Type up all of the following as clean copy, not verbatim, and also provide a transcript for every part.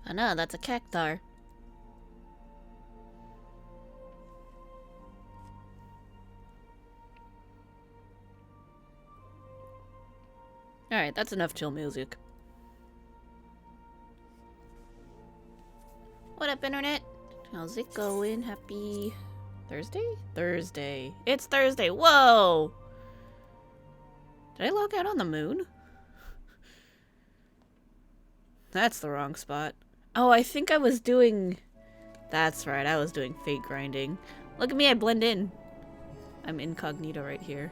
Oh no, that's a cactar. Alright, that's enough chill music. What up, internet? How's it going? Happy Thursday? Thursday. It's Thursday. Whoa! Did I log out on the moon? That's the wrong spot. Oh, I think I was doing... That's right, I was doing fate grinding. Look at me, I blend in. I'm incognito right here.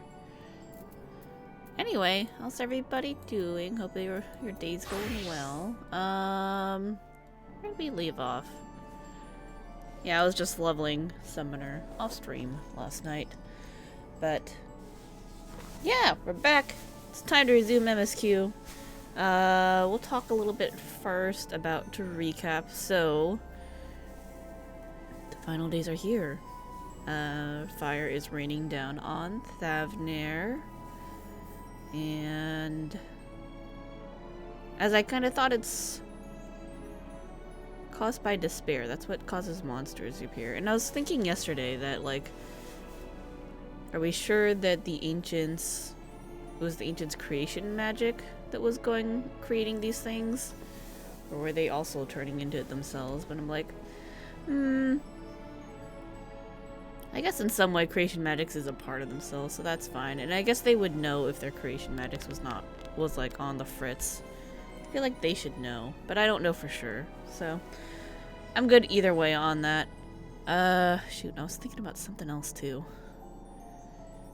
Anyway, how's everybody doing? Hope your day's going well. Where did we leave off? Yeah, I was just leveling Summoner off stream last night. But yeah, we're back. It's time to resume MSQ. We'll talk a little bit first about to recap. So the final days are here. Fire is raining down on Thavnair. And as I kind of thought, it's caused by despair. That's what causes monsters to appear. And I was thinking yesterday that, like, are we sure that it was the ancients' creation magic that was creating these things? Or were they also turning into it themselves? But I'm like, I guess in some way creation magics is a part of themselves, so that's fine. And I guess they would know if their creation magics was like on the fritz. I feel like they should know, but I don't know for sure. So I'm good either way on that. Shoot, I was thinking about something else too.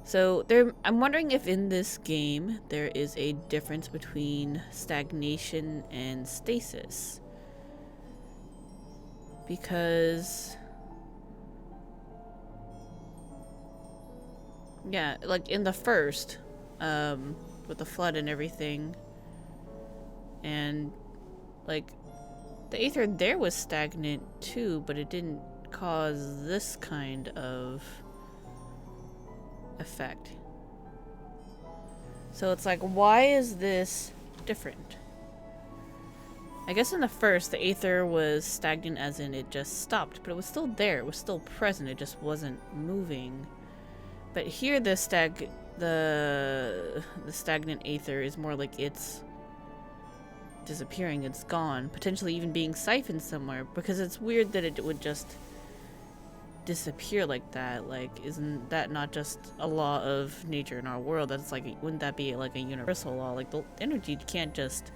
So I'm wondering if in this game there is a difference between stagnation and stasis. Because yeah, like in the first, with the flood and everything, and like the Aether there was stagnant too, but it didn't cause this kind of effect. So it's like, why is this different? I guess in the first, the Aether was stagnant as in it just stopped, but it was still there, it was still present, it just wasn't moving. But here the stagnant Aether is more like it's disappearing, it's gone, potentially even being siphoned somewhere, because it's weird that it would just disappear like that. Like, isn't that not just a law of nature in our world? That's like, wouldn't that be like a universal law? Like, the energy can't just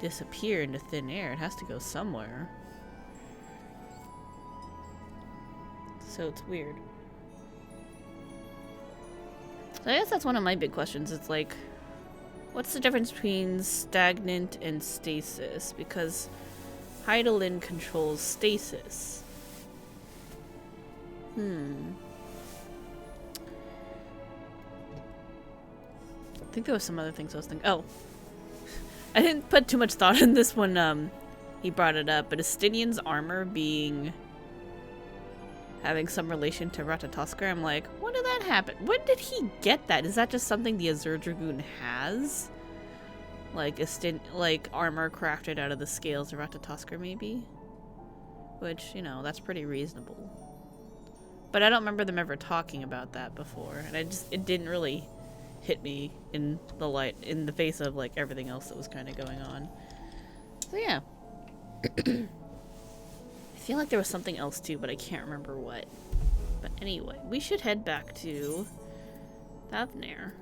disappear into thin air, it has to go somewhere. So it's weird. So I guess that's one of my big questions. It's like, what's the difference between stagnant and stasis? Because Heidelin controls stasis. I think there was some other things I was thinking. Oh. I didn't put too much thought in this when he brought it up, but Estinian's armor having some relation to Ratatoskr, I'm like, when did that happen? When did he get that? Is that just something the Azure Dragoon has? Like armor crafted out of the scales of Ratatoskr, maybe? Which, you know, that's pretty reasonable. But I don't remember them ever talking about that before, and it didn't really hit me in the face of like everything else that was kind of going on. So yeah. I feel like there was something else too, but I can't remember what. But anyway, we should head back to Thavnair.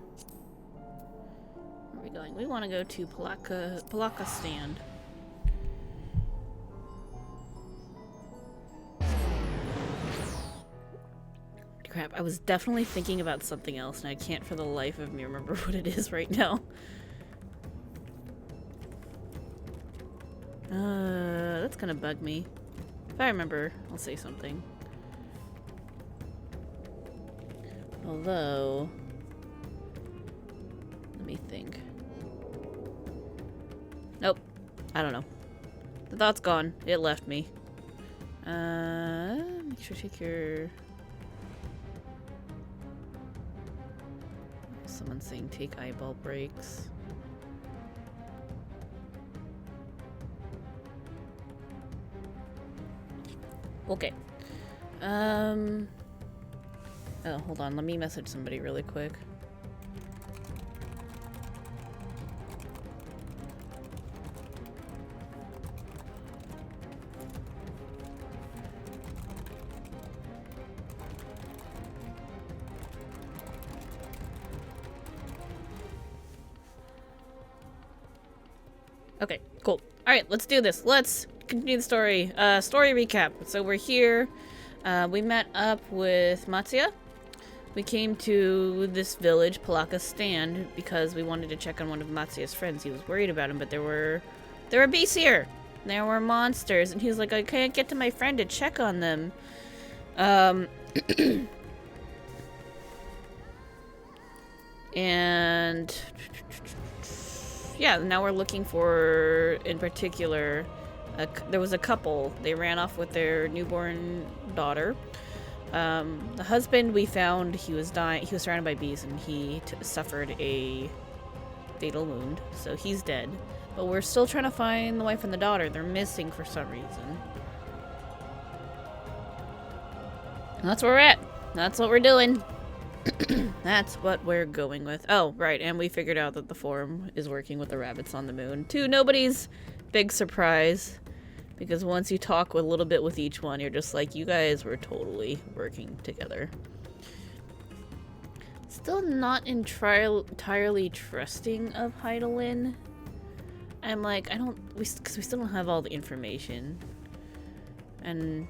Where are we going? We want to go to Palaka Stand. Crap, I was definitely thinking about something else, and I can't for the life of me remember what it is right now. That's gonna bug me. If I remember, I'll say something. Although, let me think. Nope, I don't know. The thought's gone. It left me. Make sure to take your... Someone's saying take eyeball breaks. Okay. Oh, hold on. Let me message somebody really quick. Okay, cool. Alright, let's do this. Let's continue the story. Story recap. So we're here. We met up with Matsuya. We came to this village, Palaka Stand, because we wanted to check on one of Matsuya's friends. He was worried about him, but there were beasts here. There were monsters, and he was like, I can't get to my friend to check on them. And yeah, now we're looking for, in particular, there was a couple. They ran off with their newborn daughter. The husband we found, he was dying. He was surrounded by bees, and he suffered a fatal wound, so he's dead. But we're still trying to find the wife and the daughter. They're missing for some reason. And that's where we're at. That's what we're doing. That's what we're going with. Oh, right, and we figured out that the forum is working with the rabbits on the moon. To nobody's big surprise, because once you talk a little bit with each one, you're just like, you guys were totally working together. Still not entirely trusting of Heidelin. I'm like, because we still don't have all the information. And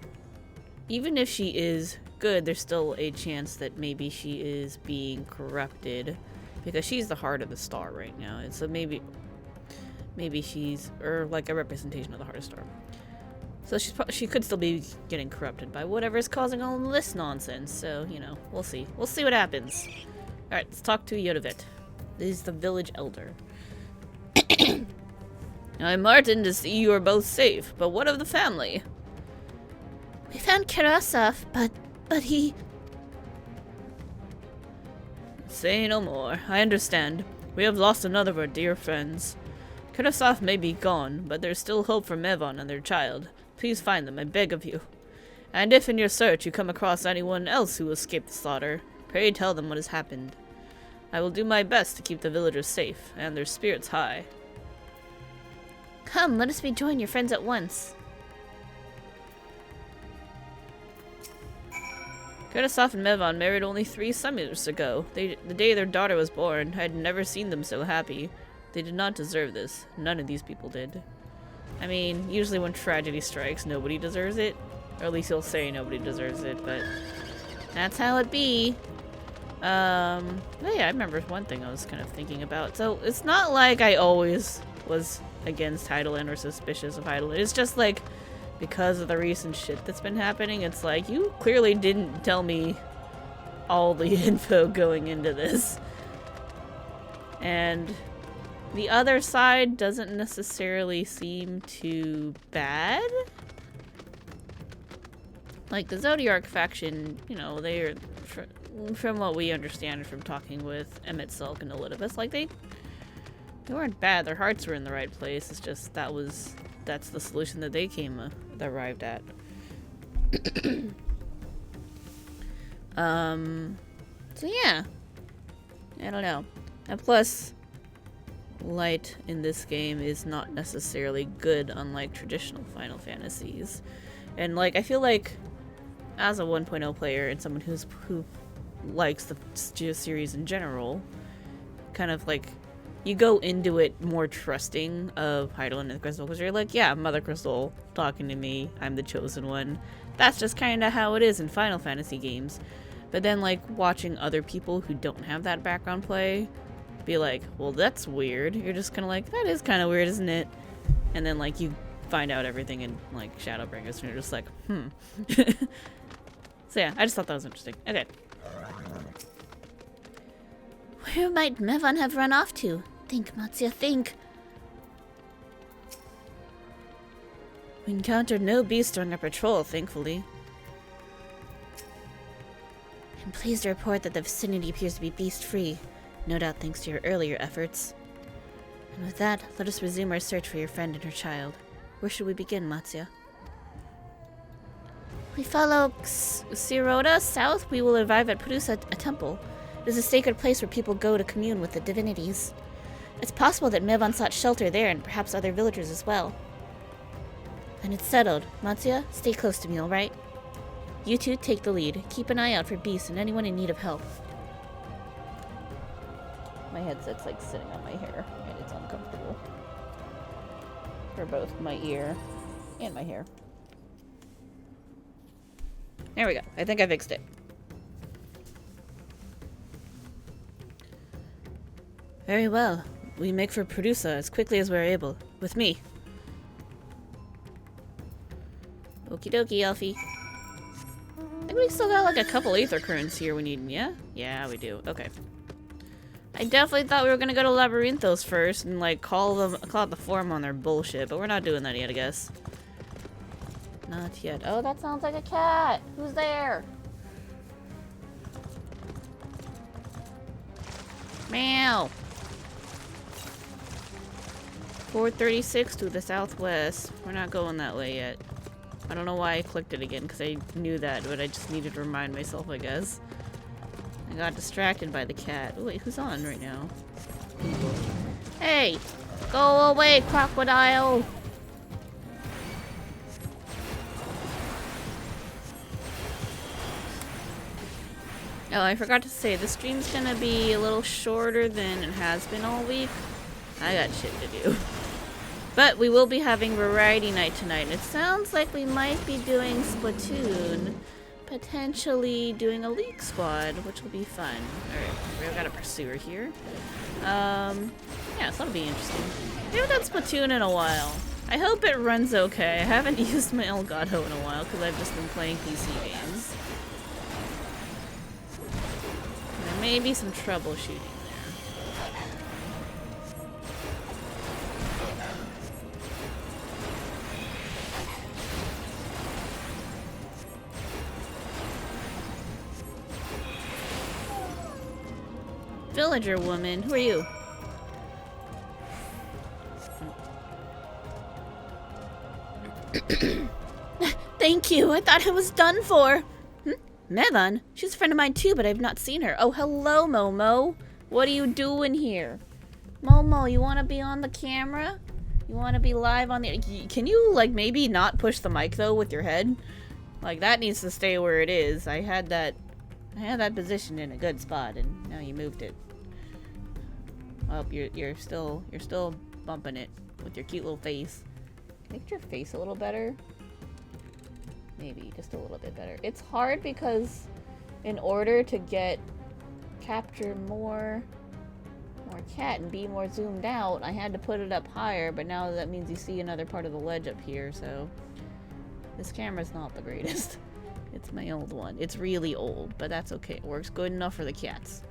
even if she is good, there's still a chance that maybe she is being corrupted, because she's the heart of the star right now. And so maybe she's, or like a representation of the heart of the star. So she could still be getting corrupted by whatever is causing all this nonsense. So, you know, we'll see. We'll see what happens. Alright, let's talk to Yodovet. He's the village elder. I'm heartened to see you are both safe, but what of the family? We found Karasov, but he... Say no more. I understand. We have lost another of our dear friends. Karasov may be gone, but there's still hope for Mevon and their child. Please find them, I beg of you. And if in your search you come across anyone else who escaped the slaughter, pray tell them what has happened. I will do my best to keep the villagers safe, and their spirits high. Come, let us rejoin your friends at once. Kurtasov and Mevon married only 3 summers ago. The day their daughter was born. I had never seen them so happy. They did not deserve this. None of these people did. I mean, usually when tragedy strikes, nobody deserves it. Or at least he'll say nobody deserves it, but that's how it be. Oh yeah, I remember one thing I was kind of thinking about. So, it's not like I always was against Heidelin or suspicious of Heidelin. It's just like, because of the recent shit that's been happening, it's like, you clearly didn't tell me all the info going into this. And the other side doesn't necessarily seem too bad. Like, the Zodiark faction, you know, they're, from what we understand from talking with Emmett Silk and Elidibus, like, they weren't bad. Their hearts were in the right place. It's just that's the solution that they arrived at. So yeah. I don't know. And plus, light in this game is not necessarily good, unlike traditional Final Fantasies. And like, I feel like as a 1.0 player and someone who likes the series in general, kind of like, you go into it more trusting of Heidelin and Crystal, because you're like, yeah, Mother Crystal talking to me, I'm the chosen one. That's just kind of how it is in Final Fantasy games. But then, like, watching other people who don't have that background play be like, well, that's weird. You're just kind of like, that is kind of weird, isn't it? And then, like, you find out everything in, like, Shadowbringers, and you're just like, So yeah, I just thought that was interesting. Okay. Where might Mevon have run off to? Think, Matsuya, think. We encountered no beast during our patrol, thankfully. I'm pleased to report that the vicinity appears to be beast-free. No doubt thanks to your earlier efforts. And with that, let us resume our search for your friend and her child. Where should we begin, Matsuya? We follow Sirota south. We will arrive at Produce, a temple. It is a sacred place where people go to commune with the divinities. It's possible that Mevan sought shelter there and perhaps other villagers as well. And it's settled. Matsuya, stay close to me, alright? You two take the lead. Keep an eye out for beasts and anyone in need of help. My headset's like sitting on my hair, and it's uncomfortable. For both my ear and my hair. There we go. I think I fixed it. Very well. We make for Producer as quickly as we're able. With me. Okie dokie, Elfie. I think we still got like a couple aether currents here we need, yeah? Yeah, we do. Okay. I definitely thought we were gonna go to Labyrinthos first and like call out the forum on their bullshit, but we're not doing that yet, I guess. Not yet. Oh, that sounds like a cat! Who's there? Meow! 436 to the southwest. We're not going that way yet. I don't know why I clicked it again, because I knew that, but I just needed to remind myself, I guess. I got distracted by the cat. Oh, wait, who's on right now? Hey! Go away, crocodile! Oh, I forgot to say, the stream's gonna be a little shorter than it has been all week. I got shit to do. But we will be having Variety Night tonight, and it sounds like we might be doing Splatoon. Potentially doing a League Squad, which will be fun. Alright, we've got a Pursuer here. Yeah, so that'll be interesting. We haven't done Splatoon in a while. I hope it runs okay. I haven't used my Elgato in a while, because I've just been playing PC games. There may be some troubleshooting. Villager woman, who are you? Thank you. I thought it was done for. Mevan? She's a friend of mine too, but I've not seen her. Oh, hello, Momo. What are you doing here? Momo, you want to be on the camera? You want to be live on the... Can you, like, maybe not push the mic, though, with your head? Like, that needs to stay where it is. I had that position in a good spot, and now you moved it. Oh, you're still bumping it with your cute little face. Can I get your face a little better? Maybe just a little bit better. It's hard because in order to capture more cat and be more zoomed out, I had to put it up higher, but now that means you see another part of the ledge up here, so this camera's not the greatest. It's my old one. It's really old, but that's okay. It works good enough for the cats.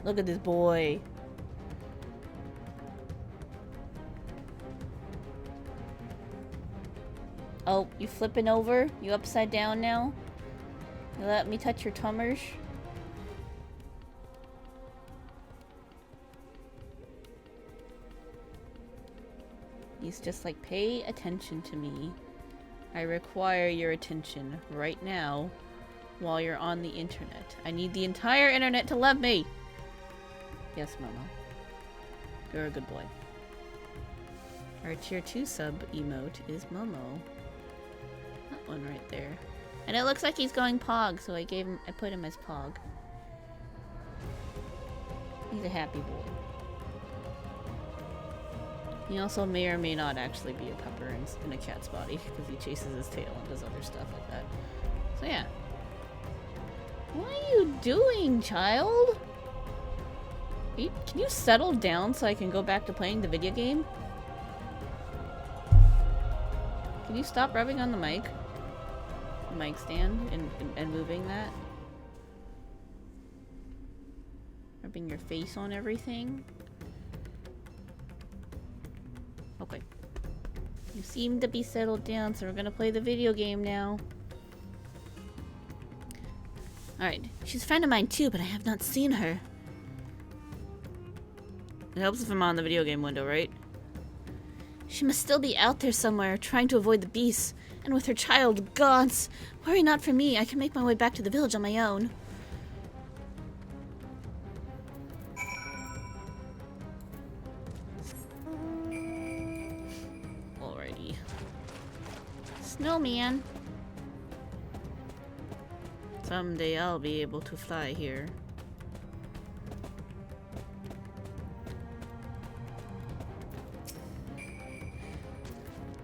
Look at this boy. Oh, you flipping over? You upside down now? You let me touch your tummers? He's just like, pay attention to me. I require your attention right now while you're on the internet. I need the entire internet to love me! Yes, Momo. You're a good boy. Our tier 2 sub emote is Momo. That one right there. And it looks like he's going Pog, so I put him as Pog. He's a happy boy. He also may or may not actually be a pupper in a cat's body, because he chases his tail and does other stuff like that. So yeah. What are you doing, child? Can you settle down so I can go back to playing the video game? Can you stop rubbing on the mic stand and moving that? Rubbing your face on everything? Okay. You seem to be settled down, so we're gonna play the video game now. Alright, she's a friend of mine too, but I have not seen her. It helps if I'm on the video game window, right? She must still be out there somewhere, trying to avoid the beasts. And with her child, gods! Worry not for me, I can make my way back to the village on my own. Alrighty. Snowman. Someday I'll be able to fly here.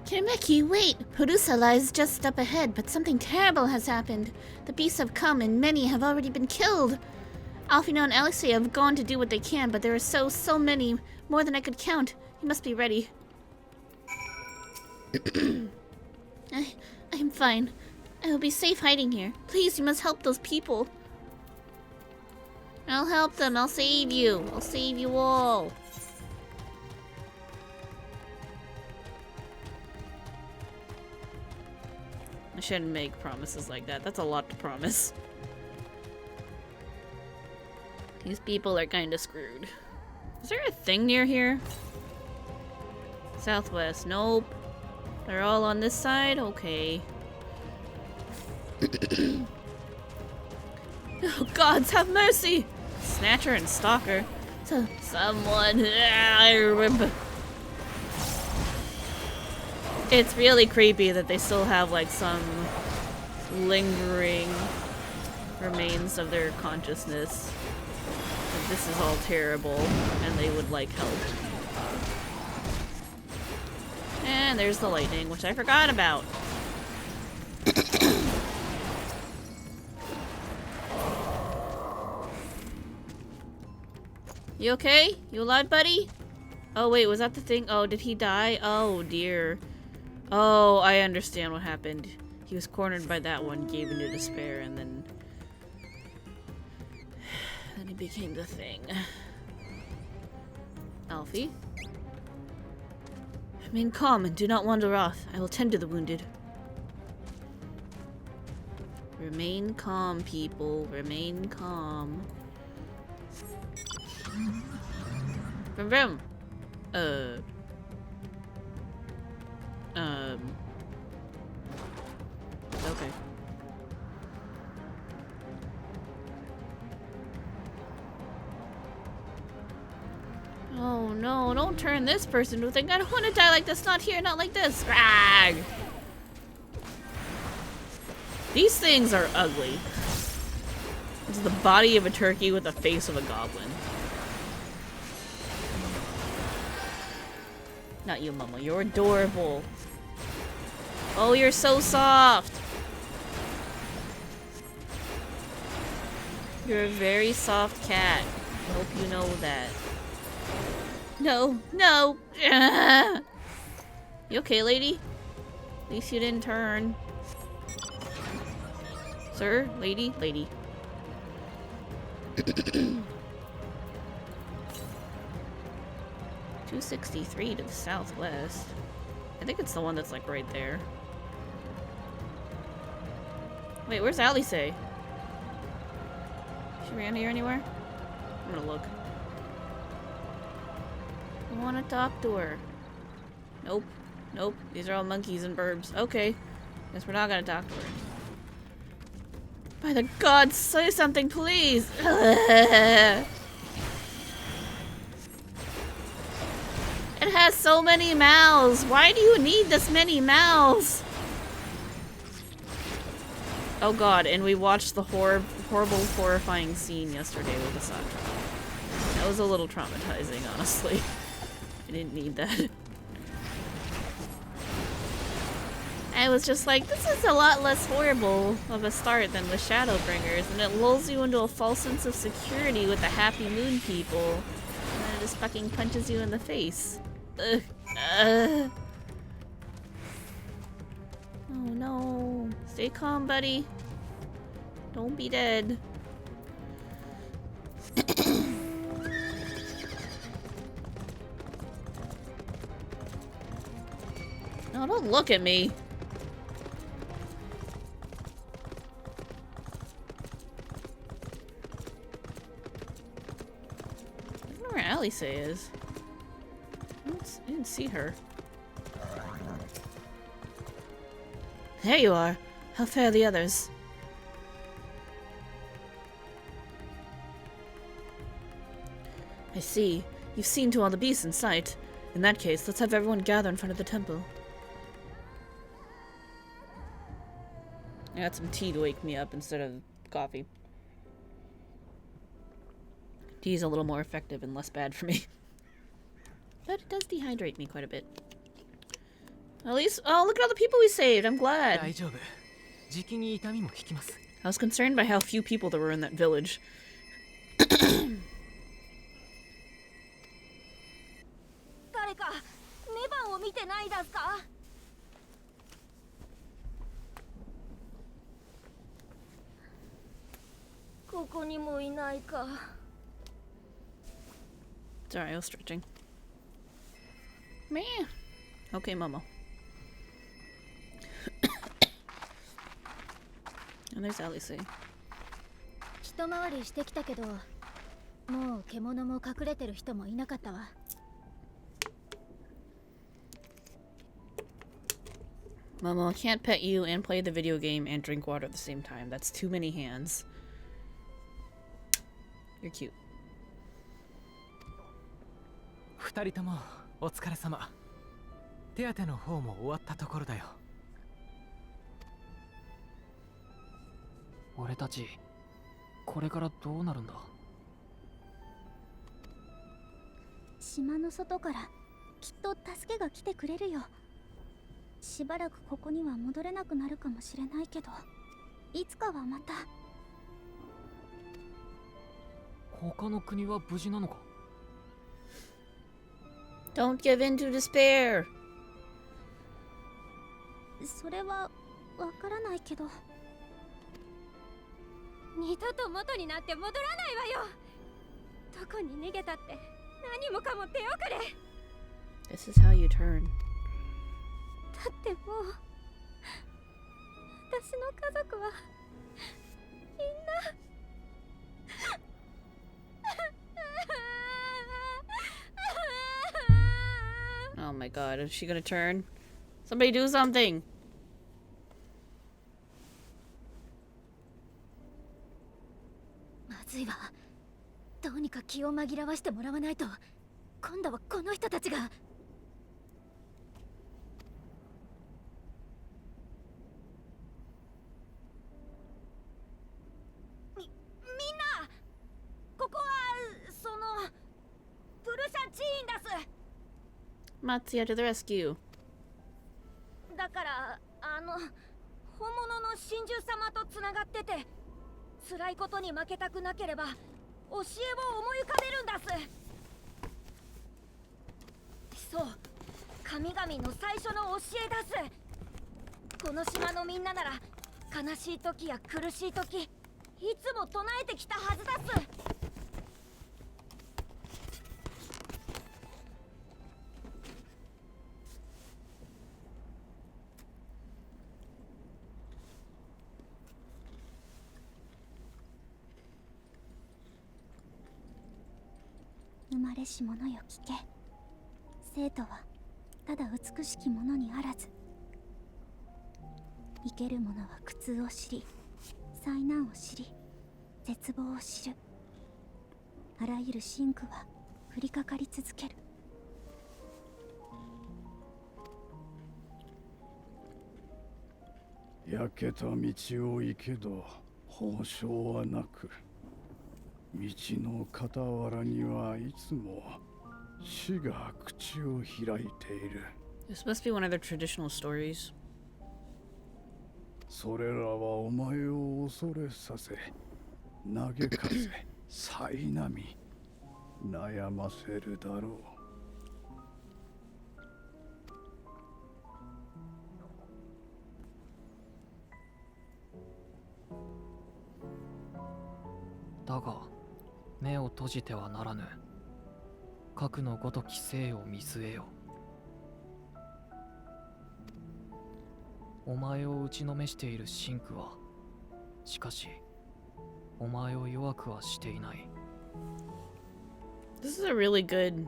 Kirmeki, wait! Purusa lies just up ahead, but something terrible has happened. The beasts have come, and many have already been killed. Alfino and Alexei have gone to do what they can, but there are so many, more than I could count. You must be ready. I am fine. I will be safe hiding here. Please, you must help those people. I'll help them. I'll save you. I'll save you all. I shouldn't make promises like that. That's a lot to promise. These people are kind of screwed. Is there a thing near here? Southwest. Nope. They're all on this side? Okay. Oh, gods, have mercy! Snatcher and Stalker. Someone. I remember. It's really creepy that they still have like some lingering remains of their consciousness. That this is all terrible and they would like help. And there's the lightning, which I forgot about. You okay? You alive, buddy? Oh wait, was that the thing? Oh, did he die? Oh dear. Oh, I understand what happened. He was cornered by that one, gave into despair, and then he became the thing. Alfie? Remain calm and do not wander off. I will tend to the wounded. Remain calm, people. Remain calm. Vroom vroom. Okay. Oh no, don't turn this person into a thing. I don't want to die like this. Not here, not like this. Rag! These things are ugly. It's the body of a turkey with the face of a goblin. Not you, Mama. You're adorable. Oh, you're so soft. You're a very soft cat. I hope you know that. No, no. You okay, lady? At least you didn't turn. Sir? Lady? Lady. 263 to the southwest. I think it's the one that's like right there. Wait, where's Alice? She ran here anywhere? I'm gonna look. I wanna talk to her. Nope. Nope. These are all monkeys and burbs. Okay. Guess we're not gonna talk to her. By the gods, say something, please! It has so many mouths. Why do you need this many mouths? Oh god, and we watched the horrible, horrifying scene yesterday with the soundtrack. That was a little traumatizing, honestly. I didn't need that. I was just like, this is a lot less horrible of a start than with Shadowbringers, and it lulls you into a false sense of security with the Happy Moon people, and then it just fucking punches you in the face. Ugh. Oh no. Stay calm, buddy. Don't be dead. No, don't look at me. I don't know where Alice is. I didn't see her. There you are. How fare the others? I see. You've seen to all the beasts in sight. In that case, let's have everyone gather in front of the temple. I got some tea to wake me up instead of coffee. Tea is a little more effective and less bad for me. But it does dehydrate me quite a bit. At least, oh, look at all the people we saved. I'm glad. I was concerned by how few people there were in that village. 誰かメバンを見てないですか？ここにもいないか。 Sorry, I was stretching. Meh. Okay, Momo. And there's Alice. 一回りしてきたけど、もう獣も隠れてる人もいなかったわ。 Momo, I can't pet you and play the video game and drink water at the same time. That's too many hands. You're cute. 二人ともお疲れ様。手当ての方も終わったところだよ。俺たちこれからどうなるんだ？島の外からきっと助けが来てくれるよ。しばらくここには戻れなくなるかもしれないけど、いつかはまた。他の国は無事なのか？ Don't give in to despair. それはわからないけど。二度と元になって戻らないわよ。どこに逃げたって何もかも手遅れ。 This is how you turn. だってもう私の家族はみんな Oh my god, is she gonna turn? Somebody do something! まずいわ。どうにか気を紛らわしてもらわないと。今度はこの人たちが。みんな、ここはそのプルシャチーンです。 Matsuya to the rescue. だから本物の神獣様とつながってて、辛いことに負けたくなければ教えを思い浮かべるんだす。そう、神々の最初の教えだす。この島のみんななら悲しい時や苦しい時、いつも唱えてきたはずだす。 生まれし者よ聞け。生とはただ美しきものにあらず、生ける者は苦痛を知り、災難を知り、絶望を知る。あらゆる真空は降りかかり続ける。焼けた道を行けど報奨はなく、道の傍らにはいつも死が口を開いている。 This must be one of their traditional stories. それらはお前を恐れさせ、嘆かせ、苛み、悩ませるだろう。だが目を閉じてはならぬ。核のごとき生を見据えよ。お前を打ちのめしている真空は、しかしお前を弱くはしていない。 This is a really good...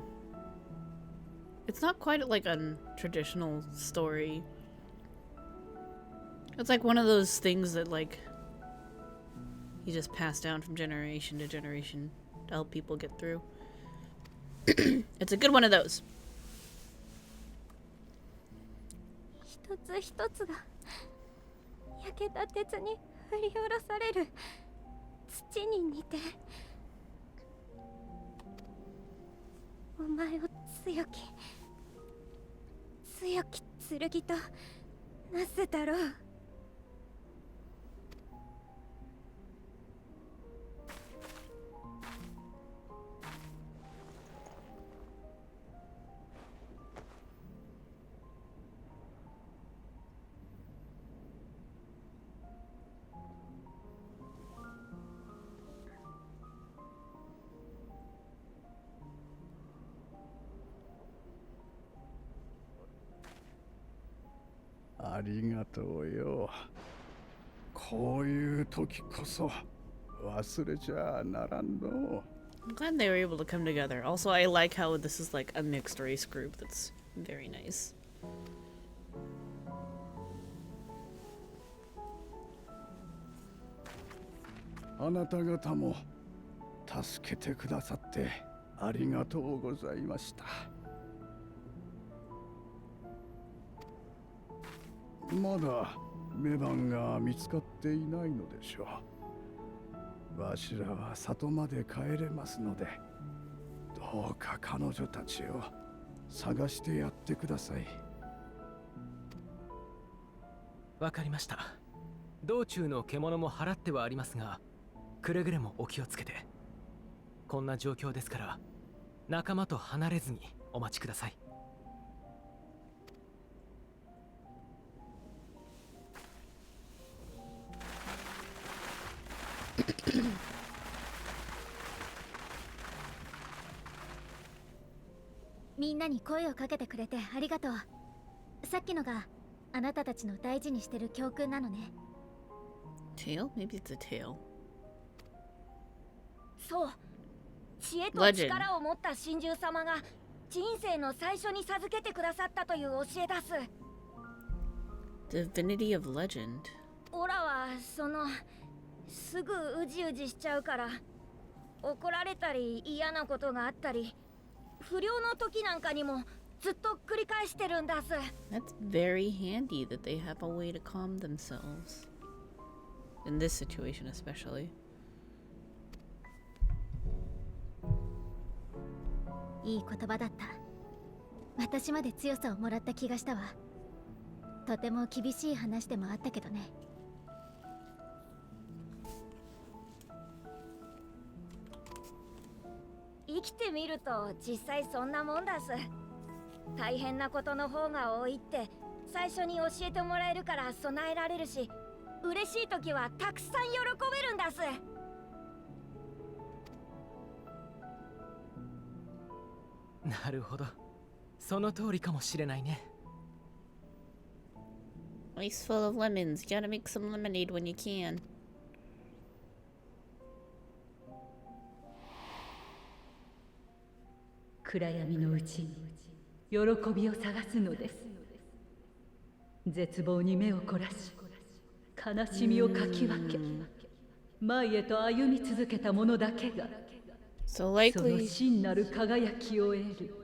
It's not quite like a traditional story. It's like one of those things that, like, you just pass down from generation to generation to help people get through. It's a good one of those. 一つ一つが焼けた鉄に振り下ろされる土に似て、お前を強き剣となすだろう。ありがとうよ。こういう時こそ忘れちゃならんの。I'm glad they were able to come together. Also, I like how this is like a mixed race group. That's very nice. あなた方も助けてくださってありがとうございました。まだメバンが見つかっていないのでしょう。わしらは里まで帰れますので、どうか彼女たちを探してやってください。わかりました。道中の獣も払ってはありますが、くれぐれもお気をつけて。こんな状況ですから仲間と離れずにお待ちください。みんなに声をかけてくれてありがとう。さっきのがあなたたちの大事にしてる教訓なのね。 Tail? Maybe it's a tail. そう、知恵と力を持った神獣様が人生の最初に授けてくださったという教えだす。 Divinity of Legend. オラはすぐうじうじしちゃうから、怒られたり嫌なことがあったり、不良の時なんかにもずっと繰り返してるんだす。 That's very handy that they have a way to calm themselves. In this situation especially. いい言葉だった。私まで強さをもらった気がしたわ。とても厳しい話でもあったけどね。生きてみると実際そんなもんだす。大変なことの方が多いって最初に教えてもらえるから備えられるし、嬉しい時はたくさん喜べるんだす。なるほど。その通りかもしれないね。Ice full of lemons. You gotta make some lemonade when you can. 暗闇のうちに喜びを探すのです。絶望に目を凝らし、悲しみをかき分け、前へと歩み続けた者だけが、So その likely 真なる輝きを得る。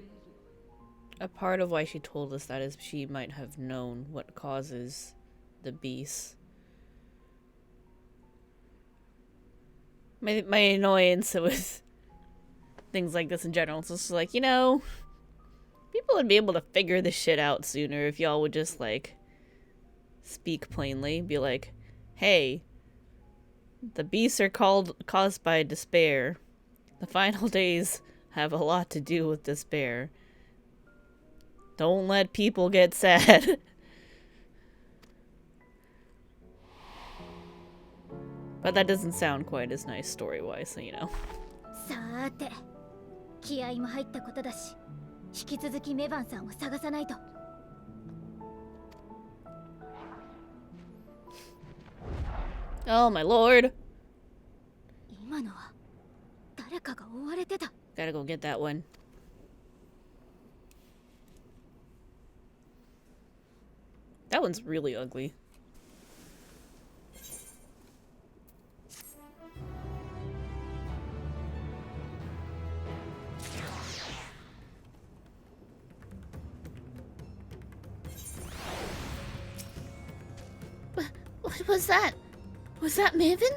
a part of why she told us that is she might have known what causes the beast. My annoyance with things like this in general is just like, you know, people would be able to figure this shit out sooner if y'all would just, like, speak plainly. Be like, hey, the beasts are caused by despair. The final days have a lot to do with despair. Don't let people get sad. But that doesn't sound quite as nice story-wise, so you know. さーて、気合も入ったことだし、引き続きメバンさんを探さないと。Oh my lord! 今のは誰かが追われてた。 Gotta go get that one. That one's really ugly. What was that? Was that Maven?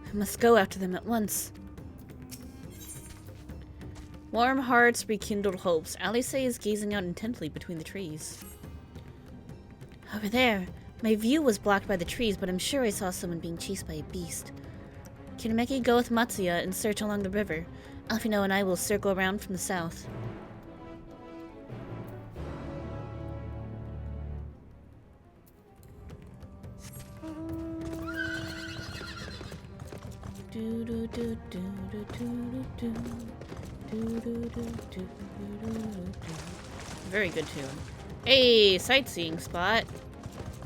I must go after them at once. Warm hearts, rekindled hopes. Alice is gazing out intently between the trees. Over there. My view was blocked by the trees, but I'm sure I saw someone being chased by a beast. Kinameki, go with Matsuya and search along the river. Alfino and I will circle around from the south. Very good tune. Hey, sightseeing spot.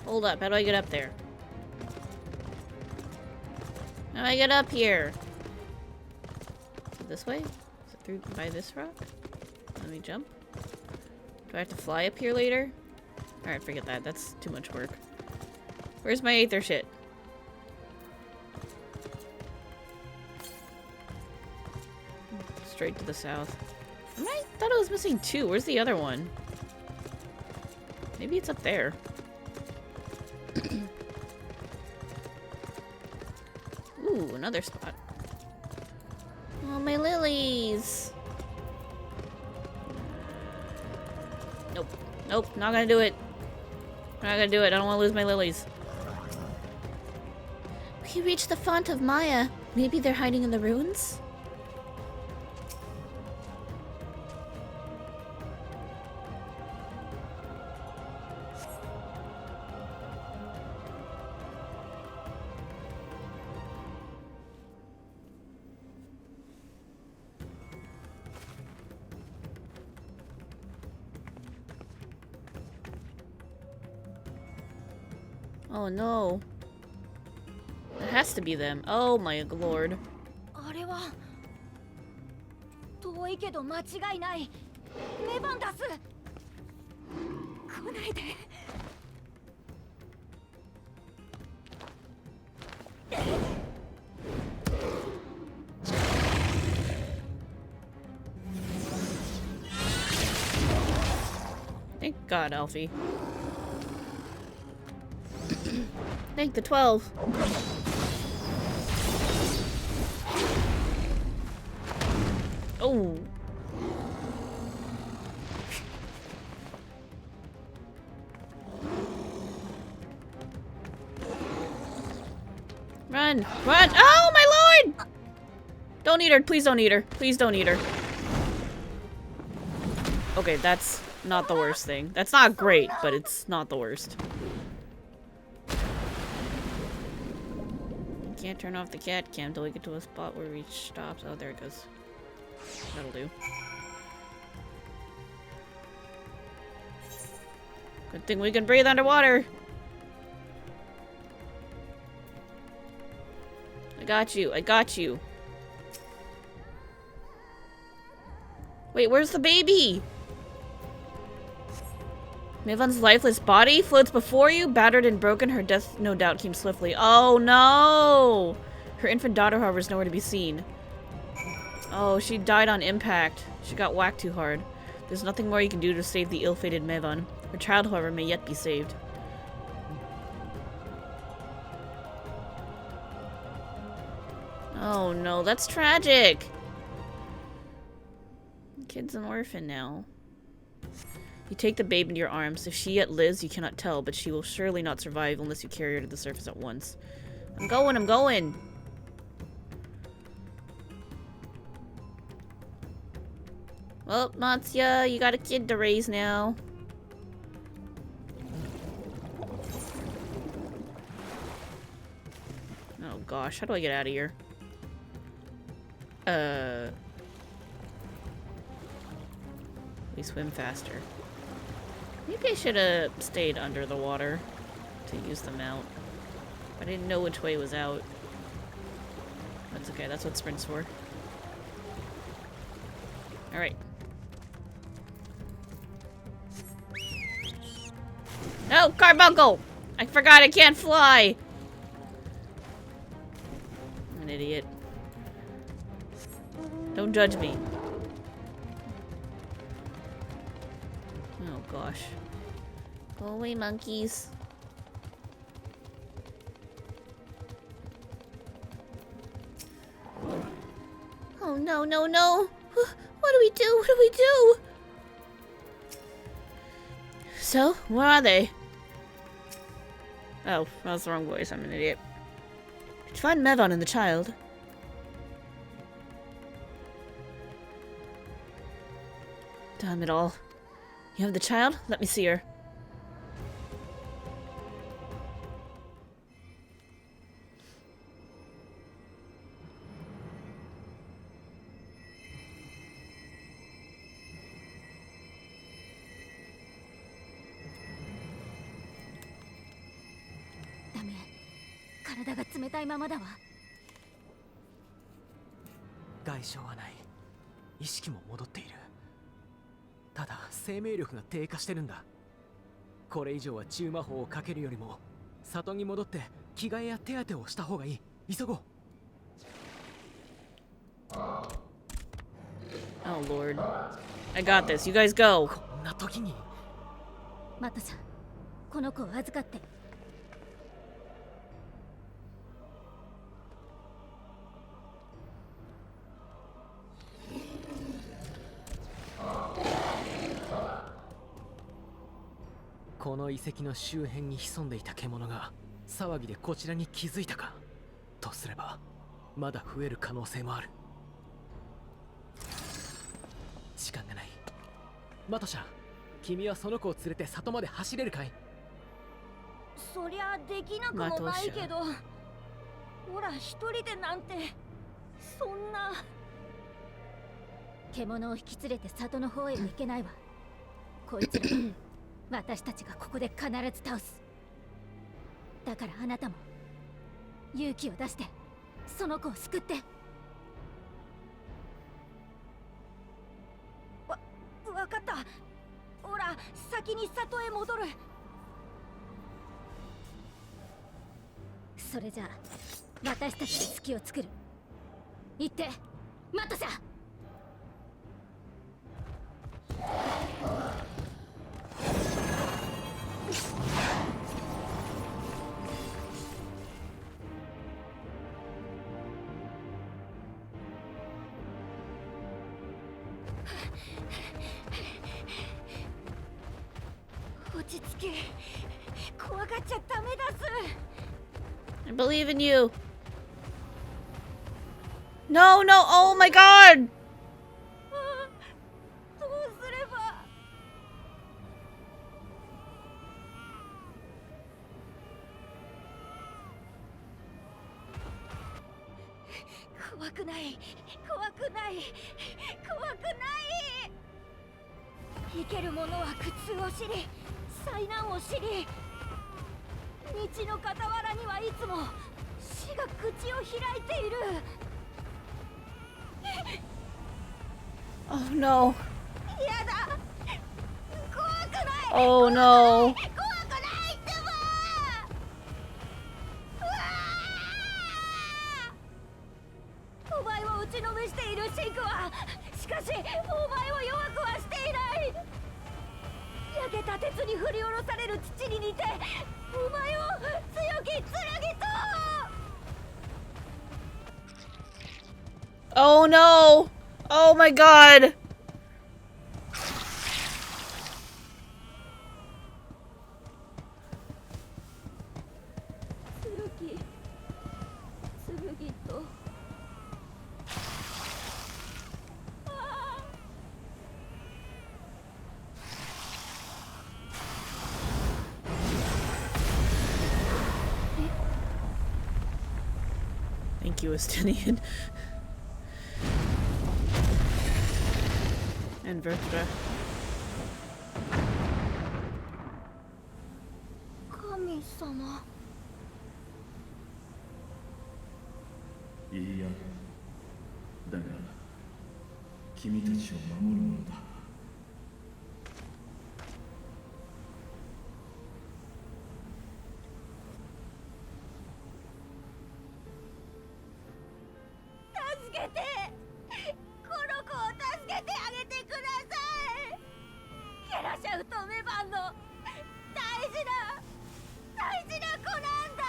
Hold up, how do I get up there? How do I get up here? Is it this way? Is it through by this rock? Let me jump. Do I have to fly up here later? Alright, forget that. That's too much work. Where's my aether shit? Straight to the south. I thought I was missing 2. Where's the other one? Maybe it's up there. Ooh, another spot. Oh, my lilies! Nope. Nope, not gonna do it. Not gonna do it. I don't want to lose my lilies. We reached the font of Maya. Maybe they're hiding in the ruins? Oh no. It has to be them. Oh my lord. あれは遠いけど間違いない。メバンダス。来ないで。Thank God, Alfie. Thank the 12. Oh. Run! Run! Oh my lord! Don't eat her. Please don't eat her. Please don't eat her. Okay, that's not the worst thing. That's not great, but it's not the worst. Can't turn off the cat cam until we get to a spot where we stops. Oh, there it goes. That'll do. Good thing we can breathe underwater. I got you. I got you. Wait, where's the baby? Mivan's lifeless body floats before you, battered and broken. Her death no doubt came swiftly. Oh no! Her infant daughter, however, is nowhere to be seen. Oh, she died on impact. She got whacked too hard. There's nothing more you can do to save the ill-fated Mevan. Her child, however, may yet be saved. Oh no, that's tragic! The kid's an orphan now. You take the babe into your arms. If she yet lives, you cannot tell, but she will surely not survive unless you carry her to the surface at once. I'm going, I'm going! Well, Matsuya, you got a kid to raise now. Oh gosh, how do I get out of here? We swim faster. Maybe I should have stayed under the water to use the mount. I didn't know which way was out. That's okay, that's what sprint's for. Alright. No, carbuncle! I forgot I can't fly! I'm an idiot. Don't judge me. Oh gosh. Go away, monkeys. Oh no, no, no! What do we do? What do we do? So, where are they? Oh, that's the wrong voice. I'm an idiot. Did you find Mevon and the child? Damn it all. You have the child? Let me see her.ダメ、体が冷たいままだわ。外傷はない。意識も戻っている。ただ生命力が低下してるんだ。これ以上は中魔法をかけるよりも里に戻って着替えや手当てをした方がいい。急ごう。 Oh lord. I got this. You guys go. こんな時に。マトさん、この子を預かって。この遺跡の周辺に潜んでいた獣が騒ぎでこちらに気づいたかとすれば、まだ増える可能性もある。時間がない。マトシャ、君はその子を連れて里まで走れるかい？そりゃできなくもないけど、ほら一人でなんてそんな。獣を引き連れて里の方へ行けないわ。こいつらは私たちがここで必ず倒す。だからあなたも勇気を出してその子を救って。わかった。ほら先に里へ戻る。それじゃあ私たちで隙を作る。行ってマットさん。落ち着け。怖がっちゃダメだす。 I believe in you. No, no. Oh my god. どうすれば。怖くない、怖くない、怖くない。生ける者は苦痛を知り、災難を知り、道の傍らにはいつも死が口を開いている。Oh no. やだ、怖くない。 Oh no. 怖くないってば。うわー。お前を打ちのめしているシンクは、しかしお前を弱くはしていない。焼けた鉄に振り下ろされる土に似て、お前を強き剣と。 Oh no. Oh my god. 剣と。Thank you, Estinian. And Vertra. 神様。いいや、だが君たちを守るものだ。助けて。この子を助けてあげてください。ケラシャウとメバンの大大事な子なんだ。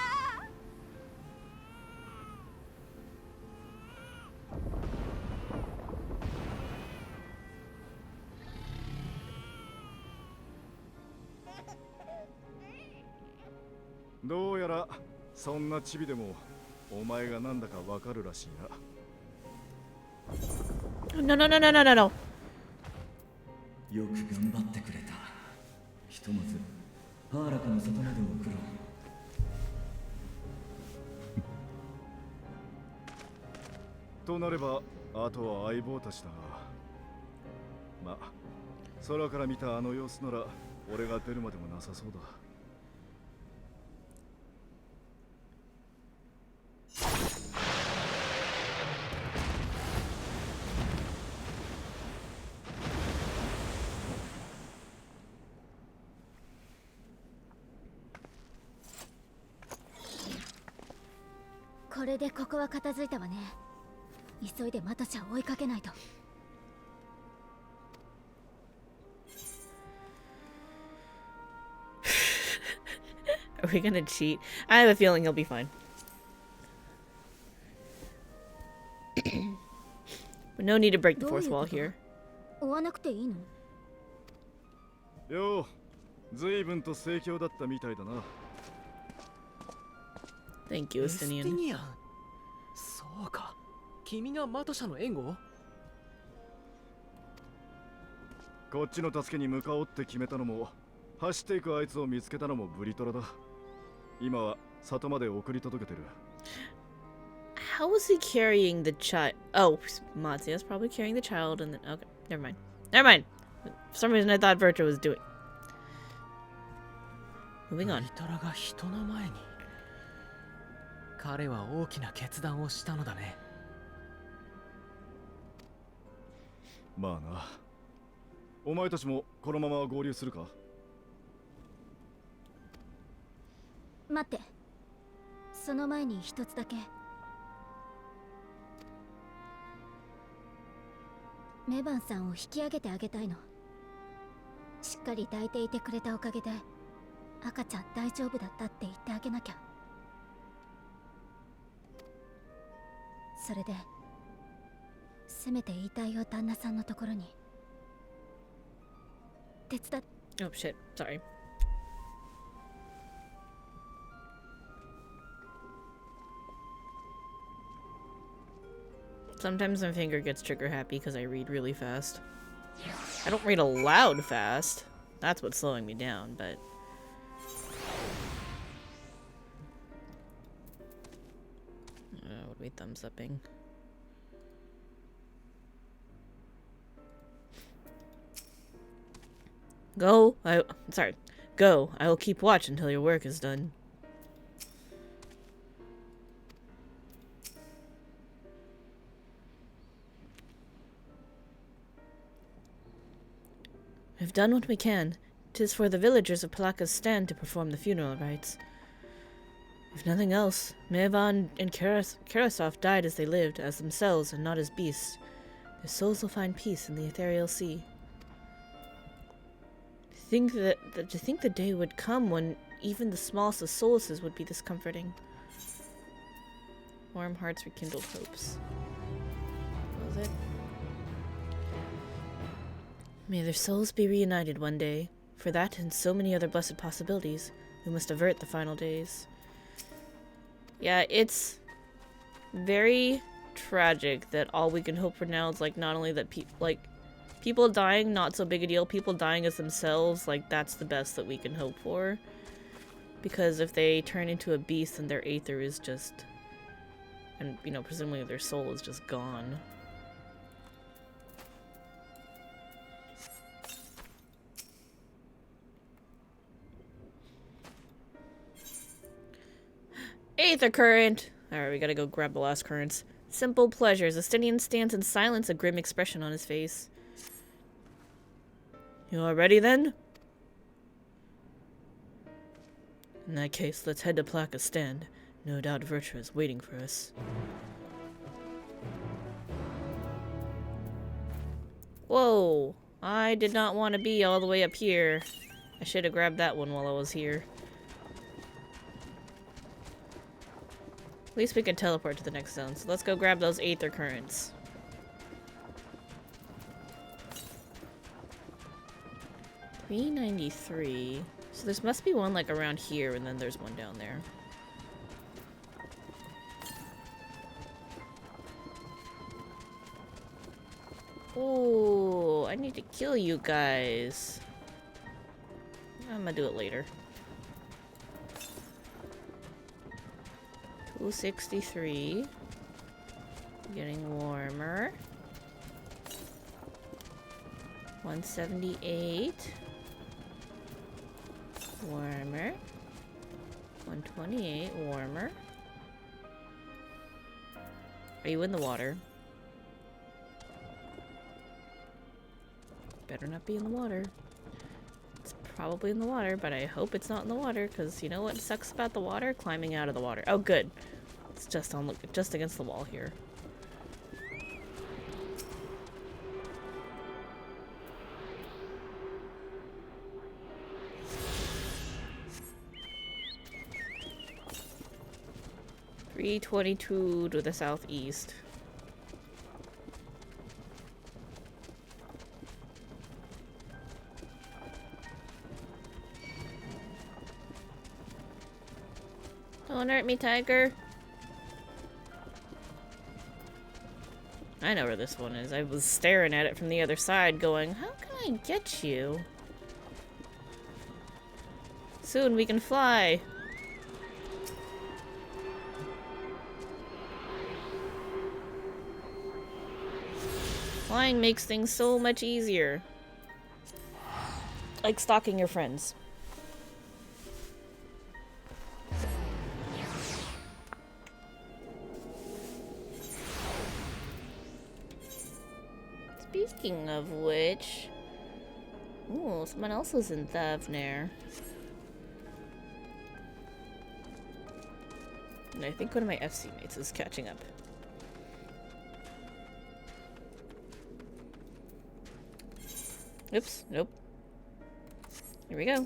どうやらそんなチビでもお前がなんだかわかるらしいな。No, no, no, no, no, no, no. よく頑張ってくれた。ひとまずハーラカの里まで送ろう。となればあとは相棒たちだが、まあ空から見たあの様子なら俺が出るまでもなさそうだ。これでここは片付いたわね。急いでマトシャを追いかけないと。 Are we gonna cheat? I have a feeling he'll be fine. But no need to break the fourth wall here. 追わなくていいの？よう、随分と盛況だったみたいだな。Thank you, エスティ Estinian. ニアン。そうか。君がマトシャの援護？こっちの助けに向かおうって決めたのも、走っていくあいつを見つけたのもブリトラだ。今は里まで送り届けてる。How was he carrying the child? Oh, Matsuya's probably carrying the child and then... Okay, never mind. Never mind! For some reason I thought Virtua was doing... Moving ブ on. リトラが人の前に。彼は大きな決断をしたのだね。まあな。お前たちもこのまま合流するか？待って。その前に一つだけ。メバンさんを引き上げてあげたいの。しっかり抱いていてくれたおかげで赤ちゃん大丈夫だったって言ってあげなきゃ。それでせめて遺体を旦那さんのところに手伝っ。 Oh shit, sorry. Sometimes my finger gets trigger happy because I read really fast. I don't read aloud fast. That's what's slowing me down, but... what are we thumbs upping? Go. Sorry. Go. I will keep watch until your work is done. We've done what we can. 'Tis for the villagers of Palaka's stand to perform the funeral rites. If nothing else, Mevan and Karasov died as they lived, as themselves and not as beasts. Their souls will find peace in the ethereal sea. To think the day would come when even the smallest of solaces would be this comforting. Warm hearts rekindled hopes. What was it? May their souls be reunited one day. For that and so many other blessed possibilities, we must avert the final days. Yeah, it's very tragic that all we can hope for now is like not only that people dying, not so big a deal. People dying as themselves, like that's the best that we can hope for. Because if they turn into a beast, then their aether is just, and you know, presumably their soul is just gone. Aether current! Alright, we gotta go grab the last currents. Simple pleasures. Estinian stands in silence, a grim expression on his face. You all ready then? In that case, let's head to Plaka's stand. No doubt Virtua is waiting for us. Whoa! I did not want to be all the way up here. should have grabbed that one while I was here. At least we can teleport to the next zone, so let's go grab those Aether Currents. $393. So there must be one like around here, and then there's one down there. Oh, I need to kill you guys. I'm gonna do it later. 263. Getting warmer. 178. Warmer. 128. Warmer. Are you in the water? Better not be in the water. It's probably in the water, but I hope it's not in the water, because you know what sucks about the water? Climbing out of the water. Oh, good. It's just on, just against the wall here. $322 to the southeast. Don't hurt me, tiger. I know where this one is. I was staring at it from the other side going, how can I get you? Soon we can fly. Flying makes things so much easier. Like stalking your friends. Speaking of which... Ooh, someone else is in Thavner. And I think one of my FC mates is catching up. Oops, nope. Here we go.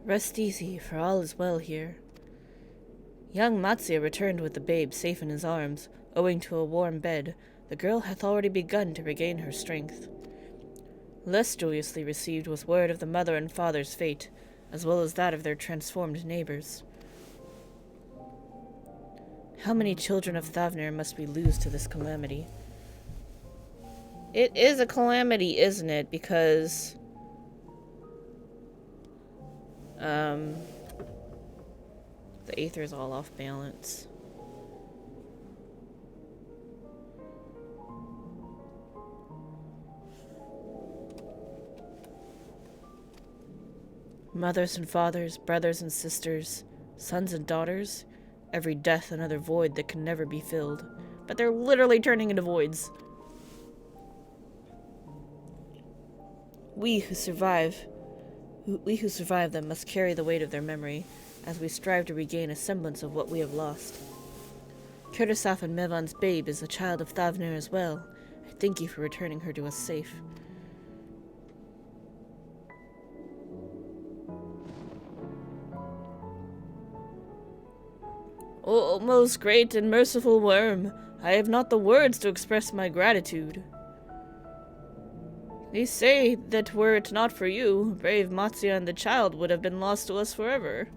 Rest easy, for all is well here. Young Matsuya returned with the babe safe in his arms. Owing to a warm bed, the girl hath already begun to regain her strength. Less joyously received was word of the mother and father's fate, as well as that of their transformed neighbors. How many children of Thavner must we lose to this calamity? It is a calamity, isn't it? Because... the Aether's all off balance. Mothers and fathers, brothers and sisters, sons and daughters, every death another void that can never be filled. But they're literally turning into voids. We who survive them must carry the weight of their memory, as we strive to regain a semblance of what we have lost. Kurtasaf and Mevan's babe is a child of Thavner as well. I thank you for returning her to us safe. O most great and merciful worm, I have not the words to express my gratitude. They say that were it not for you, brave Matsuya and the child would have been lost to us forever.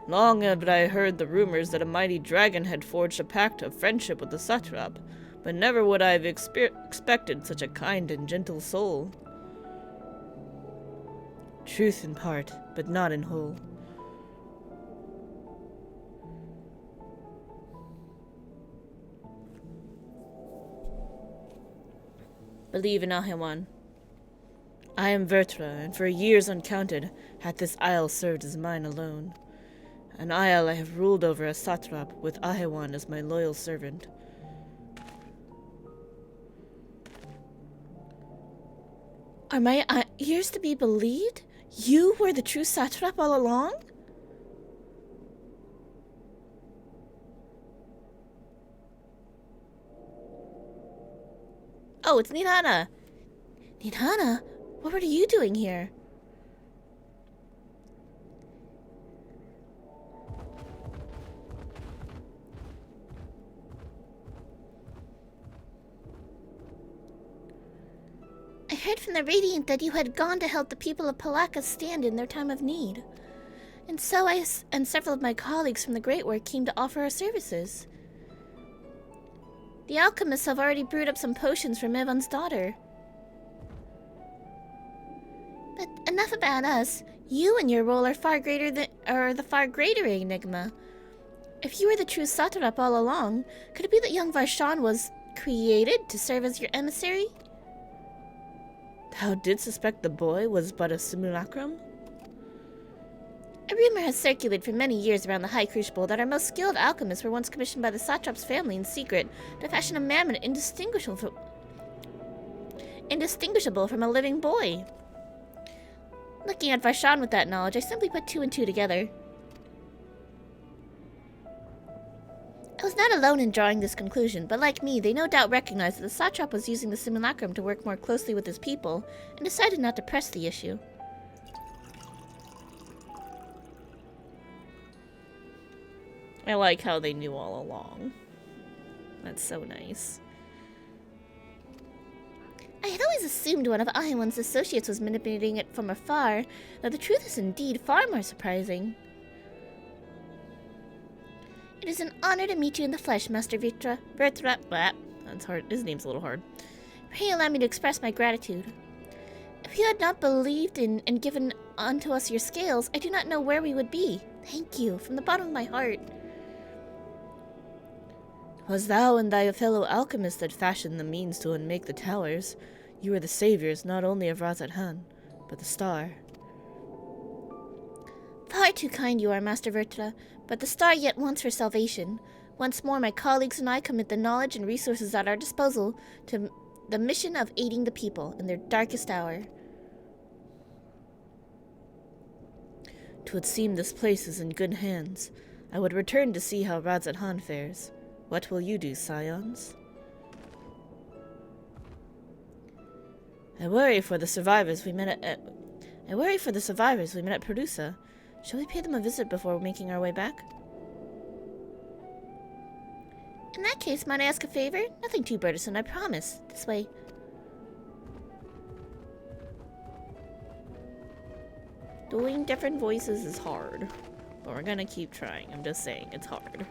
Long had I heard the rumors that a mighty dragon had forged a pact of friendship with the satrap, but never would I have expected such a kind and gentle soul. Truth in part, but not in whole. Believe in Ahewan. I am Vertra, and for years uncounted hath this isle served as mine alone. An isle I have ruled over as satrap, with Ahewan as my loyal servant. Are my ears to be believed? You were the true satrap all along? Oh, it's Nidhana. Nidhana, what were you doing here? I heard from the Radiant that you had gone to help the people of Palaka stand in their time of need. And so I and several of my colleagues from the Great War came to offer our services. The alchemists have already brewed up some potions for Mevon's daughter. But enough about us. You and your role are the far greater enigma. If you were the true satrap all along, could it be that young Varshan was created to serve as your emissary? Thou did suspect the boy was but a simulacrum? A rumor has circulated for many years around the High Crucible that our most skilled alchemists were once commissioned by the satrap's family in secret to fashion a mammoth indistinguishable from a living boy. Looking at Varshan with that knowledge, I simply put two and two together. I was not alone in drawing this conclusion, but like me, they no doubt recognized that the satrap was using the simulacrum to work more closely with his people, and decided not to press the issue. I like how they knew all along. That's so nice. I had always assumed one of Ahiwan's associates was manipulating it from afar, though the truth is indeed far more surprising. It is an honor to meet you in the flesh, Master Vertra. That's hard. His name's a little hard. Pray allow me to express my gratitude. If you had not believed in and given unto us your scales, I do not know where we would be. Thank you, from the bottom of my heart. 'Twas thou and thy fellow alchemists that fashioned the means to unmake the towers. You were the saviors not only of Razat-Han, but the star. Far too kind you are, Master Vertra, but the star yet wants for salvation. Once more, my colleagues and I commit the knowledge and resources at our disposal to the mission of aiding the people in their darkest hour. 'Twould seem this place is in good hands. I would return to see how Razat-Han fares. What will you do, scions? I worry for the survivors we met at Perusa. Shall we pay them a visit before making our way back? In that case, might I ask a favor? Nothing too burdensome, I promise. This way. Doing different voices is hard, but we're gonna keep trying. I'm just saying, it's hard.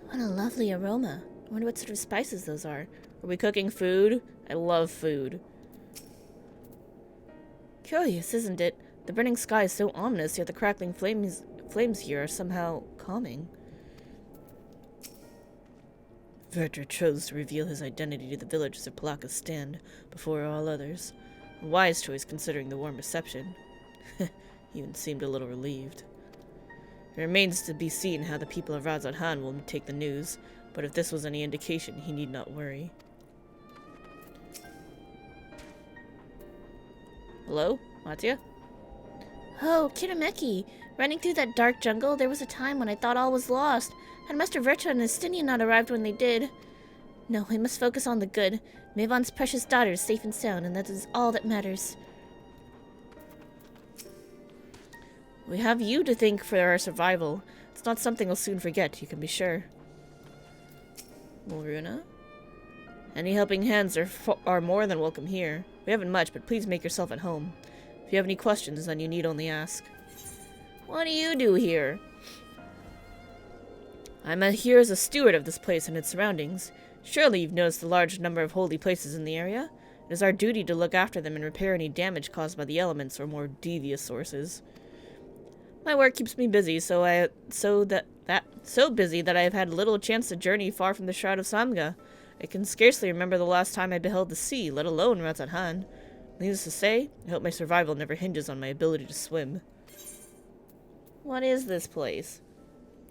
What a lovely aroma. I wonder what sort of spices those are. Are we cooking food? I love food. Curious, isn't it? The burning sky is so ominous, yet the crackling flames here are somehow calming. Vertra chose to reveal his identity to the villagers of Palaka's stand before all others. A wise choice considering the warm reception. He even seemed a little relieved. It remains to be seen how the people of Razat-Han will take the news, but if this was any indication, he need not worry. Hello? Mattia? Oh, Kirameki! Running through that dark jungle, there was a time when I thought all was lost. Had Master Vertra and Estinian not arrived when they did. No, I must focus on the good. Mevon's precious daughter is safe and sound, and that is all that matters. We have you to thank for our survival. It's not something we'll soon forget, you can be sure. Moruna? Any helping hands are more than welcome here. We haven't much, but please make yourself at home. If you have any questions, then you need only ask. What do you do here? I'm here as a steward of this place and its surroundings. Surely you've noticed the large number of holy places in the area. It is our duty to look after them and repair any damage caused by the elements or more devious sources. My work keeps me busy, so busy that I have had little chance to journey far from the Shroud of Samga. I can scarcely remember the last time I beheld the sea, let alone Razat-Han. Needless to say, I hope my survival never hinges on my ability to swim. What is this place?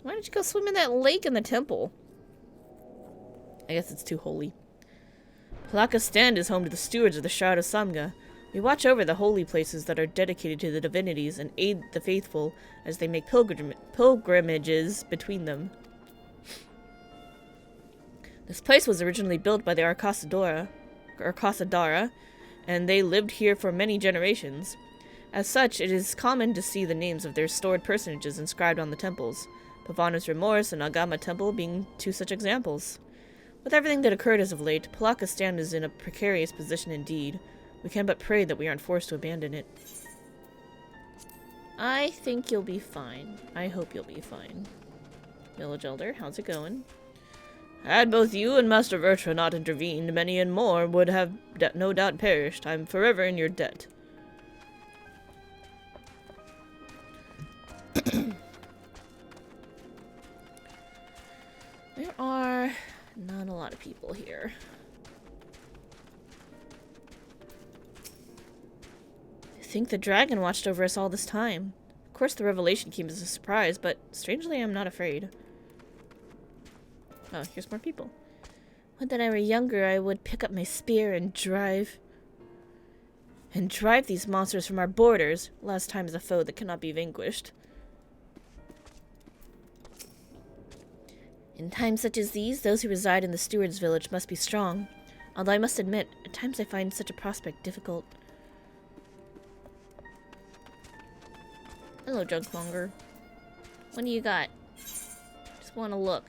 Why don't you go swim in that lake in the temple? I guess it's too holy. Palaka's Stand is home to the stewards of the Shroud of Samga. We watch over the holy places that are dedicated to the divinities and aid the faithful as they make pilgrimages between them. This place was originally built by the Arcasadara, and they lived here for many generations. As such, it is common to see the names of their stored personages inscribed on the temples, Pavana's Remorse and Agama Temple being two such examples. With everything that occurred as of late, Palaka's Stand is in a precarious position indeed. We can but pray that we aren't forced to abandon it. I think you'll be fine. I hope you'll be fine. Village Elder, how's it going? Had both you and Master Vertra not intervened, many and more would have no doubt perished. I'm forever in your debt. There are not a lot of people here. I think the dragon watched over us all this time. Of course the revelation came as a surprise, but strangely I'm not afraid. Oh, here's more people. Would that I were younger, I would pick up my spear and drive these monsters from our borders. Last time is a foe that cannot be vanquished. In times such as these, those who reside in the steward's village must be strong. Although I must admit, at times I find such a prospect difficult. Hello, Junkmonger. What do you got? Just want to look.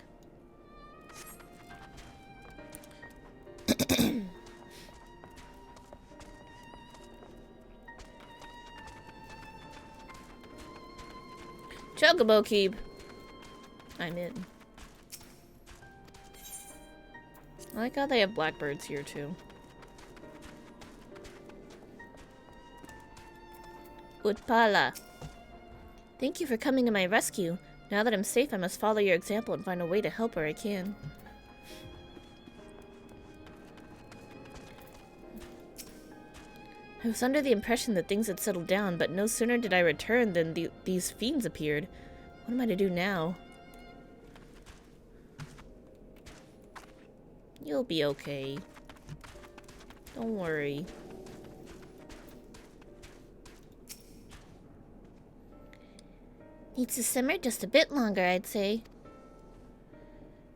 Chocobo Keep. I'm in. I like how they have blackbirds here too. Utpala. Thank you for coming to my rescue. Now that I'm safe, I must follow your example and find a way to help where I can. I was under the impression that things had settled down, but no sooner did I return than these fiends appeared. What am I to do now? You'll be okay. Don't worry. Needs to simmer just a bit longer, I'd say.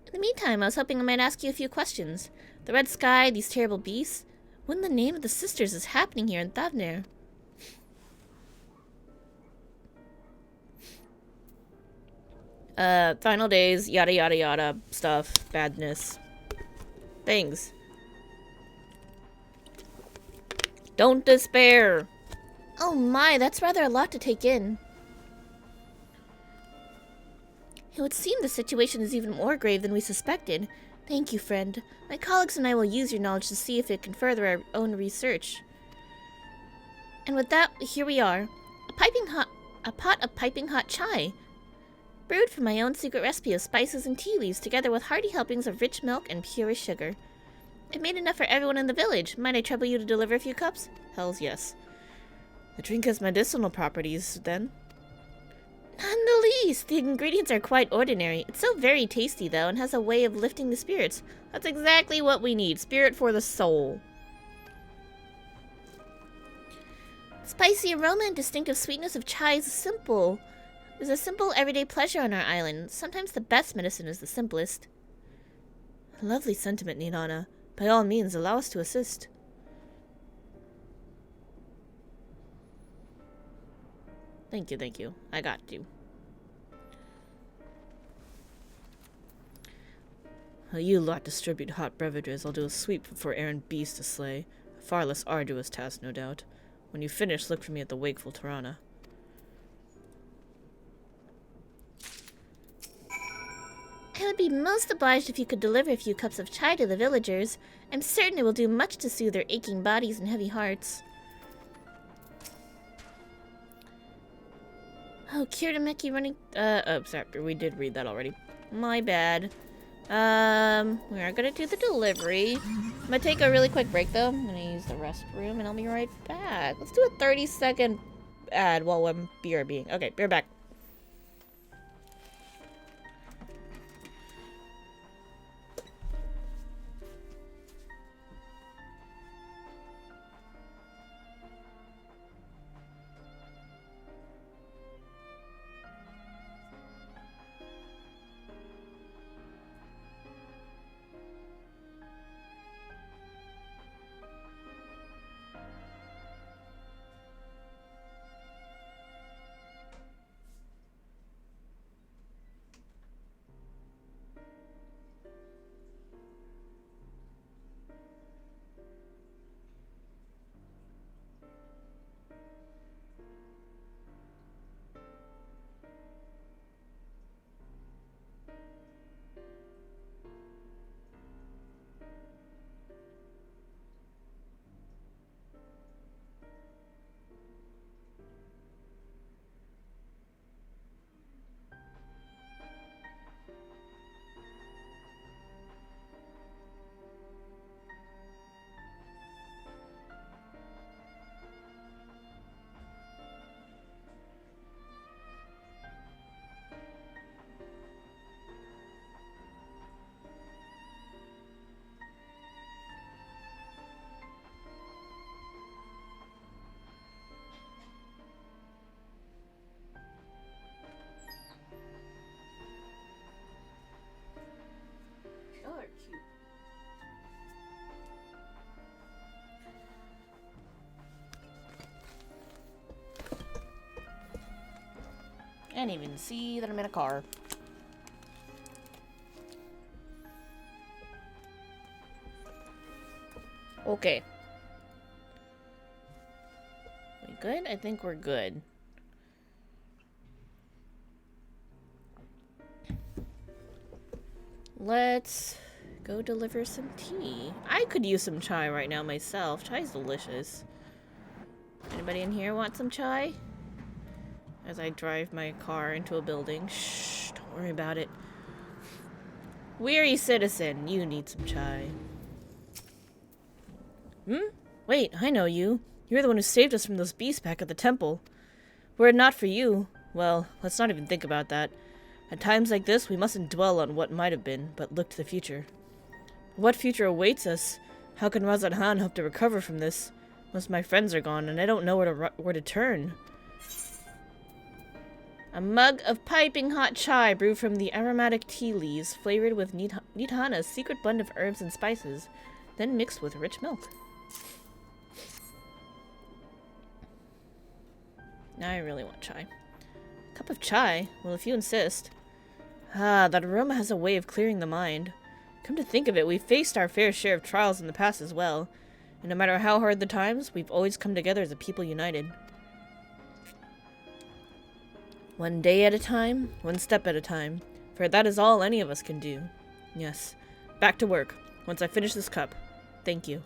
In the meantime, I was hoping I might ask you a few questions. The red sky, these terrible beasts. What in the name of the sisters is happening here in Thavner? Final days, yada yada yada, stuff, badness. Things. Don't despair! Oh my, that's rather a lot to take in. It would seem the situation is even more grave than we suspected. Thank you, friend. My colleagues and I will use your knowledge to see if it can further our own research. And with that, here we are. A pot of piping hot chai. Brewed from my own secret recipe of spices and tea leaves, together with hearty helpings of rich milk and pure sugar. I've made enough for everyone in the village. Might I trouble you to deliver a few cups? Hells yes. The drink has medicinal properties, then? None the least. The ingredients are quite ordinary. It's so very tasty, though, and has a way of lifting the spirits. That's exactly what we need. Spirit for the soul. Spicy aroma and distinctive sweetness of chai is simple. Is a simple, everyday pleasure on our island. Sometimes the best medicine is the simplest. A lovely sentiment, Ninana. By all means, allow us to assist. Thank you, thank you. I got you. While you lot distribute hot beverages, I'll do a sweep before errant beasts to slay. A far less arduous task, no doubt. When you finish, look for me at the wakeful Tirana. I would be most obliged if you could deliver a few cups of chai to the villagers. I'm certain it will do much to soothe their aching bodies and heavy hearts. Oh, Kiritameki running... oh, sorry, we did read that already. My bad. We are gonna do the delivery. I'm gonna take a really quick break though. I'm gonna use the restroom and I'll be right back. Let's do a 30-second ad while I'm BRBing. Okay, be right back. I didn't even see that I'm in a car. Okay. We good? I think we're good. Let's go deliver some tea. I could use some chai right now myself. Chai's delicious. Anybody in here want some chai? As I drive my car into a building. Shh, don't worry about it. Weary citizen, you need some chai. Wait, I know you. You're the one who saved us from those beasts back at the temple. Were it not for you, well, let's not even think about that. At times like this, we mustn't dwell on what might have been, but look to the future. What future awaits us? How can Razat Han hope to recover from this? Most of my friends are gone, and I don't know where to turn. A mug of piping hot chai brewed from the aromatic tea leaves, flavored with Nidhana's secret blend of herbs and spices, then mixed with rich milk. Now I really want chai. A cup of chai? Well, if you insist. Ah, that aroma has a way of clearing the mind. Come to think of it, we've faced our fair share of trials in the past as well. And no matter how hard the times, we've always come together as a people united. One day at a time, one step at a time. For that is all any of us can do. Yes. Back to work. Once I finish this cup. Thank you.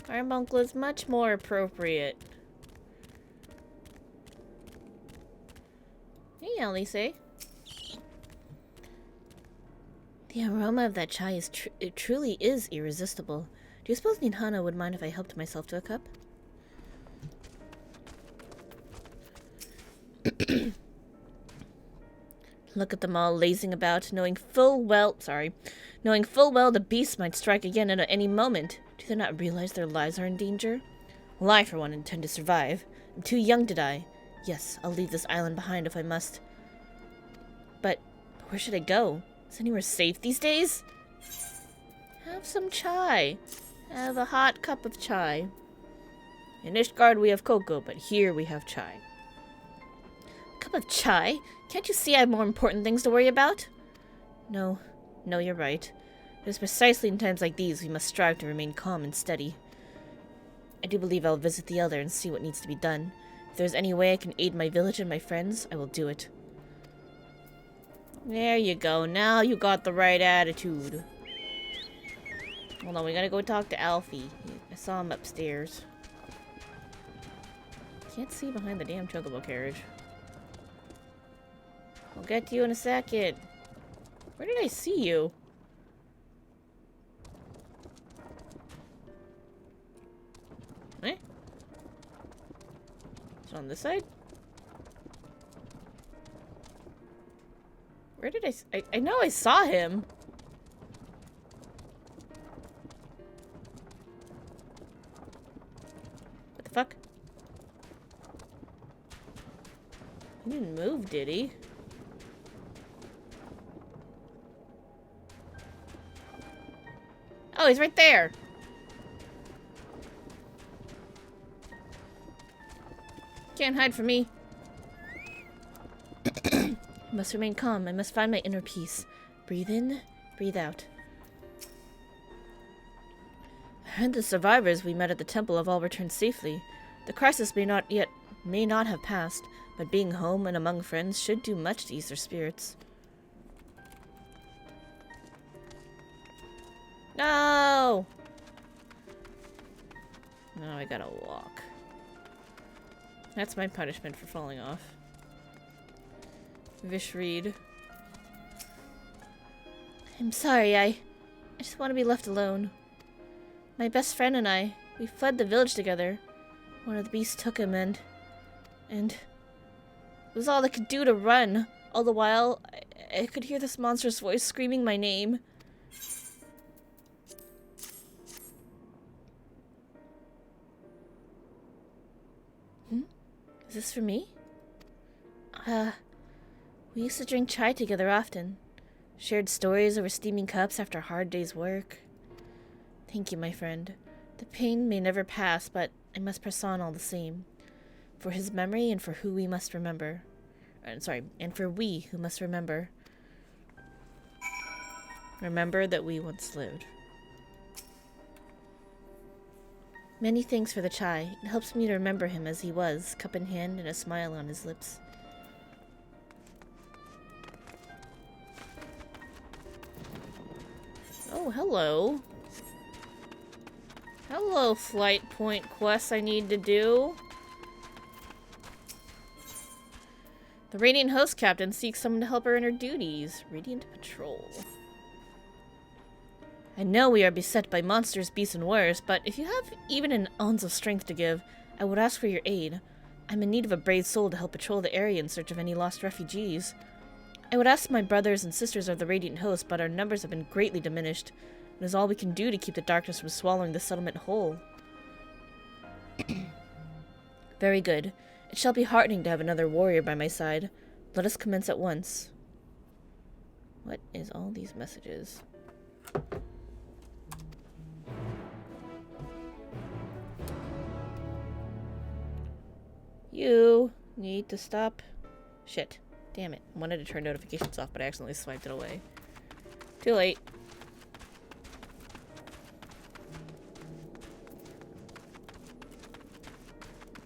Carbuncle is much more appropriate. Hey, Alice. The aroma of that chai is it truly is irresistible. Do you suppose Nidhana would mind if I helped myself to a cup? Look at them all lazing about, knowing full well the beast might strike again at any moment. Do they not realize their lives are in danger? Well, I, for one, intend to survive. I'm too young to die. Yes, I'll leave this island behind if I must. But where should I go? Is anywhere safe these days? Have some chai. Have a hot cup of chai. In Ishgard we have cocoa, but here we have chai. Cup of chai? Can't you see I have more important things to worry about? No, you're right. It is precisely in times like these we must strive to remain calm and steady. I do believe I'll visit the Elder and see what needs to be done. If there's any way I can aid my village and my friends, I will do it. There you go. Now you got the right attitude. Hold on, we gotta go talk to Alfie. I saw him upstairs. Can't see behind the damn chocobo carriage. I'll get to you in a second. Where did I see you? Eh? Is it on this side? Where did I know I saw him. What the fuck? He didn't move, did he? Oh, he's right there! Can't hide from me. I must remain calm. I must find my inner peace. Breathe in, breathe out. And the survivors we met at the temple have all returned safely. The crisis may not have passed, but being home and among friends should do much to ease their spirits. No! Now I gotta walk. That's my punishment for falling off. Vishreed. I'm sorry, I just want to be left alone. My best friend and I, we fled the village together. One of the beasts took him and it was all I could do to run. All the while, I could hear this monstrous voice screaming my name. Is this for me? We used to drink chai together often. Shared stories over steaming cups after a hard day's work. Thank you, my friend. The pain may never pass, but I must press on all the same. For his memory and for who we must remember. And for we who must remember. Remember that we once lived. Many thanks for the chai. It helps me to remember him as he was, cup in hand and a smile on his lips. Oh, hello. Hello, flight point quests I need to do. The Radiant Host Captain seeks someone to help her in her duties. Radiant Patrol. I know we are beset by monsters, beasts, and warriors, but if you have even an ounce of strength to give, I would ask for your aid. I'm in need of a brave soul to help patrol the area in search of any lost refugees. I would ask my brothers and sisters of the Radiant Host, but our numbers have been greatly diminished. It is all we can do to keep the darkness from swallowing the settlement whole. Very good. It shall be heartening to have another warrior by my side. Let us commence at once. What is all these messages? You need to stop. Shit. Damn it. I wanted to turn notifications off, but I accidentally swiped it away. Too late.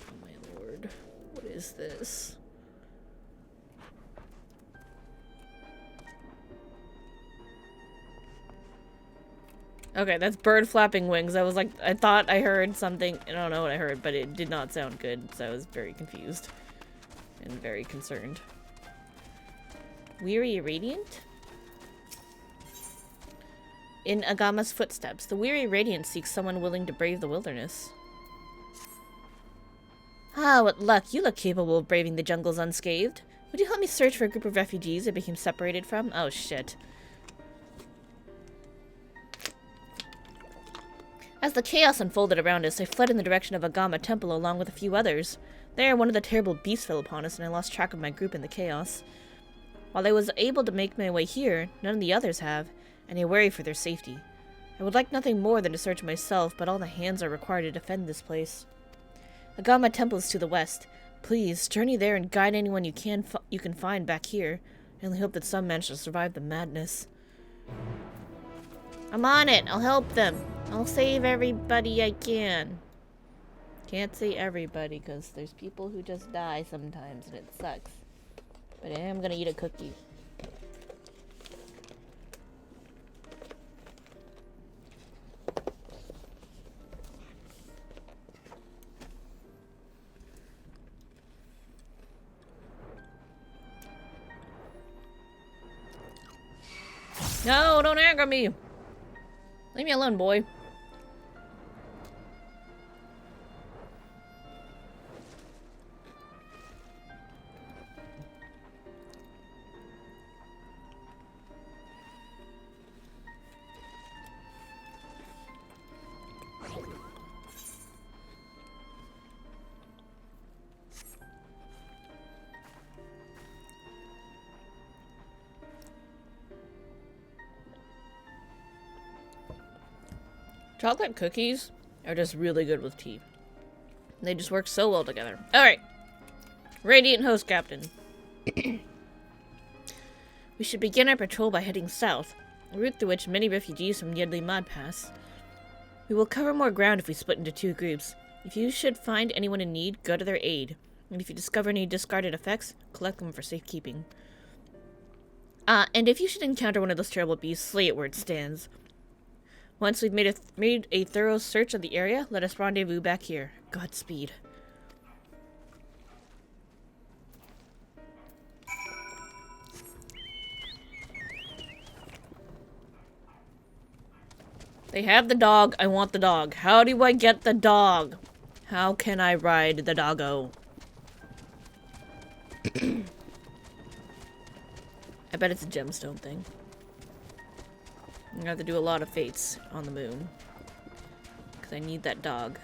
Oh my lord. What is this? Okay, that's bird flapping wings. I was like, I thought I heard something. I don't know what I heard, but it did not sound good, so I was very confused and very concerned. Weary Radiant? In Agama's footsteps, the Weary Radiant seeks someone willing to brave the wilderness. Ah, what luck. You look capable of braving the jungles unscathed. Would you help me search for a group of refugees I became separated from? Oh, shit. As the chaos unfolded around us, I fled in the direction of Agama Temple along with a few others. There, one of the terrible beasts fell upon us, and I lost track of my group in the chaos. While I was able to make my way here, none of the others have, and I worry for their safety. I would like nothing more than to search myself, but all the hands are required to defend this place. Agama Temple is to the west. Please, journey there and guide anyone you can find back here. I only hope that some manage to survive the madness. I'm on it! I'll help them! I'll save everybody I can. Can't say everybody, because there's people who just die sometimes, and it sucks. But I am gonna eat a cookie. No, don't anger me. Leave me alone, boy. Chocolate cookies are just really good with tea. They just work so well together. Alright. Radiant Host Captain. We should begin our patrol by heading south, a route through which many refugees from Yedley Mod pass. We will cover more ground if we split into 2 groups. If you should find anyone in need, go to their aid. And if you discover any discarded effects, collect them for safekeeping. And if you should encounter one of those terrible beasts, slay it where it stands. Once we've made a thorough search of the area, let us rendezvous back here. Godspeed. They have the dog. I want the dog. How do I get the dog? How can I ride the doggo? I bet it's a gemstone thing. I'm gonna have to do a lot of fates on the moon. Because I need that dog.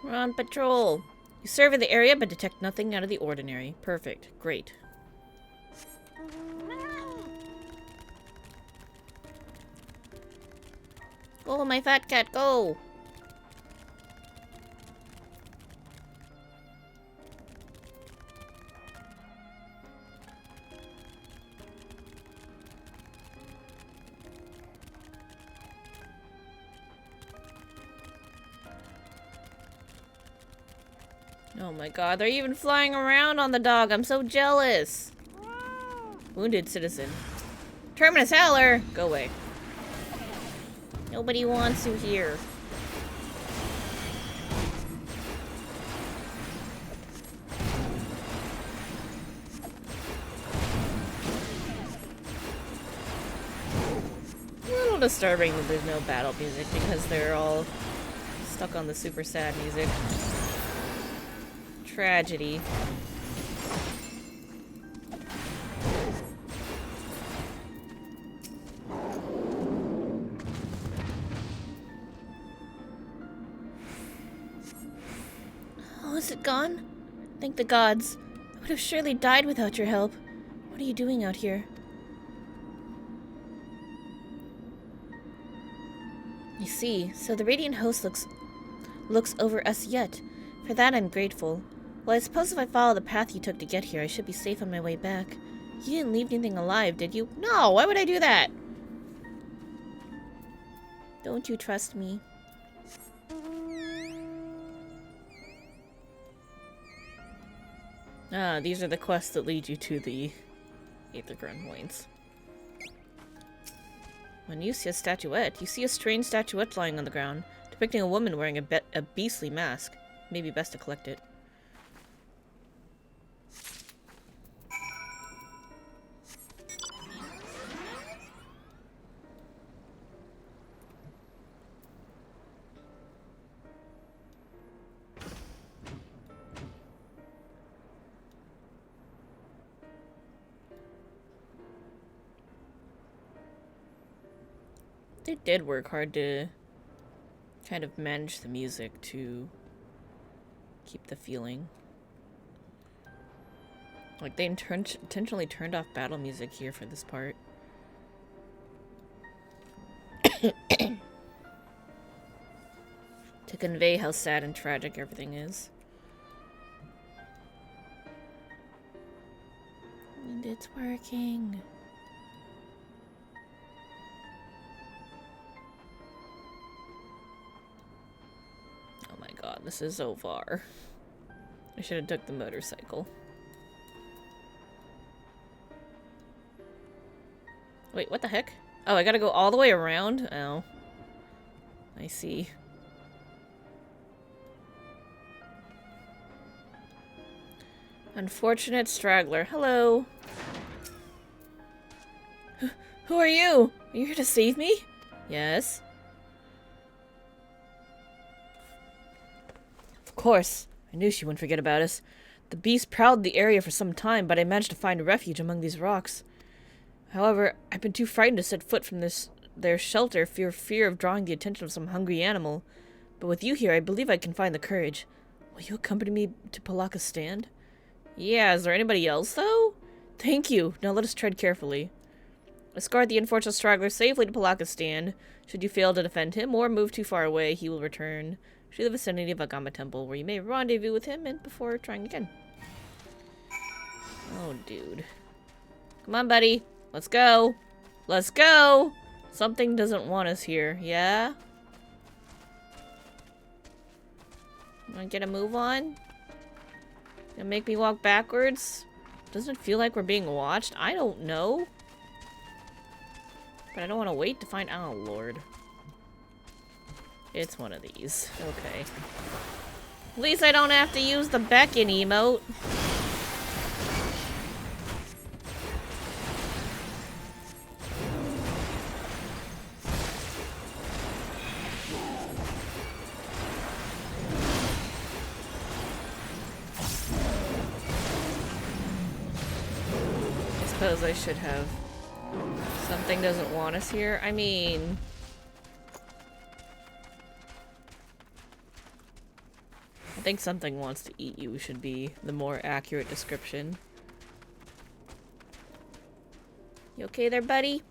We're on patrol. You survey the area but detect nothing out of the ordinary. Perfect. Great. Go, my fat cat, go! Oh my god, they're even flying around on the dog. I'm so jealous. Wounded citizen. Terminus Howler! Go away. Nobody wants you here. A little disturbing that there's no battle music because they're all stuck on the super sad music. Tragedy. Oh, is it gone? Thank the gods. I would have surely died without your help. What are you doing out here? I see. So the Radiant Host looks over us yet. For that I'm grateful. Well, I suppose if I follow the path you took to get here, I should be safe on my way back. You didn't leave anything alive, did you? No! Why would I do that? Don't you trust me? Ah, these are the quests that lead you to the Aethergren points. When you see a statuette, you see a strange statuette lying on the ground, depicting a woman wearing a beastly mask. Maybe best to collect it. They did work hard to kind of manage the music to keep the feeling. Like, they intentionally turned off battle music here for this part. To convey how sad and tragic everything is. And it's working. Oh my god, this is so far. I should have took the motorcycle. Wait, what the heck? Oh, I gotta go all the way around? Oh. I see. Unfortunate straggler. Hello. Who are you? Are you here to save me? Yes. Of course. I knew she wouldn't forget about us. The beast prowled the area for some time, but I managed to find refuge among these rocks. However, I've been too frightened to set foot from their shelter for fear of drawing the attention of some hungry animal. But with you here, I believe I can find the courage. Will you accompany me to Palaka's stand? Yeah, is there anybody else, though? Thank you. Now let us tread carefully. Escort the unfortunate straggler safely to Palaka's stand. Should you fail to defend him or move too far away, he will return to the vicinity of Agama Temple, where you may rendezvous with him and before trying again. Oh, dude. Come on, buddy. Let's go. Let's go! Something doesn't want us here, yeah? Wanna get a move on? Gonna make me walk backwards? Doesn't it feel like we're being watched? I don't know. But I don't want to wait to find- oh, Lord. It's one of these. Okay. At least I don't have to use the beckon emote. I suppose I should have. Something doesn't want us here. I mean... I think something wants to eat you should be the more accurate description. You okay there, buddy?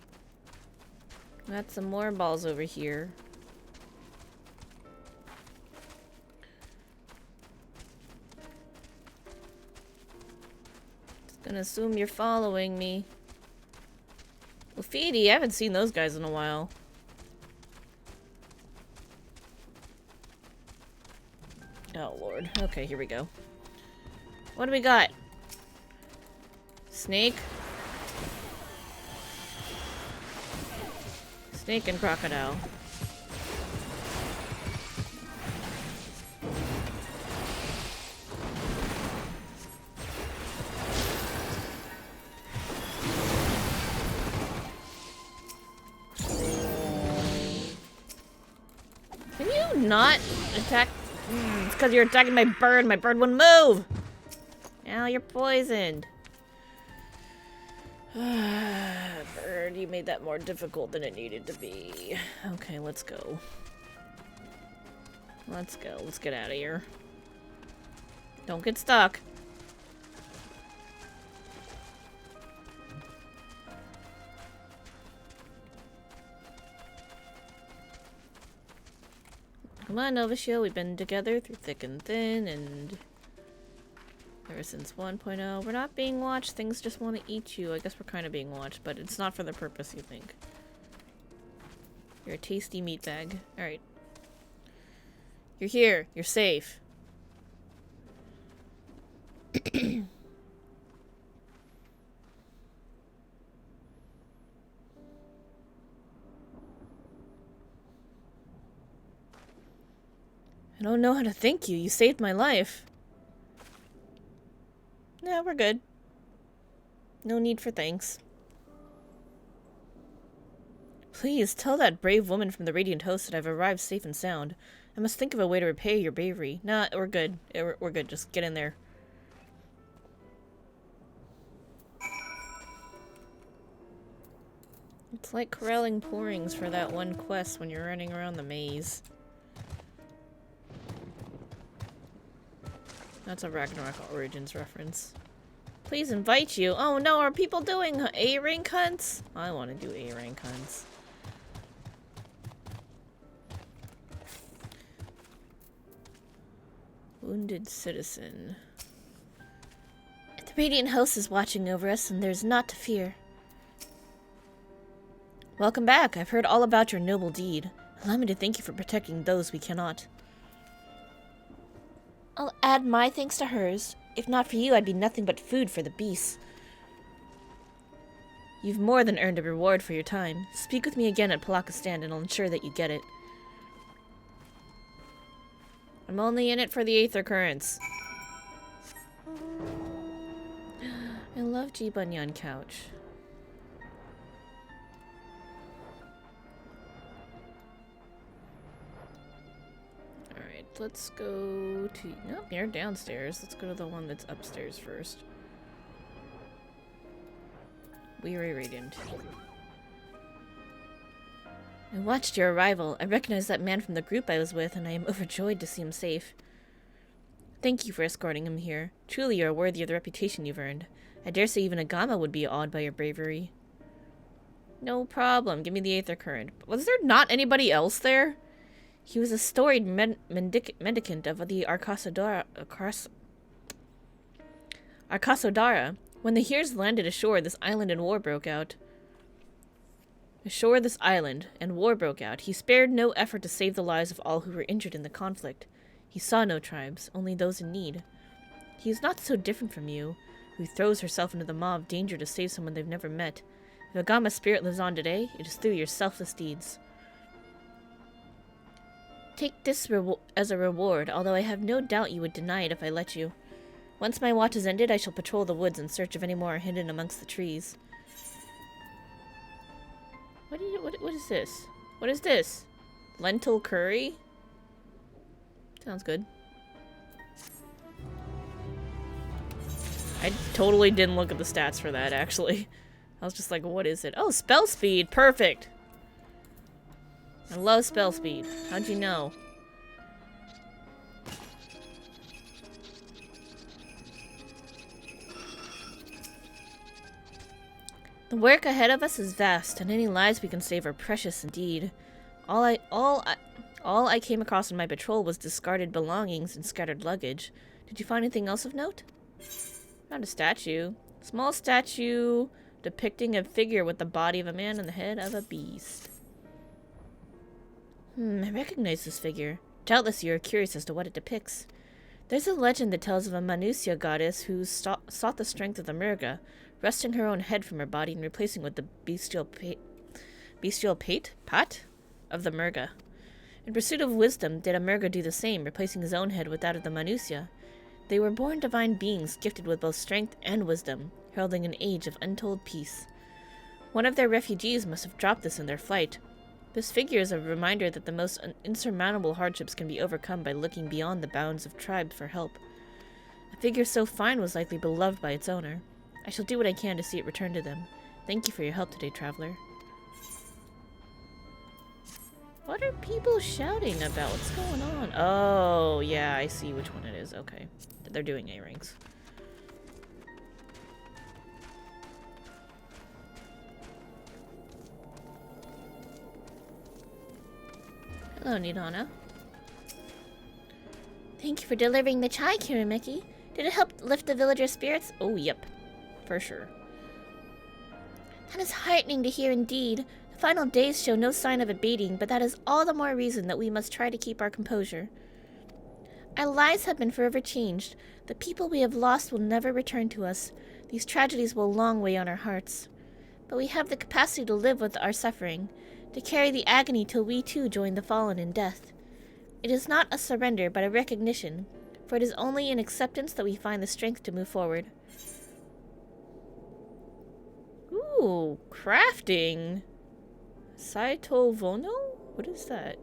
Got some more balls over here. Just gonna assume you're following me. Lafidi, I haven't seen those guys in a while. Oh, Lord. Okay, here we go. What do we got? Snake? Snake and crocodile. Can you not attack? It's because you're attacking my bird. My bird wouldn't move. Now you're poisoned. Bird, you made that more difficult than it needed to be. Okay, let's go. Let's go. Let's get out of here. Don't get stuck. Come on, Novashio, we've been together through thick and thin, and ever since 1.0. We're not being watched, things just want to eat you. I guess we're kind of being watched, but it's not for the purpose you think. You're a tasty meat bag. Alright. You're here. You're safe. I don't know how to thank you. You saved my life. Yeah, we're good. No need for thanks. Please, tell that brave woman from the Radiant Host that I've arrived safe and sound. I must think of a way to repay your bravery. Nah, we're good. We're good. Just get in there. It's like corralling pourings for that one quest when you're running around the maze. That's a Ragnarok Origins reference. Please invite you. Oh no, are people doing A-rank hunts? I want to do A-rank hunts. Wounded citizen. The Radiant Host is watching over us, and there's naught to fear. Welcome back. I've heard all about your noble deed. Allow me to thank you for protecting those we cannot. I'll add my thanks to hers. If not for you, I'd be nothing but food for the beasts. You've more than earned a reward for your time. Speak with me again at Palaka's stand and I'll ensure that you get it. I'm only in it for the Aether Currents. I love G Bunyan couch. Alright, let's go to... Nope, you're downstairs. Let's go to the one that's upstairs first. Weary Radiant. I watched your arrival. I recognized that man from the group I was with, and I am overjoyed to see him safe. Thank you for escorting him here. Truly you are worthy of the reputation you've earned. I dare say even Agama would be awed by your bravery. No problem. Give me the Aether Current. Was there not anybody else there? He was a storied mendicant of the Arkasodara. When the Hears landed ashore, this island and war broke out. He spared no effort to save the lives of all who were injured in the conflict. He saw no tribes, only those in need. He is not so different from you, who throws herself into the maw of danger to save someone they've never met. If Agama's spirit lives on today, it is through your selfless deeds. Take this as a reward, although I have no doubt you would deny it if I let you. Once my watch is ended, I shall patrol the woods in search of any more hidden amongst the trees. What is this? What is this? Lentil curry? Sounds good. I totally didn't look at the stats for that, actually. I was just like, what is it? Oh, spell speed! Perfect! I love spell speed. How'd you know? The work ahead of us is vast, and any lives we can save are precious indeed. All I came across in my patrol was discarded belongings and scattered luggage. Did you find anything else of note? Found a statue. Small statue depicting a figure with the body of a man and the head of a beast. I recognize this figure. Doubtless you are curious as to what it depicts. There's a legend that tells of a Manusia goddess who sought the strength of the Murga, wresting her own head from her body and replacing with the bestial pat of the Murga. In pursuit of wisdom, did a Murga do the same, replacing his own head with that of the Manusia? They were born divine beings gifted with both strength and wisdom, heralding an age of untold peace. One of their refugees must have dropped this in their flight. This figure is a reminder that the most insurmountable hardships can be overcome by looking beyond the bounds of tribes for help. A figure so fine was likely beloved by its owner. I shall do what I can to see it return to them. Thank you for your help today, traveler. What are people shouting about? What's going on? Oh, yeah, I see which one it is. Okay. They're doing A-rings. Hello, Nidana. Thank you for delivering the chai, Kirimeki. Did it help lift the villagers' spirits? Oh, yep. For sure. That is heartening to hear indeed. The final days show no sign of abating, but that is all the more reason that we must try to keep our composure. Our lives have been forever changed. The people we have lost will never return to us. These tragedies will long weigh on our hearts. But we have the capacity to live with our suffering, to carry the agony till we too join the fallen in death. It is not a surrender, but a recognition, for it is only in acceptance that we find the strength to move forward. Ooh, crafting. Saito Vono? What is that?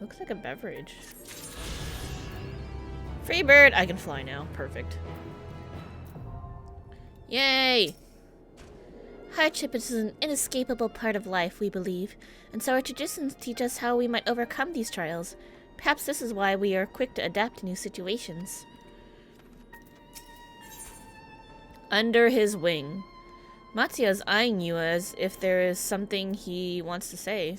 Looks like a beverage. Free bird! I can fly now. Perfect. Yay! Hardship is an inescapable part of life, we believe, and so our traditions teach us how we might overcome these trials. Perhaps this is why we are quick to adapt to new situations. Under his wing. Matsuya's eyeing you as if there is something he wants to say.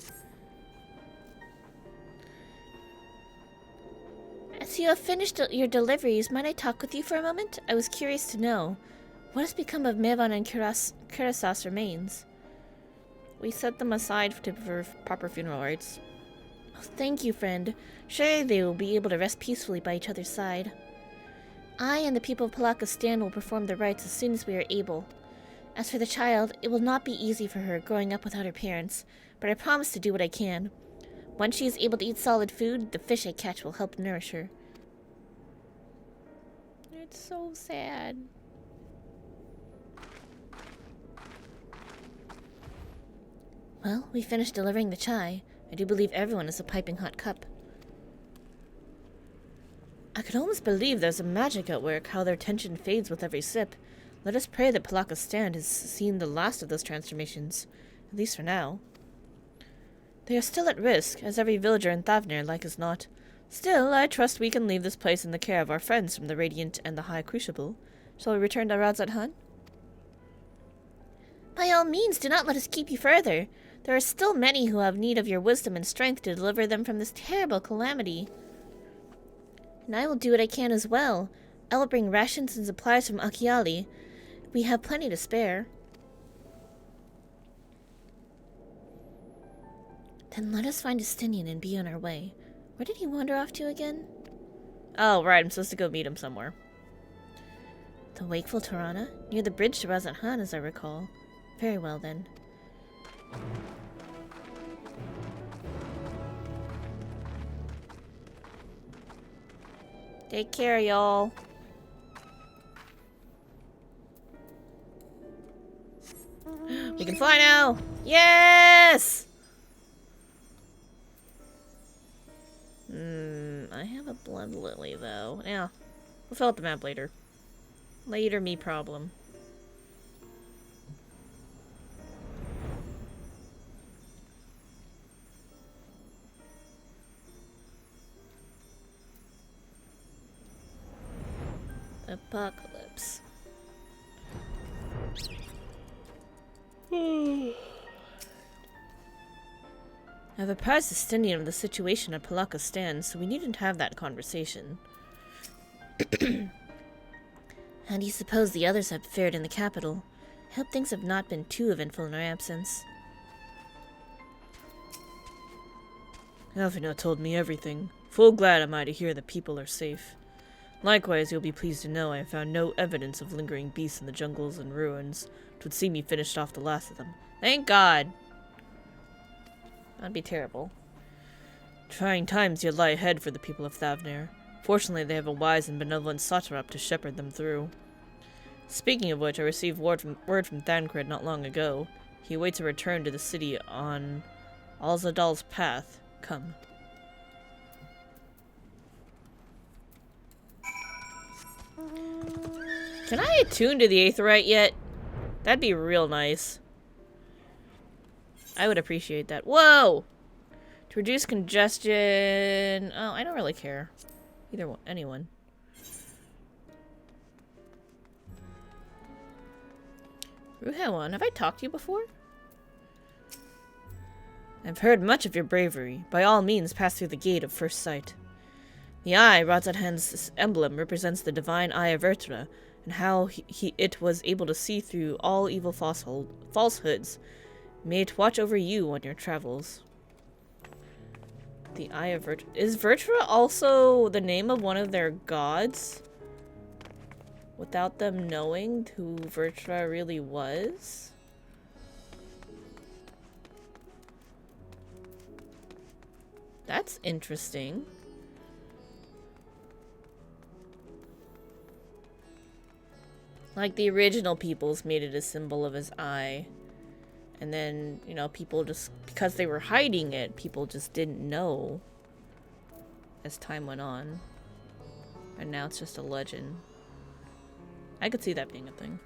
As you have finished your deliveries, might I talk with you for a moment? I was curious to know. What has become of Mevan and Kurasas' remains? We set them aside for proper funeral rites. Oh, thank you, friend. Surely they will be able to rest peacefully by each other's side. I and the people of Palakistan will perform the rites as soon as we are able. As for the child, it will not be easy for her growing up without her parents, but I promise to do what I can. Once she is able to eat solid food, the fish I catch will help nourish her. It's so sad. Well, we finished delivering the chai. I do believe everyone has a piping hot cup. I could almost believe there's a magic at work, how their tension fades with every sip. Let us pray that Palaka's stand has seen the last of those transformations, at least for now. They are still at risk, as every villager in Thavnir like as not. Still, I trust we can leave this place in the care of our friends from the Radiant and the High Crucible. Shall we return to Radzat-Han? By all means, do not let us keep you further. There are still many who have need of your wisdom and strength to deliver them from this terrible calamity. And I will do what I can as well. I will bring rations and supplies from Akiali. We have plenty to spare. Then let us find Justinian and be on our way. Where did he wander off to again? Oh, right, I'm supposed to go meet him somewhere. The Wakeful Tirana? Near the bridge to Radzat-Han, as I recall. Very well, then. Take care, y'all. We can fly now! Yes! I have a blood lily, though. Yeah. We'll fill out the map later. Later me problem. Apocalypse. I've apprised Justinian of the situation at Palaka's stand, so we needn't have that conversation. How do you suppose the others have fared in the capital? I hope things have not been too eventful in our absence. Alphina told me everything. Full glad am I to hear that people are safe. Likewise, you'll be pleased to know I have found no evidence of lingering beasts in the jungles and ruins, which would see me finished off the last of them. Thank God! That'd be terrible. Trying times yet lie ahead for the people of Thavnir. Fortunately, they have a wise and benevolent satrap to shepherd them through. Speaking of which, I received word from Thancred not long ago. He awaits a return to the city on Alzadal's path. Come. Can I attune to the Aetheryte yet? That'd be real nice. I would appreciate that. Whoa! To reduce congestion... Oh, I don't really care. Either one. Anyone. Ruhewan, have I talked to you before? I've heard much of your bravery. By all means, pass through the gate of first sight. The eye, Radzat-Han's emblem, represents the divine eye of Vertra, and how it was able to see through all evil falsehoods. May it watch over you on your travels. The Eye of Vertra. Is Vertra also the name of one of their gods? Without them knowing who Vertra really was? That's interesting. Like the original peoples made it a symbol of his eye. And then, you know, people just, because they were hiding it, people just didn't know as time went on. And now it's just a legend. I could see that being a thing.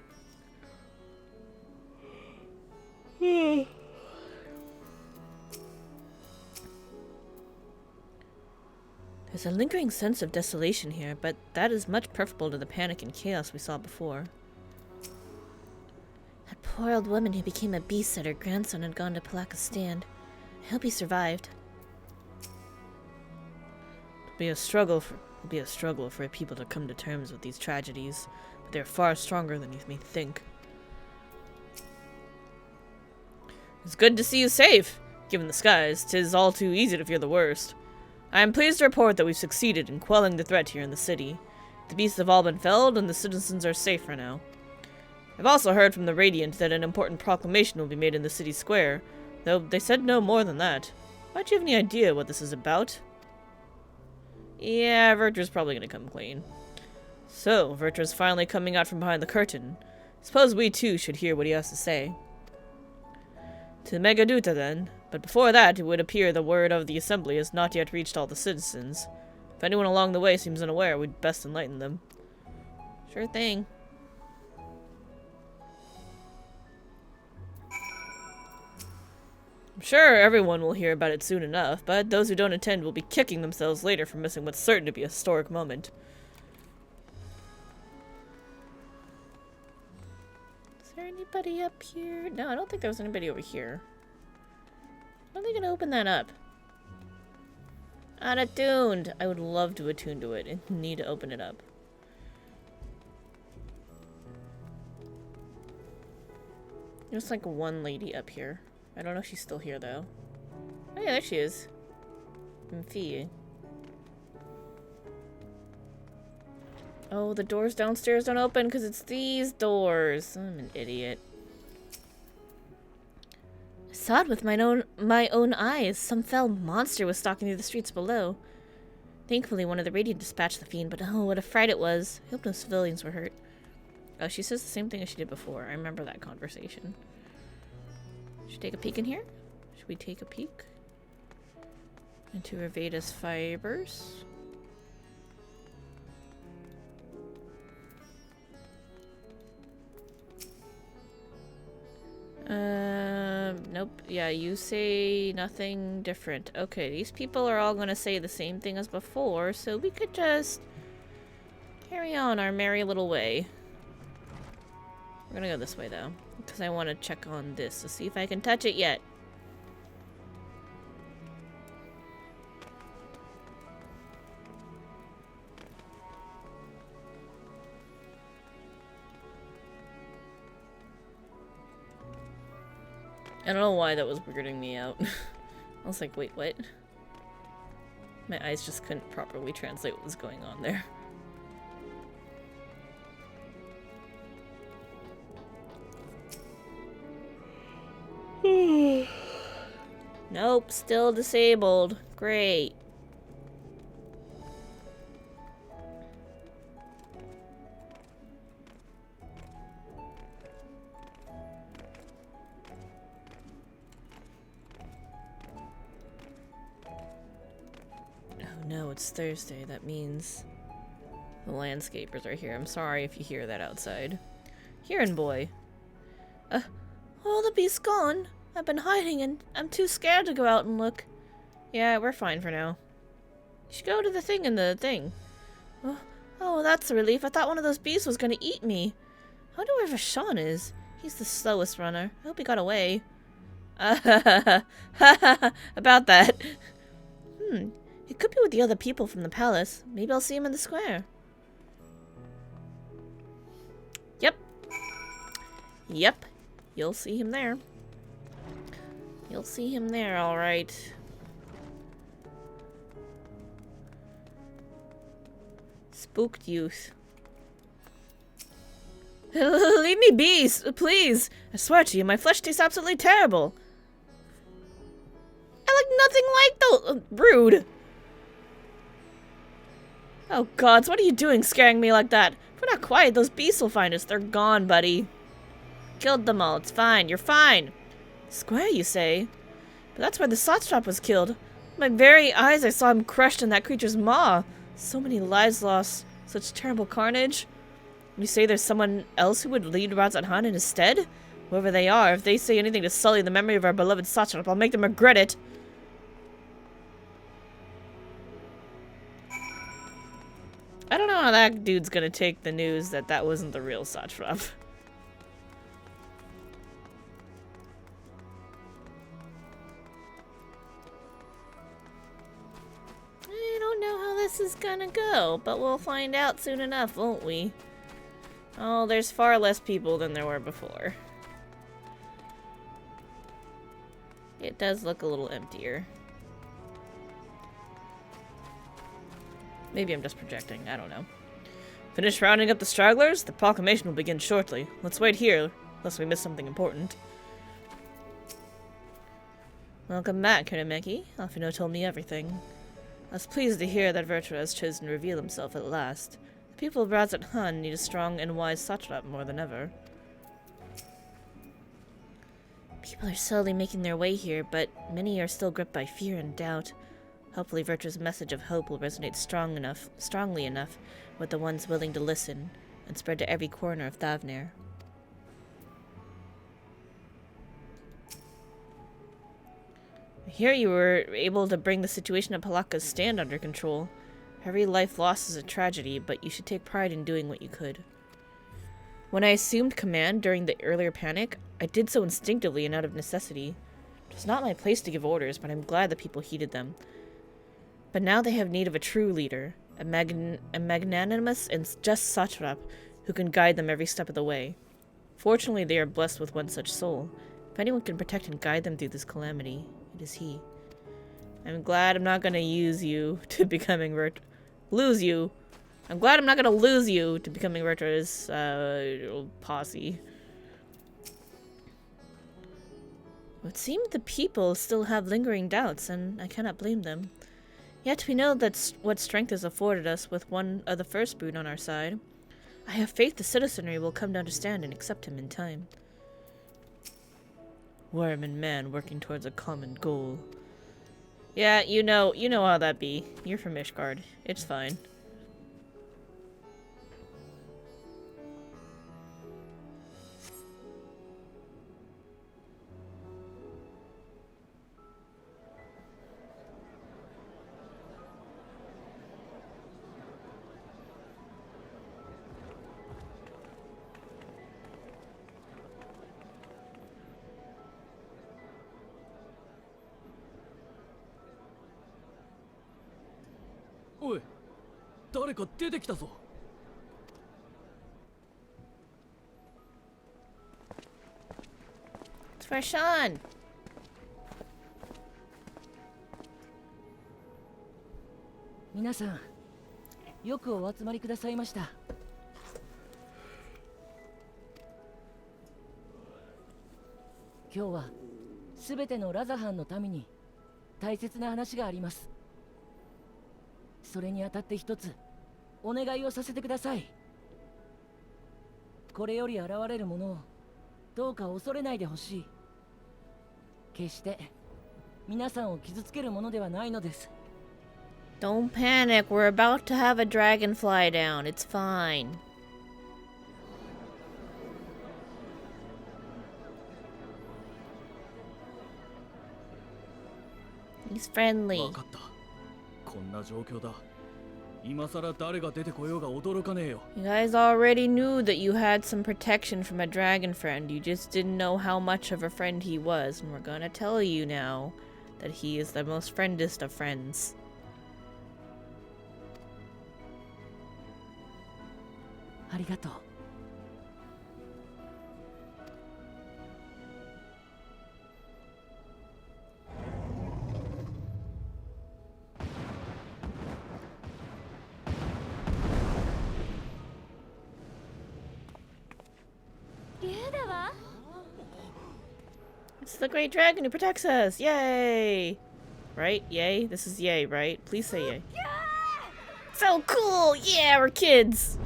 There's a lingering sense of desolation here, but that is much preferable to the panic and chaos we saw before. That poor old woman who became a beast said her grandson had gone to Palaka's stand. I hope he survived. It'll be a struggle for people to come to terms with these tragedies, but they're far stronger than you may think. It's good to see you safe. Given the skies, 'tis all too easy to fear the worst. I am pleased to report that we've succeeded in quelling the threat here in the city. The beasts have all been felled, and the citizens are safe for now. I've also heard from the Radiant that an important proclamation will be made in the city square, though they said no more than that. Might you have any idea what this is about? Yeah, Vertra's probably gonna come clean. So, Vertra's finally coming out from behind the curtain. Suppose we too should hear what he has to say. To Megaduta, then. But before that, it would appear the word of the assembly has not yet reached all the citizens. If anyone along the way seems unaware, we'd best enlighten them. Sure thing. I'm sure everyone will hear about it soon enough, but those who don't attend will be kicking themselves later for missing what's certain to be a historic moment. Is there anybody up here? No, I don't think there was anybody over here. How are they gonna open that up? Unattuned! I would love to attune to it and need to open it up. There's like one lady up here. I don't know if she's still here though. Oh yeah, there she is. Fee. Oh, the doors downstairs don't open because it's these doors. I'm an idiot. I saw it with my own eyes. Some fell monster was stalking through the streets below. Thankfully, one of the Radiant dispatched the fiend, but oh, what a fright it was. I hope no civilians were hurt. Oh, she says the same thing as she did before. I remember that conversation. Should we take a peek in here? Should we take a peek? Into Avada's fibers. Nope. Yeah, you say nothing different. Okay, these people are all gonna say the same thing as before, so we could just carry on our merry little way. We're gonna go this way, though, because I want to check on this to see if I can touch it yet. I don't know why that was weirding me out. I was like, wait, what? My eyes just couldn't properly translate what was going on there. Nope, still disabled. Great. Oh no, it's Thursday. That means the landscapers are here. I'm sorry if you hear that outside. Hearing boy. Oh, the beast's gone. I've been hiding and I'm too scared to go out and look. Yeah, we're fine for now. You should go to the thing in the thing. Oh, that's a relief. I thought one of those beasts was gonna eat me. I wonder where Vashon is. He's the slowest runner. I hope he got away. About that. He could be with the other people from the palace. Maybe I'll see him in the square. Yep. You'll see him there. You'll see him there, alright. Spooked youth. Leave me be, please! I swear to you, my flesh tastes absolutely terrible. I look nothing like those. Rude. Oh gods, what are you doing scaring me like that? If we're not quiet, those beasts will find us. They're gone, buddy. Killed them all. It's fine. You're fine. Square, you say? But that's where the Satrap was killed. With my very eyes, I saw him crushed in that creature's maw. So many lives lost. Such terrible carnage. You say there's someone else who would lead Razat Han in his stead? Whoever they are, if they say anything to sully the memory of our beloved Satrap, I'll make them regret it. I don't know how that dude's gonna take the news that that wasn't the real Satrap. I don't know how this is gonna go, but we'll find out soon enough, won't we? Oh, there's far less people than there were before. It does look a little emptier. Maybe I'm just projecting, I don't know. Finish rounding up the stragglers? The proclamation will begin shortly. Let's wait here, lest we miss something important. Welcome back, Hirameki. Alphino told me everything. I was pleased to hear that Vertra has chosen to reveal himself at last. The people of Razat Han need a strong and wise satrap more than ever. People are slowly making their way here, but many are still gripped by fear and doubt. Hopefully Virtue's message of hope will resonate strongly enough with the ones willing to listen, and spread to every corner of Thavner. I hear you were able to bring the situation at Palaka's stand under control. Every life lost is a tragedy, but you should take pride in doing what you could. When I assumed command during the earlier panic, I did so instinctively and out of necessity. It was not my place to give orders, but I'm glad the people heeded them. But now they have need of a true leader, a magnanimous and just satrap who can guide them every step of the way. Fortunately, they are blessed with one such soul. If anyone can protect and guide them through this calamity, it is he. I'm glad I'm not gonna use you to becoming lose you. I'm glad I'm not gonna lose you to becoming Virtue's posse. It would seem the people still have lingering doubts, and I cannot blame them. Yet we know that's what strength has afforded us with one of the first brood on our side. I have faith the citizenry will come to understand and accept him in time. Worm and man working towards a common goal. Yeah, you know how that be. You're from Ishgard. It's fine.おい、誰か出てきたぞ。It's for Sean. 皆さん、よくお集まりくださいました。今日はすべてのラザハンのために大切な話があります。それにあたって一つお願いをさせてください。これより現れるものをどうか恐れないでほしい。決して皆さんを傷つけるものではないのです。Don't panic. We're about to have a dragon fly down. It's fine. He's friendly. 分かった。こんな状況だ。今さら誰が出てこようが驚かねえよ。 You guys already knew that you had some protection from a dragon friend. You just didn't know how much of a friend he was. And we're gonna tell you now that he is the most friendest of friends. ありがとう。It's the great dragon who protects us! Yay! Right? Yay? This is yay, right? Please say yay. So cool! Yeah, we're kids!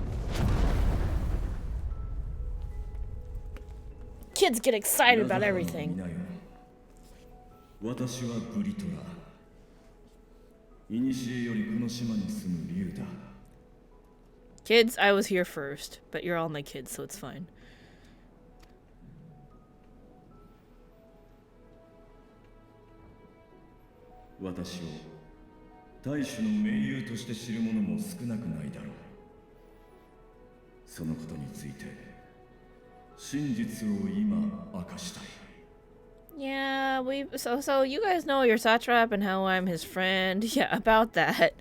Kids get excited about everything. 私はブリトラ。古よりこの島に住む竜だ。 Kids, I was here first, but you're all my kids, so it's fine. 私を大主の盟友として知る者も少なくないだろう。そのことについて真実を今明かしたい。 Yeah, so you guys know your satrap and how I'm his friend. Yeah, about that.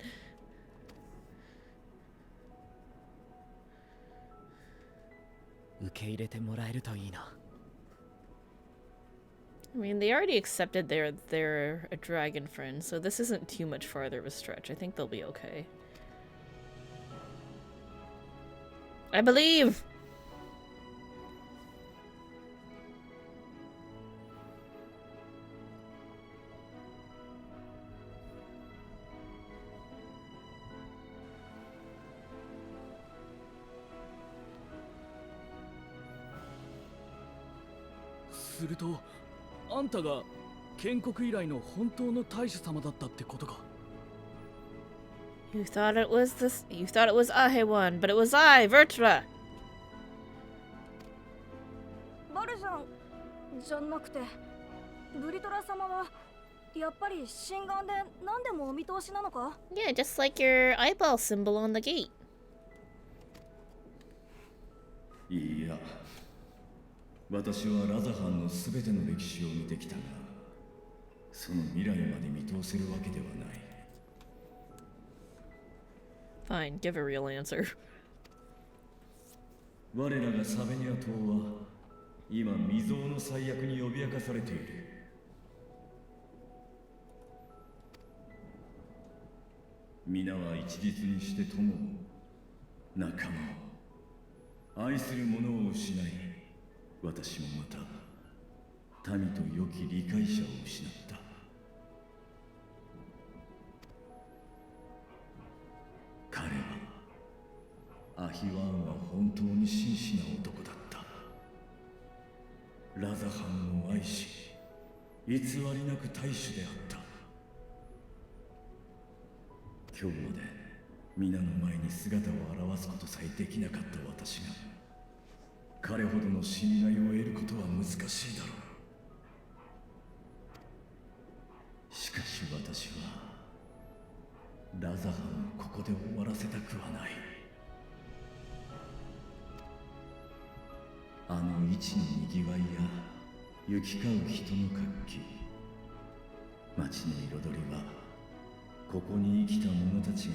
I mean, they already accepted they're a dragon friend, so this isn't too much farther of a stretch. I think they'll be okay. I believe! あんたが建国以来の本当の大主様だったってことか。 You thought it was Ahewon, but it was I, Vertra. バルジャンじゃなくてブリトラ様はやっぱり心眼で何でもお見通しなのか？ Yeah, just like your eyeball symbol on the gate. いや、私はラザハンのすべての歴史を見てきたが、その未来まで見通せるわけではない。 Fine, give a real answer. 我らがサベニア島は今未曾有の最悪に脅かされている。皆は一律にして友を、仲間を、愛する者を失い、私もまた民と良き理解者を失った。彼はアヒワーンは本当に真摯な男だった。ラザハンを愛し、偽りなく大主であった。今日まで皆の前に姿を現すことさえできなかった私が、彼ほどの信頼を得ることは難しいだろう。しかし私はラザハンをここで終わらせたくはない。あの市のにぎわいや行き交う人の活気、街の彩りはここに生きた者たちが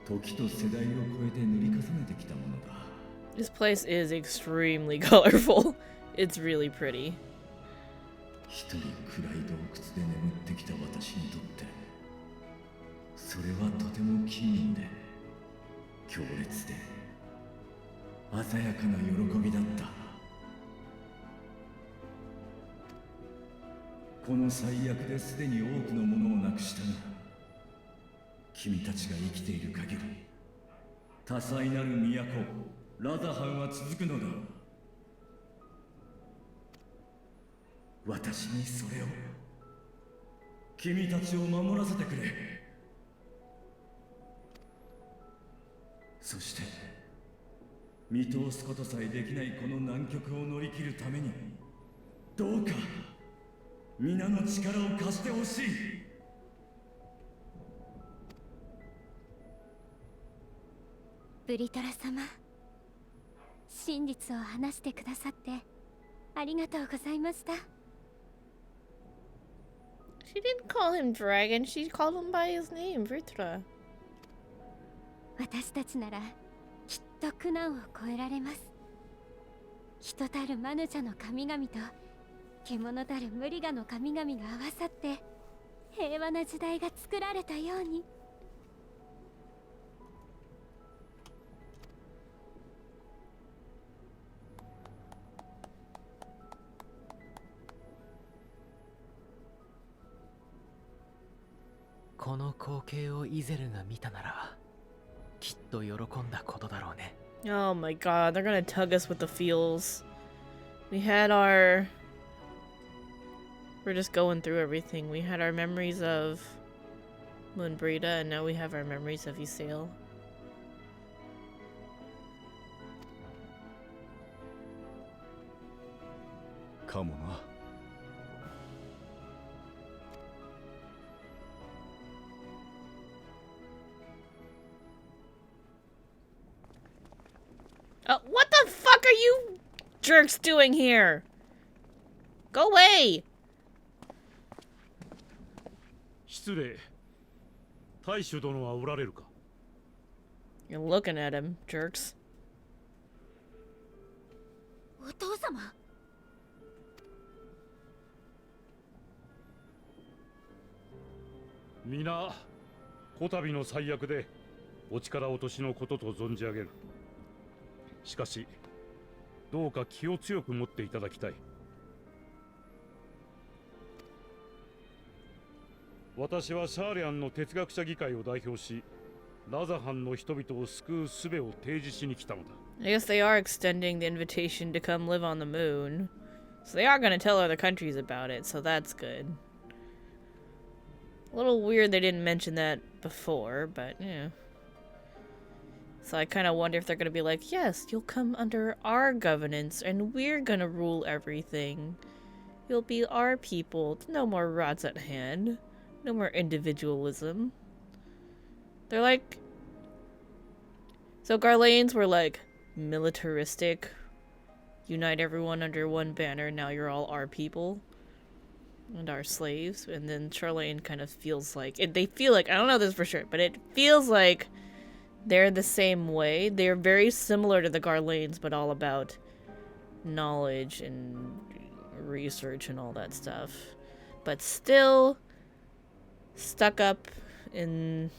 時と世代を超えて塗り重ねてきたものだ。 This place is extremely colorful. It's really pretty. 一人暗い洞窟で眠ってきた私にとってそれはとても奇妙で強烈で鮮やかな喜びだった。この最悪ですでに多くのものをなくしたが、君たちが生きている限り多彩なる都ラザハンは続くのだ。私にそれを、君たちを守らせてくれ。そして見通すことさえできないこの難局を乗り切るためにどうか皆の力を貸してほしい。ブリトラ様、真実を話してくださってありがとうございました。 She didn't call him dragon, she called him by his name, Vertra. 私たちならきっと苦難を越えられます。人たるマヌジャの神々と獣たるムリガの神々が合わさって平和な時代が作られたように。この光景をイゼルが見たならきっと喜んだことだろうね。 Oh my god, they're gonna tug us with the feels. We had our... We're just going through everything. We had our memories of Moonbrita, and now we have our memories of Ysayle. かもな。What the fuck are you jerks doing here? Go away! 失礼。大主殿はおられるか？ You're looking at him, jerks. お父様。皆、こたびの最悪でお力落としのことと存じ上げる。しかし、どうか気を強く持っていただきたい。私はシャーリアンの哲学者議会を代表し、ラザハンの人々を救う術を提示しに来たのだ。I guess they are extending the invitation to come live on the moon. So they are gonna tell other countries about it, so that's good. A little weird they didn't mention that before, but yeah. So I kind of wonder if they're gonna be like, yes, you'll come under our governance, and we're gonna rule everything. You'll be our people. No more rods at hand. No more individualism. They're like... So Garleans were like militaristic. Unite everyone under one banner. Now you're all our people. And our slaves. And then Charlene kind of feels like... They feel like... I don't know this for sure. But it feels like they're the same way. They're very similar to the Garleans. But all about knowledge and research and all that stuff. But still... stuck up in...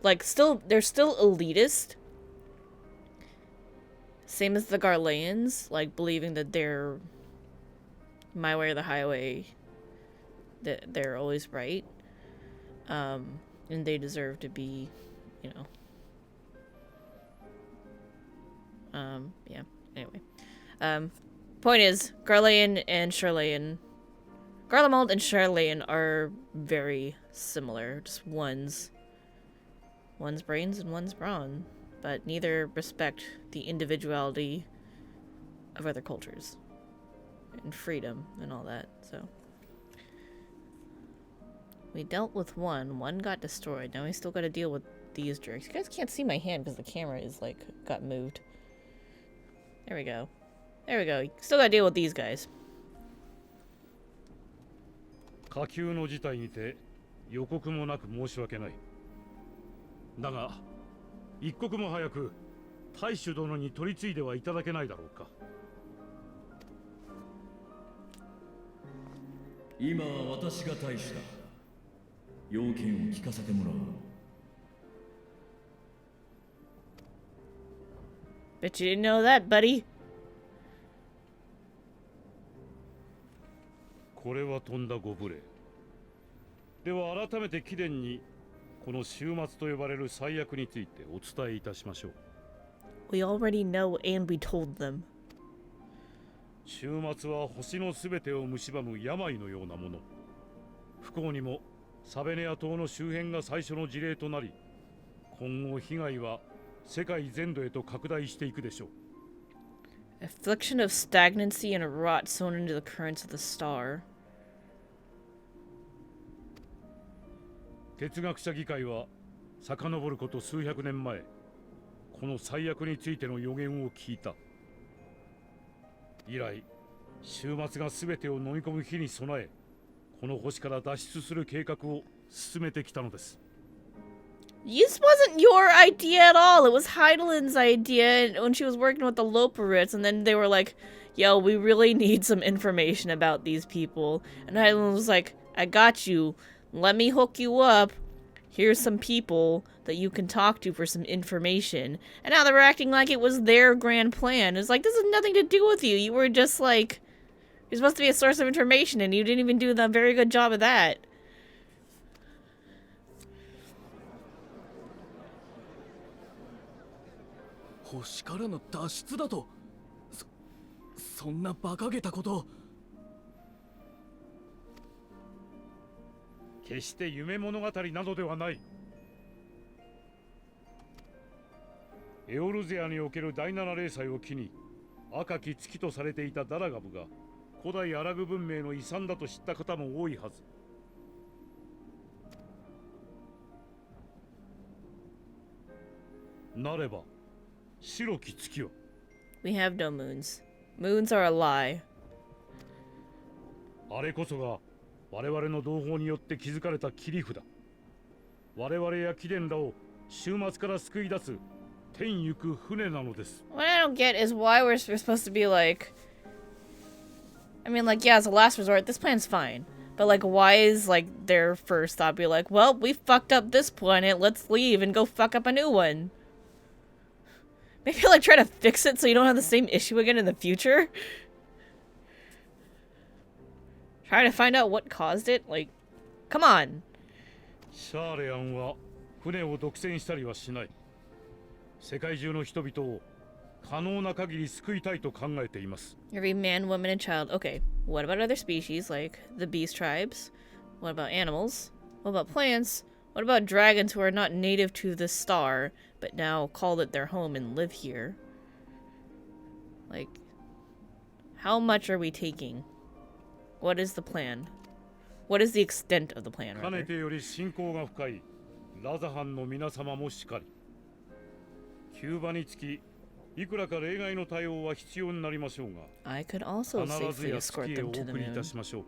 Like, they're still elitist. Same as the Garleans, like, believing that they're my way or the highway, that they're always right. And they deserve to be, you know. Yeah, anyway. Point is, Garlean and Charlean, Garlemald and Charlean are very similar. Just one's brains and one's brawn, but neither respect the individuality of other cultures and freedom and all that. So we dealt with one got destroyed. Now we still got to deal with these jerks. You guys can't see my hand because the camera is like got moved. There we go. Still got to deal with these guys. 下級の事態にて予告もなく申し訳ない。だが一刻も早く大主殿に取り次いではいただけないだろうか。今は私が大主だ。要件を聞かせてもらおう。Bet you didn't know that, buddy. これはとんだご無礼。では改めて貴殿にこの終末と呼ばれる最悪についてお伝えいたしましょう。We already know and we told them. 終末は星のすべてを蝕む病のようなもの。不幸にもサベネア島の周辺が最初の事例となり、今後被害は世界全土へと拡大していくでしょう。Affliction of stagnancy and rot sown into the currents of the star. 哲学者議会は遡ること数百年前、この最悪についての予言を聞いた。以来、終末が全てを飲み込む日に備え、この星から脱出する計画を進めてきたのです。This wasn't your idea at all. It was Heidelin's idea when she was working with the Loporits, and then they were like, yo, we really need some information about these people. And Heidelin was like, I got you. Let me hook you up. Here's some people that you can talk to for some information. And now they're acting like it was their grand plan. It's like, this has nothing to do with you. You were just like, you're supposed to be a source of information, and you didn't even do a very good job of that. 星からの脱出だと。そんな馬鹿げたこと。決して夢物語などではない。エオルゼアにおける第七霊祭を機に、赤き月とされていたダラガブが古代アラグ文明の遺産だと知った方も多いはず。なれば白き月は We have no moons. Moons are a lie. あれこそが我々の同胞によって築かれた切り札。我々や貴殿らを終末から救い出す天行く船なのです。What I don't get is why we're supposed to be like... I mean, like, yeah, as a last resort, this plan's fine. But, like, why is, like, their first thought be like, well, we fucked up this planet, let's leave and go fuck up a new one? Maybe, like, try to fix it so you don't have the same issue again in the future? Try to find out what caused it? Like, come on. シャーレアンは船を独占したりはしない。世界中の人々を可能な限り救いたいと考えています。 Every man, woman, and child. Okay, what about other species like the beast tribes? What about animals? What about plants? What about dragons who are not native to the star, but now call it their home and live here? Like, how much are we taking? What is the plan? What is the extent of the plan, かね rather? てより信仰が深いラザハンの皆様もしかり、急場につきいくらか例外の対応は必要になりましょうが、 I could also 必ず safely や escort 月へ them お to the 送りいた moon. しましょう。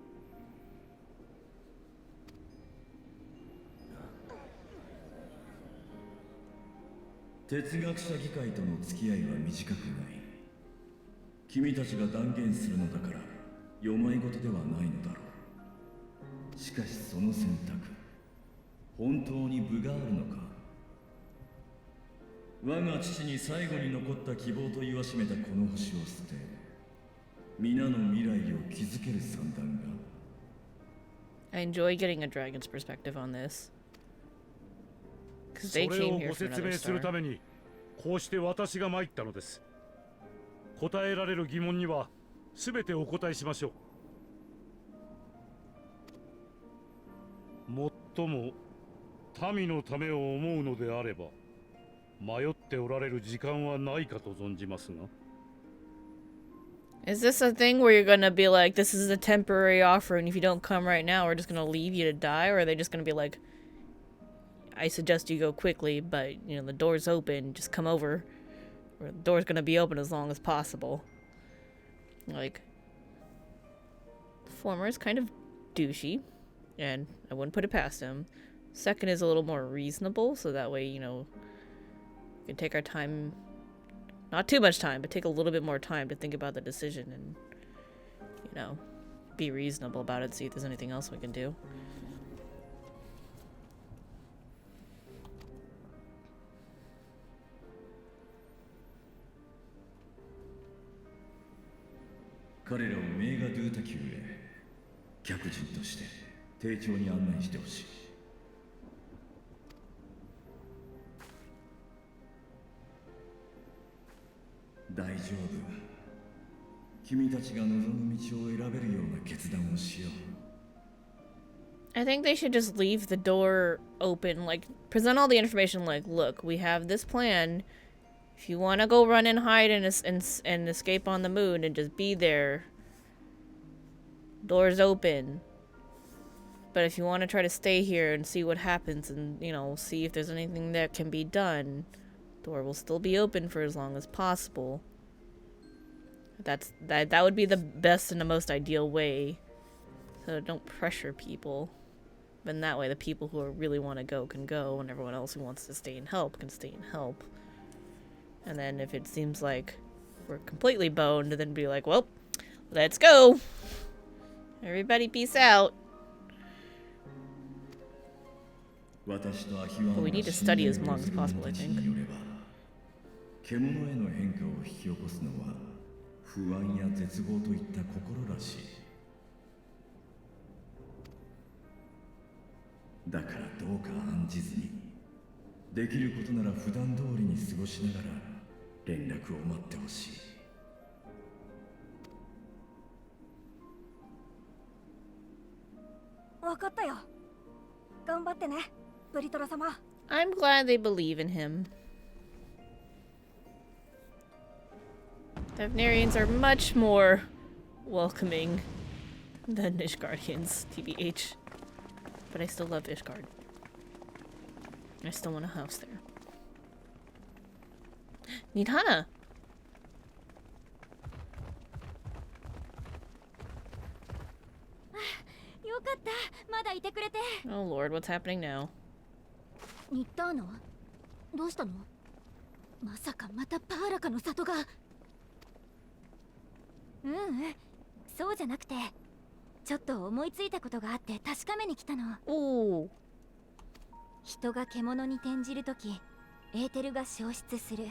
哲学者議会との付き合いは短くない。君たちが断言するのだから世まい事ではないのだろう。しかしその選択、本当に分があるのか。我が父に最後に残った希望と言わしめたこの星を捨て、皆の未来を築ける算段が。 I enjoy getting a dragon's perspective on this. Because そ they れ came を here ご for 説 another 明する star. ためにこうして私が参ったのです。答えられる疑問には全てお答えしましょう。もっとも民のためを思うのであれば迷っておられる時間はないかと存じますが。 Is this a thing where you're gonna be like, this is a temporary offer, and if you don't come right now, we're just gonna leave you to die? Or are they just gonna be like, I suggest you go quickly, but, you know, the door's open, just come over. Or the door's gonna be open as long as possible. Like, the former is kind of douchey, and I wouldn't put it past him. Second is a little more reasonable, so that way, you know, we can take our time. Not too much time, but take a little bit more time to think about the decision and, you know, be reasonable about it, see if there's anything else we can do.彼らをメーガドゥータ級へ客人として丁重に案内してほしい。大丈夫。君たちが望む道を選べるような決断をしよう。 I think they should just leave the door open, like, present all the information, like, look, we have this plan. If you want to go run and hide and escape on the moon and just be there, door's open. But if you want to try to stay here and see what happens and, you know, see if there's anything that can be done, door will still be open for as long as possible. That would be the best and the most ideal way. So don't pressure people. But in that way, the people who really want to go can go, and everyone else who wants to stay and help can stay and help. And then if it seems like we're completely boned, then be like, well, let's go. Everybody peace out. But we need to study as long as possible, I think. 獣への変化を引き起こすのは不安や絶望といった心らしい。だからどうか案じずに、できることなら普段通りに過ごしながら連絡を待ってほしい。わかったよ。頑張ってね、ブリトラ様。I'm glad they believe in him. Devnarians are much more welcoming than Ishgardians, TBH. But I still love Ishgard. I still want a house there. Nidhana! Oh lord, what's happening now? ニッターナ、どうしたの？まさかまたパーラカの里が。そうじゃなくて、ちょっと思いついたことがあって確かめに来たの。おお。人が獣に転じるとき、エーテルが消失する。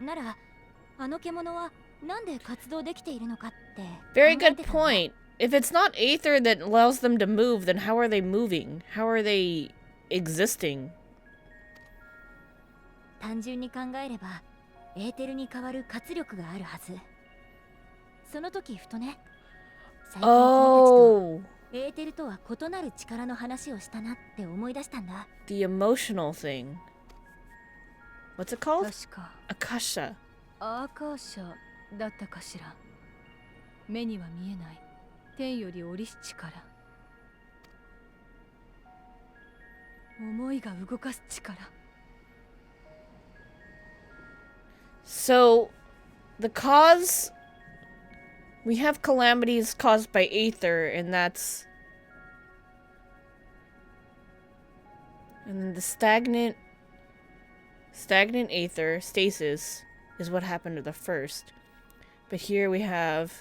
なら、あの獣はなんで活動できているのかって。Very good point. If it's not Aether that allows them to move, then how are they moving? How are they existing? 単純に考えれば、エーテルに代わる活力があるはず。その時ふとね、最近君たちと Oh, エーテルとは異なる力の話をしたなって思い出したんだ。 the emotional thing. What's it called? 確か Akasha. アーカーシャだったかしら。目には見えない天より降りし力、思いが動かす力。 So, the cause... We have calamities caused by Aether, and that's... And then the stagnant Aether, stasis, is what happened to the first. But here we have...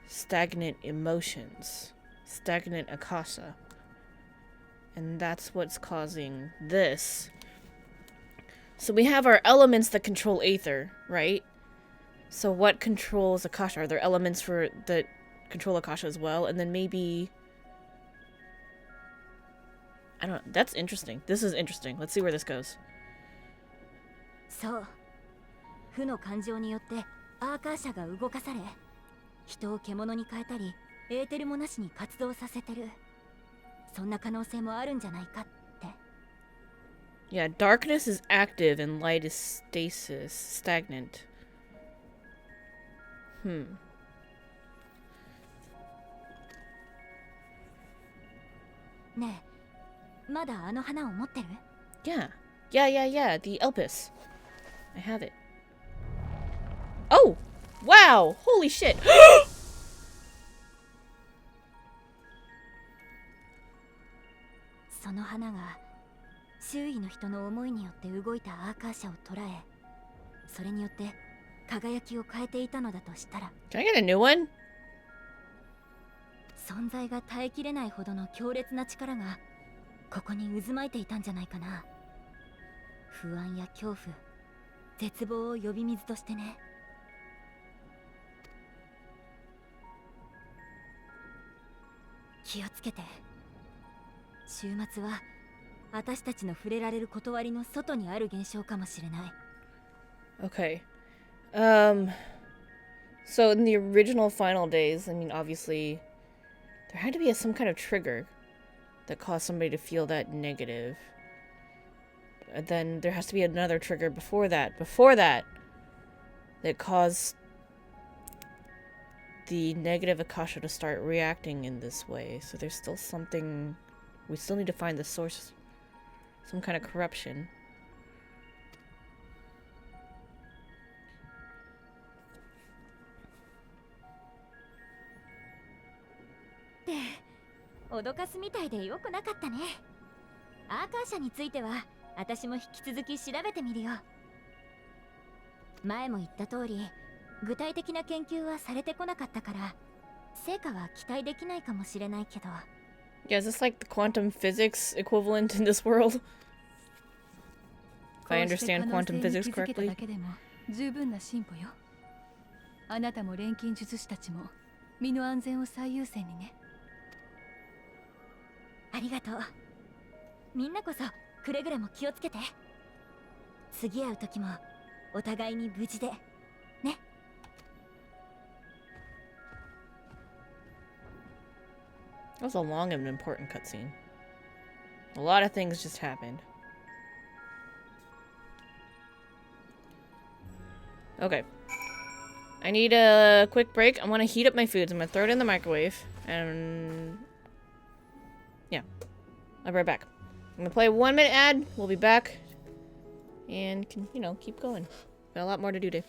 stagnant emotions. Stagnant Akasha. And that's what's causing this. So we have our elements that control Aether, right? So what controls Akasha? Are there elements that control Akasha as well? And then maybe... I don't know. That's interesting. This is interesting. Let's see where this goes. そう、負の感情によってアーカーシャが動かされ、人を獣に変えたりエーテルもなしに活動させてる。そんな可能性もあるんじゃないかって。 Yeah, darkness is active and light is stasis, stagnant. Hmm. ねえ、まだあの花を持ってる？ Yeah. Yeah. The Elpis. I have it. Oh! Wow! Holy shit! その花が周囲の人の思いによって動いたアーカーシャを捉え、それによって輝きを変えていたのだとしたら、 Can I get a new one? 存在が耐えきれないほどの強烈な力がここに渦巻いていたんじゃないかな。不安や恐怖、絶望を呼び水としてね。気をつけて。週末は私たちの触れられる断りの外にある現象かもしれない。 Okay. So in the original final days, I mean, obviously, there had to be some kind of trigger that caused somebody to feel that negative. And then there has to be another trigger before that, that caused the negative Akasha to start reacting in this way. So there's still something, we still need to find the source, some kind of corruption. 脅かすみたいでよくなかったね。アーカーシャについては私も引き続き調べてみるよ。前も言った通り、具体的な研究はされてこなかったから成果は期待できないかもしれないけど。 Yeah, is this like the quantum physics equivalent in this world? If I understand quantum physics correctly. だけでも十分な進歩よ。あなたも錬金術師たちも身の安全を最優先にね。ありがとう。みんなこそくれぐれも気をつけて。次会う時もお互いに無事でね。 That was a long and important cutscene. A lot of things just happened. Okay. I need a quick break. I'm gonna heat up my foods. I'm gonna throw it in the microwave. And... yeah. I'll be right back. I'm gonna play a 1-minute ad. We'll be back. And, can, you know, keep going. Got a lot more to do today.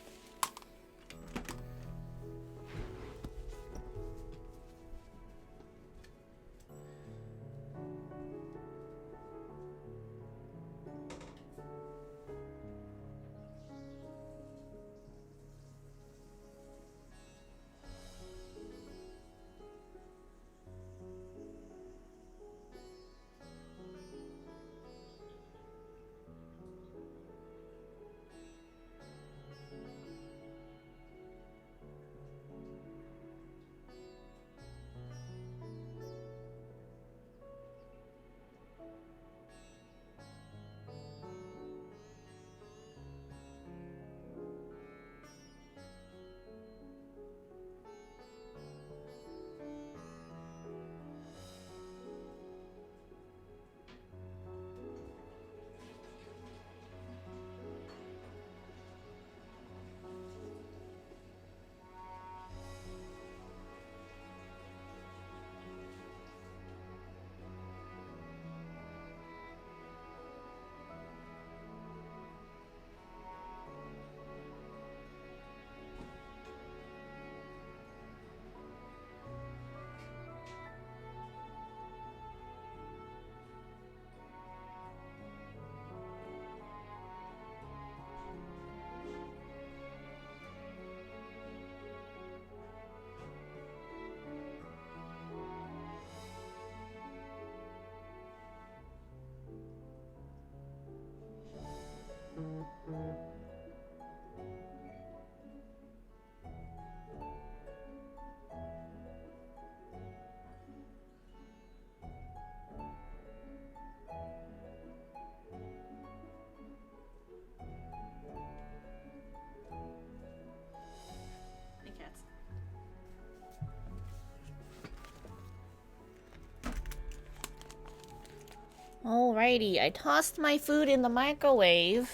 Alrighty, I tossed my food in the microwave.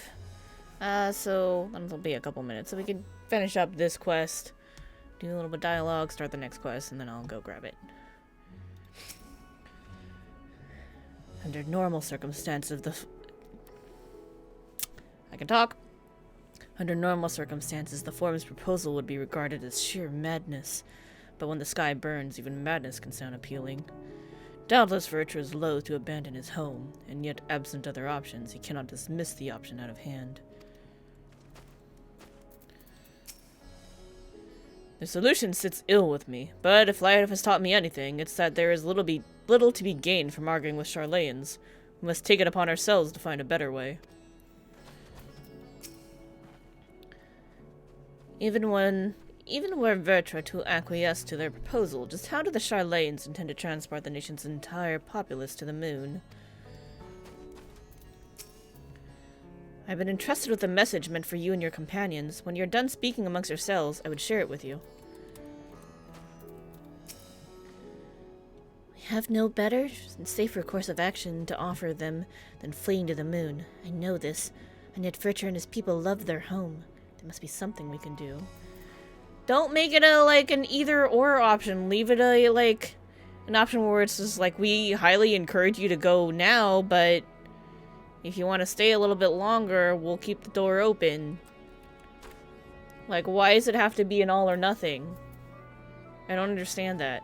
So that'll be a couple minutes, so we can finish up this quest, do a little bit of dialogue, start the next quest, and then I'll go grab it. Under normal circumstances, I can talk. Under normal circumstances, the Forum's proposal would be regarded as sheer madness. But when the sky burns, even madness can sound appealing. Doubtless Virtue is loath to abandon his home, and yet absent other options, he cannot dismiss the option out of hand. The solution sits ill with me, but if life has taught me anything, it's that there is little to be gained from arguing with Charlayans. We must take it upon ourselves to find a better way. Even were Vertra to acquiesce to their proposal, just how do the Charlayans intend to transport the nation's entire populace to the moon? I've been entrusted with a message meant for you and your companions. When you're done speaking amongst yourselves, I would share it with you. We have no better and safer course of action to offer them than fleeing to the moon. I know this, and yet Vertra and his people love their home. There must be something we can do. Don't make it an either-or option. Leave it an option where it's just we highly encourage you to go now, but if you want to stay a little bit longer, we'll keep the door open. Why does it have to be an all or nothing? I don't understand that.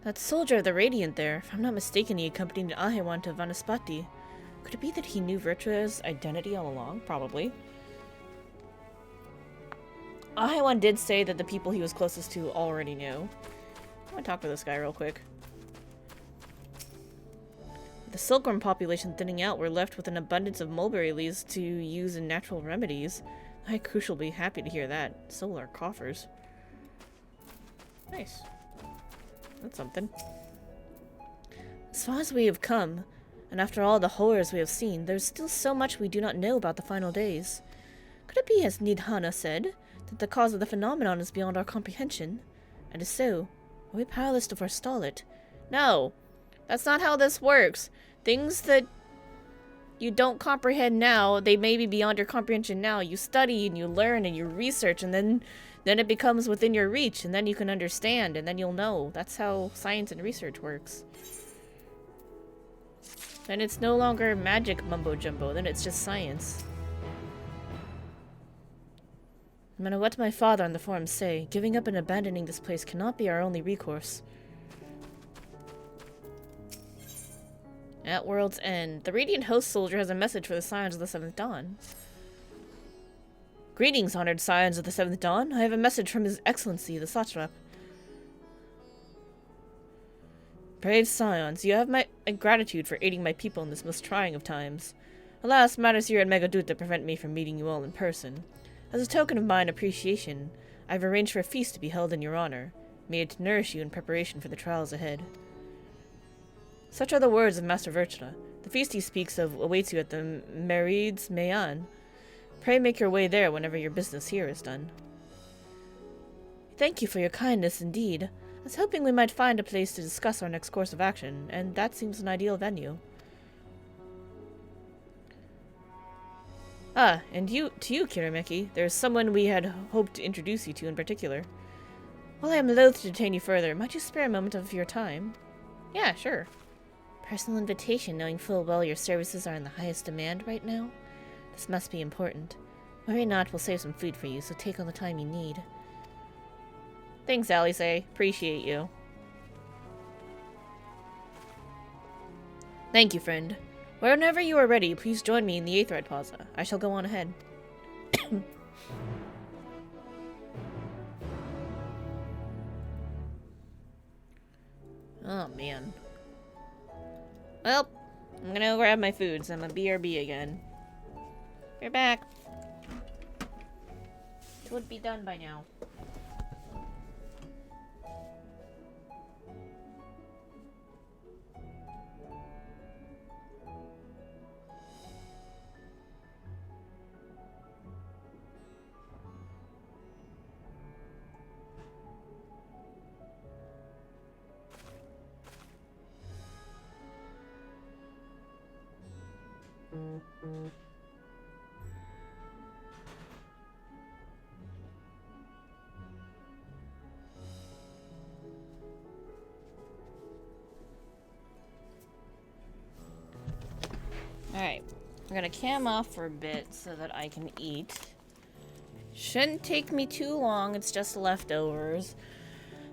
That soldier of the Radiant there, if I'm not mistaken, he accompanied Ahewan to Vanaspati. Could it be that he knew Virtua's identity all along? Probably. Ahewan did say that the people he was closest to already knew. I want to talk to this guy real quick. With the silkworm population thinning out, we're left with an abundance of mulberry leaves to use in natural remedies. The High Crucial will be happy to hear that. So will our coffers. Nice. That's something. As far as we have come, and after all the horrors we have seen, there's still so much we do not know about the final days. Could it be, as Nidhana said, that the cause of the phenomenon is beyond our comprehension? And if so, are we powerless to forestall it? No! That's not how this works. Things that you don't comprehend now, they may be beyond your comprehension now. You study and you learn and you research, and then it becomes within your reach, and then you can understand, and then you'll know. That's how science and research works. And it's no longer magic mumbo-jumbo, then it's just science. No matter what my father and the Forum say, giving up and abandoning this place cannot be our only recourse. At World's End, the Radiant Host Soldier has a message for the Scions of the Seventh Dawn. Greetings, honored Scions of the Seventh Dawn. I have a message from His Excellency, the Satrap. Brave Scions, you have my gratitude for aiding my people in this most trying of times. Alas, matters here at Megaduta prevent me from meeting you all in person. As a token of mine appreciation, I have arranged for a feast to be held in your honor, made to nourish you in preparation for the trials ahead. Such are the words of Master Virtula. The feast he speaks of awaits you at the Merides Mayan. Pray make your way there whenever your business here is done. Thank you for your kindness indeed. I was hoping we might find a place to discuss our next course of action, and that seems an ideal venue. Ah, and to you, Kirameki, there is someone we had hoped to introduce you to in particular. While I am loath to detain you further, might you spare a moment of your time? Yeah, sure. Personal invitation, knowing full well your services are in the highest demand right now? This must be important. Worry not, we'll save some food for you, so take all the time you need. Thanks, Alice. Appreciate you. Thank you, friend. Whenever you are ready, please join me in the Aetheryte Plaza. I shall go on ahead. Oh, man. Well, I'm gonna go grab my food, so I'm a BRB again. Be back. It would be done by now. Alright. I'm gonna cam off for a bit so that I can eat. Shouldn't take me too long, it's just leftovers.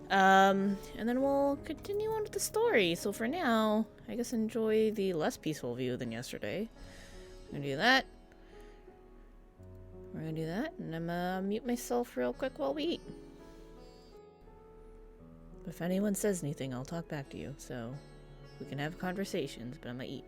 And then we'll continue on with the story. So for now, I guess enjoy the less peaceful view than yesterday. I'm gonna do that. We're gonna do that, and I'm gonna mute myself real quick while we eat. If anyone says anything, I'll talk back to you, so we can have conversations, but I'm gonna eat.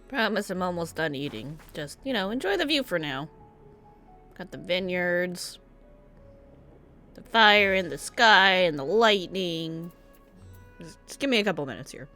Promise I'm almost done eating. Just, enjoy the view for now. Got the vineyards, the fire in the sky, and the lightning. Just give me a couple minutes here.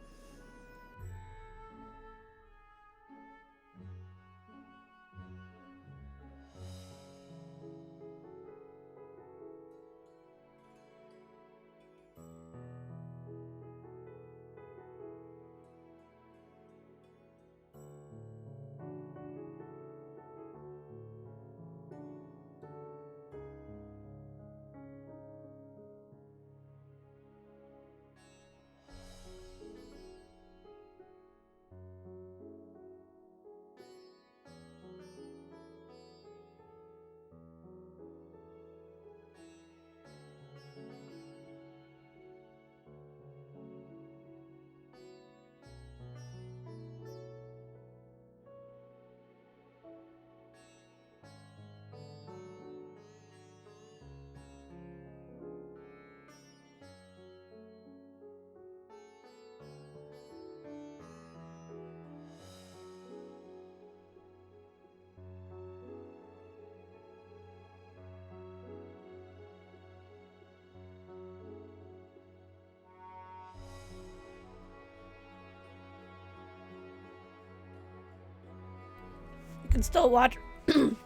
You can still watch. You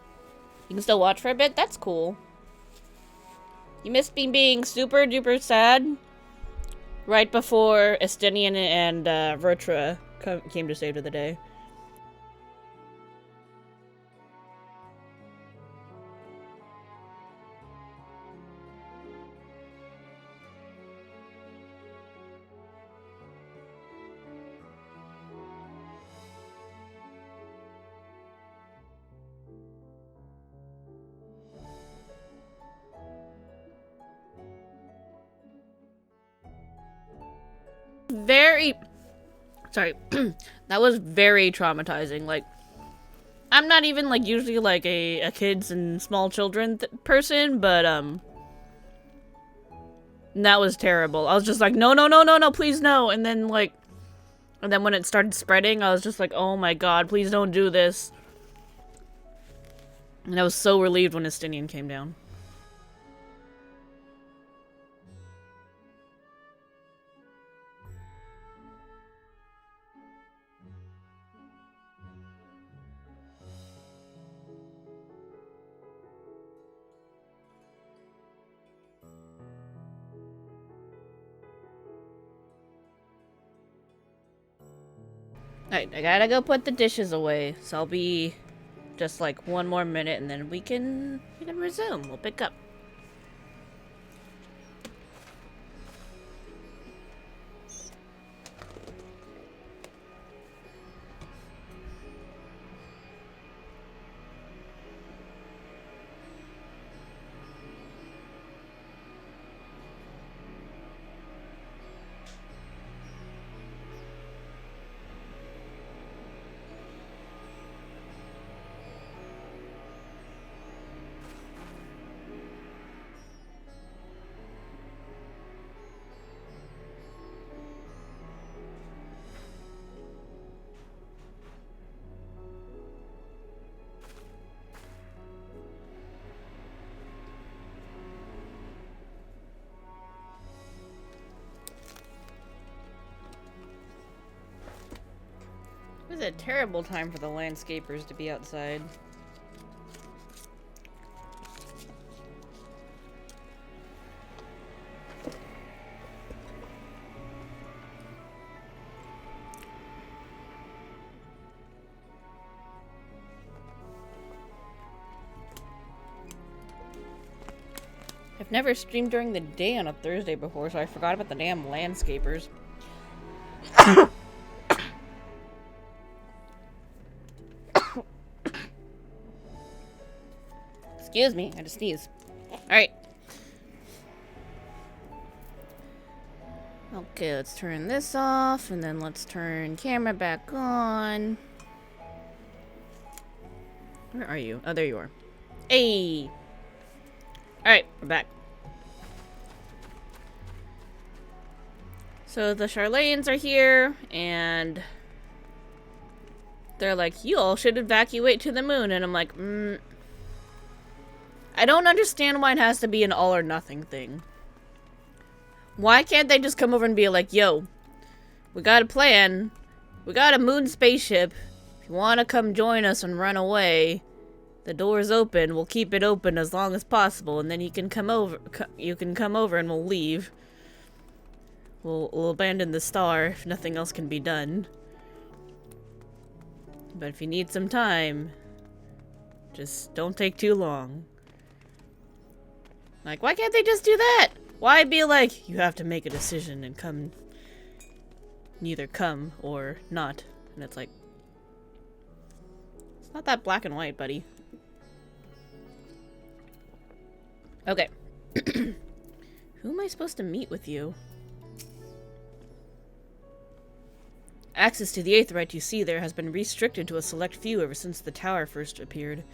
can still watch for a bit. That's cool. You missed me being super duper sad right before Estinian and Vertra came to save the day. Very sorry. That was very traumatizing. Like, I'm not even like usually like a kids and small children person, but that was terrible. I was just like, no, please no. And then when it started spreading, I was just like, oh my god, please don't do this. And I was so relieved when Estinian came down. Alright, I gotta go put the dishes away, so I'll be just like 1 more minute and then we can resume. We'll pick up. It was a terrible time for the landscapers to be outside. I've never streamed during the day on a Thursday before, so I forgot about the damn landscapers. Excuse me, I had to sneeze. Alright. Okay, let's turn this off, and then let's turn camera back on. Where are you? Oh, there you are. Hey! Alright, we're back. So the Charlayans are here, and they're like, you all should evacuate to the moon, and I'm like, I don't understand why it has to be an all or nothing thing. Why can't they just come over and be like, yo, we got a plan. We got a moon spaceship. If you want to come join us and run away, the door's open. We'll keep it open as long as possible, and then you can come over. You can come over and we'll leave. We'll abandon the star if nothing else can be done. But if you need some time, just don't take too long. Like, why can't they just do that? Why be like, you have to make a decision and come, neither come or not? And it's like, it's not that black and white, buddy. Okay. Who am I supposed to meet with you? Access to the Aetheryte you see there has been restricted to a select few ever since the tower first appeared.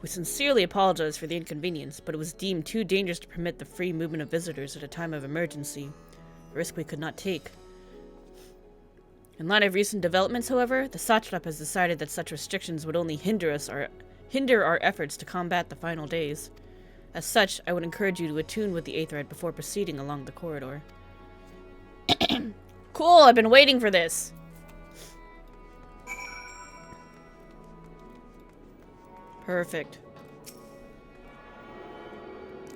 We sincerely apologize for the inconvenience, but it was deemed too dangerous to permit the free movement of visitors at a time of emergency, a risk we could not take. In light of recent developments, however, the Satrap has decided that such restrictions would only hinder our efforts to combat the final days. As such, I would encourage you to attune with the Aetheryte before proceeding along the corridor. Cool, I've been waiting for this! Perfect.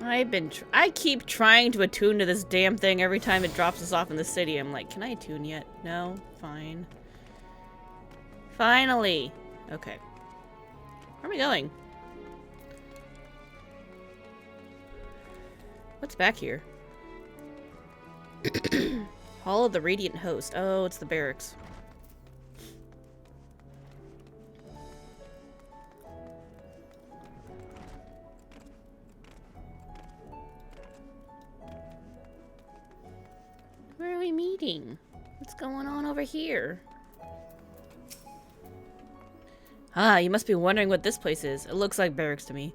I keep trying to attune to this damn thing every time it drops us off in the city. I'm like, can I attune yet? No? Fine. Finally! Okay. Where am I going? What's back here? Hall of the Radiant Host. Oh, it's the barracks. Where are we meeting? What's going on over here? Ah, you must be wondering what this place is. It looks like barracks to me.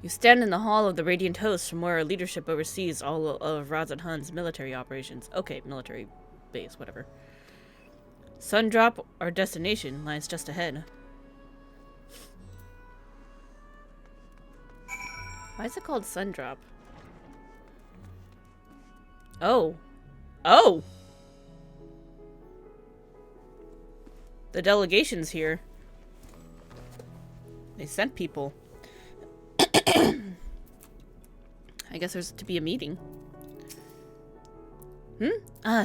You stand in the Hall of the Radiant Host, from where our leadership oversees all of Razat Han's military operations. Okay, military base, whatever. Sundrop, our destination, lies just ahead. Why is it called Sundrop? Oh. Oh! The delegation's here. They sent people. I guess there's to be a meeting.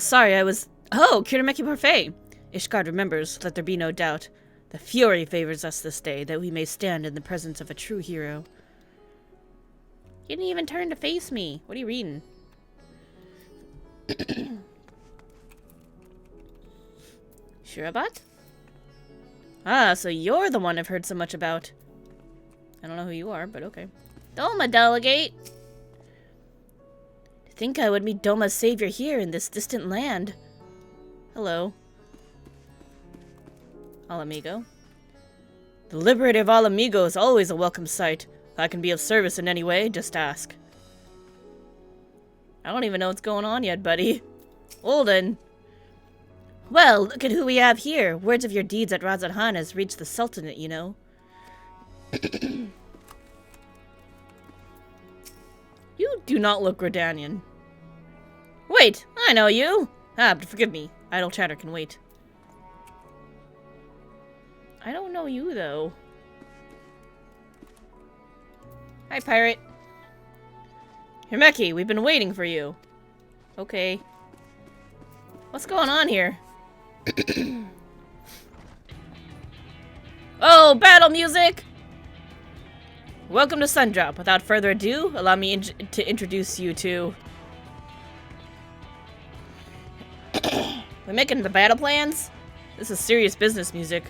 Sorry, I was... Oh, Kirameki Parfait! Ishgard remembers, let there be no doubt. The fury favors us this day, that we may stand in the presence of a true hero. You didn't even turn to face me. What are you reading? Shirabat? Ah, so you're the one I've heard so much about. I don't know who you are, but okay. Doma, delegate! To think I would meet Doma's savior here in this distant land. Hello. Alamigo. The liberator of Alamigo is always a welcome sight. If I can be of service in any way, just ask. I don't even know what's going on yet, buddy. Olden. Well, look at who we have here. Words of your deeds at Razat Han has reached the Sultanate, you know. You do not look Gridanian. Wait, I know you. Ah, but forgive me. Idle chatter can wait. I don't know you, though. Hi, pirate. Himeki, we've been waiting for you. Okay. What's going on here? Oh, battle music! Welcome to Sundrop. Without further ado, allow me to introduce you to... We're making the battle plans? This is serious business music.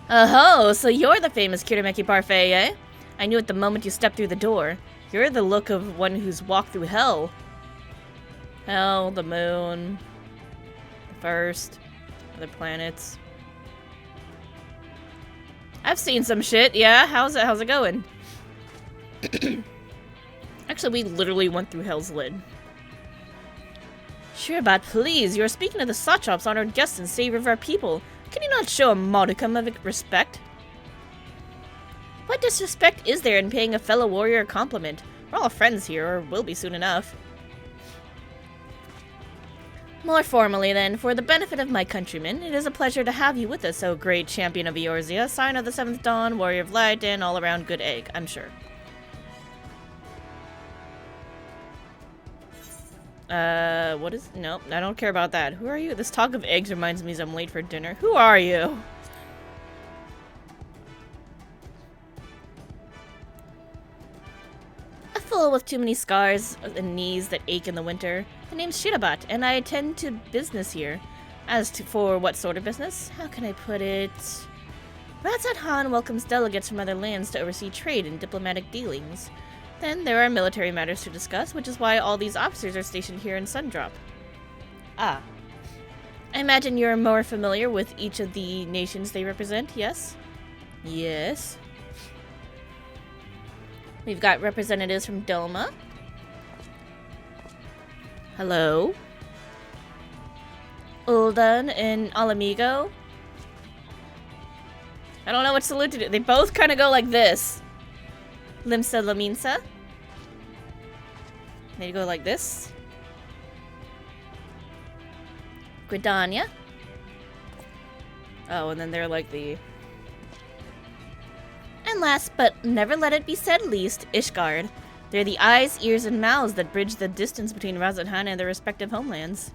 Oh, so you're the famous Kirameki Parfait, eh? I knew it the moment you stepped through the door. You're the look of one who's walked through hell. Hell, the moon, the first, other planets. I've seen some shit, yeah? How's it going? Actually, we literally went through Hell's Lid. Shirabat, please, you are speaking to the Sachop's honored guest and savior of our people. Can you not show a modicum of respect? What disrespect is there in paying a fellow warrior a compliment? We're all friends here, or will be soon enough. More formally, then, for the benefit of my countrymen, it is a pleasure to have you with us, O great champion of Eorzea, sign of the Seventh Dawn, warrior of light, and all-around good egg, I'm sure. What is... Nope, I don't care about that. Who are you? This talk of eggs reminds me I'm late for dinner. Who are you? A fool with too many scars and knees that ache in the winter. The name's Shirabat, and I attend to business here. For what sort of business? How can I put it? Razat Han welcomes delegates from other lands to oversee trade and diplomatic dealings. Then there are military matters to discuss, which is why all these officers are stationed here in Sundrop. Ah. I imagine you're more familiar with each of the nations they represent, yes? Yes. We've got representatives from Doma. Hello. Uldan and Alamigo. I don't know what salute to do. They both kind of go like this. Limsa Laminsa. They go like this. Gridania. Oh, and then they're like the... And last, but never let it be said least, Ishgard. They're the eyes, ears, and mouths that bridge the distance between Razathan and their respective homelands.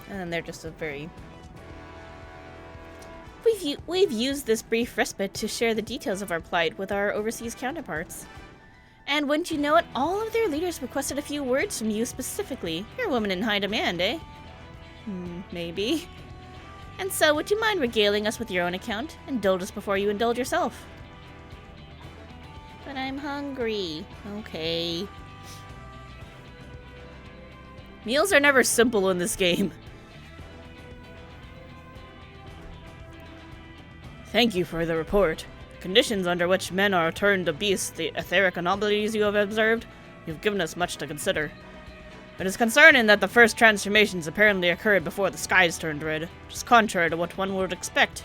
And then they're just a very... We've used this brief respite to share the details of our plight with our overseas counterparts. And wouldn't you know it, all of their leaders requested a few words from you specifically. You're a woman in high demand, eh? maybe. And so, would you mind regaling us with your own account? Indulge us before you indulge yourself. But I'm hungry. Okay. Meals are never simple in this game. Thank you for the report. Conditions under which men are turned to beasts, the etheric anomalies you have observed, you've given us much to consider. It is concerning that the first transformations apparently occurred before the skies turned red, which is contrary to what one would expect.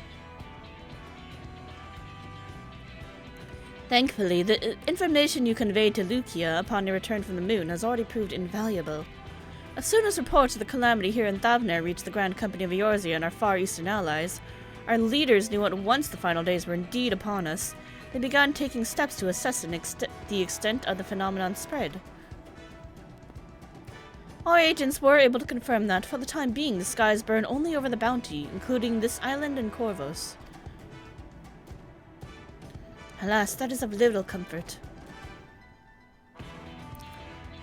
Thankfully, the information you conveyed to Lucia upon your return from the moon has already proved invaluable. As soon as reports of the calamity here in Thavner reached the Grand Company of Eorzea and our Far Eastern allies, our leaders knew at once the final days were indeed upon us. They began taking steps to assess the extent of the phenomenon's spread. Our agents were able to confirm that, for the time being, the skies burn only over the Bounty, including this island and Corvos. Alas, that is of little comfort.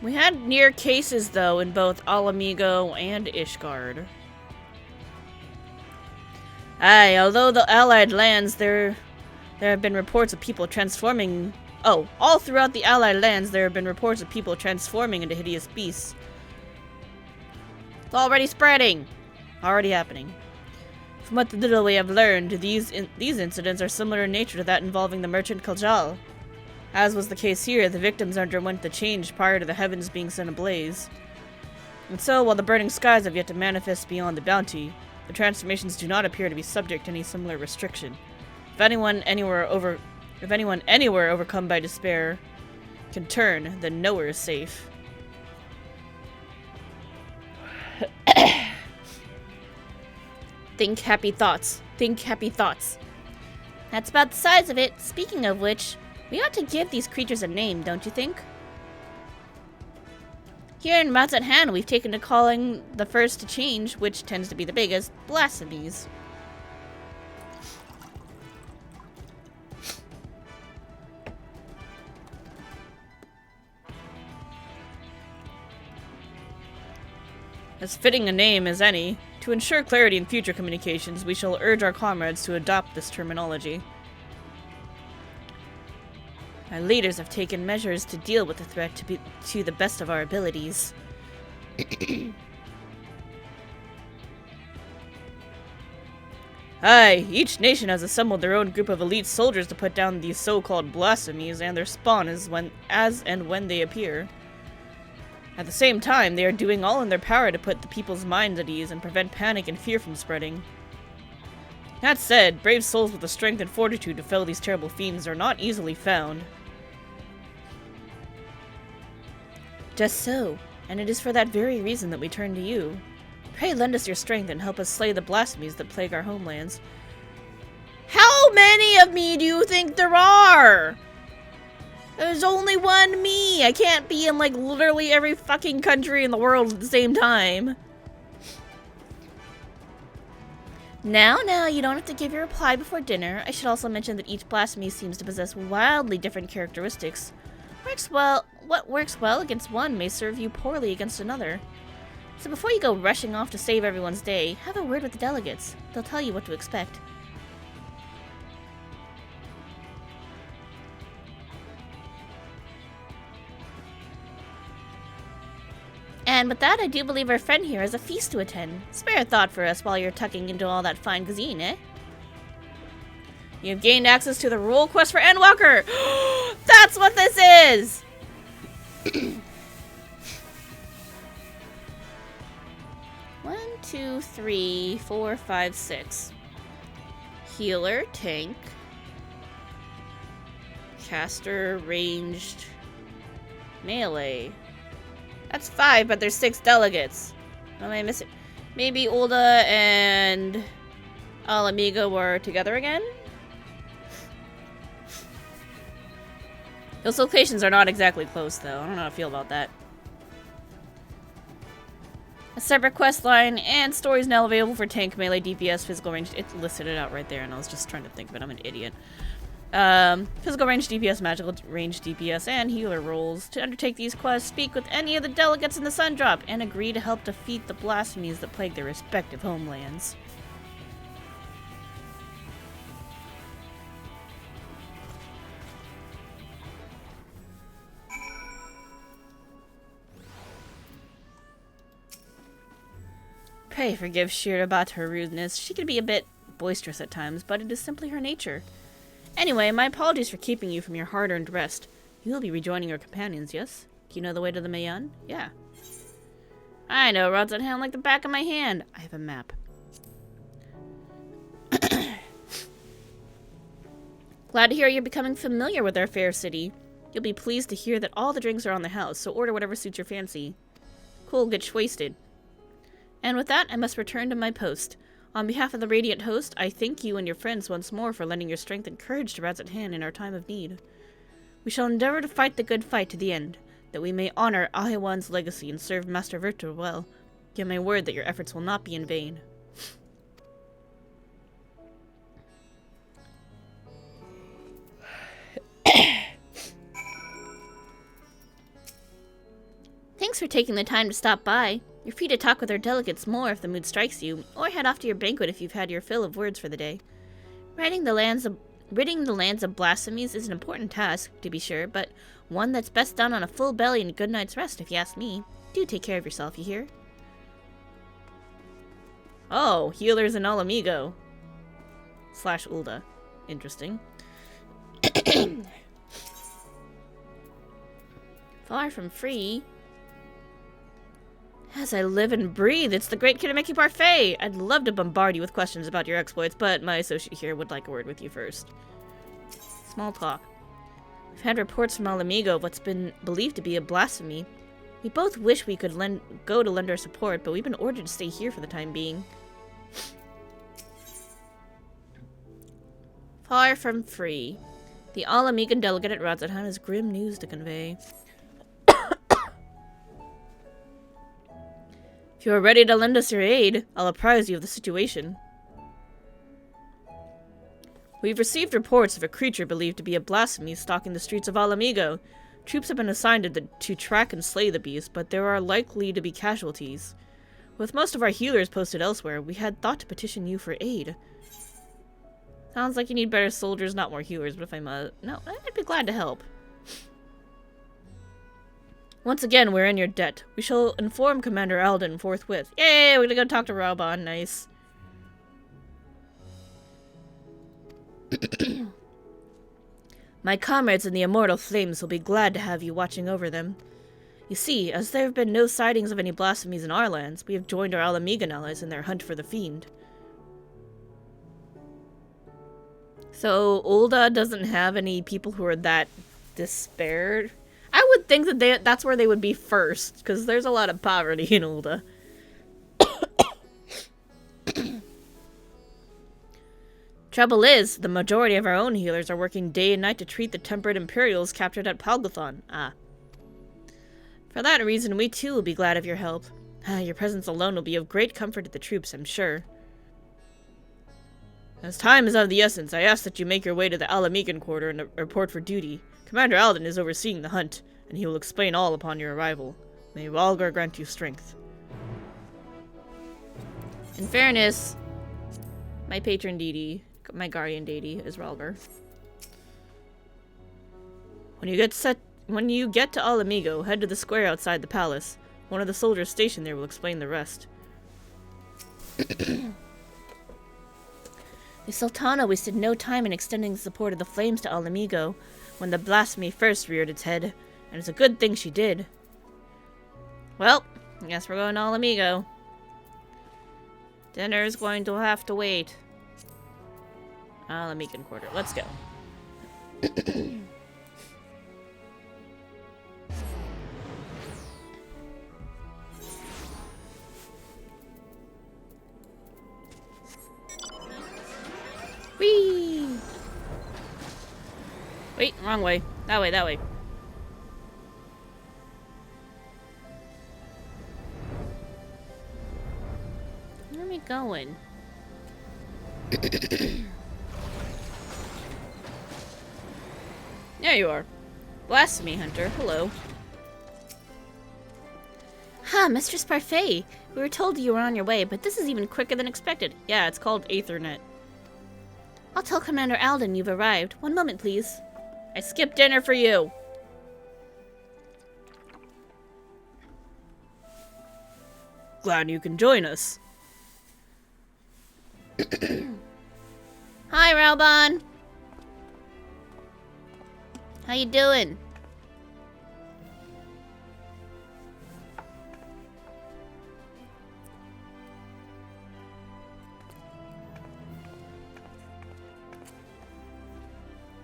We had near cases, though, in both Alamigo and Ishgard. Aye, although the Allied lands, there have been reports of people transforming... Oh, all throughout the Allied lands, there have been reports of people transforming into hideous beasts. It's already spreading. Already happening. From what little we have learned, these incidents are similar in nature to that involving the merchant Kajal. As was the case here, the victims underwent the change prior to the heavens being set ablaze. And so, while the burning skies have yet to manifest beyond the Bounty, the transformations do not appear to be subject to any similar restriction. If anyone anywhere overcome by despair can turn, then nowhere is safe. Think happy thoughts. Think happy thoughts. That's about the size of it. Speaking of which, we ought to give these creatures a name, don't you think? Here in Razathan, we've taken to calling the first to change, which tends to be the biggest, blasphemies. As fitting a name as any, to ensure clarity in future communications, we shall urge our comrades to adopt this terminology. Our leaders have taken measures to deal with the threat to the best of our abilities. Aye, each nation has assembled their own group of elite soldiers to put down these so-called blasphemies and their spawn as and when they appear. At the same time, they are doing all in their power to put the people's minds at ease and prevent panic and fear from spreading. That said, brave souls with the strength and fortitude to fell these terrible fiends are not easily found. Just so, and it is for that very reason that we turn to you. Pray lend us your strength and help us slay the blasphemies that plague our homelands. How many of me do you think there are? There's only one me! I can't be in, like, literally every fucking country in the world at the same time. Now, you don't have to give your reply before dinner. I should also mention that each blasphemy seems to possess wildly different characteristics. What works well against one may serve you poorly against another. So before you go rushing off to save everyone's day, have a word with the delegates. They'll tell you what to expect. And with that, I do believe our friend here has a feast to attend. Spare a thought for us while you're tucking into all that fine cuisine, eh? You've gained access to the rule quest for Endwalker! That's what this is! 1, 2, 3, 4, 5, 6. Healer, tank, caster, ranged, melee. That's 5, but there's 6 delegates. What am I missing? Maybe Ulda and Alamigo were together again? Those locations are not exactly close, though. I don't know how I feel about that. A separate quest line and stories now available for tank, melee, DPS, physical range. It listed it out right there, and I was just trying to think of it. I'm an idiot. Physical range DPS, magical range DPS, and healer roles. To undertake these quests, speak with any of the delegates in the Sun Drop, and agree to help defeat the blasphemies that plague their respective homelands. Pray forgive Shira about her rudeness. She can be a bit boisterous at times, but it is simply her nature. Anyway, my apologies for keeping you from your hard-earned rest. You will be rejoining your companions, yes? Do you know the way to the Mayan? Yeah. I know Rod's at hand like the back of my hand. I have a map. Glad to hear you're becoming familiar with our fair city. You'll be pleased to hear that all the drinks are on the house, so order whatever suits your fancy. Cool, get wasted. And with that, I must return to my post. On behalf of the Radiant Host, I thank you and your friends once more for lending your strength and courage to Rad's at hand in our time of need. We shall endeavor to fight the good fight to the end, that we may honor Ahiwan's legacy and serve Master Virtu well. Give my word that your efforts will not be in vain. Thanks for taking the time to stop by. You're free to talk with our delegates more if the mood strikes you, or head off to your banquet if you've had your fill of words for the day. Ridding the lands of blasphemies is an important task, to be sure, but one that's best done on a full belly and a good night's rest, if you ask me. Do take care of yourself, you hear? Oh, healers in Alamigo. / Ulda. Interesting. Far from free. As I live and breathe, it's the great Kirameki Parfait! I'd love to bombard you with questions about your exploits, but my associate here would like a word with you first. Small talk. We've had reports from Alamigo of what's been believed to be a blasphemy. We both wish we could go to lend our support, but we've been ordered to stay here for the time being. Far from free. The Alamigan delegate at Radzahan has grim news to convey. If you are ready to lend us your aid, I'll apprise you of the situation. We've received reports of a creature believed to be a blasphemy stalking the streets of Alamigo. Troops have been assigned to track and slay the beast, but there are likely to be casualties. With most of our healers posted elsewhere, we had thought to petition you for aid. Sounds like you need better soldiers, not more healers, but if I'm no, I'd be glad to help. Once again, we're in your debt. We shall inform Commander Alden forthwith. Yay, we're gonna go talk to Raubon. Nice. My comrades in the Immortal Flames will be glad to have you watching over them. You see, as there have been no sightings of any blasphemies in our lands, we have joined our Alamigan allies in their hunt for the fiend. So, Ulda doesn't have any people who are that despaired? I would think that that's where they would be first, because there's a lot of poverty in Ulda. Trouble is, the majority of our own healers are working day and night to treat the temperate Imperials captured at Palgathon. For that reason, we too will be glad of your help. Your presence alone will be of great comfort to the troops, I'm sure. As time is of the essence, I ask that you make your way to the Alamigan quarter and report for duty. Commander Alden is overseeing the hunt, and he will explain all upon your arrival. May Rhalgar grant you strength. In fairness, my patron deity, my guardian deity, is Rhalgar. When you get to Alamigo, head to the square outside the palace. One of the soldiers stationed there will explain the rest. The Sultana wasted no time in extending the support of the flames to Alamigo when the blasphemy first reared its head, and it's a good thing she did. Well, I guess we're going to Alamigo. Dinner's going to have to wait. Alamigan quarter. Let's go. Wrong way. That way, that way. Where are we going? There you are. Blasphemy Hunter. Hello. Ha, Mistress Parfait. We were told you were on your way, but this is even quicker than expected. Yeah, it's called Aethernet. I'll tell Commander Alden you've arrived. One moment, please. I skipped dinner for you. Glad you can join us. Hi, Raubon. How you doing?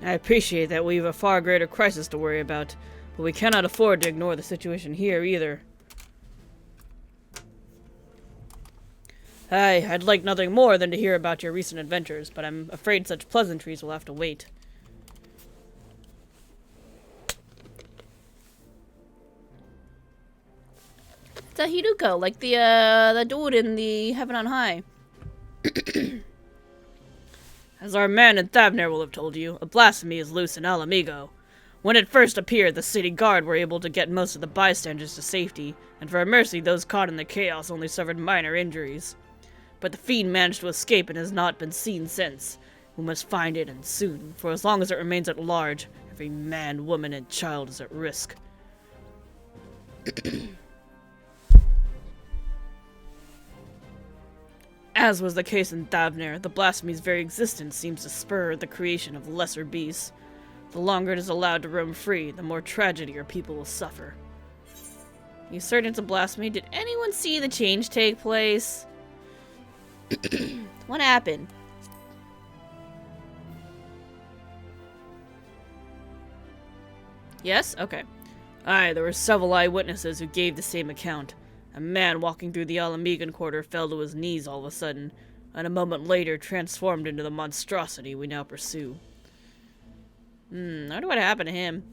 I appreciate that we have a far greater crisis to worry about, but we cannot afford to ignore the situation here either. I'd like nothing more than to hear about your recent adventures, but I'm afraid such pleasantries will have to wait. It's a Hiruko, like the dude in the Heaven on High. As our man in Thavner will have told you, a blasphemy is loose in Alamigo. When it first appeared, the city guard were able to get most of the bystanders to safety, and for a mercy, those caught in the chaos only suffered minor injuries. But the fiend managed to escape and has not been seen since. We must find it, and soon, for as long as it remains at large, every man, woman, and child is at risk. As was the case in Thavner, the blasphemy's very existence seems to spur the creation of lesser beasts. The longer it is allowed to roam free, the more tragedy our people will suffer. You certain it's a blasphemy? Did anyone see the change take place? What happened? Yes? Okay. Aye, there were several eyewitnesses who gave the same account. A man walking through the Alamigan quarter fell to his knees all of a sudden, and a moment later transformed into the monstrosity we now pursue. I wonder what happened to him.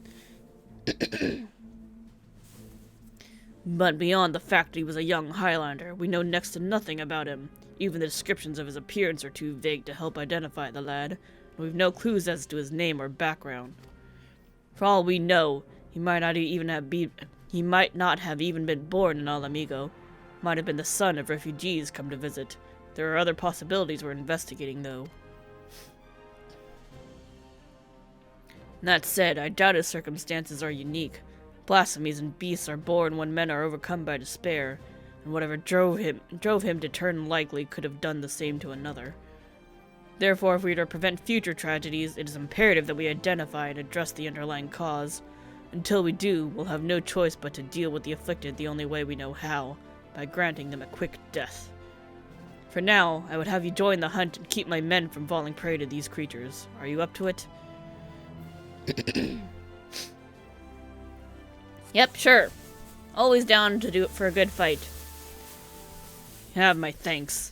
But beyond the fact that he was a young Highlander, we know next to nothing about him. Even the descriptions of his appearance are too vague to help identify the lad, and we've no clues as to his name or background. For all we know, he might not have even been born in Alamigo. Might have been the son of refugees come to visit. There are other possibilities we're investigating, though. That said, I doubt his circumstances are unique. Blasphemies and beasts are born when men are overcome by despair, and whatever drove him to turn likely could have done the same to another. Therefore, if we are to prevent future tragedies, it is imperative that we identify and address the underlying cause. Until we do, we'll have no choice but to deal with the afflicted the only way we know how, by granting them a quick death. For now, I would have you join the hunt and keep my men from falling prey to these creatures. Are you up to it? Yep, sure. Always down to do it for a good fight. You have my thanks.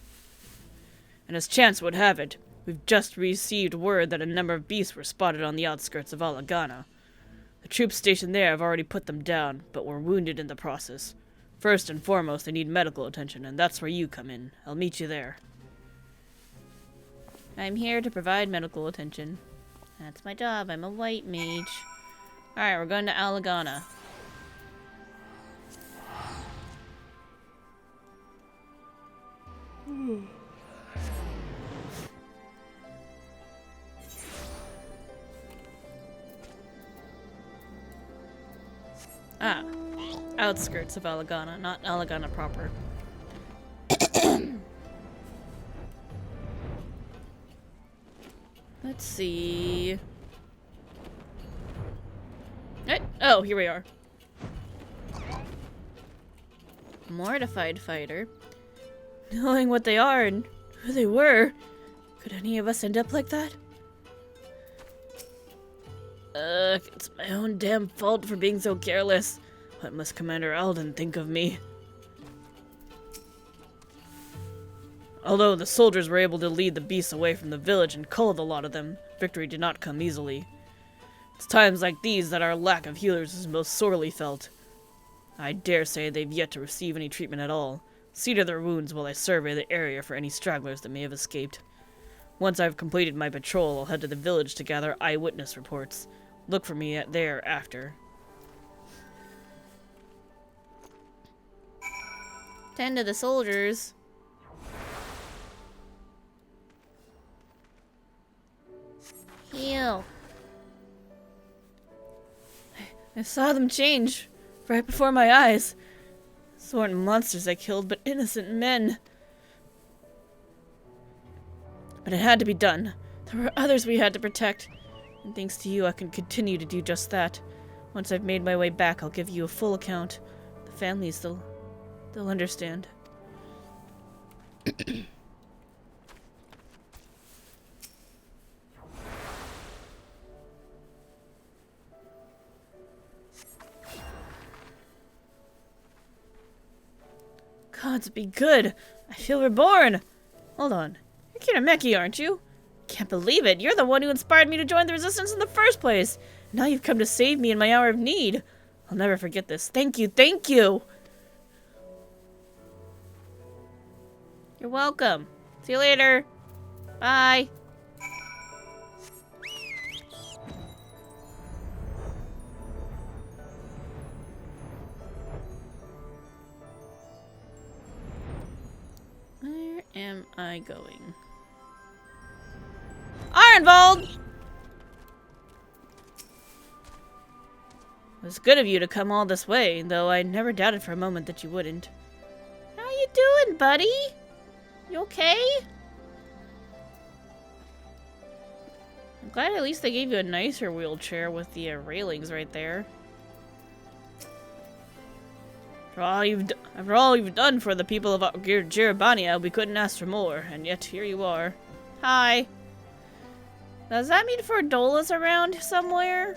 And as chance would have it, we've just received word that a number of beasts were spotted on the outskirts of Alagana. The troops stationed there have already put them down, but were wounded in the process. First and foremost, they need medical attention, and that's where you come in. I'll meet you there. I'm here to provide medical attention. That's my job. I'm a white mage. Alright, we're going to Alagana. Ah, outskirts of Alagana, not Alagana proper. Let's see. Oh, here we are. Mortified fighter. Knowing what they are and who they were, could any of us end up like that? It's my own damn fault for being so careless. What must Commander Alden think of me? Although the soldiers were able to lead the beasts away from the village and cull a lot of them, victory did not come easily. It's times like these that our lack of healers is most sorely felt. I dare say they've yet to receive any treatment at all. See to their wounds while I survey the area for any stragglers that may have escaped. Once I've completed my patrol, I'll head to the village to gather eyewitness reports. Look for me there after. Tend to the soldiers. Heal. I saw them change right before my eyes. These weren't monsters I killed, but innocent men. But it had to be done. There were others we had to protect. And thanks to you, I can continue to do just that. Once I've made my way back, I'll give you a full account. The families, they'll understand. Gods be good! I feel reborn! Hold on. You're Kirameki, aren't you? Can't believe it! You're the one who inspired me to join the Resistance in the first place! Now you've come to save me in my hour of need! I'll never forget this. Thank you, thank you! You're welcome. See you later. Bye. Where am I going? Ironvold! It was good of you to come all this way, though I never doubted for a moment that you wouldn't. How you doing, buddy? You okay? I'm glad at least they gave you a nicer wheelchair with the railings right there. After all you've done for the people of Jirabania, we couldn't ask for more, and yet here you are. Hi. Does that mean Fordola's around somewhere?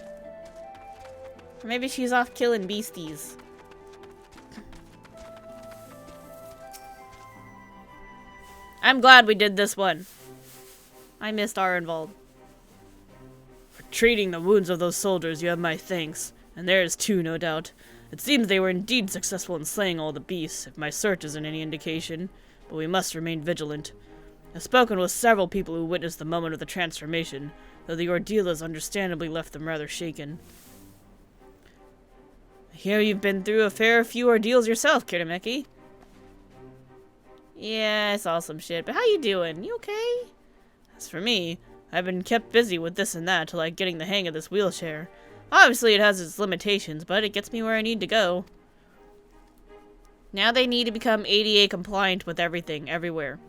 Or maybe she's off killing beasties. I'm glad we did this one. I missed Arenvald. For treating the wounds of those soldiers, you have my thanks, and theirs too, no doubt. It seems they were indeed successful in slaying all the beasts, if my search isn't any indication, but we must remain vigilant. I've spoken with several people who witnessed the moment of the transformation, though the ordeal has understandably left them rather shaken. I hear you've been through a fair few ordeals yourself, Kirameki. Yeah, I saw some shit, but how you doing? You okay? As for me, I've been kept busy with this and that till I'm getting the hang of this wheelchair. Obviously it has its limitations, but it gets me where I need to go. Now they need to become ADA compliant with everything, everywhere.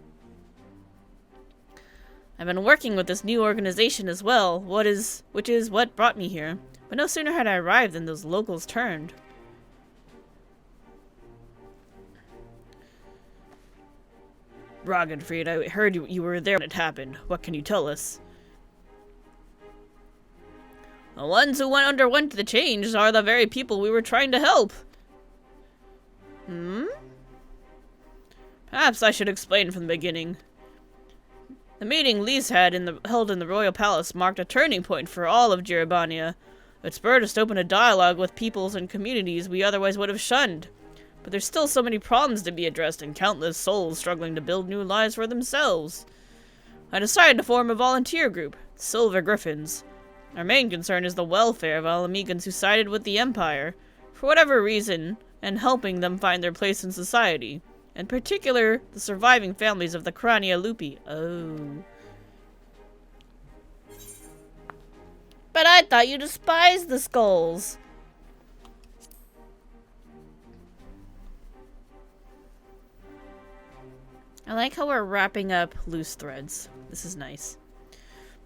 I've been working with this new organization as well, which is what brought me here. But no sooner had I arrived than those locals turned. Ragnfried, I heard you were there when it happened. What can you tell us? The ones who underwent the change are the very people we were trying to help. Perhaps I should explain from the beginning. The meeting Lise had held in the royal palace marked a turning point for all of Jirabania. It spurred us to open a dialogue with peoples and communities we otherwise would have shunned. But there's still so many problems to be addressed and countless souls struggling to build new lives for themselves. I decided to form a volunteer group, Silver Griffins. Our main concern is the welfare of Alamegans who sided with the Empire, for whatever reason, and helping them find their place in society. In particular, the surviving families of the Crania Lupi. Oh. But I thought you despised the skulls. I like how we're wrapping up loose threads. This is nice.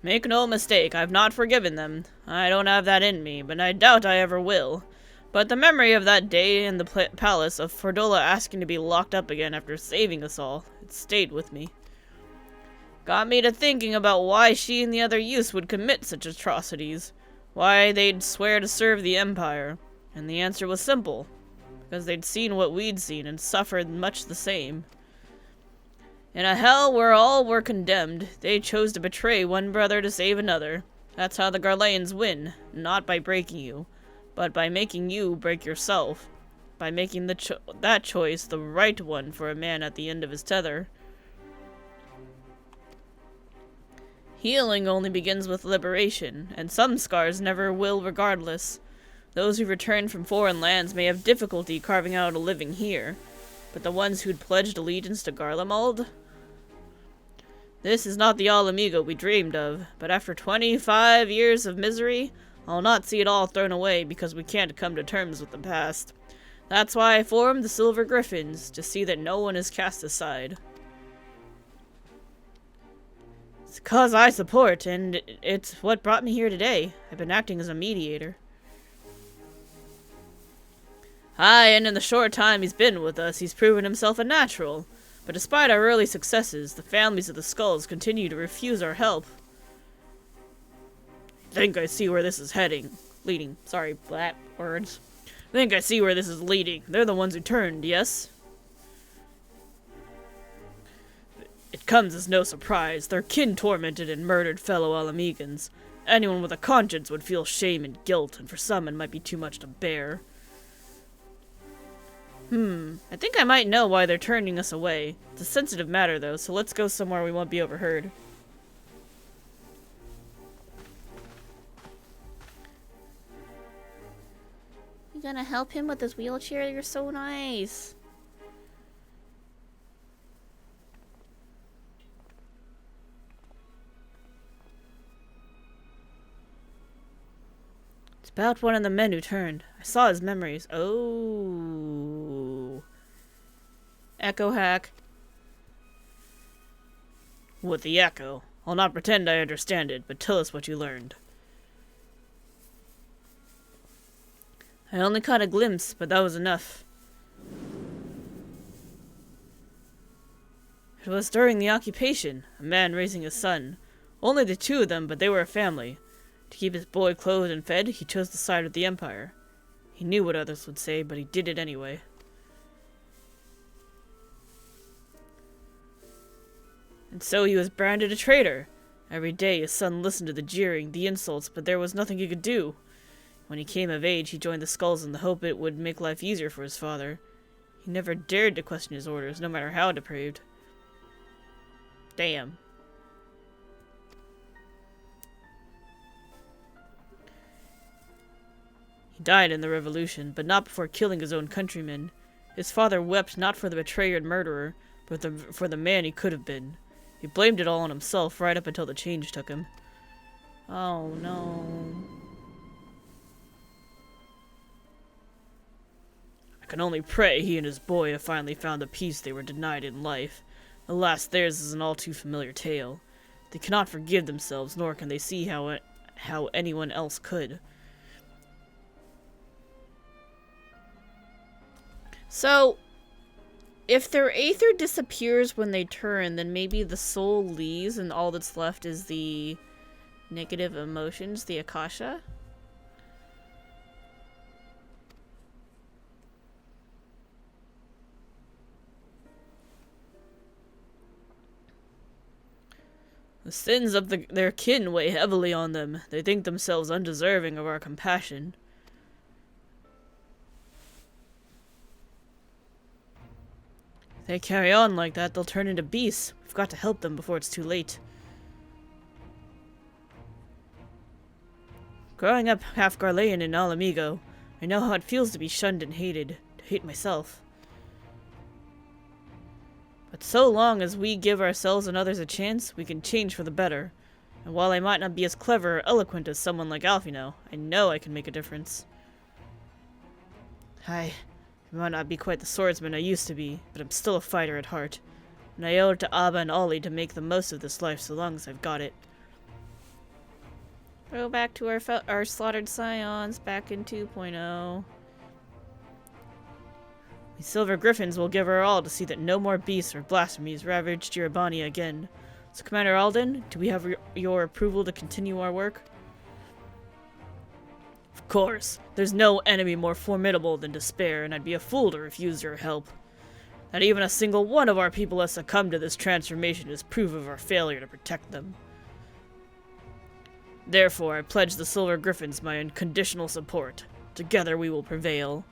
Make no mistake, I've not forgiven them. I don't have that in me, but I doubt I ever will. But the memory of that day in the palace of Fordola asking to be locked up again after saving us all, it stayed with me. Got me to thinking about why she and the other youths would commit such atrocities. Why they'd swear to serve the Empire. And the answer was simple. Because they'd seen what we'd seen and suffered much the same. In a hell where all were condemned, they chose to betray one brother to save another. That's how the Garleans win, not by breaking you, but by making you break yourself. By making that choice the right one for a man at the end of his tether. Healing only begins with liberation, and some scars never will regardless. Those who return from foreign lands may have difficulty carving out a living here, but the ones who'd pledged allegiance to Garlemald? This is not the All Amigo we dreamed of, but after 25 years of misery, I'll not see it all thrown away because we can't come to terms with the past. That's why I formed the Silver Griffins, to see that no one is cast aside. It's a cause I support, and it's what brought me here today. I've been acting as a mediator. Aye, and in the short time he's been with us, he's proven himself a natural. But despite our early successes, the families of the Skulls continue to refuse our help. Think I see where this is leading. Sorry, black words. Think I see where this is leading. They're the ones who turned, yes? It comes as no surprise. Their kin tormented and murdered fellow Alamegans. Anyone with a conscience would feel shame and guilt, and for some it might be too much to bear. I think I might know why they're turning us away. It's a sensitive matter, though, so let's go somewhere we won't be overheard. You gonna help him with his wheelchair? You're so nice. It's about one of the men who turned. I saw his memories. Oh. Echo hack. With the echo. I'll not pretend I understand it, but tell us what you learned. I only caught a glimpse, but that was enough. It was during the occupation, a man raising a son. Only the two of them, but they were a family. To keep his boy clothed and fed, he chose the side of the Empire. He knew what others would say, but he did it anyway. And so he was branded a traitor. Every day his son listened to the jeering, the insults, but there was nothing he could do. When he came of age, he joined the Skulls in the hope it would make life easier for his father. He never dared to question his orders, no matter how depraved. Damn. He died in the revolution, but not before killing his own countrymen. His father wept not for the betrayer and murderer, but for the man he could have been. He blamed it all on himself right up until the change took him. Oh no. I can only pray he and his boy have finally found the peace they were denied in life. Alas, theirs is an all too familiar tale. They cannot forgive themselves, nor can they see how anyone else could. So, if their aether disappears when they turn, then maybe the soul leaves and all that's left is the negative emotions, the Akasha? The sins of their kin weigh heavily on them. They think themselves undeserving of our compassion. If they carry on like that, they'll turn into beasts. We've got to help them before it's too late. Growing up half Garlean in Alamigo, I know how it feels to be shunned and hated, to hate myself. But so long as we give ourselves and others a chance, we can change for the better. And while I might not be as clever or eloquent as someone like Alfino, I know I can make a difference. I might not be quite the swordsman I used to be, but I'm still a fighter at heart. And I owe it to Abba and Ollie to make the most of this life so long as I've got it. Go back to our slaughtered scions back in 2.0. The Silver Griffins will give our all to see that no more beasts or blasphemies ravage Girabania again. So, Commander Alden, do we have your approval to continue our work? Of course. There's no enemy more formidable than despair, and I'd be a fool to refuse your help. That even a single one of our people has succumbed to this transformation is proof of our failure to protect them. Therefore, I pledge the Silver Griffins my unconditional support. Together we will prevail.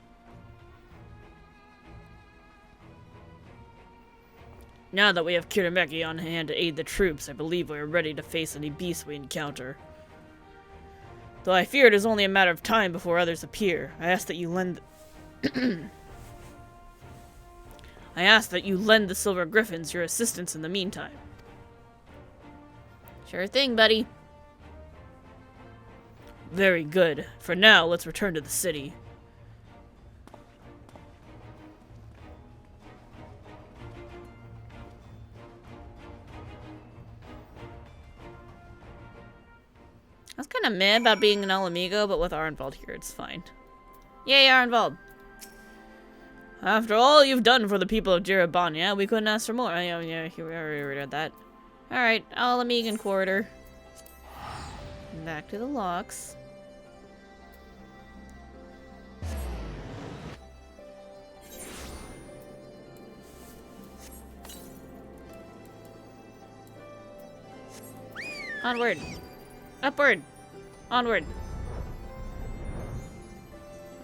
Now that we have Kirameki on hand to aid the troops, I believe we are ready to face any beast we encounter. Though I fear it is only a matter of time before others appear, I ask that you lend the Silver Griffins your assistance in the meantime. Sure thing, buddy. Very good. For now, let's return to the city. I was kind of mad about being an Alamigo, but with Arnvald here, it's fine. Yay, Arnvald! After all you've done for the people of Jirabanya, we couldn't ask for more. Yeah, we already read that. Alright, Alamigan Quarter. Back to the locks. Onward! Upward! Onward!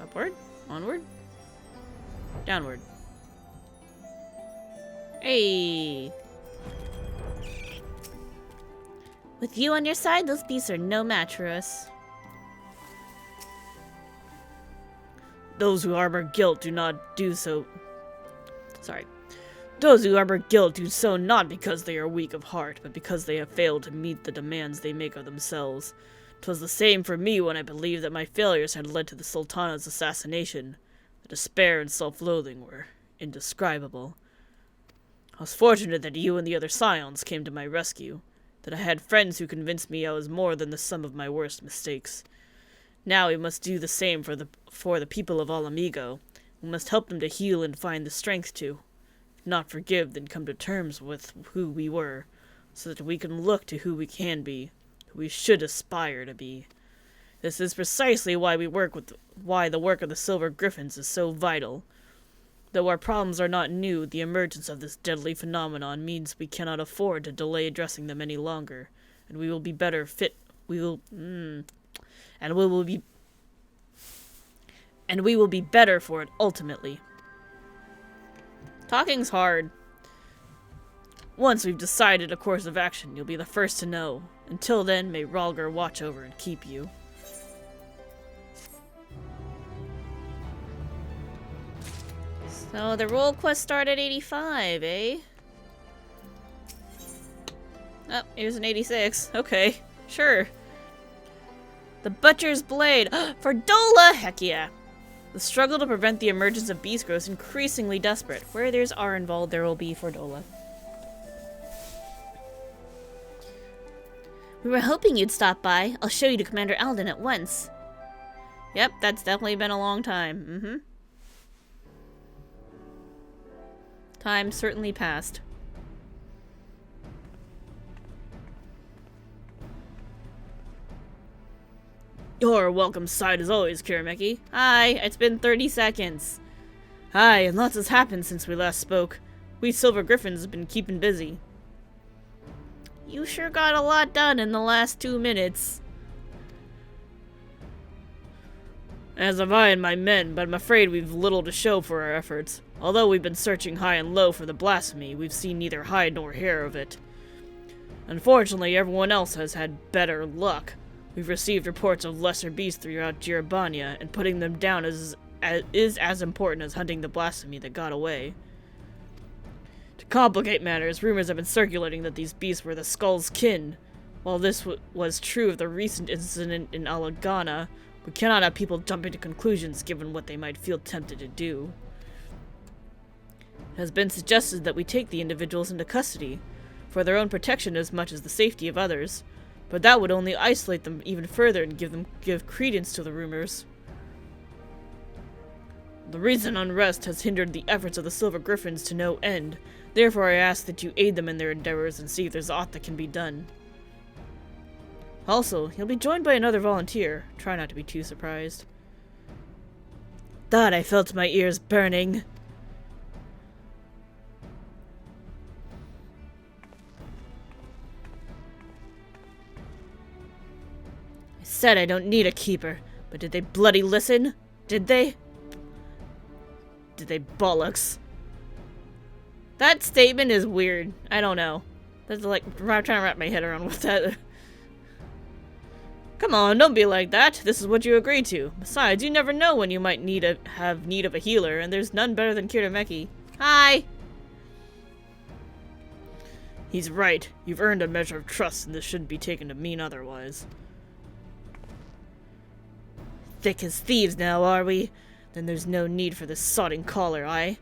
Upward? Onward? Downward. Hey! With you on your side, those beasts are no match for us. Those who harbor guilt do not do so... Sorry. Those who harbor guilt do so not because they are weak of heart, but because they have failed to meet the demands they make of themselves. 'Twas the same for me when I believed that my failures had led to the Sultana's assassination. The despair and self-loathing were indescribable. I was fortunate that you and the other scions came to my rescue, that I had friends who convinced me I was more than the sum of my worst mistakes. Now we must do the same for the people of Alamigo. We must help them to heal and find the strength to not forgive, then come to terms with who we were, so that we can look to who we can be, who we should aspire to be. This is precisely why the work of the Silver Griffins is so vital. Though our problems are not new, the emergence of this deadly phenomenon means we cannot afford to delay addressing them any longer, and we will be better fit. We will be better for it ultimately. Talking's hard. Once we've decided a course of action, you'll be the first to know. Until then, may Rhalgr watch over and keep you. So the role quest started at 85, eh? Oh, here's an 86. Okay, sure. The Butcher's Blade! For Dola! Heck yeah! The struggle to prevent the emergence of beast grows increasingly desperate. Where there's Arnvald, there will be Fordola. We were hoping you'd stop by. I'll show you to Commander Alden at once. Yep, that's definitely been a long time. Time certainly passed. Your welcome sight as always, Kirameki. Hi, it's been 30 seconds. Hi, and lots has happened since we last spoke. We Silver Griffins have been keeping busy. You sure got a lot done in the last 2 minutes. As have I and my men, but I'm afraid we've little to show for our efforts. Although we've been searching high and low for the blasphemy, we've seen neither hide nor hair of it. Unfortunately, everyone else has had better luck. We've received reports of lesser beasts throughout Jirabanya, and putting them down is as important as hunting the blasphemy that got away. To complicate matters, rumors have been circulating that these beasts were the Skull's kin. While this was true of the recent incident in Alagana, we cannot have people jumping to conclusions given what they might feel tempted to do. It has been suggested that we take the individuals into custody, for their own protection as much as the safety of others, but that would only isolate them even further and give credence to the rumors. The recent unrest has hindered the efforts of the Silver Griffins to no end. Therefore I ask that you aid them in their endeavors and see if there's aught that can be done. Also, you'll be joined by another volunteer. Try not to be too surprised. Thought I felt my ears burning. Said I don't need a keeper, but did they bloody listen? Did they? Did they bollocks? That statement is weird. I don't know. That's like, I'm trying to wrap my head around what that... Come on, don't be like that. This is what you agreed to. Besides, you never know when you might have need of a healer, and there's none better than Kirameki. Hi! He's right. You've earned a measure of trust, and this shouldn't be taken to mean otherwise. Thick as thieves now, are we? Then there's no need for this sodding collar, aye?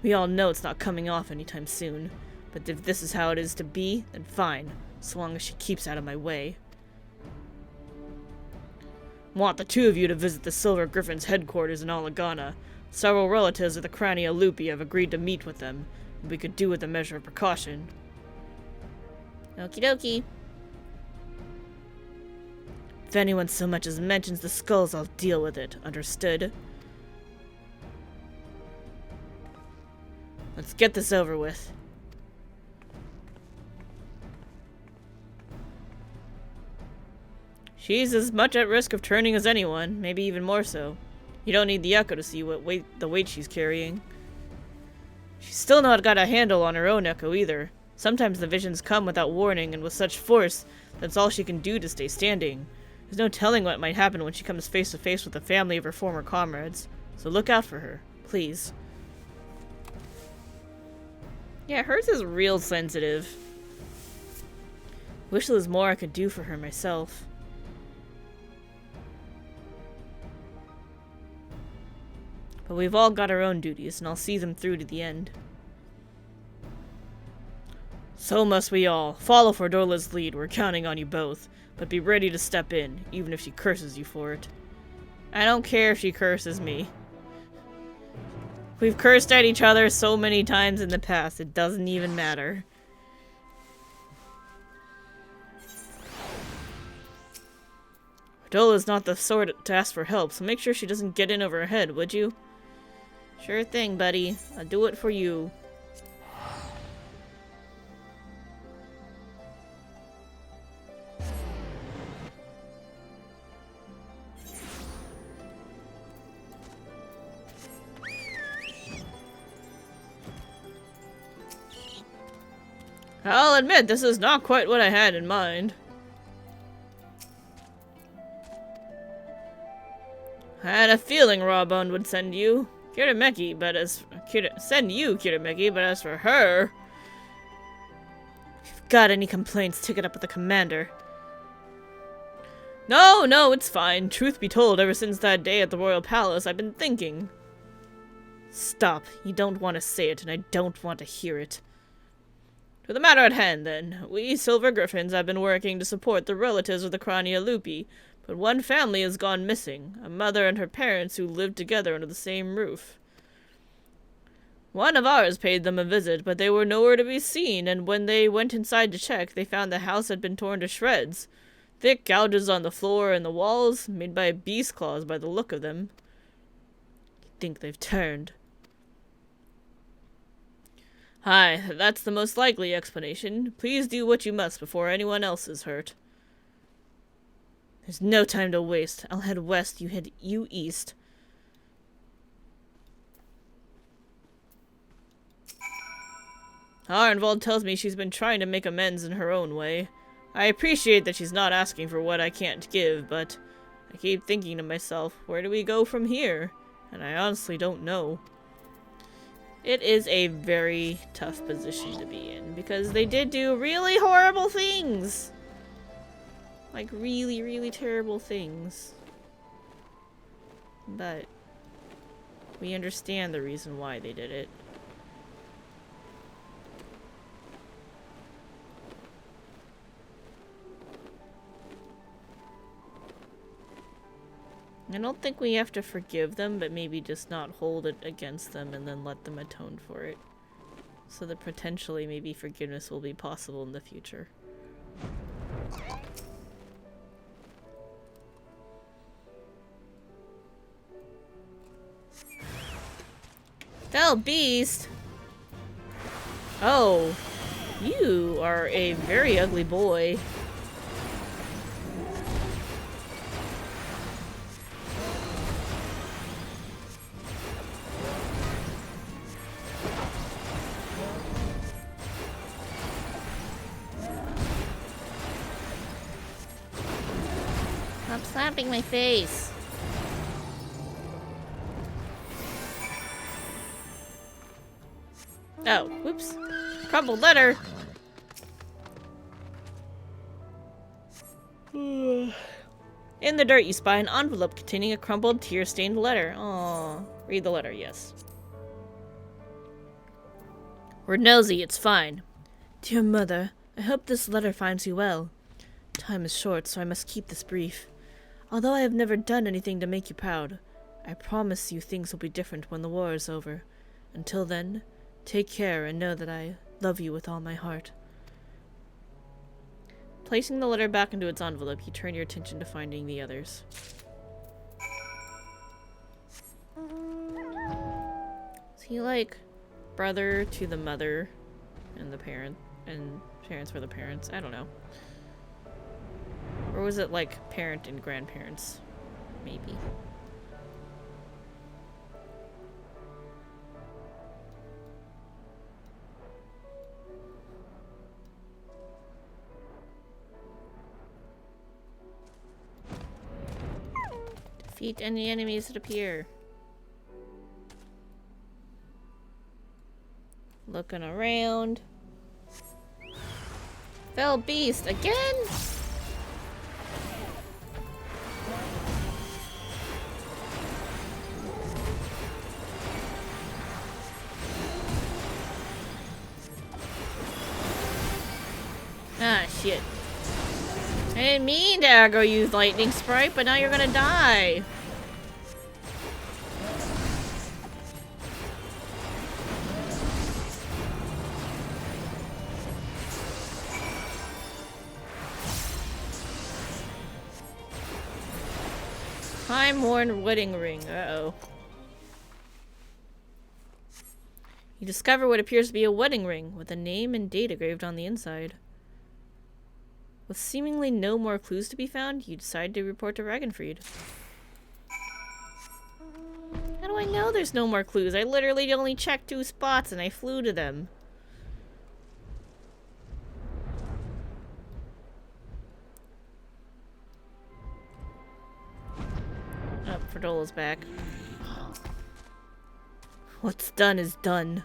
We all know it's not coming off anytime soon. But if this is how it is to be, then fine. So long as she keeps out of my way. Want the two of you to visit the Silver Griffin's headquarters in Alagana. Several relatives of the Crania Lupi have agreed to meet with them, and we could do with a measure of precaution. Okie dokie. If anyone so much as mentions the skulls, I'll deal with it. Understood? Let's get this over with. She's as much at risk of turning as anyone, maybe even more so. You don't need the echo to see the weight she's carrying. She's still not got a handle on her own echo either. Sometimes the visions come without warning and with such force that's all she can do to stay standing. There's no telling what might happen when she comes face to face with the family of her former comrades. So look out for her, please. Yeah, hers is real sensitive. Wish there was more I could do for her myself. But we've all got our own duties, and I'll see them through to the end. So must we all. Follow Fordola's lead, we're counting on you both. But be ready to step in, even if she curses you for it. I don't care if she curses me. We've cursed at each other so many times in the past, it doesn't even matter. Fordola's not the sort to ask for help, so make sure she doesn't get in over her head, would you? Sure thing, buddy. I'll do it for you. I'll admit, this is not quite what I had in mind. I had a feeling Rawbone would send you. Kirameki, but as for her... If you've got any complaints, take it up with the commander. No, it's fine. Truth be told, ever since that day at the Royal Palace, I've been thinking. Stop. You don't want to say it, and I don't want to hear it. To the matter at hand, then. We Silver Griffins have been working to support the relatives of the Crania Lupi, but one family has gone missing, a mother and her parents who lived together under the same roof. One of ours paid them a visit, but they were nowhere to be seen, and when they went inside to check, they found the house had been torn to shreds. Thick gouges on the floor and the walls, made by beast claws by the look of them. You'd think they've turned. Aye, that's the most likely explanation. Please do what you must before anyone else is hurt. There's no time to waste. I'll head west, you head east. Arnvold tells me she's been trying to make amends in her own way. I appreciate that she's not asking for what I can't give, but I keep thinking to myself, where do we go from here? And I honestly don't know. It is a very tough position to be in, because they did do really horrible things! Like, really, really terrible things. But we understand the reason why they did it. I don't think we have to forgive them, but maybe just not hold it against them and then let them atone for it. So that potentially maybe forgiveness will be possible in the future. Fell beast! Oh, you are a very ugly boy. Slapping my face. Oh, whoops. Crumpled letter. In the dirt, you spy an envelope containing a crumpled, tear-stained letter. Aww. Read the letter, yes. We're nosy, it's fine. Dear Mother, I hope this letter finds you well. Time is short, so I must keep this brief. Although I have never done anything to make you proud, I promise you things will be different when the war is over. Until then, take care and know that I love you with all my heart. Placing the letter back into its envelope, you turn your attention to finding the others. Is he like brother to the mother and the parent, and parents were the parents? I don't know. Or was it like parent and grandparents? Maybe. Defeat any enemies that appear. Looking around. Fell beast again? Ah, shit. I didn't mean to aggro you, lightning sprite, but now you're gonna die. Time-worn wedding ring. Uh-oh. You discover what appears to be a wedding ring with a name and date engraved on the inside. With seemingly no more clues to be found, you decide to report to Ragenfried. How do I know there's no more clues? I literally only checked 2 spots and I flew to them. Oh, Ferdola's back. What's done is done.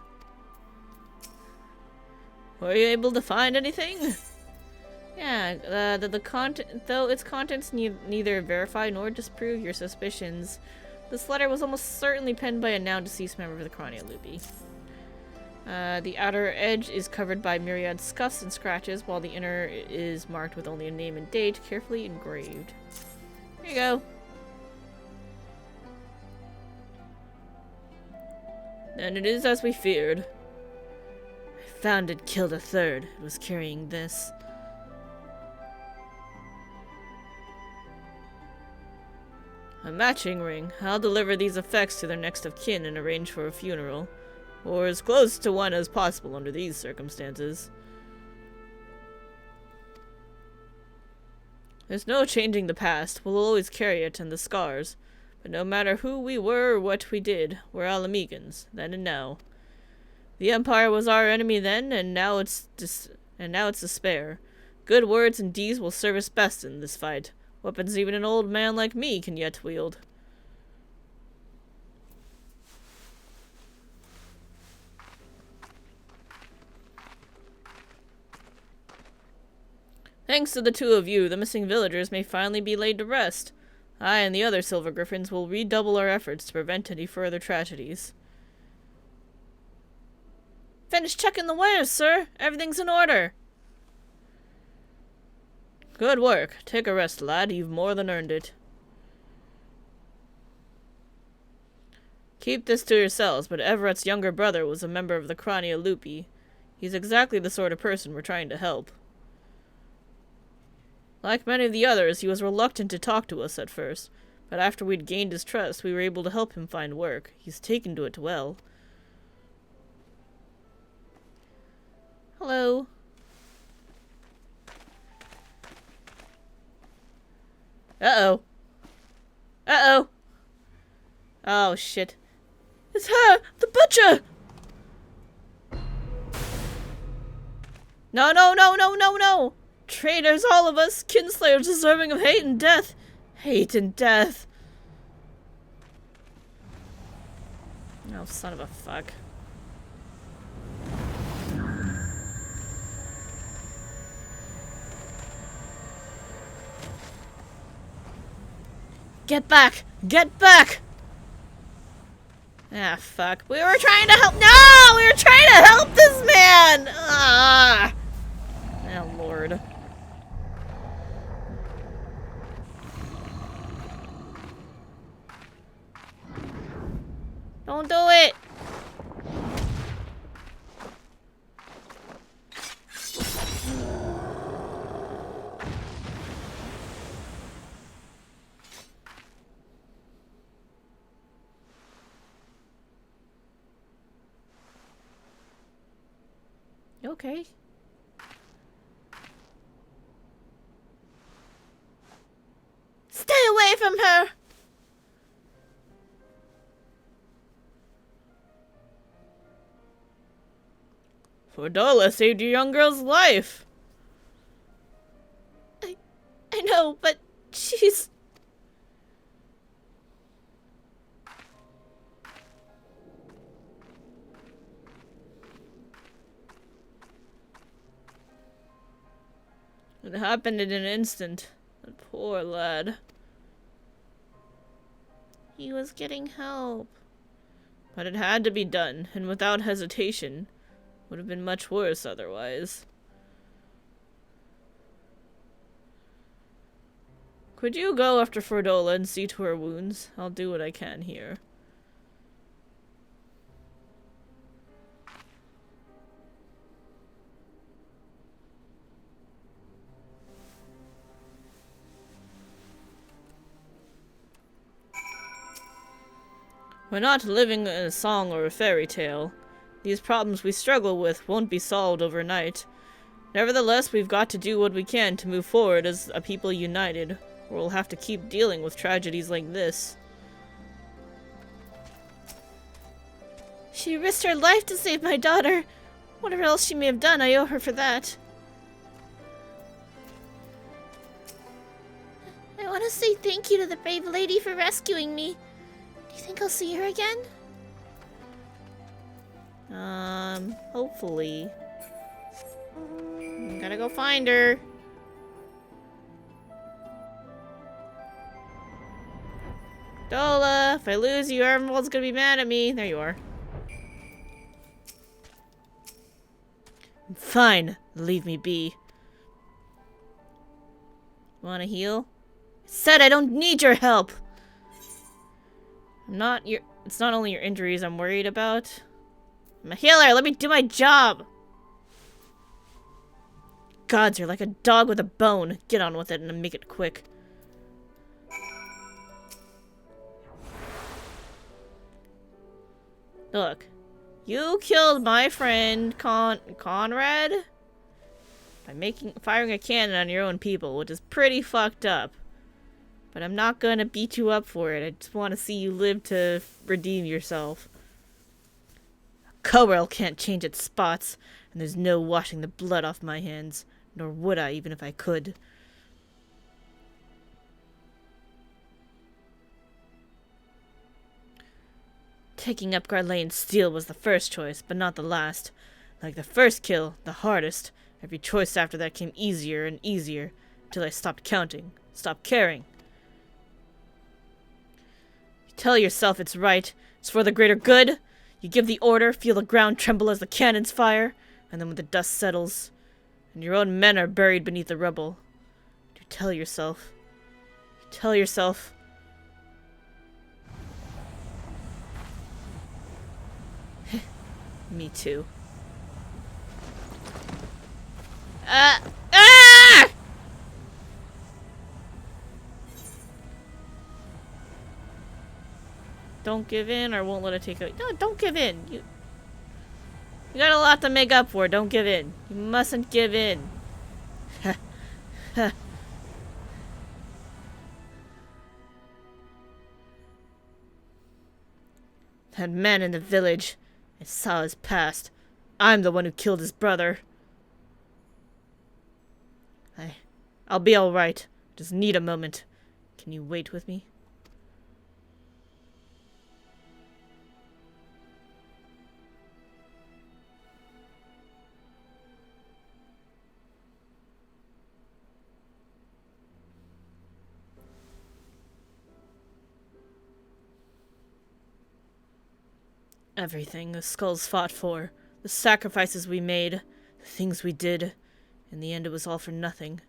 Were you able to find anything? Yeah, the content, though its contents neither verify nor disprove your suspicions, this letter was almost certainly penned by a now deceased member of the Crania Lupi. The outer edge is covered by myriad scuffs and scratches, while the inner is marked with only a name and date, carefully engraved. Here you go. And it is as we feared. I found it killed a third. It was carrying this. A matching ring. I'll deliver these effects to their next of kin and arrange for a funeral. Or as close to one as possible under these circumstances. There's no changing the past. We'll always carry it and the scars. But no matter who we were or what we did, we're Alamegans, then and now. The Empire was our enemy then, and now it's despair. Good words and deeds will serve us best in this fight. Weapons even an old man like me can yet wield. Thanks to the 2 of you, the missing villagers may finally be laid to rest. I and the other Silver Griffins will redouble our efforts to prevent any further tragedies. Finish checking the wares, sir. Everything's in order. Good work. Take a rest, lad. You've more than earned it. Keep this to yourselves, but Everett's younger brother was a member of the Crania Lupi. He's exactly the sort of person we're trying to help. Like many of the others, he was reluctant to talk to us at first, but after we'd gained his trust, we were able to help him find work. He's taken to it well. Hello. Uh-oh. Uh-oh. Oh, shit. It's her! The butcher! No, no, no, no, no, no! Traitors, all of us! Kinslayers deserving of hate and death! Hate and death. Oh, son of a fuck. Get back! Get back! Ah, fuck. We were trying to help- No! We were trying to help this man! Ah! Oh, Lord. Don't do it! You okay? Stay away from her! Fordola saved your young girl's life. I know, but she's... It happened in an instant. That poor lad. He was getting help. But it had to be done, and without hesitation. Would have been much worse otherwise. Could you go after Fordola and see to her wounds? I'll do what I can here. We're not living in a song or a fairy tale. These problems we struggle with won't be solved overnight. Nevertheless, we've got to do what we can to move forward as a people united, or we'll have to keep dealing with tragedies like this. She risked her life to save my daughter. Whatever else she may have done, I owe her for that. I want to say thank you to the brave lady for rescuing me. Do you think I'll see her again? Hopefully. Gotta go find her. Dola, if I lose you, everyone's gonna be mad at me. There you are. Fine, leave me be. Wanna heal? I said I don't need your help! It's not only your injuries I'm worried about. I'm a healer, let me do my job! Gods, you're like a dog with a bone. Get on with it and make it quick. Look, you killed my friend Conrad by firing a cannon on your own people, which is pretty fucked up. But I'm not gonna beat you up for it. I just want to see you live to redeem yourself. A cowbell can't change its spots, and there's no washing the blood off my hands. Nor would I, even if I could. Taking up Garlane's steel was the first choice, but not the last. Like the first kill, the hardest. Every choice after that came easier and easier, until I stopped counting, stopped caring. You tell yourself it's right, it's for the greater good. You give the order, feel the ground tremble as the cannons fire, and then when the dust settles, and your own men are buried beneath the rubble, you tell yourself, me too. Ah! Don't give in, or won't let it take out. No, don't give in. You got a lot to make up for. Don't give in. You mustn't give in. That man in the village. I saw his past. I'm the one who killed his brother. I'll be alright. Just need a moment. Can you wait with me? Everything the skulls fought for, the sacrifices we made, the things we did, in the end it was all for nothing.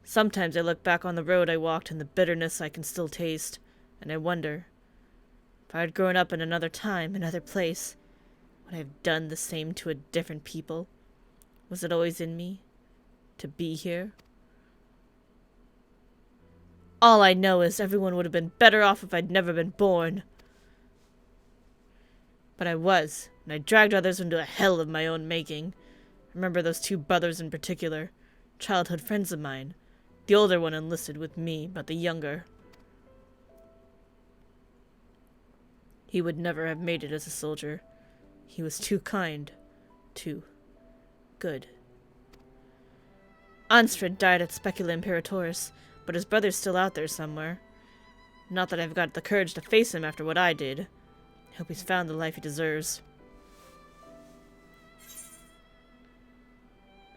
Sometimes I look back on the road I walked and the bitterness I can still taste, and I wonder, if I had grown up in another time, another place, would I have done the same to a different people? Was it always in me to be here? All I know is everyone would have been better off if I'd never been born. But I was, and I dragged others into a hell of my own making. I remember those two brothers in particular, childhood friends of mine. The older one enlisted with me, but the younger, he would never have made it as a soldier. He was too kind, too good. Anstrid died at Specula Imperatoris, but his brother's still out there somewhere. Not that I've got the courage to face him after what I did. I hope he's found the life he deserves.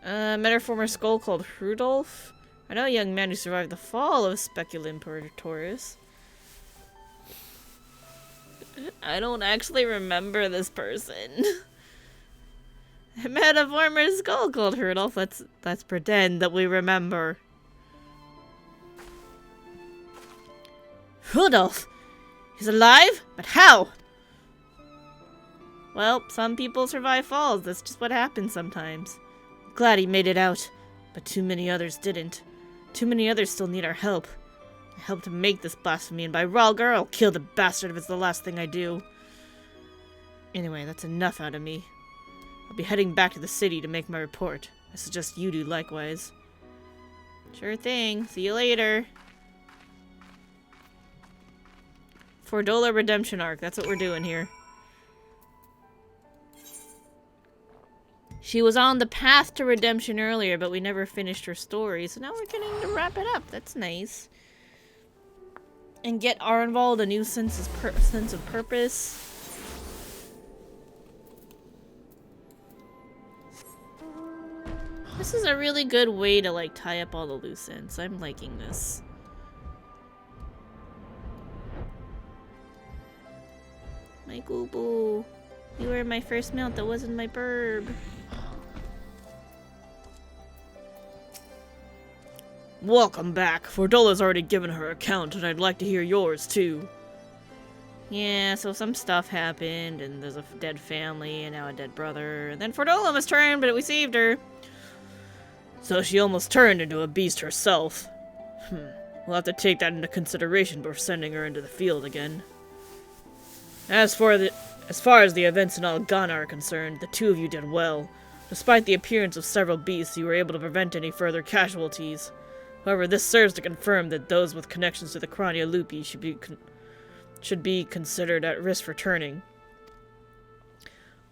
Met a former skull called Rudolph. I know a young man who survived the fall of Specula Imperatoris. I don't actually remember this person. I met a former skull called Rudolph. Let's pretend that we remember. Rudolph! He's alive? But how? Well, some people survive falls. That's just what happens sometimes. Glad he made it out, but too many others didn't. Too many others still need our help. I helped him make this blasphemy, and by Ralgar, I'll kill the bastard if it's the last thing I do. Anyway, that's enough out of me. I'll be heading back to the city to make my report. I suggest you do likewise. Sure thing. See you later. Fordola Redemption Arc. That's what we're doing here. She was on the path to redemption earlier, but we never finished her story, so now we're getting to wrap it up. That's nice. And get Arnvald a new sense of purpose. This is a really good way to, like, tie up all the loose ends. I'm liking this. My Gooble. You were my first mount that wasn't my burb. Welcome back. Fordola's already given her account, and I'd like to hear yours, too. Yeah, so some stuff happened, and there's a dead family, and now a dead brother. And then Fordola was turned, but we saved her. So she almost turned into a beast herself. We'll have to take that into consideration before sending her into the field again. As far as the events in Algana are concerned, the two of you did well. Despite the appearance of several beasts, you were able to prevent any further casualties. However, this serves to confirm that those with connections to the Crania Lupi should be considered at risk for turning.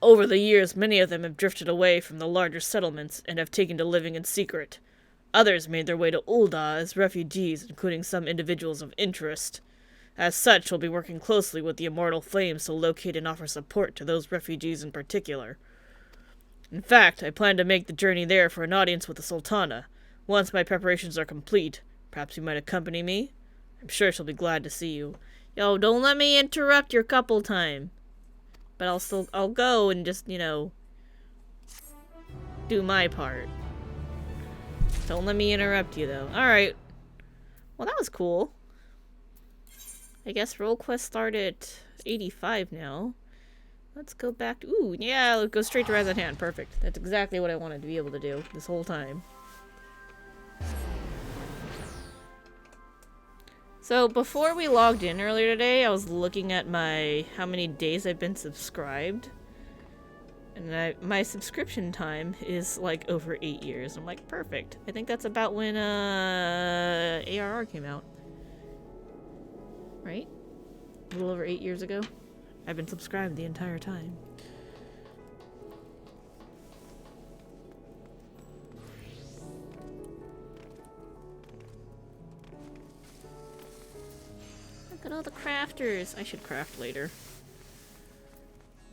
Over the years, many of them have drifted away from the larger settlements and have taken to living in secret. Others made their way to Ul'dah as refugees, including some individuals of interest. As such, we'll be working closely with the Immortal Flames to locate and offer support to those refugees in particular. In fact, I plan to make the journey there for an audience with the Sultana. Once my preparations are complete, perhaps you might accompany me? I'm sure she'll be glad to see you. Yo, don't let me interrupt your couple time. But I'll go and just, you know, do my part. Don't let me interrupt you, though. Alright. Well, that was cool. I guess roll quest start at 85 now. Let's go back to... Ooh, yeah, let's go straight to Razatan. Perfect. That's exactly what I wanted to be able to do this whole time. So, before we logged in earlier today, I was looking at how many days I've been subscribed. And my subscription time is, like, over 8 years. I'm like, perfect. I think that's about when, ARR came out. Right? A little over 8 years ago. I've been subscribed the entire time. all the crafters. I should craft later.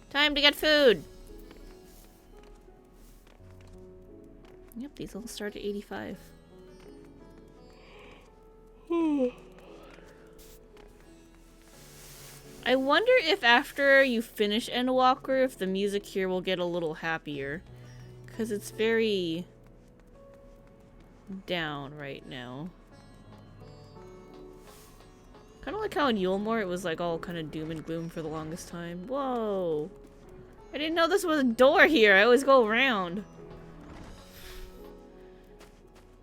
Time to get food! Yep, these all start at 85. I wonder if after you finish Endwalker, if the music here will get a little happier. Because it's very down right now. Kind of like how in Yulmore it was like all kind of doom and gloom for the longest time. Whoa! I didn't know this was a door here. I always go around.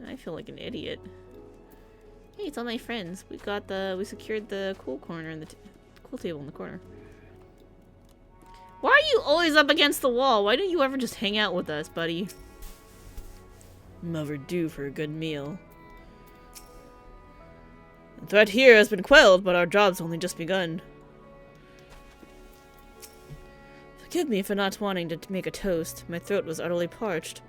I feel like an idiot. Hey, it's all my friends. We secured the cool corner in the cool table in the corner. Why are you always up against the wall? Why don't you ever just hang out with us, buddy? I'm overdue for a good meal. The threat here has been quelled, but our job's only just begun. Forgive me for not wanting to make a toast. My throat was utterly parched.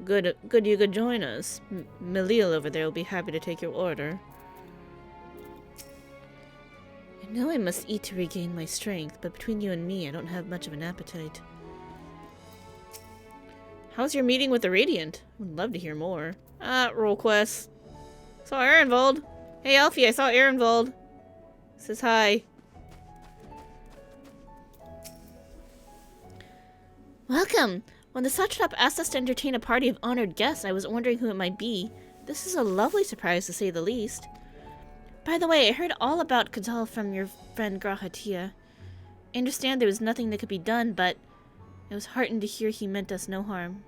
Good you could join us. Malil over there will be happy to take your order. I know I must eat to regain my strength, but between you and me, I don't have much of an appetite. How's your meeting with the Radiant? I would love to hear more. Roll quest. Saw Ehrenwald. Hey, Alfie, I saw Ehrenwald. Says hi. Welcome! When the Satrap asked us to entertain a party of honored guests, I was wondering who it might be. This is a lovely surprise, to say the least. By the way, I heard all about Kadal from your friend Grahatia. I understand there was nothing that could be done, but I was heartened to hear he meant us no harm.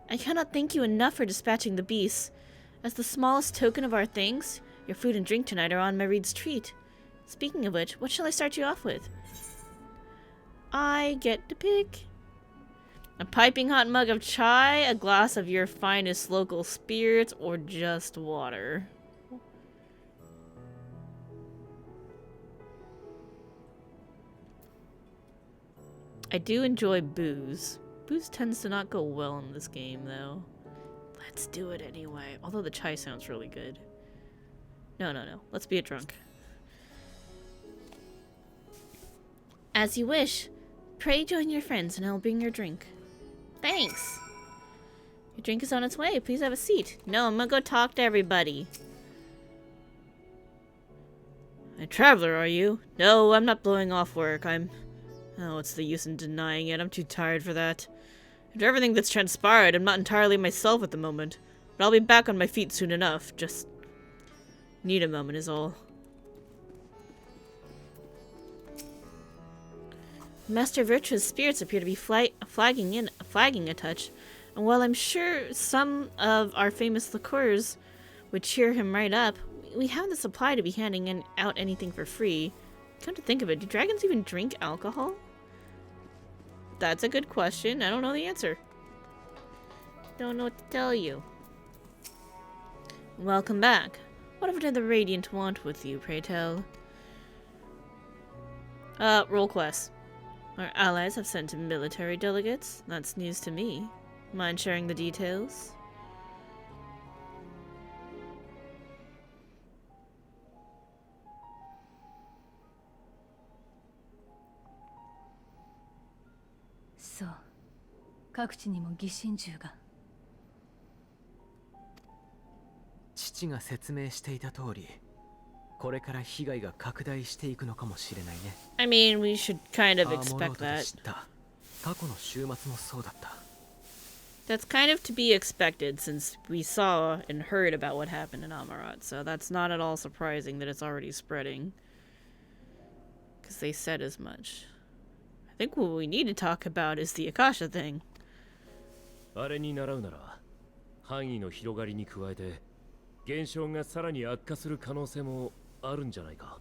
I cannot thank you enough for dispatching the beasts. As the smallest token of our thanks, your food and drink tonight are on Mareed's treat. Speaking of which, what shall I start you off with? I get to pick. A piping hot mug of chai, a glass of your finest local spirits, or just water. I do enjoy booze. Booze tends to not go well in this game, though. Let's do it anyway. Although the chai sounds really good. No. Let's be a drunk. As you wish. Pray join your friends and I'll bring your drink. Thanks. Your drink is on its way. Please have a seat. No, I'm gonna go talk to everybody. A traveler, are you? No, I'm not blowing off work. Oh, what's the use in denying it? I'm too tired for that. After everything that's transpired, I'm not entirely myself at the moment. But I'll be back on my feet soon enough. Just need a moment is all. Master Virtue's spirits appear to be flagging a touch. And while I'm sure some of our famous liqueurs would cheer him right up, we have the supply to be handing out anything for free. Come to think of it, do dragons even drink alcohol? That's a good question. I don't know the answer. Don't know what to tell you. Welcome back. Whatever did the Radiant want with you, pray tell? Roll quest. Our allies have sent military delegates. That's news to me. Mind sharing the details?そう、各地にも疑心銃が。父が説明していた通り、これから被害が拡大していくのかもしれないね。I mean, we should kind of expect that. 過去の週末もそうだった。That's kind of to be expected since we saw and heard about what happened in Amarat, so that's not at all surprising that it's already spreading. Because they said as much. I think what we need to talk about is the Akasha thing. あれに習うなら、範囲の広がりに加えて、現象がさらに悪化する可能性もあるんじゃないか。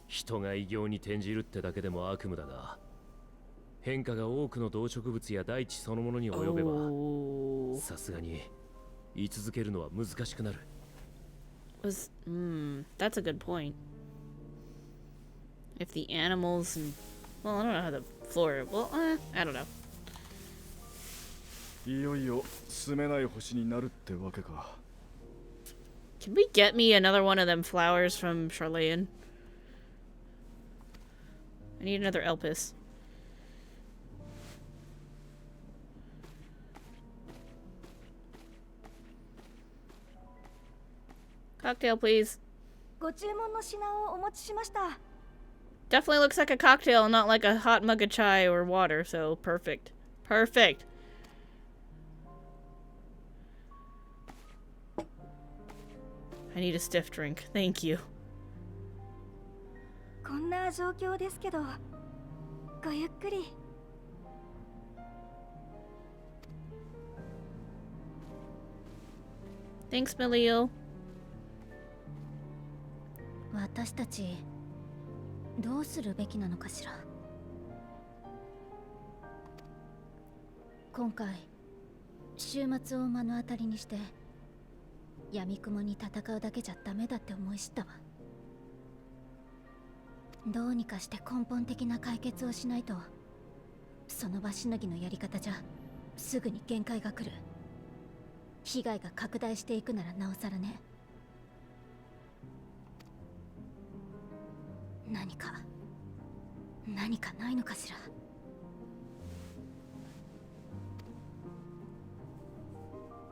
人が異形に転じるってだけでも悪夢だが、変化が多くの動植物や大地そのものに及べば、さすがに居続けるのは難しくなる。That's a good point. If the animals and... Well, I don't know how the flora... Well, I don't know. いよいよ住めない星になるってわけか。Can we get me another one of them flowers from Charlayan? I need another Elpis. Cocktail, please. ご注文の品をお持ちしました。 Definitely looks like a cocktail, not like a hot mug of chai or water, so perfect. Perfect. I need a stiff drink. Thank you. こんな状況ですけど、ごゆっくり。 Thanks, Melio. 私たちどうするべきなのかしら。今回週末を目の当たりにして闇雲に戦うだけじゃダメだって思い知ったわ。どうにかして根本的な解決をしないと、その場しのぎのやり方じゃすぐに限界が来る。被害が拡大していくならなおさらね。何かないのかしら。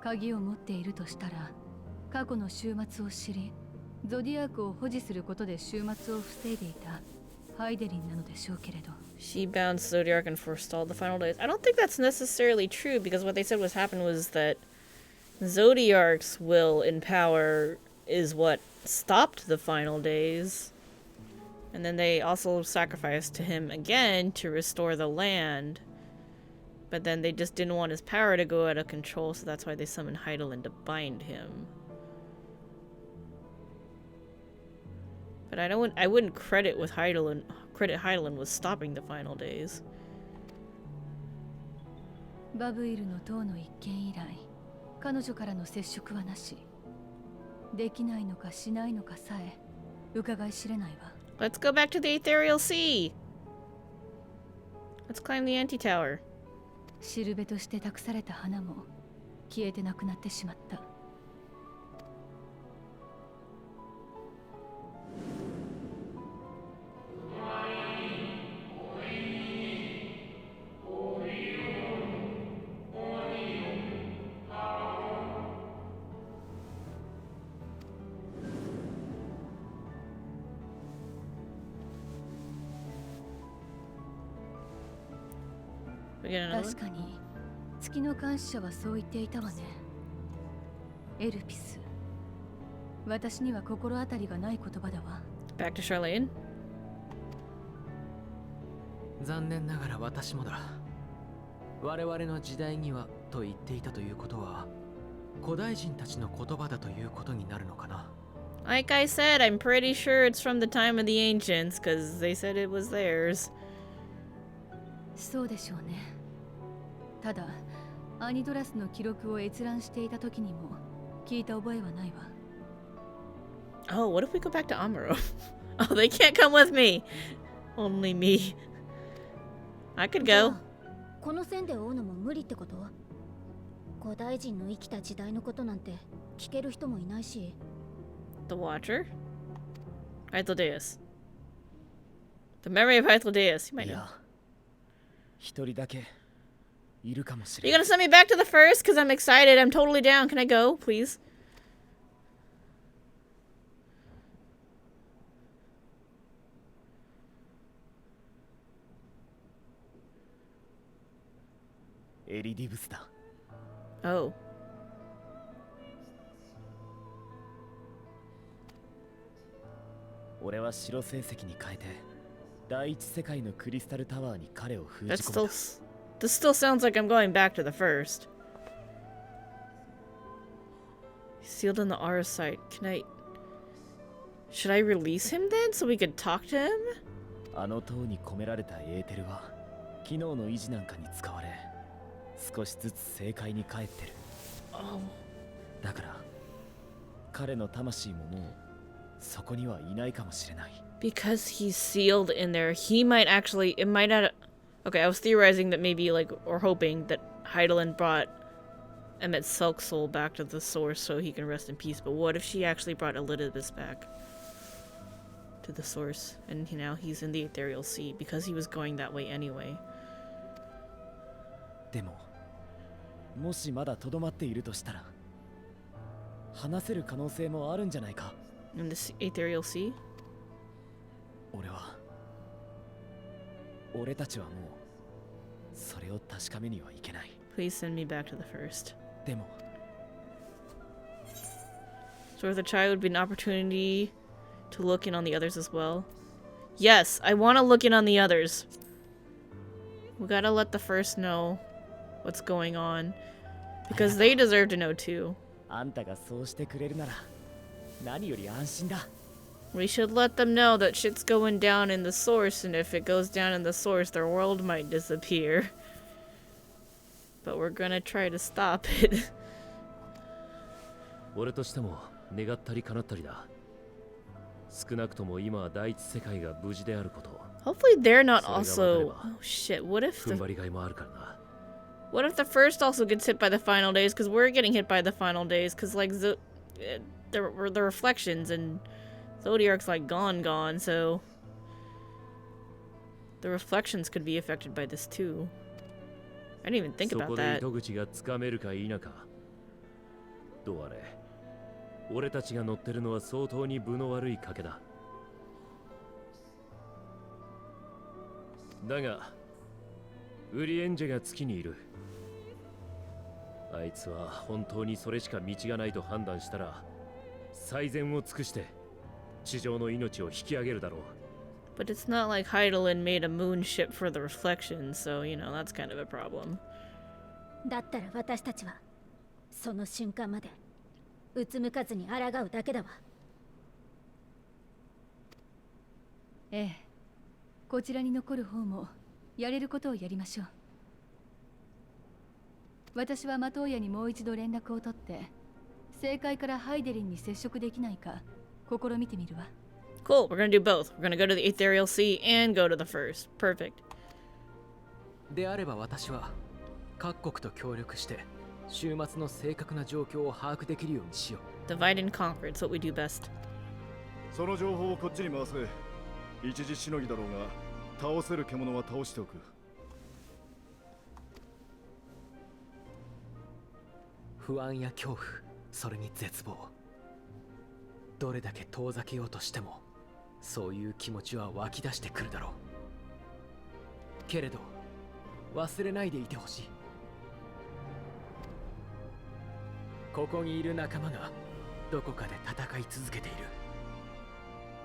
鍵を持っているとしたら、過去の終末を知り、ゾディアークを保持することで終末を防いでいたハイデリンなのでしょうけれど。 She bound Zodiac and forestalled the final days. I don't think that's necessarily true, because what they said was happened was that Zodiarc's will and power is what stopped the final days. And then they also sacrificed to him again to restore the land. But then they just didn't want his power to go out of control, so that's why they summoned Heidelin to bind him. But I wouldn't credit Heidelin with stopping the final days. バブイルの塔の一件以来、彼女からの接触はなし。できないのかしないのかさえ伺い知れないわ。 Let's go back to the Ethereal Sea! Let's climb the anti-tower. しるべとして託された花も消えてなくなってしまった。 We get another 確かに月の監視者はそう言っていたわね。エルピス、私には心当たりがない言葉だわ。 Back to Charlene. 残念ながら私もだ。我々の時代にはと言っていたということは、古代人たちの言葉だということになるのかな。 Like I said, I'm pretty sure it's from the time of the ancients, because they said it was theirs. そうでしょうね。ただ、アニドラスの記録を閲覧していた時にも聞いた覚えはないわ。 Oh, what if we go back to Amuro? Oh, they can't come with me. Only me. I could go. この線で追うのも無理ってこと？古代人の生きた時代のことなんて聞ける人もいないし。 The Watcher? Hythlodeus. The memory of Hythlodeus. You might い know. や、一人だけいるかもし Are れ you ない。 gonna send me back to the first? Because I'm excited. I'm totally down. Can I go, please? エリディブスだ。 Oh. 俺は白成績に変えて第一世界のクリスタルタワーに彼を封じ That's 込め still... た。 This still sounds like I'm going back to the first. Sealed in the Aura site. Can I... Should I release him then so we could talk to him? あの塔に込められたエーテルは機能の維持なんかに使われ、少しずつ正解に帰ってる。 Oh. だから彼の魂ももうそこにはいないかもしれない。 Because he's sealed in there, he might actually... It might not... Okay, I was theorizing that maybe, like, or hoping that Heidelin brought Emmet Sulk's soul back to the source so he can rest in peace, but what if she actually brought Elidibus back to the source, and now he's in the Ethereal Sea because he was going that way anyway? でももしまだとどまっているとしたら話せる可能性もあるんじゃないか。 In the Ethereal Sea? 俺たちはもうそれを確かめにはいけない。 Please send me back to the first. でも So if the child would be an opportunity to look in on the others as well. Yes, I want to look in on the others. We gotta let the first know what's going on. Because they deserve to know too. あんたがそうしてくれるなら何より安心だ。 We should let them know that shit's going down in the source, and if it goes down in the source, their world might disappear. But we're gonna try to stop it. 俺としても願ったり叶ったりだ。少なくとも今は第一世界が無事であること。 Hopefully they're not also... Oh shit, what if 踏ん the... 張りがいもあるからな。 What if the first also gets hit by the final days? Because we're getting hit by the final days. Because, like, the reflections and Zodiarc's, like, gone. So the reflections could be affected by this, too. I didn't even think about そこで that. 糸口がつかめるか否か。どうあれ、俺たちが乗ってるのは相当に分の悪い賭けだ。だが、ウリエンジェが月にいる。あいつは本当にそれしか道がないと判断したら、最善を尽くして地上の命を引き上げるだろう。 But it's not like Heidelin made a moon ship for the reflections, so, you know, that's kind of a problem. だったら私たちはその瞬間までうつむかずに抗うだけだわ。ええ、こちらに残る方もやれることをやりましょう。私はマトーヤにもう一度連絡を取って正解からハイデリンに接触できないか試みてみるわ。 Cool, we're gonna do both. We're gonna go to the Ethereal Sea and go to the first. Perfect. であれば私は各国と協力して週末の正確な状況を把握できるようにしよう。 Divide and conquer, it's what we do best. その情報をこっちに回せ。一時しのぎだろうが倒せる獣は倒しておく。不安や恐怖、それに絶望。どれだけ遠ざけようとしてもそういう気持ちは湧き出してくるだろう。けれど忘れないでいてほしい。ここにいる仲間がどこかで戦い続けている。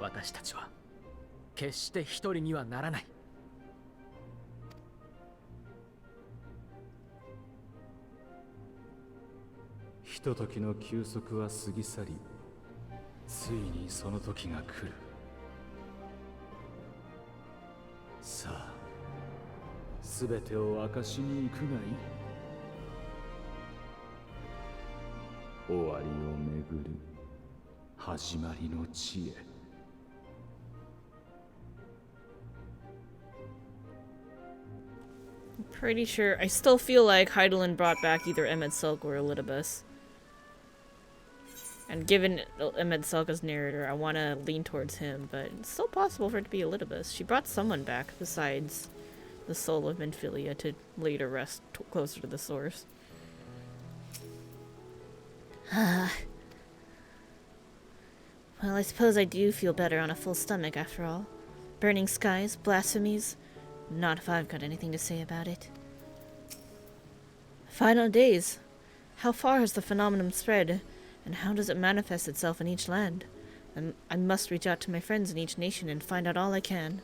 私たちは決して一人にはならない。ひとときの休息は過ぎ去り、ついにその時が来る。さあ、すべてを明かしに行くがいい。終わりを巡る始まりの地へ。Pretty sure. I still feel like Heidelin brought back either Emmet Silk or Elidibus. And given Emmet Silk as narrator, I want to lean towards him, but it's still possible for it to be Elidibus. She brought someone back besides the soul of Minfilia to later rest closer to the source. Well, I suppose I do feel better on a full stomach after all. Burning skies, blasphemies. Not if I've got anything to say about it. Final days. How far has the phenomenon spread, and how does it manifest itself in each land? I must reach out to my friends in each nation and find out all I can.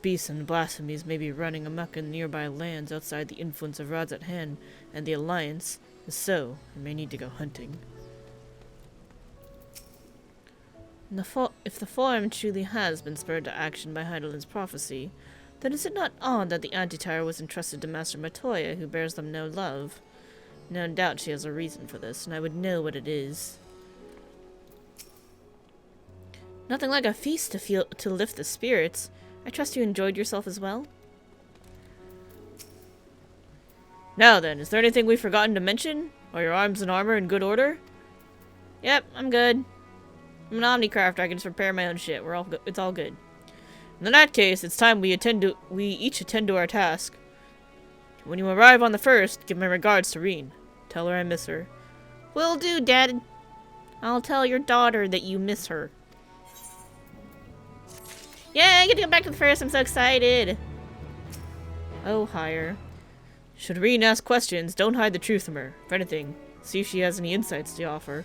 Beasts and blasphemies may be running amok in nearby lands outside the influence of Rods at Hand and the Alliance. If so, I may need to go hunting. If the Forum truly has been spurred to action by Heidelin's prophecy, then is it not odd that the Antitower was entrusted to Master Matoya, who bears them no love? No doubt she has a reason for this, and I would know what it is. Nothing like a feast to lift the spirits. I trust you enjoyed yourself as well? Now then, is there anything we've forgotten to mention? Are your arms and armor in good order? Yep, I'm good. I'm an Omnicrafter. I can just repair my own shit. We're all good. It's all good. In that case, it's time we each attend to our task. When you arrive on the first, give my regards to Reen. Tell her I miss her. Will do, Dad. I'll tell your daughter that you miss her. Yeah, I get to go back to the first. I'm so excited. Oh, higher. Should Reen ask questions, don't hide the truth from her. If anything, see if she has any insights to offer.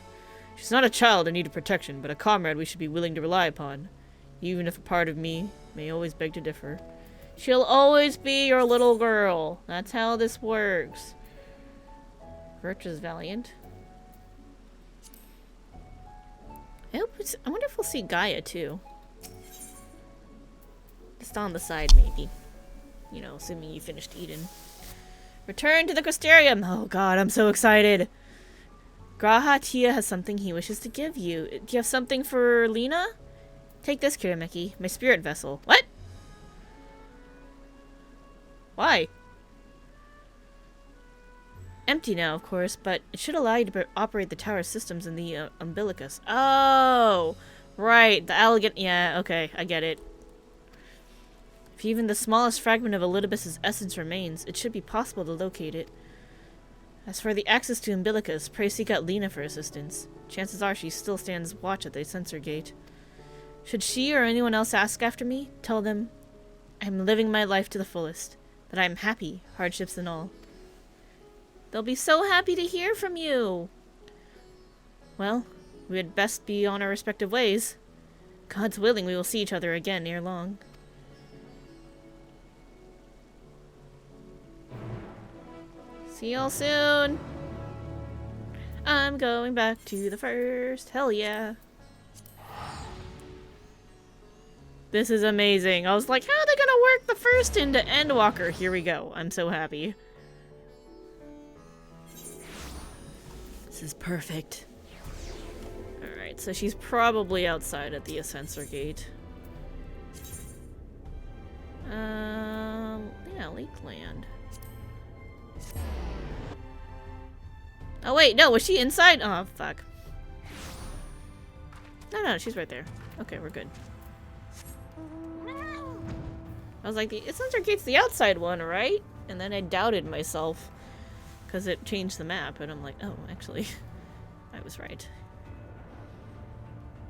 She's not a child in need of protection, but a comrade we should be willing to rely upon. Even if a part of me may always beg to differ. She'll always be your little girl. That's how this works. Birch is valiant. I wonder if we'll see Gaia, too. Just on the side, maybe. You know, assuming you finished Eden. Return to the Crystarium! Oh god, I'm so excited! Graha Tia has something he wishes to give you. Do you have something for Lena? Take this, Kirameki, my spirit vessel. What? Why? Empty now, of course, but it should allow you to operate the tower systems in the umbilicus. Oh! Right, the elegant... Yeah, okay, I get it. If even the smallest fragment of Elidibus's essence remains, it should be possible to locate it. As for the access to umbilicus, pray seek out Lena for assistance. Chances are she still stands watch at the sensor gate. Should she or anyone else ask after me, tell them I'm living my life to the fullest, that I'm happy, hardships and all. They'll be so happy to hear from you. Well, we had best be on our respective ways. God's willing, we will see each other again ere long. See y'all soon. I'm going back to the first. Hell yeah. This is amazing. I was like, how are they gonna work the first into Endwalker? Here we go. I'm so happy. This is perfect. Alright, so she's probably outside at the Ascensor Gate. Yeah, Lakeland. Oh wait, no, was she inside? Oh, fuck. No, she's right there. Okay, we're good. I was like, the Ascensor Gate's the outside one, right? And then I doubted myself. Because it changed the map, and I'm like, oh, actually, I was right.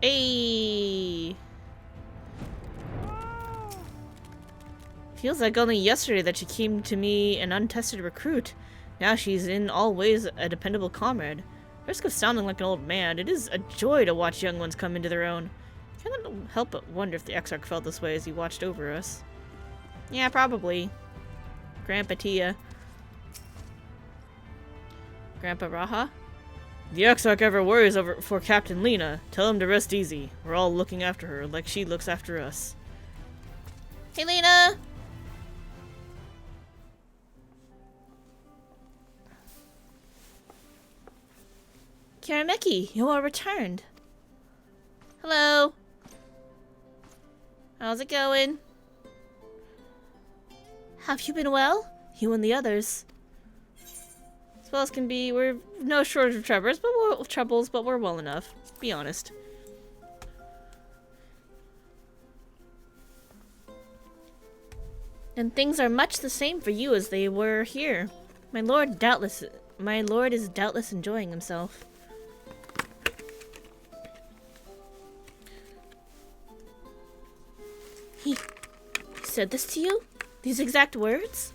Hey! Feels like only yesterday that she came to me an untested recruit. Now she's in all ways a dependable comrade. Risk of sounding like an old man, it is a joy to watch young ones come into their own. Can't help but wonder if the Exarch felt this way as he watched over us. Yeah, probably. Grandpa Tia. Grandpa Raha? If the Exarch ever worries for Captain Lena, tell him to rest easy. We're all looking after her like she looks after us. Hey, Lena! Kirameki, you are returned. Hello. How's it going? Have you been well? You and the others. As well as can be. We're no shortage of troubles, but we're well enough. Be honest. And things are much the same for you as they were here. My lord is doubtless enjoying himself. He said this to you? These exact words?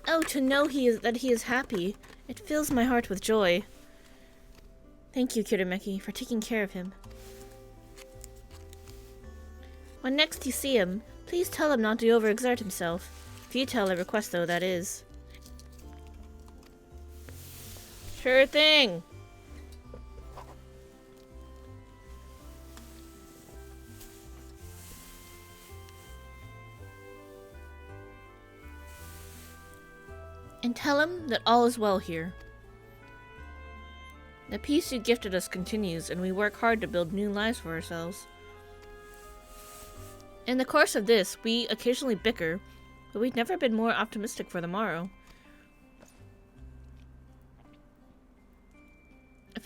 Oh, to know that he is happy. It fills my heart with joy. Thank you, Kirameki, for taking care of him. When next you see him, please tell him not to overexert himself. Futile a request, though, that is. Sure thing. And tell him that all is well here. The peace you gifted us continues, and we work hard to build new lives for ourselves. In the course of this, we occasionally bicker, but we've never been more optimistic for the morrow.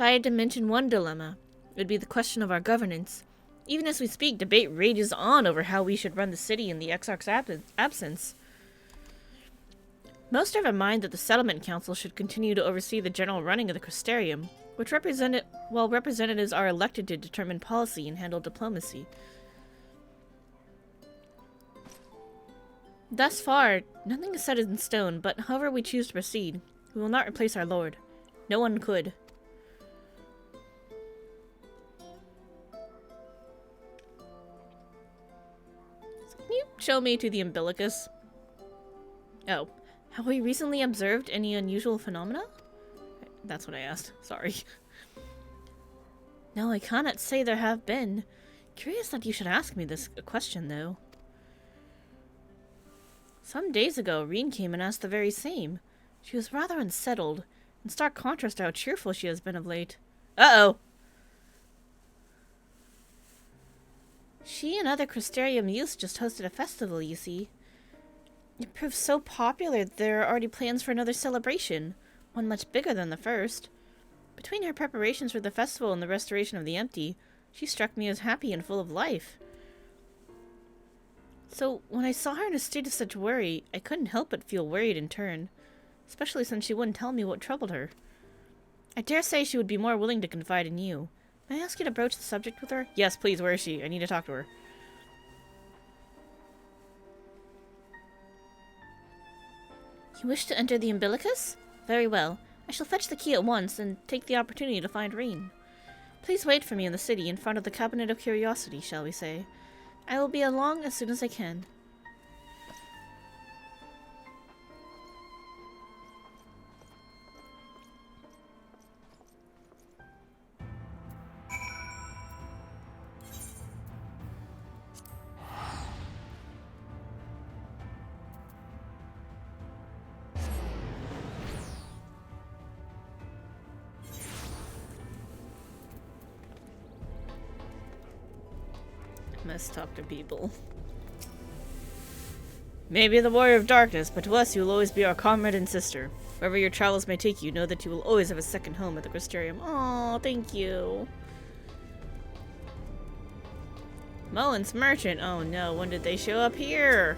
If I had to mention one dilemma, it would be the question of our governance. Even as we speak, debate rages on over how we should run the city in the Exarch's absence. Most are of a mind that the Settlement Council should continue to oversee the general running of the Crystarium, which representatives are elected to determine policy and handle diplomacy. Thus far, nothing is set in stone, but however we choose to proceed, we will not replace our lord. No one could. So can you show me to the umbilicus? Oh. Have we recently observed any unusual phenomena? That's what I asked. Sorry. No, I cannot say there have been. Curious that you should ask me this question, though. Some days ago, Reen came and asked the very same. She was rather unsettled, in stark contrast to how cheerful she has been of late. Uh-oh! She and other Crystarium youths just hosted a festival, you see. It proved so popular that there are already plans for another celebration, one much bigger than the first. Between her preparations for the festival and the restoration of the empty, she struck me as happy and full of life. So, when I saw her in a state of such worry, I couldn't help but feel worried in turn, especially since she wouldn't tell me what troubled her. I dare say she would be more willing to confide in you. May I ask you to broach the subject with her? Yes, please, where is she? I need to talk to her. You wish to enter the umbilicus? Very well. I shall fetch the key at once and take the opportunity to find Reen. Please wait for me in the city in front of the Cabinet of Curiosity, shall we say. I will be along as soon as I can. Must talk to people. Maybe the Warrior of Darkness, but to us you will always be our comrade and sister. Wherever your travels may take you, know that you will always have a second home at the Crystarium. Aw, thank you. Mullen's Merchant. Oh no, when did they show up here?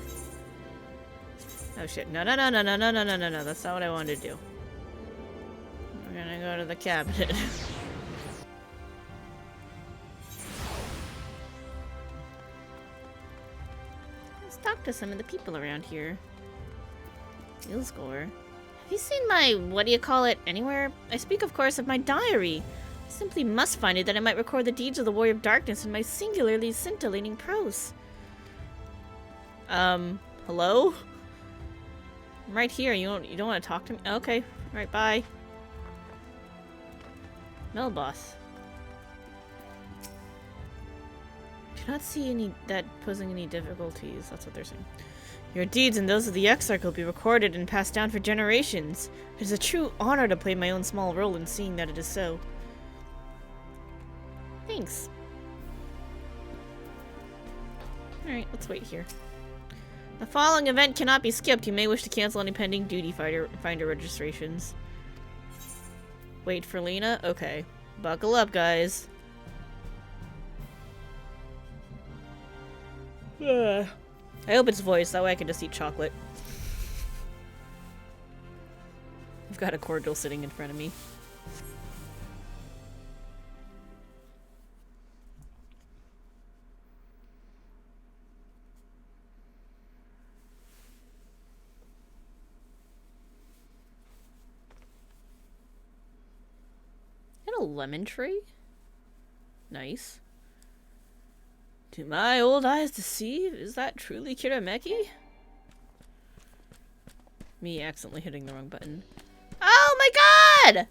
Oh shit. No. That's not what I wanted to do. We're gonna go to the cabinet. Talk to some of the people around here. Skill score. Have you seen my, what do you call it, anywhere? I speak, of course, of my diary. I simply must find it that I might record the deeds of the Warrior of Darkness in my singularly scintillating prose. Hello? I'm right here. You don't want to talk to me? Okay. Alright, bye. Melboss. Do not see that posing any difficulties. That's what they're saying. Your deeds and those of the Exarch will be recorded and passed down for generations. It is a true honor to play my own small role in seeing that it is so. Thanks. Alright, let's wait here. The following event cannot be skipped. You may wish to cancel any pending duty finder registrations. Wait for Lena? Okay. Buckle up, guys. I hope it's voice, that way I can just eat chocolate. I've got a cordial sitting in front of me. And a lemon tree? Nice. To my old eyes to see, is that truly Kirameki? Me accidentally hitting the wrong button. Oh my god!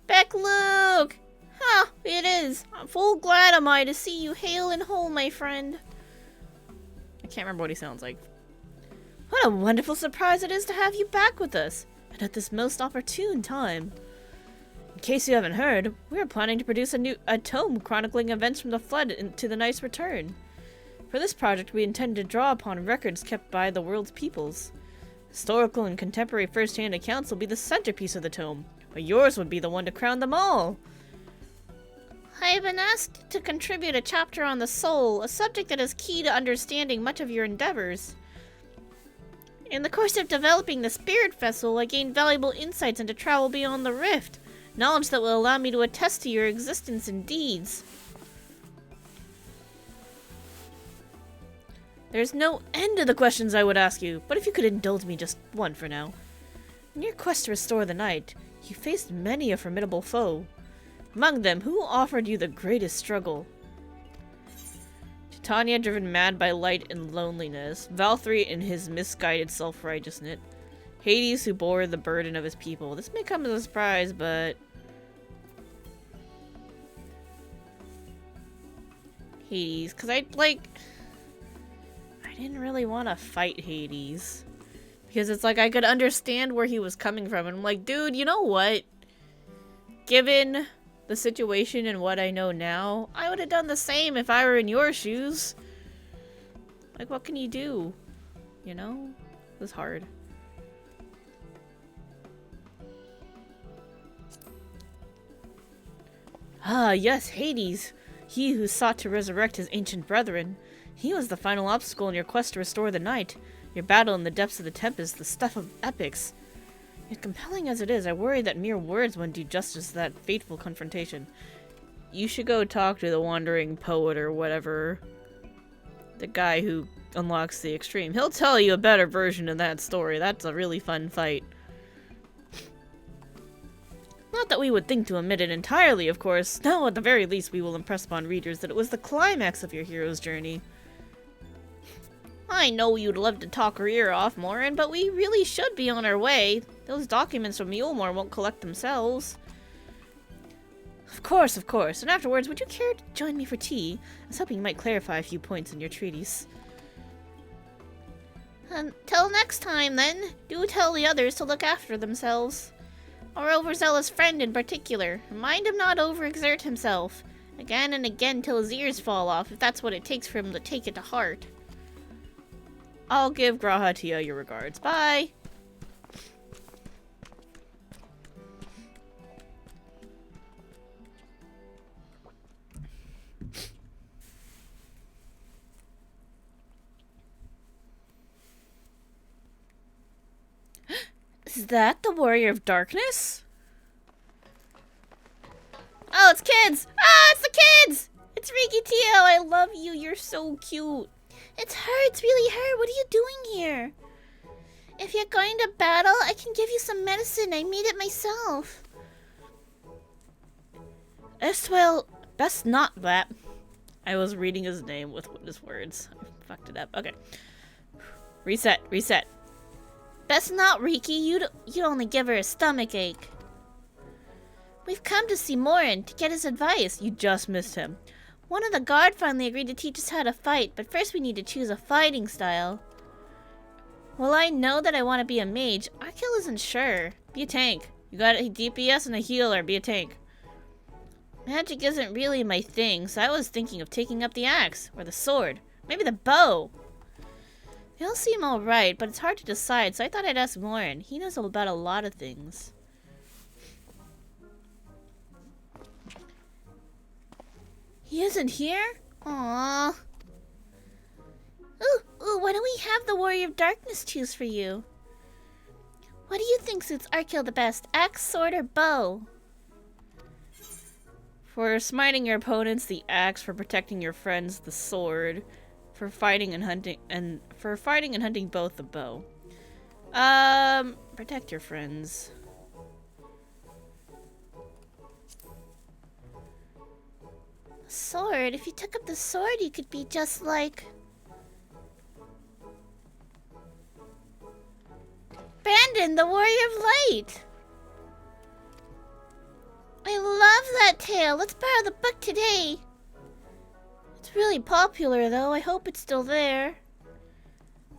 Beck Luke! Huh, it is. I'm full glad am I to see you hale and whole, my friend. I can't remember what he sounds like. What a wonderful surprise it is to have you back with us, and at this most opportune time. In case you haven't heard, we are planning to produce a tome chronicling events from the flood to the Knight's return. For this project, we intend to draw upon records kept by the world's peoples. Historical and contemporary first-hand accounts will be the centerpiece of the tome, but yours would be the one to crown them all. I have been asked to contribute a chapter on the soul, a subject that is key to understanding much of your endeavors. In the course of developing the spirit vessel, I gained valuable insights into travel beyond the rift, knowledge that will allow me to attest to your existence and deeds. There's no end to the questions I would ask you, but if you could indulge me just one for now. In your quest to restore the night, you faced many a formidable foe. Among them, who offered you the greatest struggle? Titania, driven mad by light and loneliness. Valkyrie in his misguided self-righteousness. Hades, who bore the burden of his people. This may come as a surprise, but... Hades, because I didn't really want to fight Hades. Because it's like, I could understand where he was coming from. And I'm like, dude, you know what? Given the situation and what I know now, I would have done the same if I were in your shoes. Like, what can you do? You know? It was hard. Ah, yes, Hades. He who sought to resurrect his ancient brethren. He was the final obstacle in your quest to restore the night. Your battle in the depths of the Tempest, the stuff of epics. Yet compelling as it is, I worry that mere words wouldn't do justice to that fateful confrontation. You should go talk to the wandering poet or whatever. The guy who unlocks the extreme. He'll tell you a better version of that story. That's a really fun fight. Not that we would think to omit it entirely, of course. No, at the very least we will impress upon readers that it was the climax of your hero's journey. I know you'd love to talk her ear off, Morin, but we really should be on our way. Those documents from Mulemore won't collect themselves. Of course, of course. And afterwards, would you care to join me for tea? I was hoping you might clarify a few points in your treatise. Until next time, then. Do tell the others to look after themselves. Our overzealous friend in particular. Mind him not overexert himself. Again and again till his ears fall off, if that's what it takes for him to take it to heart. I'll give Grahatia your regards. Bye! Is that the Warrior of Darkness? Oh, it's kids! Ah, it's the kids! It's Riki Tio! I love you, you're so cute. It's her, it's really her. What are you doing here? If you're going to battle, I can give you some medicine. I made it myself. Well, best not that. I was reading his name with his words. I fucked it up. Okay. Reset. Best not, Riki. You'd only give her a stomach ache. We've come to see Morin to get his advice. You just missed him. One of the guard finally agreed to teach us how to fight, but first we need to choose a fighting style. Well, I know that I want to be a mage. Arkil isn't sure. Be a tank. You got a DPS and a healer. Be a tank. Magic isn't really my thing, so I was thinking of taking up the axe, or the sword, maybe the bow. They all seem alright, but it's hard to decide, so I thought I'd ask Morin. He knows about a lot of things. He isn't here? Aww. Ooh, why don't we have the Warrior of Darkness choose for you? What do you think suits Arkil the best? Axe, sword, or bow? For smiting your opponents, the axe. For protecting your friends, the sword. For fighting and hunting both, the bow. Protect your friends. Sword? If you took up the sword, you could be just like... Brandon, the Warrior of Light! I love that tale. Let's borrow the book today. It's really popular, though. I hope it's still there.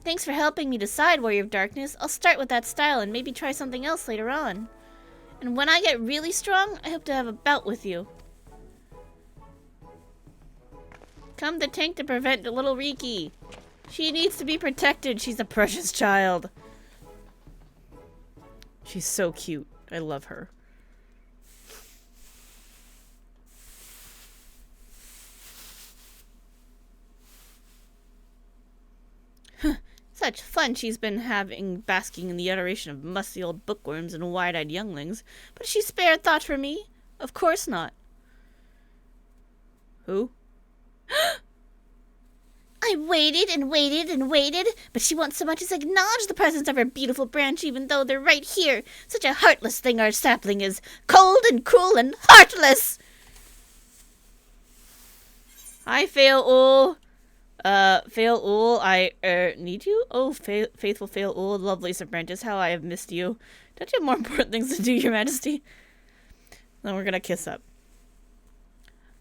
Thanks for helping me decide, Warrior of Darkness. I'll start with that style and maybe try something else later on. And when I get really strong, I hope to have a bout with you. Come the tank to prevent little Riki. She needs to be protected. She's a precious child. She's so cute. I love her. Such fun she's been having basking in the adoration of musty old bookworms and wide-eyed younglings. But she spared thought for me? Of course not. Who? I waited and waited and waited, but she won't so much as acknowledge the presence of her beautiful branch, even though they're right here. Such a heartless thing our sapling is. Cold and cruel and heartless! Hi, Fail-Ul. Fail-Ul, I, need you? Oh, faithful Fail-Ul, loveliest of branches, how I have missed you. Don't you have more important things to do, your majesty? Then we're gonna kiss up.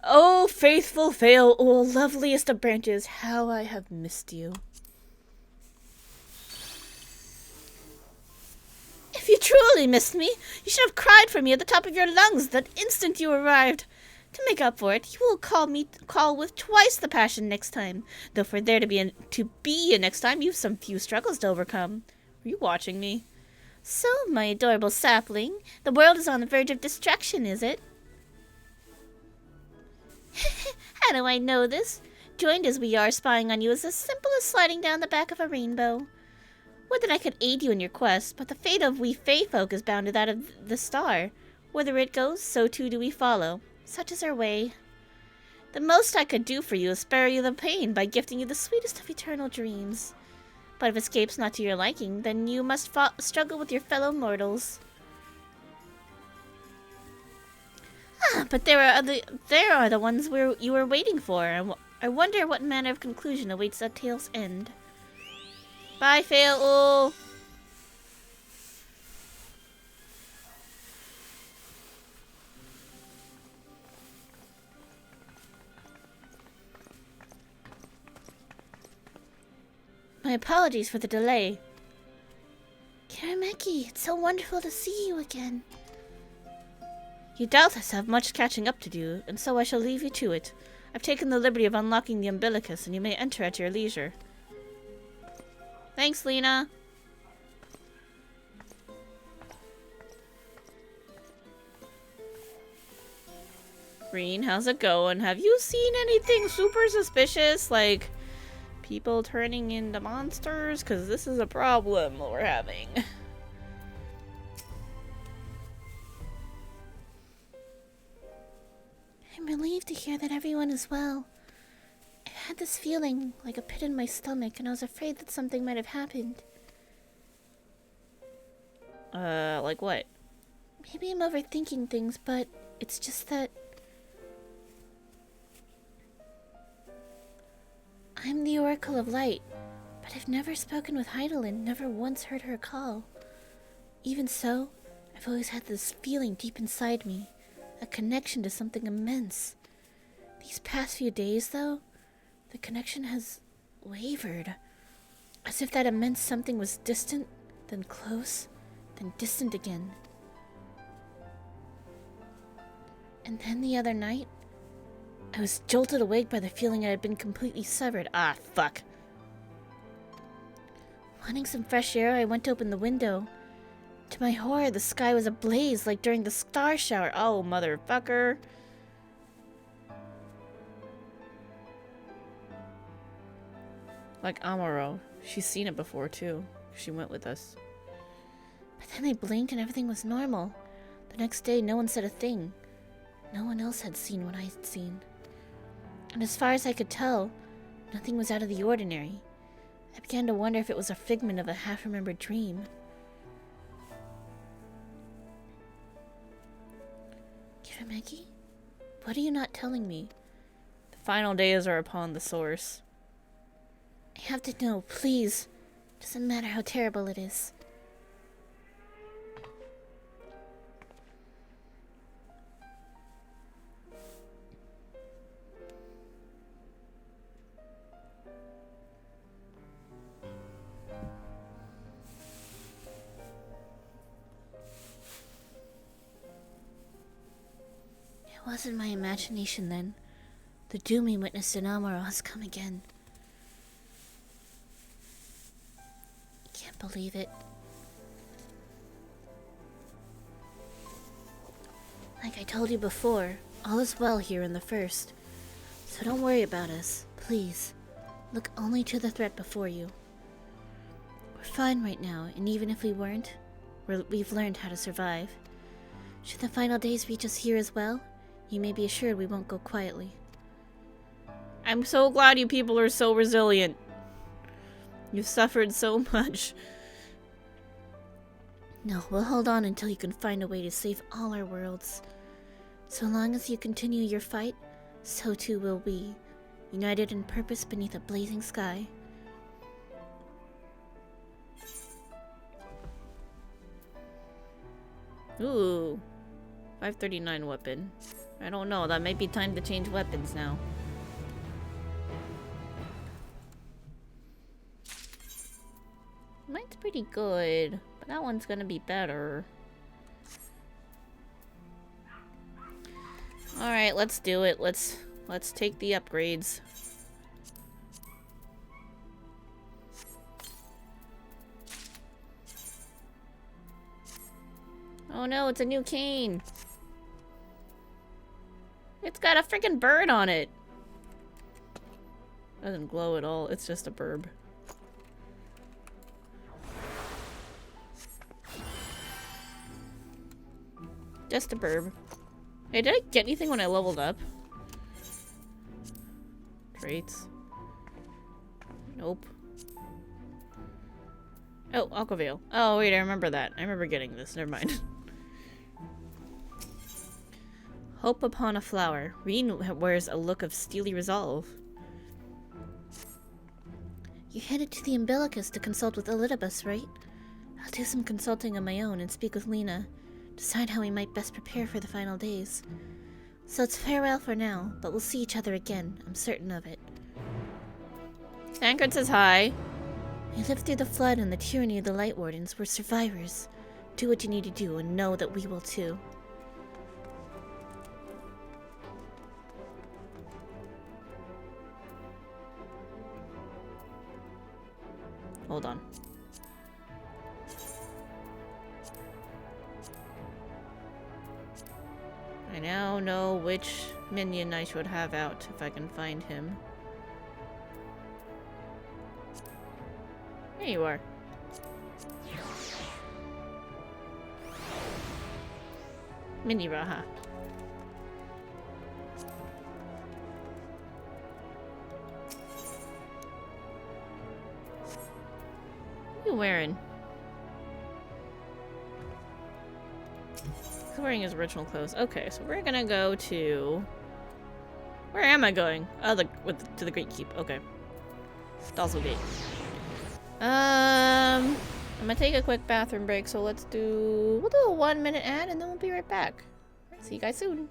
Oh, faithful Fail-Ul, loveliest of branches, how I have missed you. If you truly missed me, you should have cried for me at the top of your lungs the instant you arrived. To make up for it, you will call with twice the passion next time. Though for there to be a next time, you've some few struggles to overcome. Are you watching me? So, my adorable sapling, the world is on the verge of destruction, is it? How do I know this? Joined as we are, spying on you is as simple as sliding down the back of a rainbow. Would that I could aid you in your quest, but the fate of we Fey folk is bound to that of the star. Whither it goes, so too do we follow. Such is our way. The most I could do for you is spare you the pain by gifting you the sweetest of eternal dreams. But if escape's not to your liking, then you must struggle with your fellow mortals. But there are the ones you were waiting for. I wonder what manner of conclusion awaits that tale's end. Bye, Fail-Ul. My apologies for the delay. Karameki, it's so wonderful to see you again. You doubtless have much catching up to do, and so I shall leave you to it. I've taken the liberty of unlocking the umbilicus, and you may enter at your leisure. Thanks, Lena. Green, how's it going? Have you seen anything super suspicious? Like, people turning into monsters? Because this is a problem we're having. I'm relieved to hear that everyone is well. I had this feeling, like a pit in my stomach, and I was afraid that something might have happened. Like what? Maybe I'm overthinking things, but it's just that I'm the Oracle of Light, but I've never spoken with Heidelin, never once heard her call. Even so, I've always had this feeling deep inside me, a connection to something immense. These past few days, though, the connection has wavered, as if that immense something was distant, then close, then distant again. And then the other night, I was jolted awake by the feeling I had been completely severed. Ah, fuck. Wanting some fresh air, I went to open the window. To my horror, the sky was ablaze like during the star shower. Oh, motherfucker. Like Amuro. She's seen it before, too. She went with us. But then I blinked and everything was normal. The next day, no one said a thing. No one else had seen what I had seen. And as far as I could tell, nothing was out of the ordinary. I began to wonder if it was a figment of a half-remembered dream. Kirameki? What are you not telling me? The final days are upon the source. I have to know, please. Doesn't matter how terrible it is. It wasn't my imagination then. The doom we witnessed in Amuro has come again. I can't believe it. Like I told you before, all is well here in the First. So don't worry about us, please. Look only to the threat before you. We're fine right now, and even if we weren't, we've learned how to survive. Should the final days reach us here as well, you may be assured we won't go quietly. I'm so glad you people are so resilient. You've suffered so much. No, we'll hold on until you can find a way to save all our worlds. So long as you continue your fight, so too will we, united in purpose beneath a blazing sky. Ooh. 539 weapon. I don't know, that might be time to change weapons now. Mine's pretty good, but that one's gonna be better. Alright, let's do it. Let's take the upgrades. Oh no, it's a new cane. It's got a freaking bird on it. Doesn't glow at all. It's just a burb. Just a burb. Hey, did I get anything when I leveled up? Traits. Nope. Oh, Aquaveil. Oh, wait, I remember that. I remember getting this. Never mind. Hope upon a flower. Reen wears a look of steely resolve. You headed to the Umbilicus to consult with Elidibus, right? I'll do some consulting on my own and speak with Lena. Decide how we might best prepare for the final days. So it's farewell for now, but we'll see each other again. I'm certain of it. Tankard says hi. We lived through the flood and the tyranny of the Light Wardens. We're survivors. Do what you need to do and know that we will too. Hold on. I now know which minion I should have out if I can find him. There you are. Mini Raha. What are you wearing? He's wearing his original clothes. Okay, so we're gonna go to... Where am I going? Oh, to the Great Keep. Okay. Dalsel Gate. I'm gonna take a quick bathroom break, so we'll do a 1-minute ad and then we'll be right back. See you guys soon.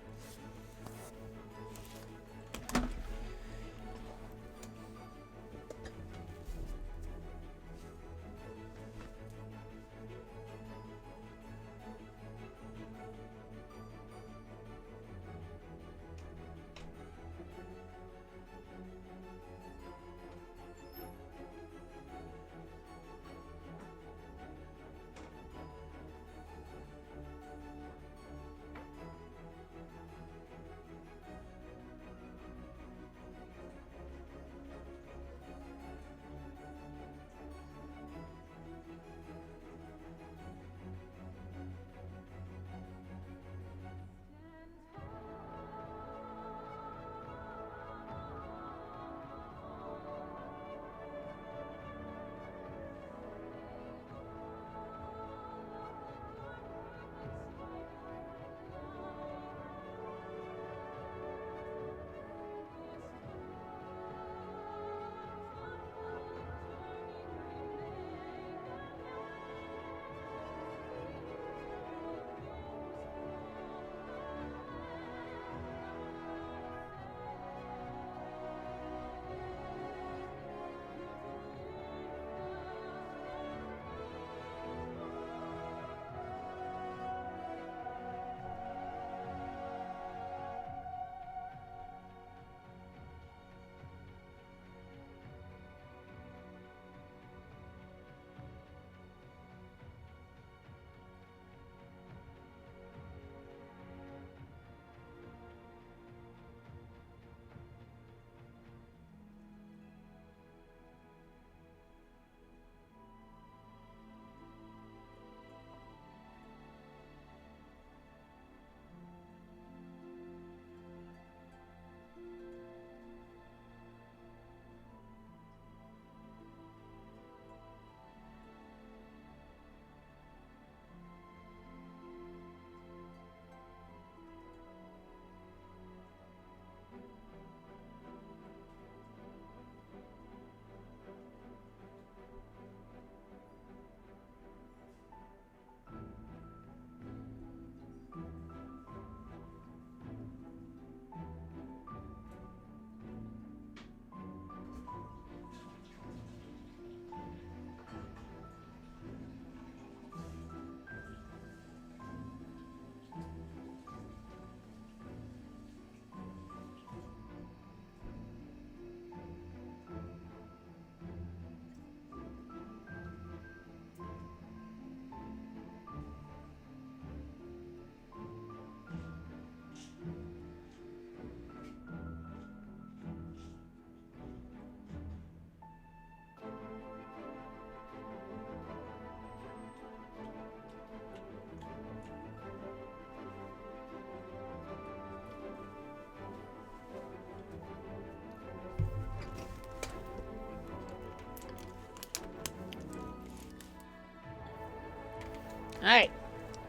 Alright.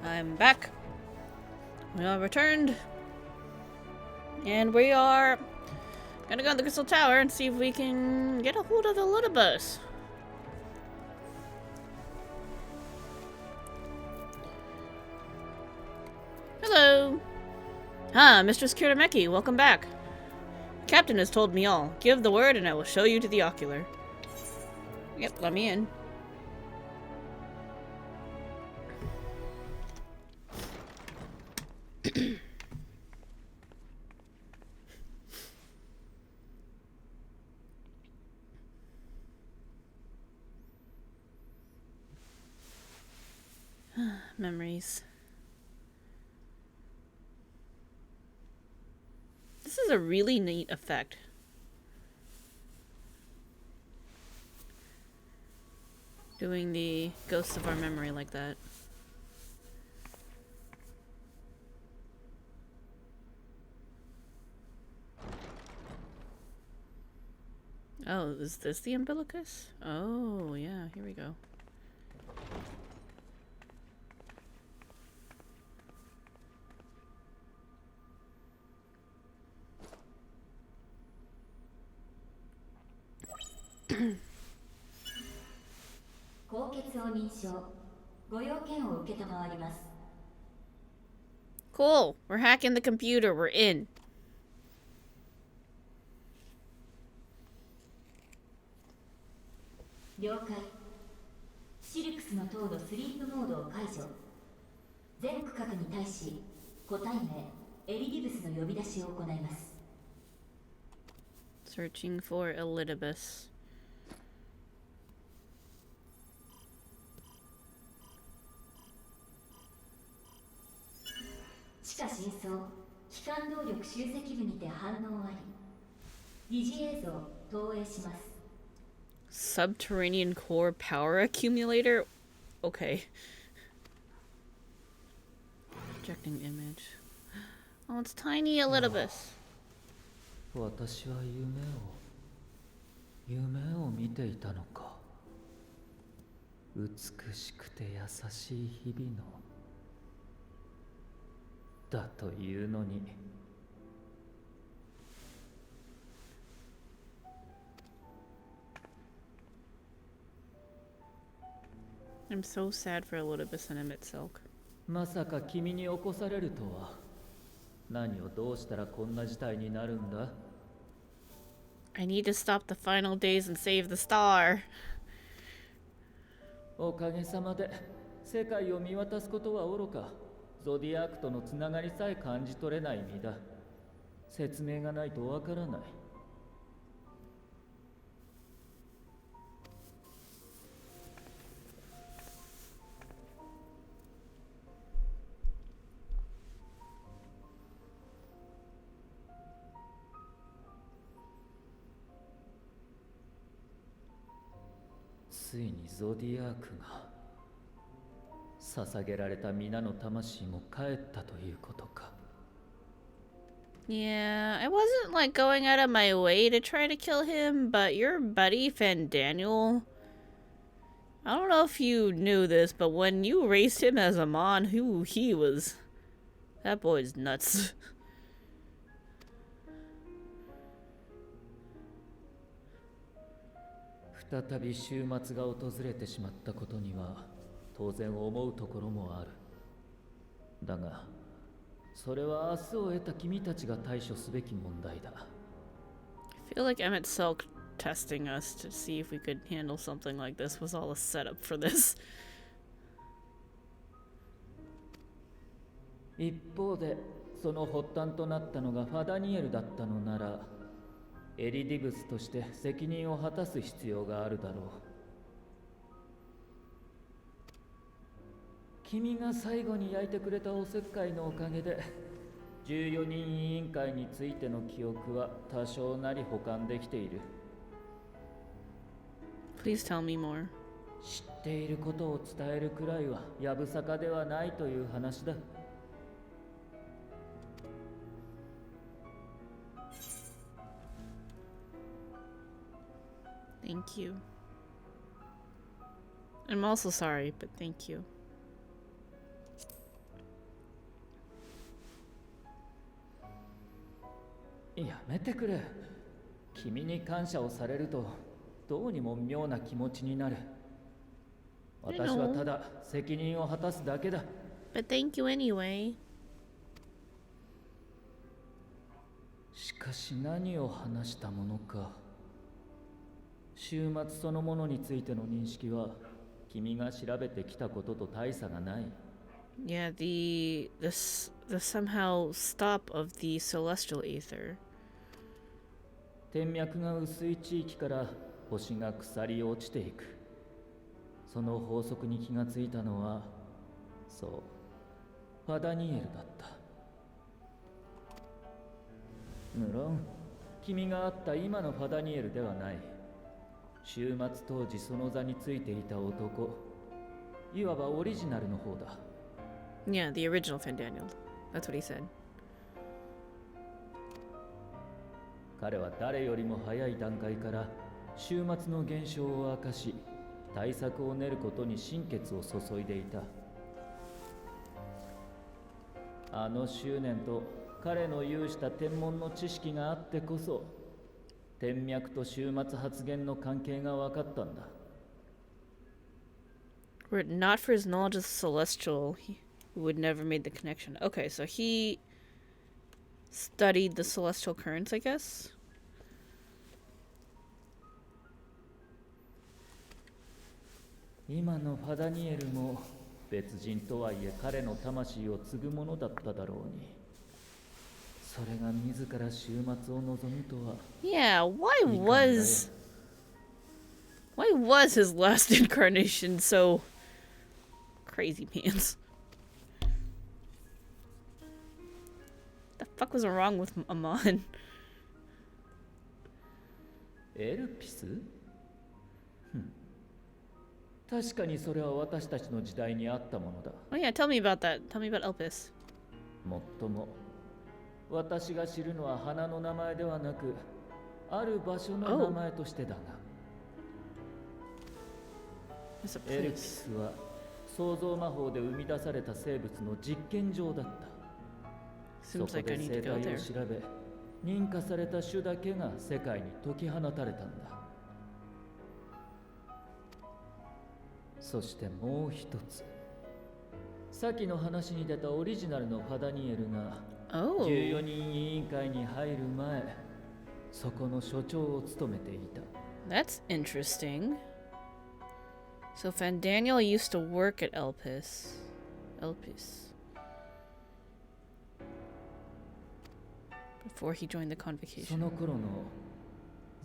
I'm back. We are returned. And we are gonna go to the Crystal Tower and see if we can get a hold of the Elidibus. Hello. Ah, Mistress Kirameki, welcome back. Captain has told me all. Give the word and I will show you to the ocular. Yep, let me in. Memories. This is a really neat effect. Doing the ghosts of our memory like that. Oh, is this the umbilicus? Oh, yeah, here we go. Cool. We're hacking the computer. We're in. Searching for Elidibus. Subterranean core power accumulator? Okay. Projecting image. Oh, it's tiny Elidibus. 私は夢を見ていたのか。美しくて優しい日々のだというのに。I'm so sad for Elidibus and Emmett Silk. まさか君に起こされるとは。何をどうしたらこんな事態になるんだ？ I need to stop the final days and save the star. おかげさまで世界を見渡すことはおろか、ゾディアークとのつながりさえ感じ取れない身だ。説明がないとわからない。ついにゾディアークが捧げられた皆の魂も帰ったということか。 Yeah, I wasn't like going out of my way to try to kill him, but your buddy Fandaniel, I don't know if you knew this, but when you raised him as a mon, who he was, that boy's nuts. 再び週末が訪れてしまったことには当然思うところもある。だがそれは明日を得た君たちが対処すべき問題だ。I feel like Emmett Silk testing us to see if we could handle something like this was all a setup for this. 一方でその発端となったのがファダニエルだったのなら、エリディブスとして責任を果たす必要があるだろう。君が最後に焼いてくれたおせっかいのおかげで14人委員会についての記憶は多少なり保管できている。 Please tell me more. 知っていることを伝えるくらいはやぶさかではないという話だ。 Thank you. I'm also sorry, but thank you. やめてくれ。君に感謝をされるとどうにも妙な気持ちになる。私はただ責任を果たすだけだ。 But thank you anyway. しかし何を話したものか。週末そのものについての認識は君が調べてきたことと大差がない。 Yeah, the somehow stop of the celestial ether. 天脈が薄い地域から星が腐り落ちていく。その法則に気がついたのは、そうファダニエルだった。無論君が会った今のファダニエルではない。週末当時その座についていた男、いわばオリジナルの方だ。 Yeah, the original Fandaniel. That's what he said. 彼は誰よりも早い段階から週末の現象を明かし、対策を練ることに心血を注いでいた。あの執念と彼の有した天文の知識があってこそ、天脈と週末発言の関係が分かったんだ。 Were it not for his knowledge of the celestial, he would never made the connection. Okay, so he studied the celestial currents, I guess. 今のファダニエルも別人とはいえ彼の魂を継ぐものだっただろうに。それが自ら週末を望むとは。 Yeah, why was his last incarnation so crazy pants? The fuck was wrong with Amon? エルピス？確かにそれは私たちの時代にあったものだ。 Oh yeah, tell me about that. Tell me about Elpis. もっとも、私が知るのは花の名前ではなく、ある場所の名前としてだが。エルピスは創造魔法で生み出された生物の実験場だった。そこで生態を調べ、認可された種だけが世界に解き放たれたんだ。そしてもう一つ、先の話に出たオリジナルのファダニエルが14人委員会に入る前、そこの所長を務めていた。 That's interesting. So Fandaniel used to work at Elpis. Before he joined the そ convocation. の頃の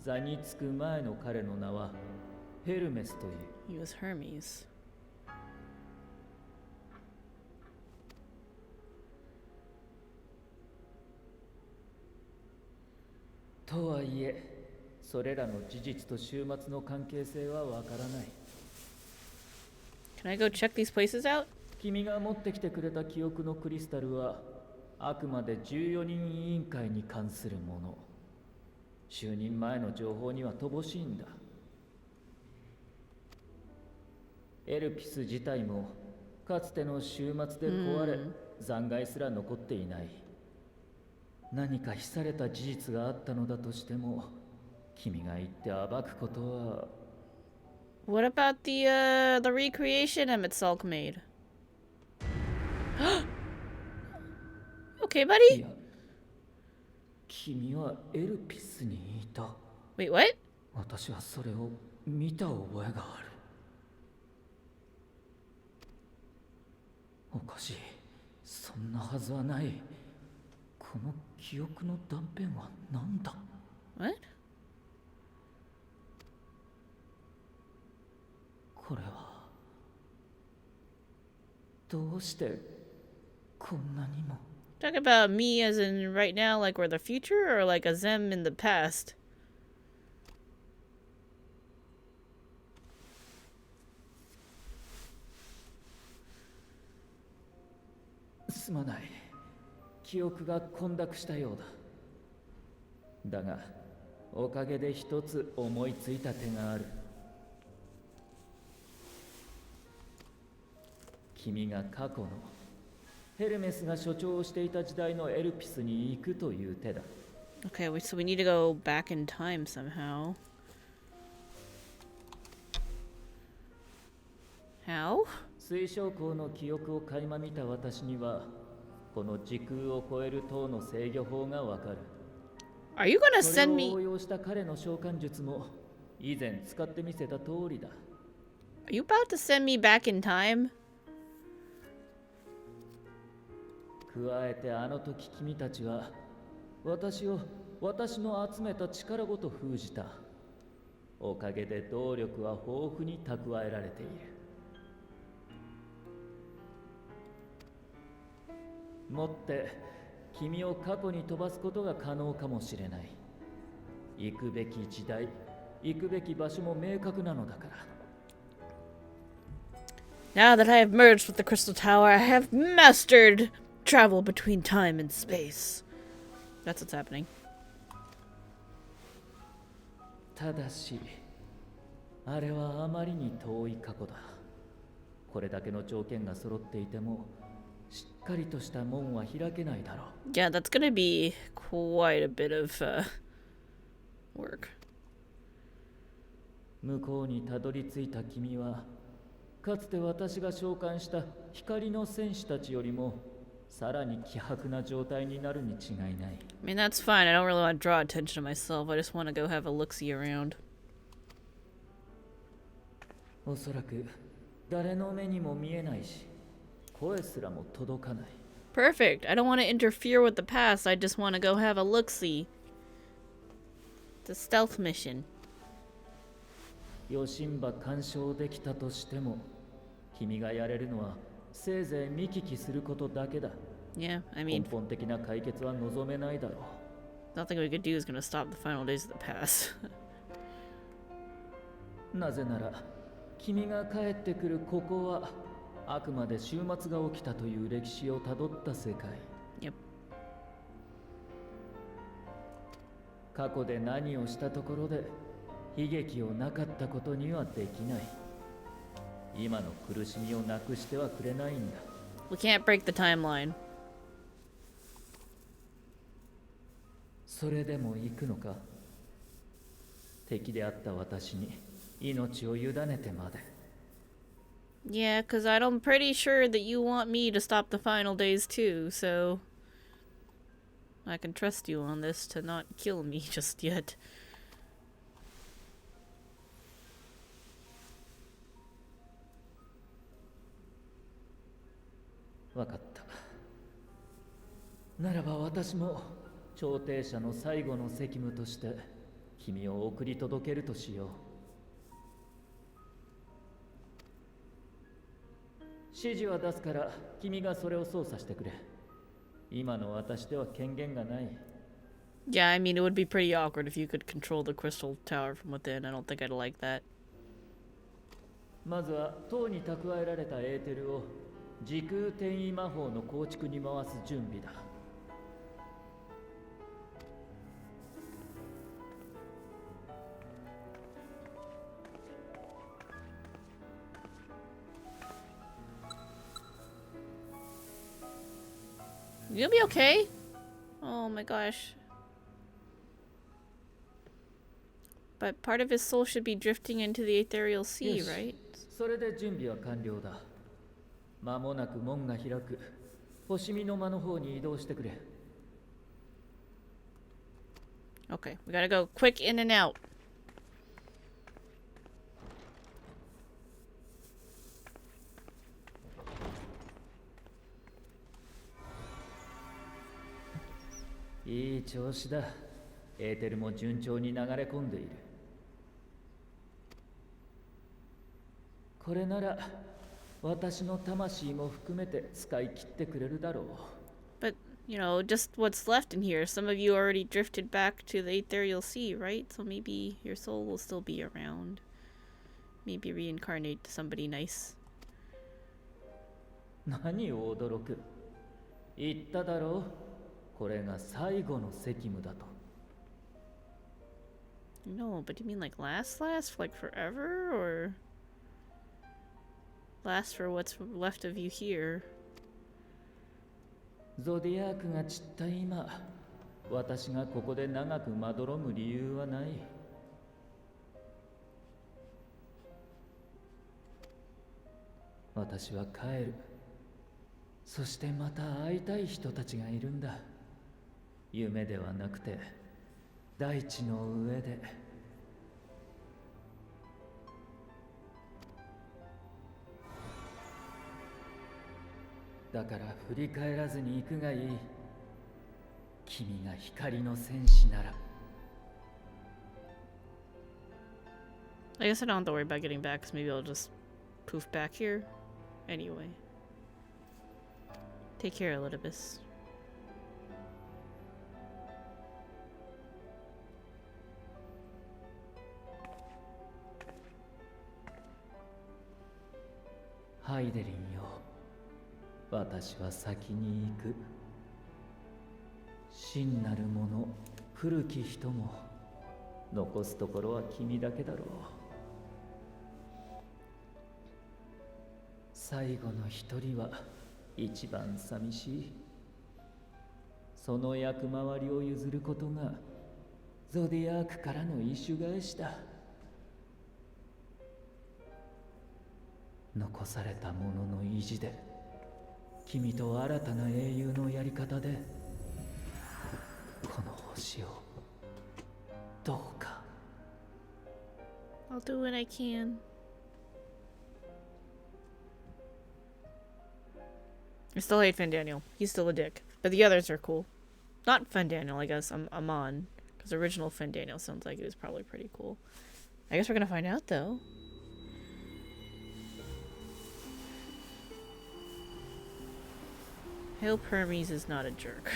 座につく前の彼の名はヘルメスという。 He was Hermes. とはいえ、それらの事実と終末の関係性はわからない。 Can I go check these places out? 君が持ってきてくれた記憶のクリスタルはあくまで14人委員会に関するもの。就任前の情報には乏しいんだ。エルピス自体もかつての終末で壊れ、残骸すら残っていない。何か非された事実があったのだとしても、君が言って暴くことは。 What about the recreation Emetsalk made? Okay, buddy? いや、君はエルピスにいた。 Wait, what? 私はそれを見た覚えがある。おかしい。そんなはずはない。この記憶の断片は何だ？ What? これはどうしてこんなにも。 Talk about me as in right now, like we're the future, or like a Zem in the past? すまない。記憶が混濁したようだ。だが、おかげで一つ思いついた手がある。君が過去のヘルメスが所長をしていた時代のエルピスに行くという手だ。Okay, so we need to go back in time somehow. How? 水晶港の記憶を垣間見た私には、この時空を超える塔の制御法がわかる。Are you gonna それ send を me? 応用した彼の召喚術も以前使ってみせた通りだ。Are you about to send me back in time? 加えてあの時君たちは私の集めた力ごと封じた。おかげで動力は豊富に蓄えられている。もって君を過去に飛ばすことが可能かもしれない。行くべき時代、行くべき場所も明確なのだから。Now that I have merged with the Crystal Tower, I have mastered travel between time and space. That's what's happening. ただし、あれはあまりに遠い過去だ。これだけの条件が揃っていても、しっかりとした門は開けないだろう。Yeah, that's gonna be quite a bit of work. 向こうにたどり着いた君は、かつて私が召喚した光の戦士たちよりもさらに希薄な状態になるに違いない。I mean, that's fine. I don't really want to draw attention to myself. I just want to go have a look-see around. おそらく誰の目にも見えないし、声すらも届かない。Perfect. I don't want to interfere with the past. I just want to go have a look-see. It's a stealth mission. 余震波干渉できたとしても、君がやれるのはせいぜい見聞きすることだけだ。Yeah, I 根 mean, 本的な解決は望めないだろう。 nothing we could do is going to stop the final days of the past. なぜなら、君が帰ってくるここはあくまで終末が起きたという歴史をたどった世界。 Yep. 過去で何をしたところで悲劇をなかったことにはできない。今の苦しみをなくしてはくれないんだ。 We can't break the timeline. それでも行くのか？敵であった私に命を委ねてまで。 Yeah, because I'm pretty sure that you want me to stop the final days too, so I can trust you on this to not kill me just yet. わかった。ならば私も調停者の最後の責務として君を送り届けるとしよう。指示は出すから君がそれを操作してくれ。今の私では権限がない。 Yeah, I mean, it would be pretty awkward if you could control the crystal tower from within. I don't think I'd like that. まずは塔に蓄えられたエーテルを時空転移魔法の構築に回す準備だ。You'll be okay. Oh my gosh. But part of his soul should be drifting into the ethereal sea, よし、 right? それで準備は完了だ。間もなく門が開く。星見の間の方に移動してくれ。 Okay, we gotta go quick in and out. いい調子だ。エーテルも順調に流れ込んでいる。これなら私の魂も含めて使い切ってくれるだろう。 But, you know, just what's left in here. Some of you already drifted back to the ethereal sea, right? So maybe your soul will still be around. Maybe reincarnate to somebody nice. 何を驚く。言っただろう。これが最後の責務だと。 No, but you mean like last? Like forever? Or last for what's left of you here? ゾディアークが散った今、私がここで長くまどろむ理由はない。私は帰る。そしてまた会いたい人たちがいるんだ。夢ではなくて大地の上で。だから振り返らずに行くがいい。君が光の戦士なら。 I guess I don't have to worry about getting back, because maybe I'll just poof back here. Anyway. Take care, Elidibus.ハイデリンよ。私は先に行く。真なる者、古き人も残すところは君だけだろう。最後の一人は一番寂しい。その役回りを譲ることがゾディアークからの意趣返しだ。残されたものの意地で君と新たな英雄のやり方でこの星をどうか。 I'll do what I can. I still hate Fandaniel. He's still a dick. But the others are cool. Not Fandaniel, I guess. I'm on. Because original Fandaniel sounds like it was probably pretty cool. I guess we're gonna find out, though. I hope Hermes is not a jerk.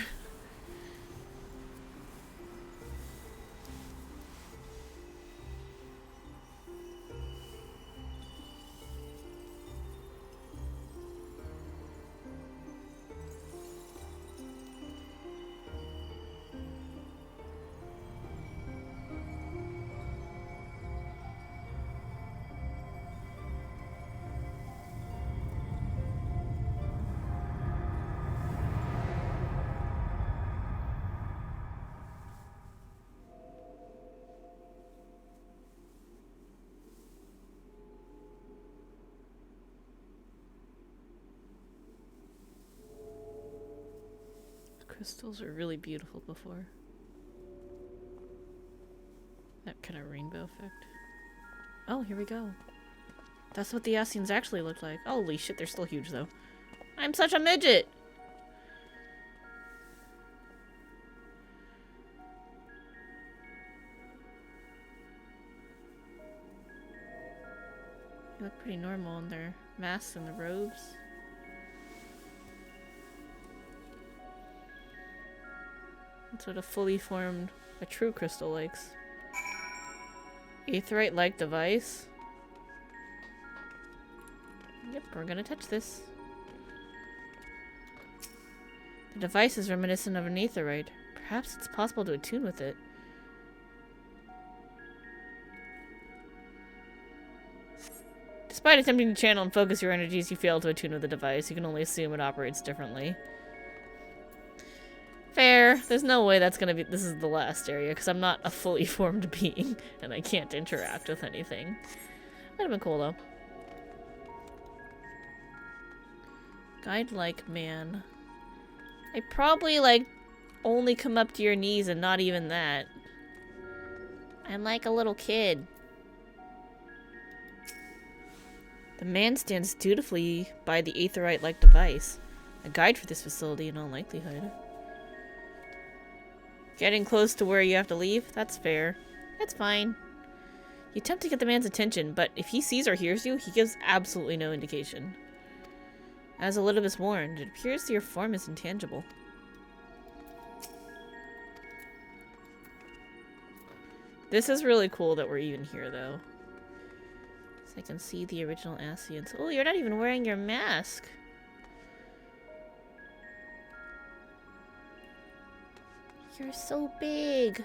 Crystals were really beautiful before. That kind of rainbow effect. Oh, here we go. That's what the Ascians actually look like. Holy shit, they're still huge though. I'm such a midget! They look pretty normal in their masks and the robes. That's what a fully formed, a true crystal likes. Aetheryte-like device. Yep, we're gonna touch this. The device is reminiscent of an aetheryte. Perhaps it's possible to attune with it. Despite attempting to channel and focus your energies, you fail to attune with the device. You can only assume it operates differently. Fair. There's no way that's gonna be- this is the last area, because I'm not a fully formed being, and I can't interact with anything. That'd have been cool, though. Guide-like man. I probably, like, only come up to your knees and not even that. I'm like a little kid. The man stands dutifully by the aetheryte-like device. A guide for this facility in all likelihood. Getting close to where you have to leave? That's fair. That's fine. You attempt to get the man's attention, but if he sees or hears you, he gives absolutely no indication. As Elidibus warned, it appears your form is intangible. This is really cool that we're even here, though. So I can see the original Ascians. Oh, you're not even wearing your mask! You're so big.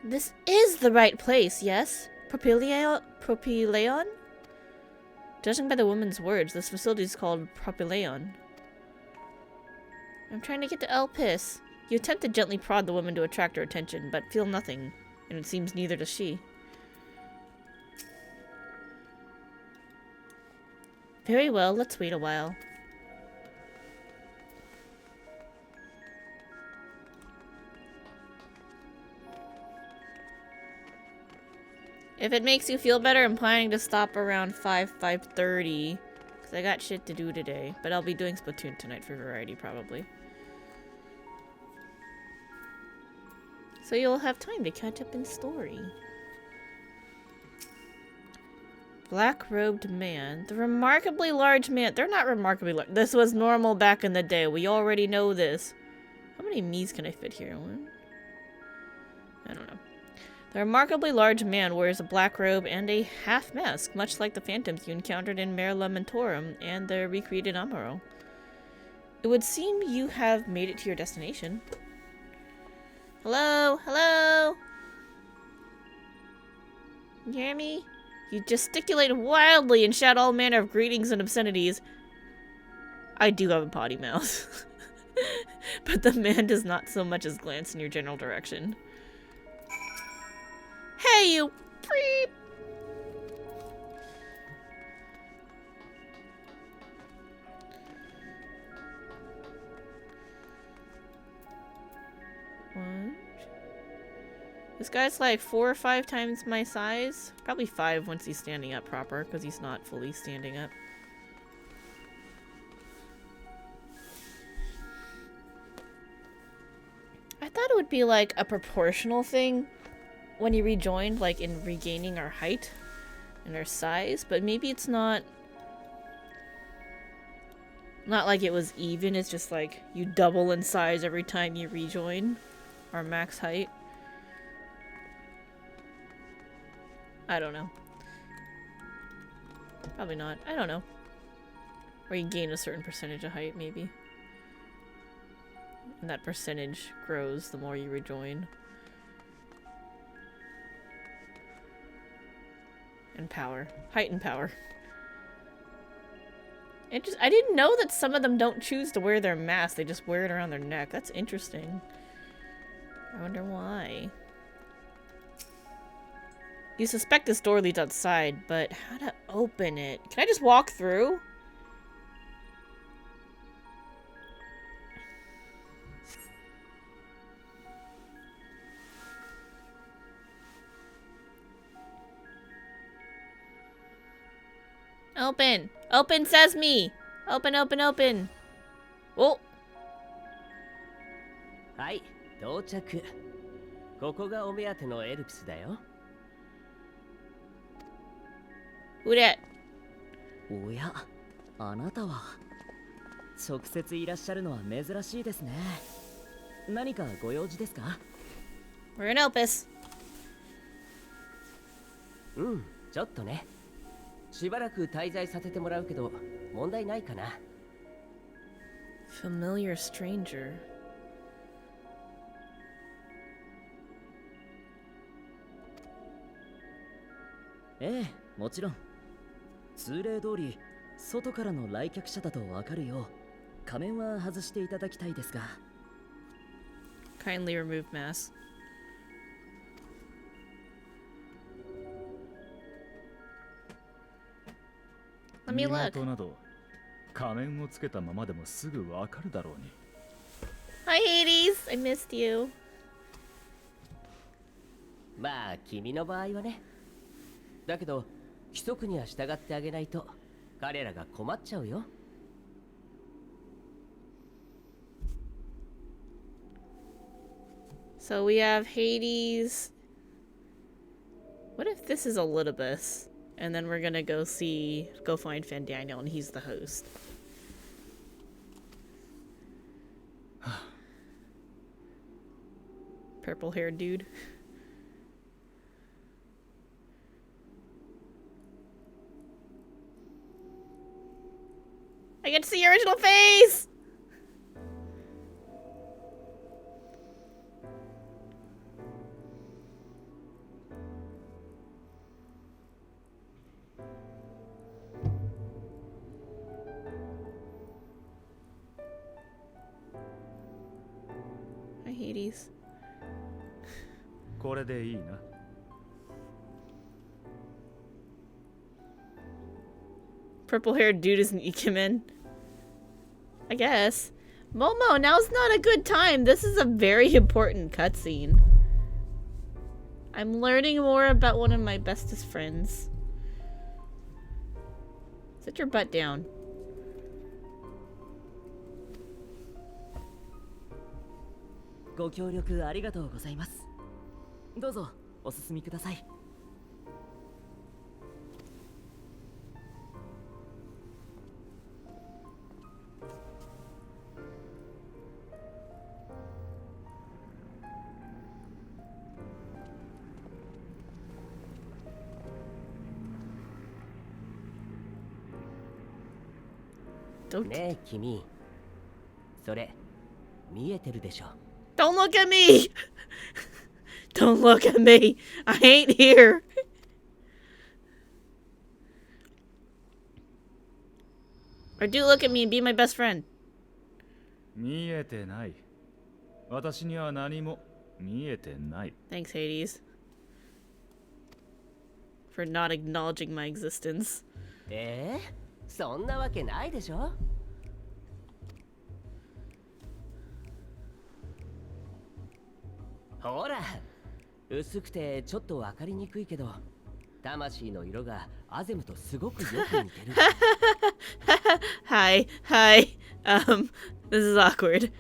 This is the right place, yes? Propylaeon? Judging by the woman's words, this facility is called Propylaeon. I'm trying to get to Elpis. You attempt to gently prod the woman to attract her attention, but feel nothing, and it seems neither does she. Very well, let's wait a while. If it makes you feel better, I'm planning to stop around 5:30. Because I got shit to do today. But I'll be doing Splatoon tonight for variety, probably. So you'll have time to catch up in story. Black-robed man. The remarkably large man. They're not remarkably large. This was normal back in the day. We already know this. How many me's can I fit here? One? I don't know. The remarkably large man wears a black robe and a half mask, much like the phantoms you encountered in Mare Lamentorum and the recreated Amaro. It would seem you have made it to your destination. Hello? Hello? You hear me? You gesticulate wildly and shout all manner of greetings and obscenities. I do have a potty mouth. But the man does not so much as glance in your general direction. Hey, you creep! What? This guy's like 4 or 5 times my size. Probably 5 once he's standing up proper, because he's not fully standing up. I thought it would be like a proportional thing when you rejoined, like in regaining our height and our size, but maybe it's not like it was even. It's just like you double in size every time you rejoin our max height. I don't know. Probably not. I don't know. Or you gain a certain percentage of height, maybe. And that percentage grows the more you rejoin. And power. Height and power. I didn't know that some of them don't choose to wear their mask. They just wear it around their neck. That's interesting. I wonder why. You suspect this door leads outside, but how to open it? Can I just walk through? Open! Open sesame! Open, open, open! Oh! はい、到着。ここがお目当てのエルピスだよ。Who that? おや、あなたは直接いらっしゃるのは珍しいですね。何かご用事ですか？ We're in Opus. うん、ちょっとね。しばらく滞在させてもらうけど、問題ないかな。Familiar stranger. ええ、もちろん。通例通り、外からの来客者だとわかるよう、仮面は外していただきたいですが。Kindly remove mask. Let me look. 港など仮面をつけたままでもすぐわかるだろうに。Hi Hades, I missed you. まあ君の場合はね。だけど規則には従ってあげないと彼らが困っちゃうよ。So we have Hades. What if this is Elidibus? And then we're gonna go find Fandaniel, and he's the host. Purple-haired dude. I get to see your original face! Hades. これでいいな。Purple-haired dude is an Ikemen. I guess. Momo, now's not a good time. This is a very important cutscene. I'm learning more about one of my bestest friends. Sit your butt down. Go 協力ありがとうございます。どうぞお進みください。ねえ君、それ見えてるでしょ。 Don't look at me! Don't look at me! I ain't here! Or do look at me and be my best friend. 見えてない。私には何も見えてない。 Thanks, Hades. For not acknowledging my existence. そんなわけないでしょ。ほら、薄くてちょっとわかりにくいけど、魂の色がアゼムとすごくよく似てる。Hi. This is awkward.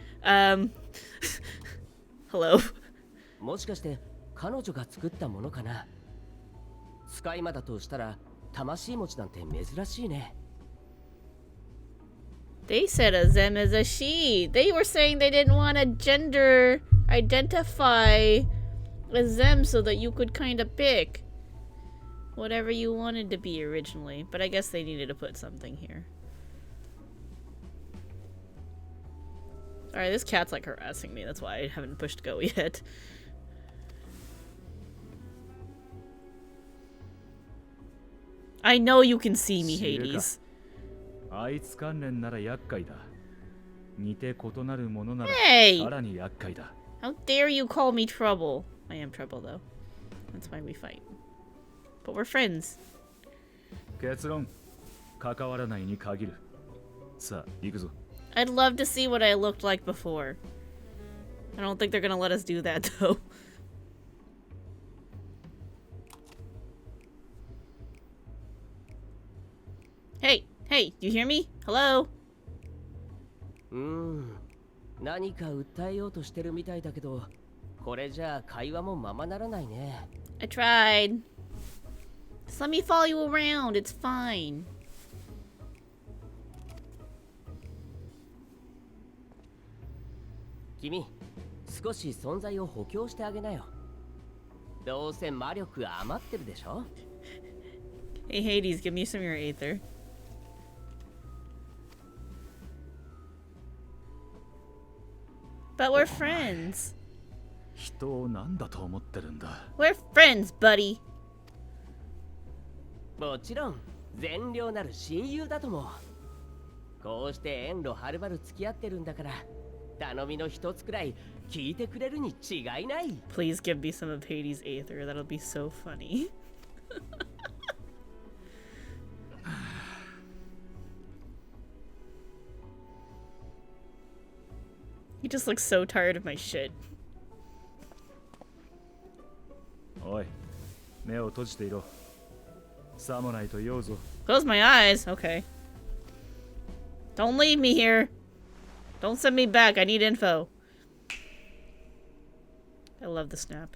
Hello. もしかして彼女が作ったものかな。使い魔だとしたら魂持ちなんて珍しいね。They said Azem is a she. They were saying they didn't want to gender identify Azem so that you could kind of pick whatever you wanted to be originally. But I guess they needed to put something here. Alright, this cat's like harassing me. That's why I haven't pushed go yet. I know you can see me, Hades. あいつ関連なら厄介だ。似て異なるものならさらに厄介だ。How dare you call me trouble? I am trouble though. That's why we fight. But we're friends. 結論、関わらないに限る。さあ、行くぞ。I'd love to see what I looked like before. I don't think they're gonna let us do that though. Hey, you hear me? Hello? 何か訴えようとしてるみたいだけど、これじゃあ会話もままならないね。I tried. Just let me follow you around. It's fine. 君、少し存在を補強してあげなよ。どうせ魔力余ってるでしょ。 Hey Hades, give me some of your aether. But we're friends. 人を何だと思ってるんだ。 We're friends, buddy. もちろん善良なる親友だとも。こうして遠路はるばる付き合ってるんだから、頼みの一つくらい聞いてくれるに違いない。 Please give me some of Hades' aether. That'll be so funny. He just looks so tired of my shit. おい、目を閉じていろ。さもないと言おうぞ。 Close my eyes. Okay. Don't leave me here. Don't send me back. I need info. I love the snap.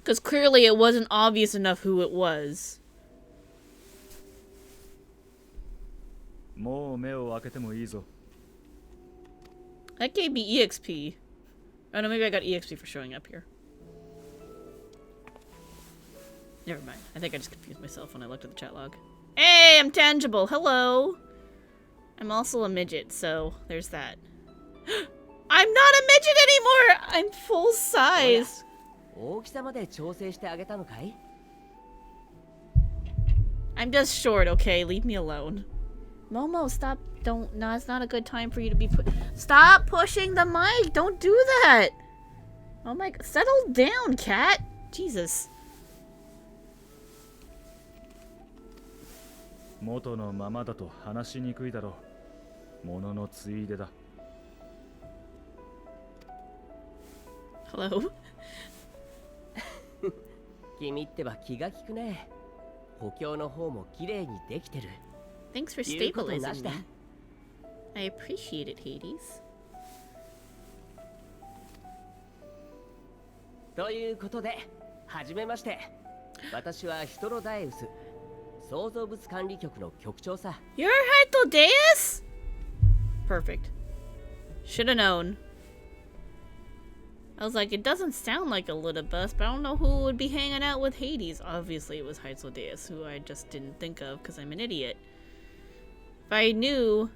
Because clearly it wasn't obvious enough who it was. もう目を開けてもいいぞ。 That gave me EXP. Oh no, maybe I got EXP for showing up here. Never mind. I think I just confused myself when I looked at the chat log. Hey, I'm tangible. Hello. I'm also a midget, so there's that. I'm not a midget anymore. I'm full size. 大きさまで調整してあげたのかい？ I'm just short, okay? Leave me alone. Momo, stop don't. No, it's not a good time for you to be Stop pushing the mic! Don't do that! Oh my god. Settle down, cat! Jesus. 元のままだと話しにくいだろう。もののついでだ。Hello? 君ってば気が利くね。補強の方も綺麗にできてる。 Thanks for 言うことな stabilizing しだ。 me. I appreciate it, Hades. ということで、はじめまして。私はヒトロダエウス、創造物管理局の局長さ。You're Hythodeus? Perfect. Should have known. I was like, it doesn't sound like a Littlebus, but I don't know who would be hanging out with Hades. Obviously, it was Hythodeus, who I just didn't think of because I'm an idiot. If I knew...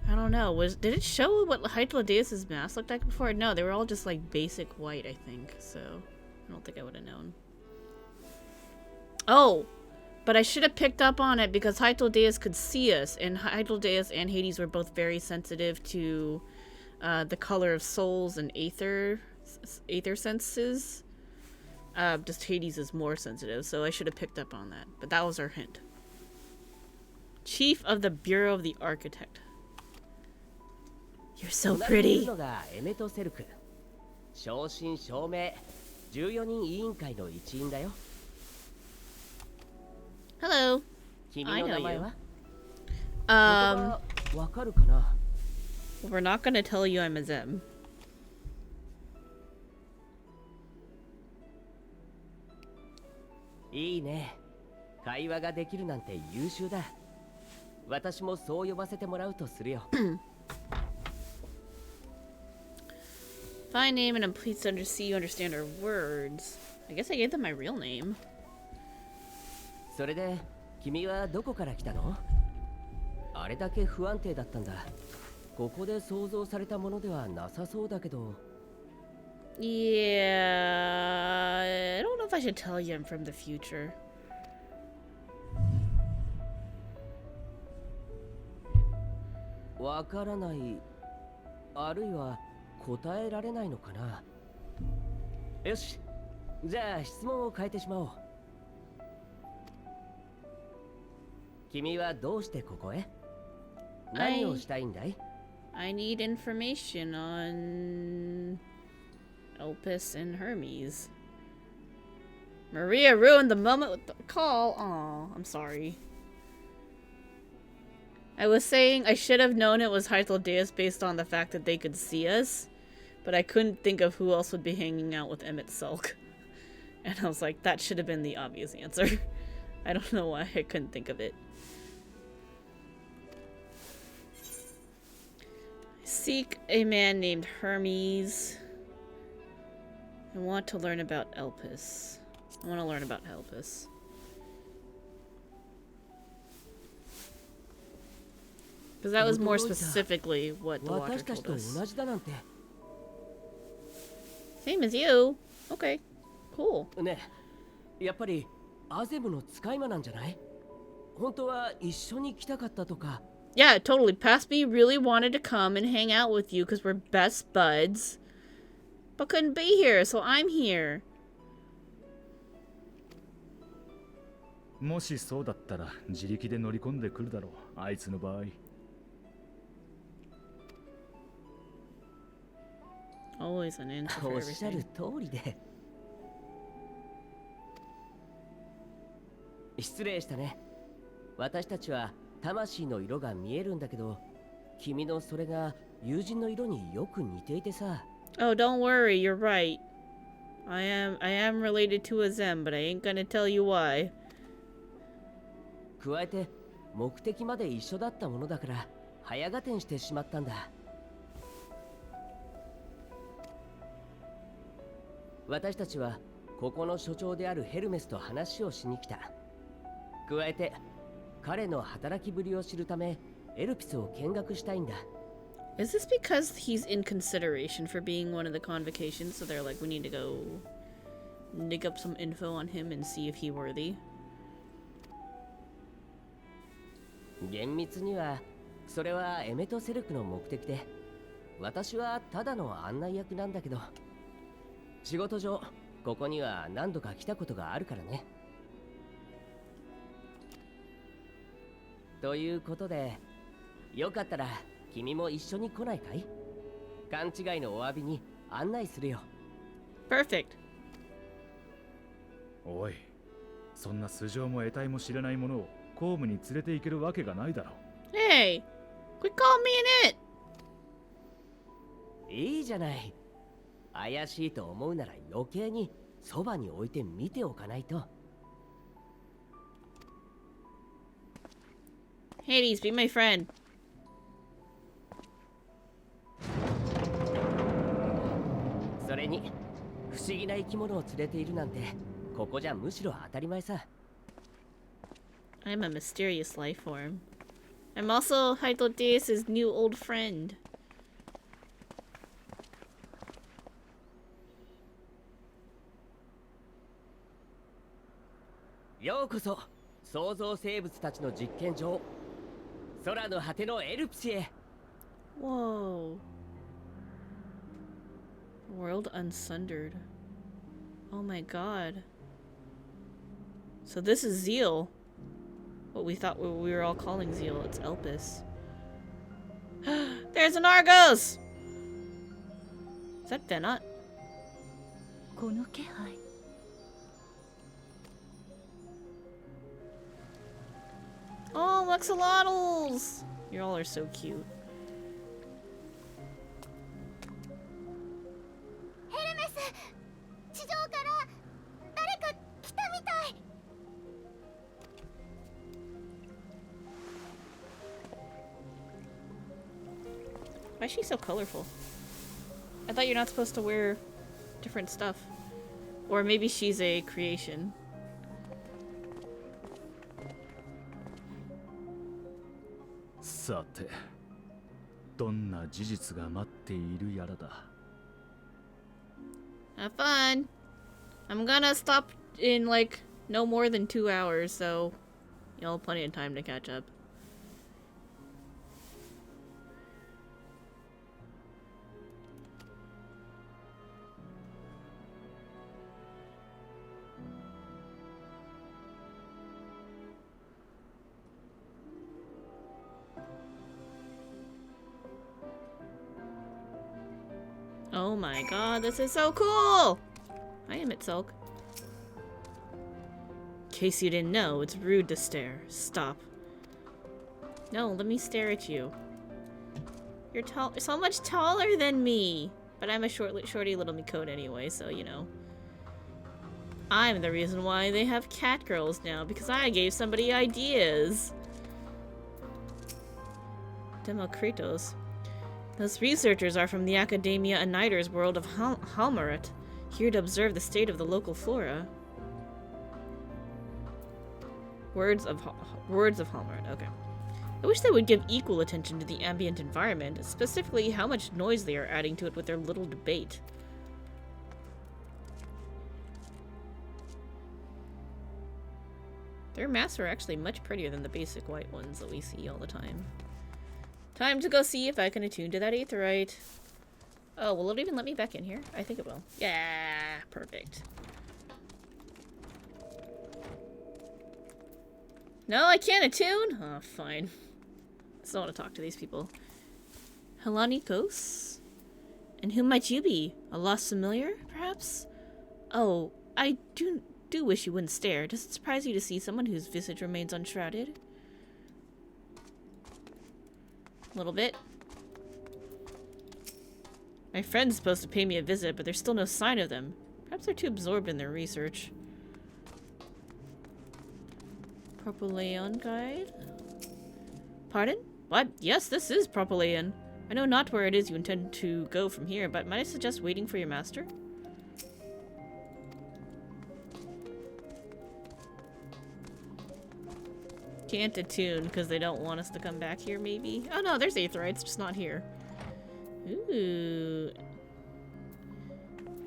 I don't know. Did it show what Hythodeus' mask looked like before? No, they were all just like basic white, I think. So, I don't think I would have known. Oh! But I should have picked up on it because Hythodeus could see us, and Hythodeus and Hades were both very sensitive to the color of souls and aether senses. Just Hades is more sensitive, so I should have picked up on that. But that was our hint. Chief of the Bureau of the Architect. You're so pretty. 正真正銘14人委員会の一員だよ。 Hello. 君 I の know 名前 you. は？わかるかな？ We're not gonna tell you I'm a Zem. いいね。会話ができるなんて優秀だ。私もそう呼ばせてもらうとするよ。Fine name, and I'm pleased to see you understand our words. I guess I gave them my real name. それで君はどこから来たの？あれだけ不安定だったんだ。ここで想像されたものではなさそうだけど。Yeah, I don't know if I should tell you I'm from the future. わからない、あるいは答えられないのかな。よし、じゃあ質問を変えてしまおう。君はどうしてここへ？何をしたいんだい？ I need information on Elpis and Hermes. Maria ruined the moment with the call. Aw, I'm sorry. I was saying I should have known it was Hythodeus based on the fact that they could see us, but I couldn't think of who else would be hanging out with Emmett Sulk. And I was like, that should have been the obvious answer. I don't know why I couldn't think of it. Seek a man named Hermes. I want to learn about Elpis. I want to learn about Elpis. Because that was more specifically what the Watcher told us. Same as you. Okay. Cool. ね、やっぱりアゼムの使い魔なんじゃない？本当は一緒に来たかったとか。Yeah, totally. Past me really wanted to come and hang out with you because we're best buds, but couldn't be here, so I'm here. もしそうだったら自力で乗り込んでくるだろう、あいつの場合。Always an answer for おっしゃる everything. 通りで。失礼したね。私たちは魂の色が見えるんだけど、君のそれが友人の色によく似ていてさ。Oh, don't worry, you're right. I am related to a Zem, but I ain't gonna tell you why. 加えて目的まで一緒だったものだから早合点してしまったんだ。私たちはここの所長であるヘルメスと話をしに来た。加えて彼の働きぶりを知るためエルピスを見学したいんだ。Is this because he's in consideration for being one of the convocations? So they're like, we need to go dig up some info on him and see if he's worthy. 厳密にはそれはエメトセルクの目的で、私はただの案内役なんだけど、仕事上ここには何度か来たことがあるからね。ということで、よかったら君も一緒に来ないかい？勘違いのお詫びに案内するよ。Perfect. おい、そんな素性も得体も知れないものを公務に連れて行けるわけがないだろう。Hey, quit calling me an it. いいじゃない。怪しいと思うなら余計にそばに置いて見ておかないと。Hades, be my friend. それに不思議な生き物を連れているなんて、ここじゃむしろ当たり前さ。I'm a mysterious life form. I'm also Hythodeus' new old friend. ようこそ創造生物たちの実験場、空の果てのエルプスへ。 Whoa. World unsundered. Oh my god. So this is Zeal. What we thought we were all calling Zeal. It's Elpis. There's an Argos! Is that Venot? この気配。Oh, Axolotls! You all are so cute. ヘルメス、地上から誰か来たみたい。Why is she so colorful? I thought you're not supposed to wear different stuff. Or maybe she's a creation. さて、どんな事実が待っているやらだ。Have fun! I'm gonna stop in like no more than 2 hours, so you'll have plenty of time to catch up. Oh my god, this is so cool! I am Itselk. In case you didn't know, it's rude to stare. Stop. No, let me stare at you. You're so much taller than me! But I'm a shorty little Mikoto anyway, so you know. I'm the reason why they have cat girls now, because I gave somebody ideas. Demokritos. Those researchers are from the Academia Annider's world of Halmaret, here to observe the state of the local flora. Words of Halmaret, okay. I wish they would give equal attention to the ambient environment, specifically how much noise they are adding to it with their little debate. Their masks are actually much prettier than the basic white ones that we see all the time. Time to go see if I can attune to that aetheryte. Oh, will it even let me back in here? I think it will. Yeah, perfect. No, I can't attune? Oh, fine. I still want to talk to these people. Helanikos? And who might you be? A lost familiar, perhaps? Oh, I do wish you wouldn't stare. Does it surprise you to see someone whose visage remains unshrouded? A little bit. My friend's supposed to pay me a visit, but there's still no sign of them. Perhaps they're too absorbed in their research. Propylaeon guide? Pardon? What? Yes, this is Propylaeon. I know not where it is you intend to go from here, but might I suggest waiting for your master? Can't attune because they don't want us to come back here, maybe? Oh no, there's aetherites, just not here. Ooh.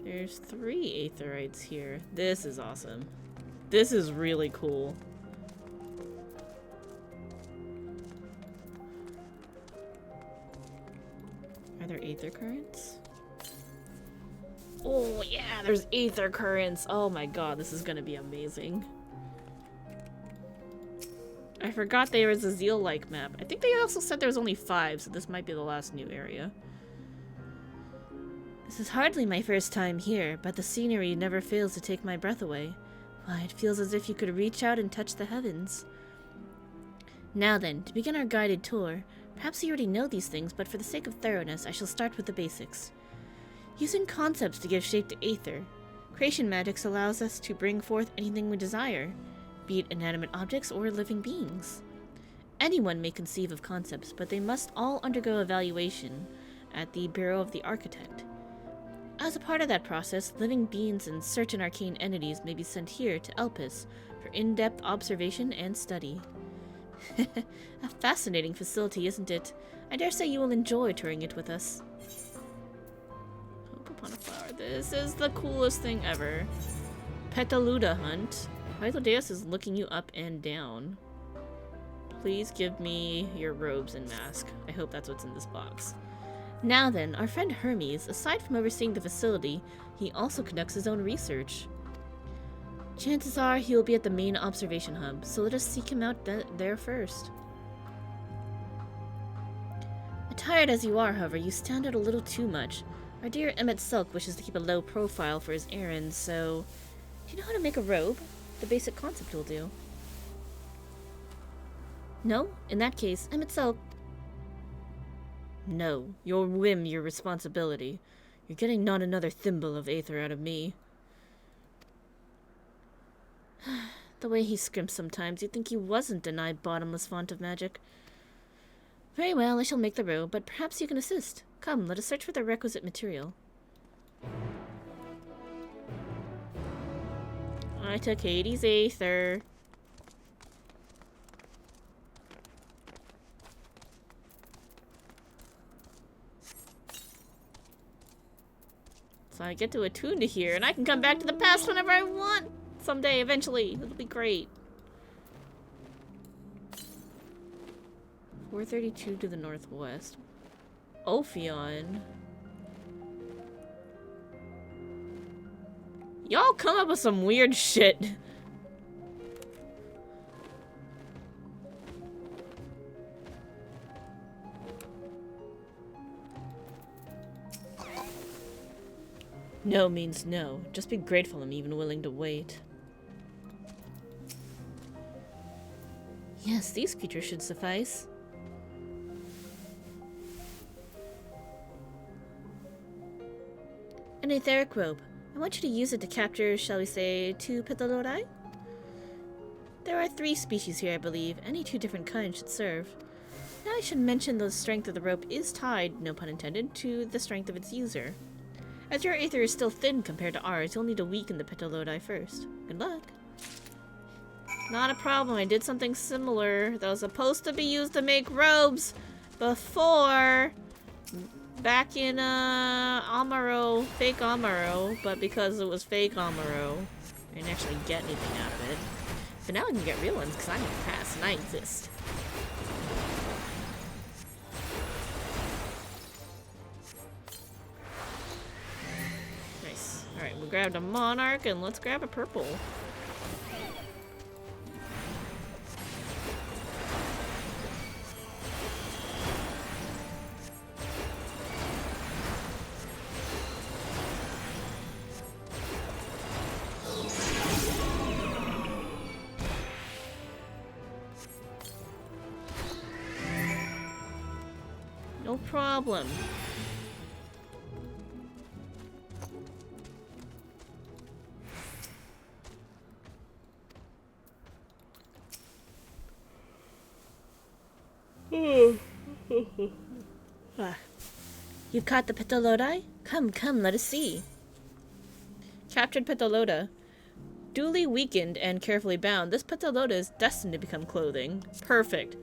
There's 3 aetherites here. This is awesome. This is really cool. there aether currents? Oh yeah, there's aether currents. Oh my god, this is gonna be amazing. I forgot there was a Zeal-like map. I think they also said there was only 5, so this might be the last new area. This is hardly my first time here, but the scenery never fails to take my breath away. Why, it feels as if you could reach out and touch the heavens. Now then, to begin our guided tour, perhaps you already know these things, but for the sake of thoroughness, I shall start with the basics. Using concepts to give shape to aether, creation magics allows us to bring forth anything we desire, be it inanimate objects or living beings. Anyone may conceive of concepts, but they must all undergo evaluation at the Bureau of the Architect. As a part of that process, living beings and certain arcane entities may be sent here to Elpis for in-depth observation and study. A fascinating facility, isn't it? I dare say you will enjoy touring it with us. Hope upon a flower. This is the coolest thing ever. Petaluda hunt. Hylodeus is looking you up and down. Please give me your robes and mask. I hope that's what's in this box. Now then, our friend Hermes, aside from overseeing the facility, he also conducts his own research. Chances are he will be at the main observation hub, so let us seek him out there first. Attired as you are, however, you stand out a little too much. Our dear Emmett Silk wishes to keep a low profile for his errands, so... Do you know how to make a robe? The basic concept will do. No? In that case, Emmett Silk... No. Your whim, your responsibility. You're getting not another thimble of aether out of me. The way he scrimps sometimes, you'd think he wasn't denied bottomless font of magic. Very well, I shall make the robe, but perhaps you can assist. Come, let us search for the requisite material. I took Hades' aether. So I get to attune to here, and I can come back to the past whenever I want! Someday, eventually. It'll be great. 432 to the northwest. Ophion. Y'all come up with some weird shit. No means no. Just be grateful I'm even willing to wait. Yes, these creatures should suffice. An etheric robe. I want you to use it to capture, shall we say, 2 Pithalodi? There are 3 species here, I believe. Any 2 different kinds should serve. Now I should mention the strength of the rope is tied, no pun intended, to the strength of its user. As your aether is still thin compared to ours, you'll need to weaken the Pithalodi first. Good luck. Not a problem. I did something similar that was supposed to be used to make robes before. Back in Amaro, fake Amaro, but because it was fake Amaro, I didn't actually get anything out of it. But now I can get real ones because I'm in the past and I exist. Nice. Alright, we grabbed a monarch and let's grab a purple. No problem. You've caught the Pithalodi? Come, come, let us see. Captured Pitaloda. Duly weakened and carefully bound, this Pitaloda is destined to become clothing. Perfect.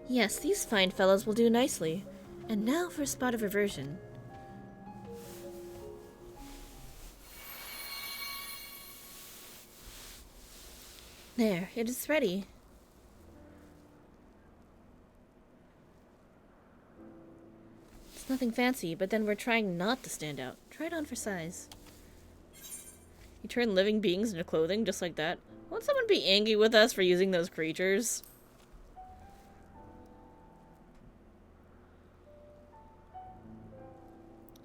Yes, these fine fellows will do nicely. And now for a spot of reversion. There, it is ready. It's nothing fancy, but then we're trying not to stand out. Try it on for size. You turn living beings into clothing just like that? Won't someone be angry with us for using those creatures?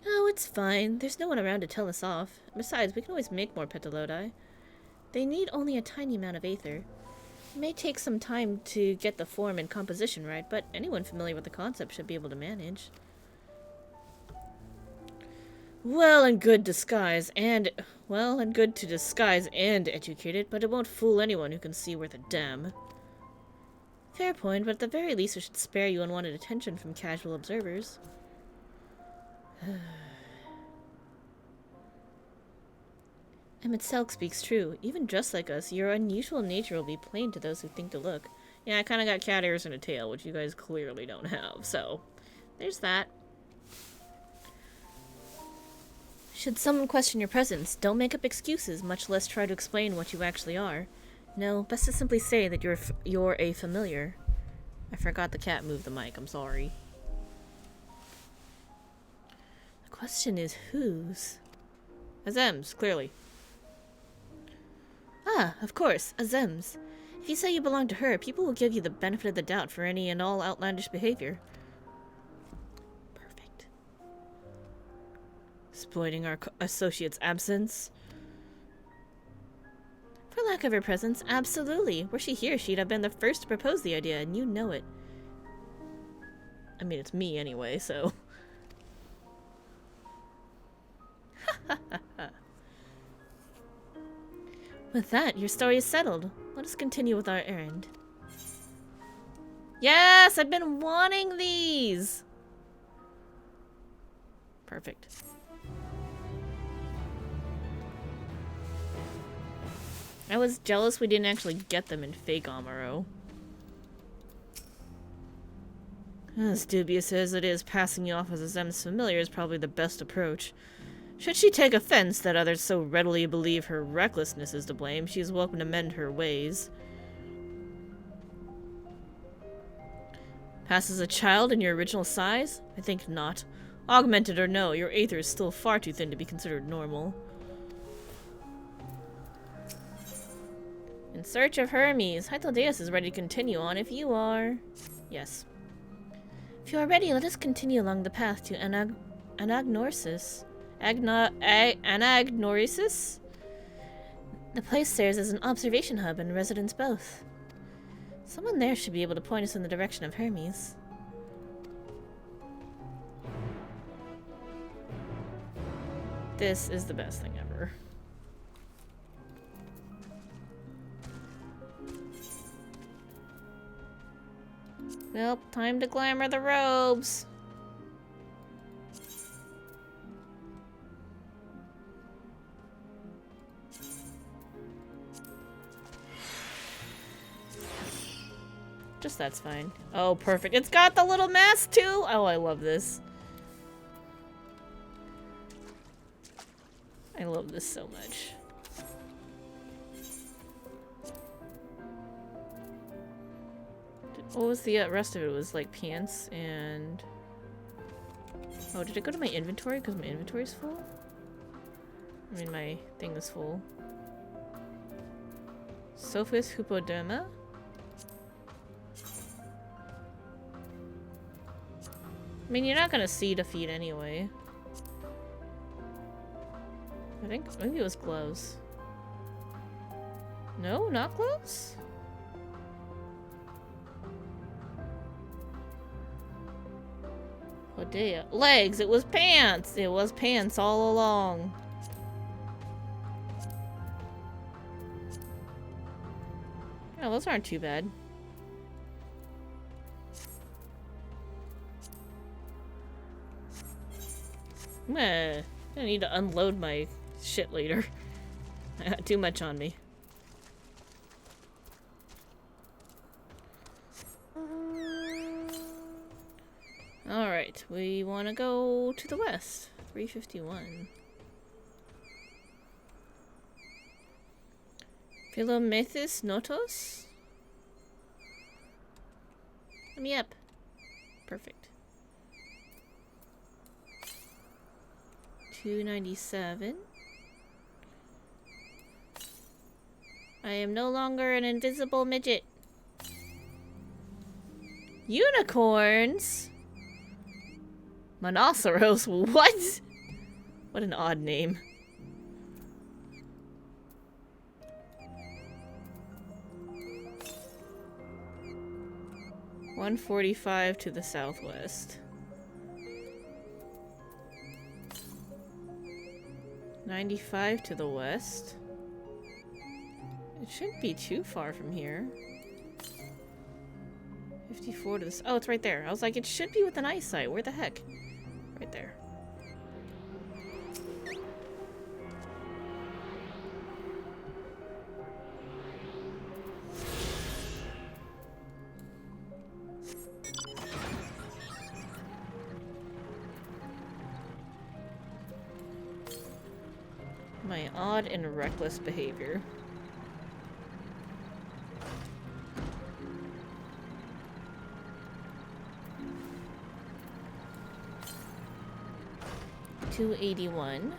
Oh, it's fine. There's no one around to tell us off. Besides, we can always make more Petalodi. They need only a tiny amount of aether. It may take some time to get the form and composition right, but anyone familiar with the concept should be able to manage. Well and good to disguise and educate it, but it won't fool anyone who can see worth a damn. Fair point, but at the very least it should spare you unwanted attention from casual observers. Emmett Selk speaks true. Even dressed like us, your unusual nature will be plain to those who think to look. Yeah, I kind of got cat ears and a tail, which you guys clearly don't have, so there's that. Should someone question your presence, don't make up excuses, much less try to explain what you actually are. No, best to simply say that you're a familiar. I forgot the cat moved the mic, I'm sorry. The question is whose? Azem's, clearly. Ah, of course, Azem's. If you say you belong to her, people will give you the benefit of the doubt for any and all outlandish behavior. Perfect. Exploiting our associate's absence. For lack of her presence, absolutely. Were she here, she'd have been the first to propose the idea, and you know it. I mean, it's me anyway, so... With that, your story is settled. Let us continue with our errand. Yes! I've been wanting these! Perfect. I was jealous we didn't actually get them in fake Amuro. As dubious as it is, passing you off as Azem's familiar is probably the best approach. Should she take offense that others so readily believe her recklessness is to blame, she is welcome to mend her ways. Pass as a child in your original size? I think not. Augmented or no, your aether is still far too thin to be considered normal. In search of Hermes. Hythlodaeus is ready to continue on if you are. Yes. If you are ready, let us continue along the path to Anagnosis. Anagnorisis? The place serves as an observation hub and residence both. Someone there should be able to point us in the direction of Hermes. This is the best thing ever. Well, time to glamour the robes. Just that's fine. Oh, perfect. It's got the little mask too! Oh, I love this. I love this so much. What was the rest of it? It was like pants and... Oh, did it go to my inventory? Because my inventory's full? I mean, my thing is full. Sophis Hypoderma? I mean, you're not gonna see the feet anyway. I think maybe it was gloves. No, not gloves? Hodea. Legs! It was pants! It was pants all along. Oh, those aren't too bad. I need to unload my shit later. I got too much on me. Alright, we want to go to the west. 351. Philomethus Notos? Let me up. Perfect. 297. I am no longer an invisible midget. Unicorns? Monoceros? What? What an odd name. $145 to the southwest. 95 to the west. It shouldn't be too far from here. 54 to this. Oh, it's right there. I was like, it should be within eyesight. Where the heck? Right there. My odd and reckless behavior. $281.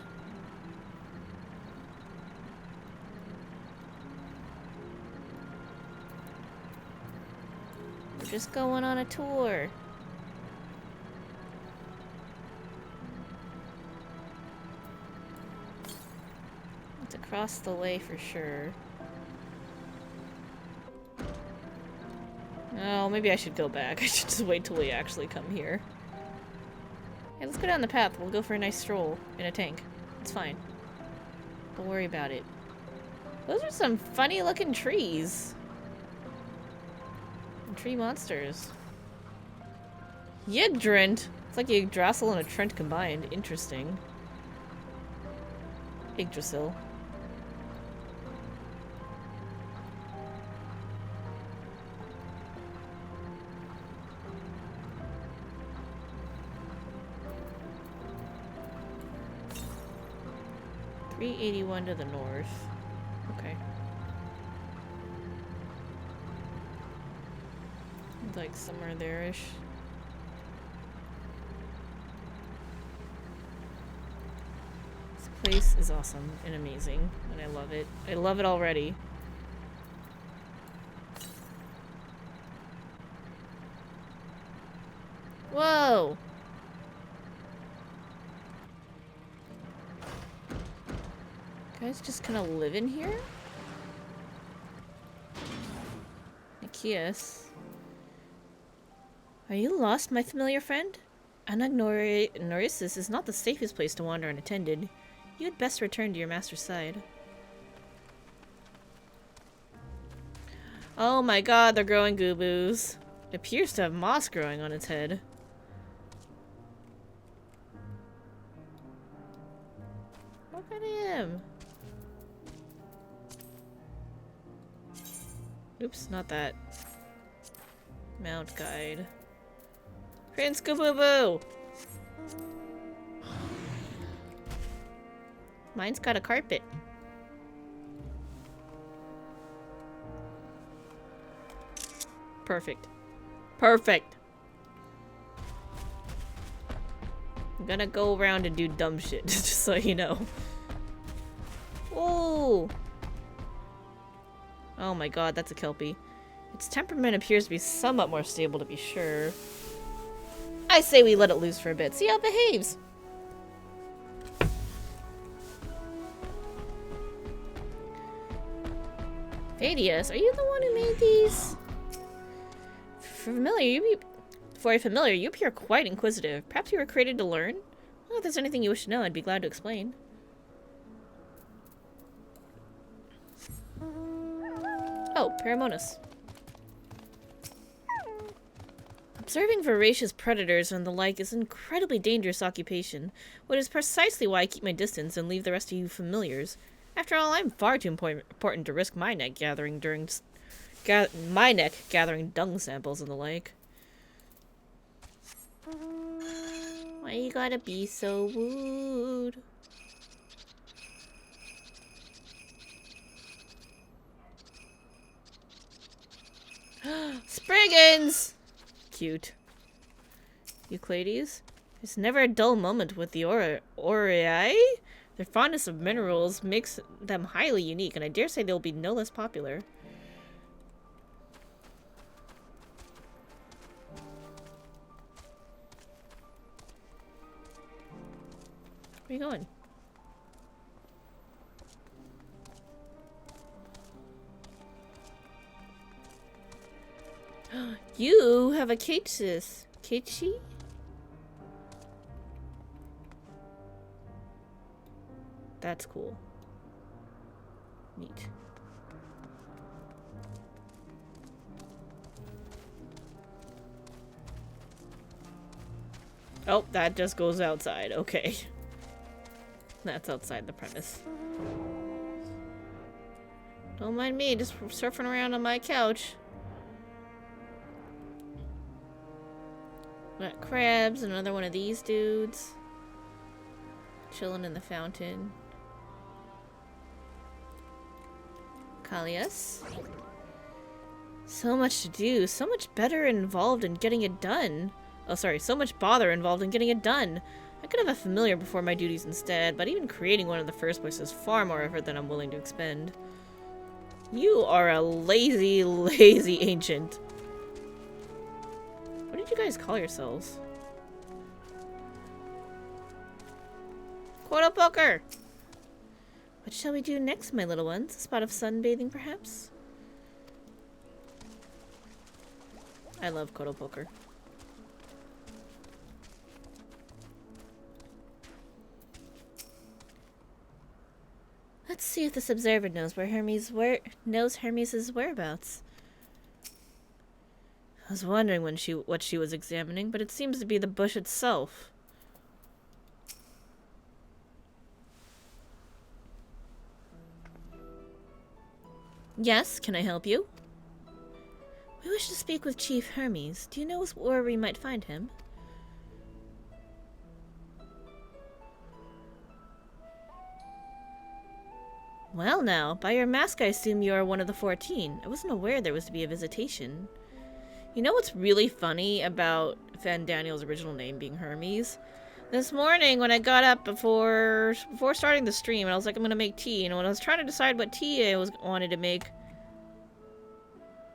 We're just going on a tour. It's across the way for sure. Oh, maybe I should go back. I should just wait till we actually come here. Hey, let's go down the path. We'll go for a nice stroll in a tank. It's fine. Don't worry about it. Those are some funny looking trees. And tree monsters. Yggdrasil. It's like Yggdrasil and a Trent combined. Interesting. Yggdrasil. $381 to the north. Okay. Like somewhere there-ish. This place is awesome and amazing, and I love it. I love it already. Whoa! Guys just kind of live in here? Nikias. Are you lost, my familiar friend? Anagnorisis is not the safest place to wander unattended. You had best return to your master's side. Oh my god, they're growing goo-boos. It appears to have moss growing on its head. Look at him. Oops, not that. Mount guide. Prince Kaboo! Mine's got a carpet. Perfect. Perfect! I'm gonna go around and do dumb shit, just so you know. Ooh! Oh my god, that's a Kelpie. Its temperament appears to be somewhat more stable, to be sure. I say we let it loose for a bit. See how it behaves. Vadius, are you the one who made these? For a familiar, you appear quite inquisitive. Perhaps you were created to learn? Well, if there's anything you wish to know, I'd be glad to explain. Oh, Paramonas. Observing voracious predators and the like is an incredibly dangerous occupation, which is precisely why I keep my distance and leave the rest of you familiars. After all, I'm far too important to risk my neck gathering dung samples and the like. Why you gotta be so rude? Spriggans! Cute. Euclides? There's never a dull moment with the Orei. Their fondness of minerals makes them highly unique, and I dare say they'll be no less popular. Where are you going? You have a Keitsis. Keichi? That's cool. Neat. Oh, that just goes outside. Okay. That's outside the premise. Don't mind me, just surfing around on my couch. Got crabs, another one of these dudes. Chilling in the fountain. Kalias. So much to do, so much better involved in getting it done. Oh, sorry, so much bother involved in getting it done. I could have a familiar before my duties instead, but even creating one in the first place is far more effort than I'm willing to expend. You are a lazy, lazy ancient. What did you guys call yourselves? Quarter poker! What shall we do next, my little ones? A spot of sunbathing, perhaps? I love Kodo Poker. Let's see if this observer knows where Hermes Hermes' whereabouts. I was wondering what she was examining, but it seems to be the bush itself. Yes, can I help you? We wish to speak with Chief Hermes. Do you know where we might find him? Well now, by your mask I assume you are one of the 14. I wasn't aware there was to be a visitation. You know what's really funny about Fan Daniel's original name being Hermes? This morning when I got up before starting the stream, I was like, I'm gonna make tea, and when I was trying to decide what tea I wanted to make,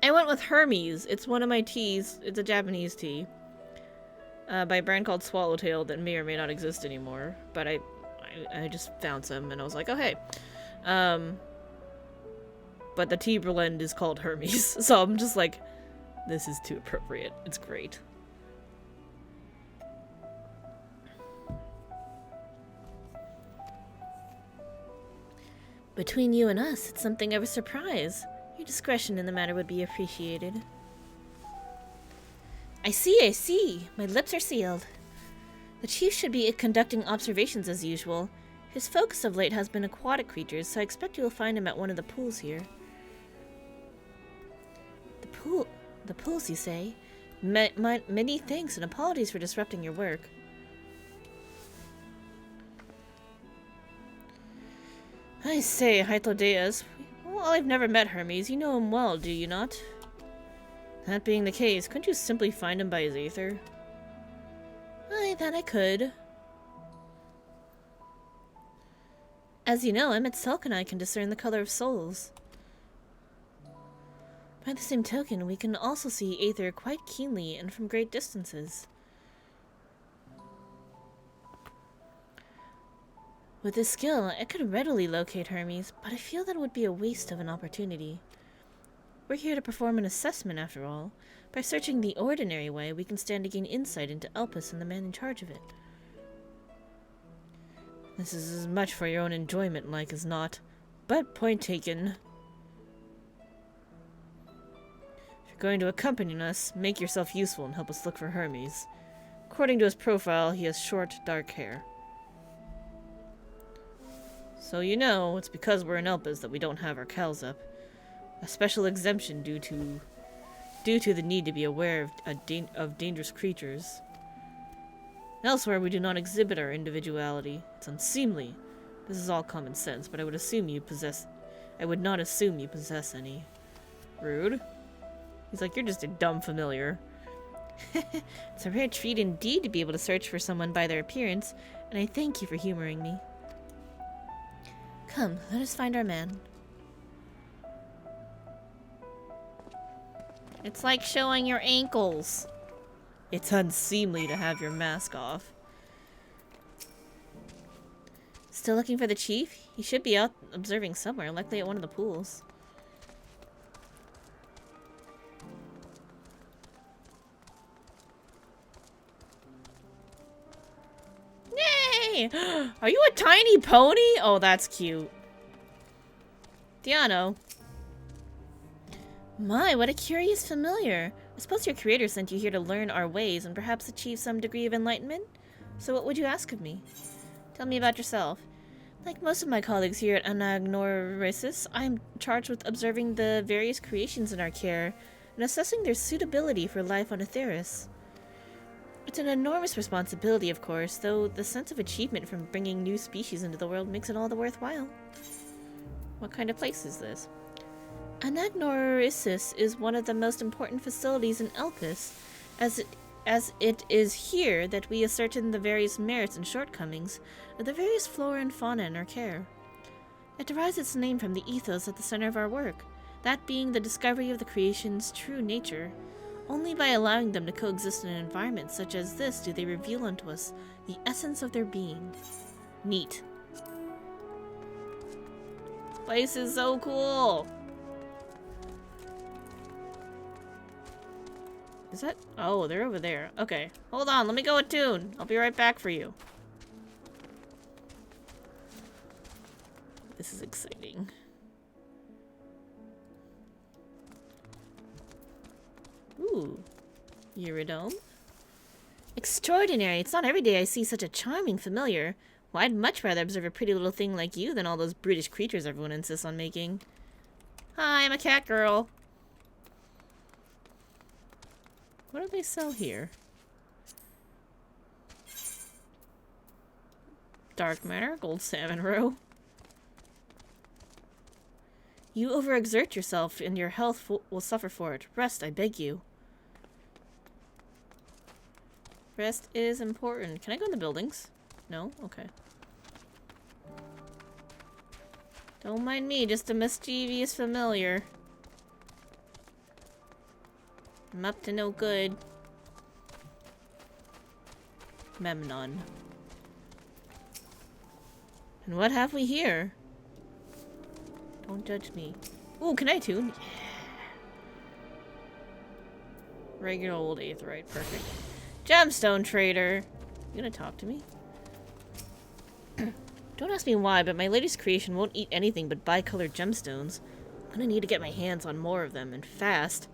I went with Hermes. It's one of my teas. It's a Japanese tea. By a brand called Swallowtail that may or may not exist anymore. But I just found some and I was like, oh hey. But the tea blend is called Hermes. So I'm just like, this is too appropriate. It's great. Between you and us, it's something of a surprise. Your discretion in the matter would be appreciated. I see. My lips are sealed. The chief should be conducting observations as usual. His focus of late has been aquatic creatures, so I expect you will find him at one of the pools here. The pools, you say? Many thanks and apologies for disrupting your work. I say, Hythlodeus, well, I've never met Hermes. You know him well, do you not? That being the case, couldn't you simply find him by his aether? Aye, that I could. As you know, Emmett Selk and I can discern the color of souls. By the same token, we can also see aether quite keenly and from great distances. With this skill, I could readily locate Hermes, but I feel that it would be a waste of an opportunity. We're here to perform an assessment, after all. By searching the ordinary way, we can stand to gain insight into Elpis and the man in charge of it. This is as much for your own enjoyment, like as not. But point taken. If you're going to accompany us, make yourself useful and help us look for Hermes. According to his profile, he has short, dark hair. So you know, it's because we're in Elpis that we don't have our cows up. A special exemption due to the need to be aware of dangerous creatures. Elsewhere, we do not exhibit our individuality. It's unseemly. This is all common sense, but I would not assume you possess any. Rude. He's like, you're just a dumb familiar. It's a rare treat indeed to be able to search for someone by their appearance, and I thank you for humoring me. Come, let us find our man. It's like showing your ankles. It's unseemly to have your mask off. Still looking for the chief? He should be out observing somewhere, likely at one of the pools. Yay! Are you a tiny pony? Oh, that's cute. Diano. My, what a curious familiar. I suppose your creator sent you here to learn our ways and perhaps achieve some degree of enlightenment? So what would you ask of me? Tell me about yourself. Like most of my colleagues here at Anagnorisis, I am charged with observing the various creations in our care and assessing their suitability for life on Aetheris. It's an enormous responsibility, of course, though the sense of achievement from bringing new species into the world makes it all the worthwhile. What kind of place is this? Anagnorisis is one of the most important facilities in Elpis, as it is here that we ascertain the various merits and shortcomings of the various flora and fauna in our care. It derives its name from the ethos at the center of our work, that being the discovery of the creation's true nature. Only by allowing them to coexist in an environment such as this do they reveal unto us the essence of their being. Neat. Place is so cool. Is that? Oh, they're over there. Okay. Hold on, let me go attune. I'll be right back for you. This is exciting. Ooh. Eurodome. Extraordinary. It's not every day I see such a charming familiar. Well, I'd much rather observe a pretty little thing like you than all those brutish creatures everyone insists on making. Hi, I'm a cat girl. What do they sell here? Dark matter, gold salmon roe. You overexert yourself and your health will suffer for it. Rest, I beg you. Rest is important. Can I go in the buildings? No? Okay. Don't mind me, just a mischievous familiar. I'm up to no good. Memnon. And what have we here? Don't judge me. Ooh, can I tune? Yeah. Regular old aetheryte, perfect. Gemstone trader. You gonna talk to me? Don't ask me why, but my latest creation won't eat anything but bicolored gemstones. I'm gonna need to get my hands on more of them, and fast.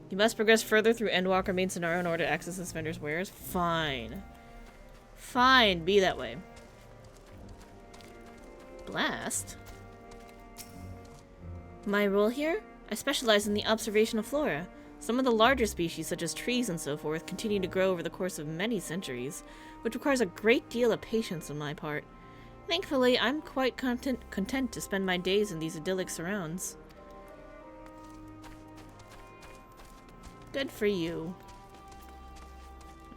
You must progress further through Endwalker main scenario in order to access this vendor's wares. Fine. Fine, be that way. Blast? My role here? I specialize in the observation of flora. Some of the larger species, such as trees and so forth, continue to grow over the course of many centuries, which requires a great deal of patience on my part. Thankfully, I'm quite content to spend my days in these idyllic surrounds. Good for you.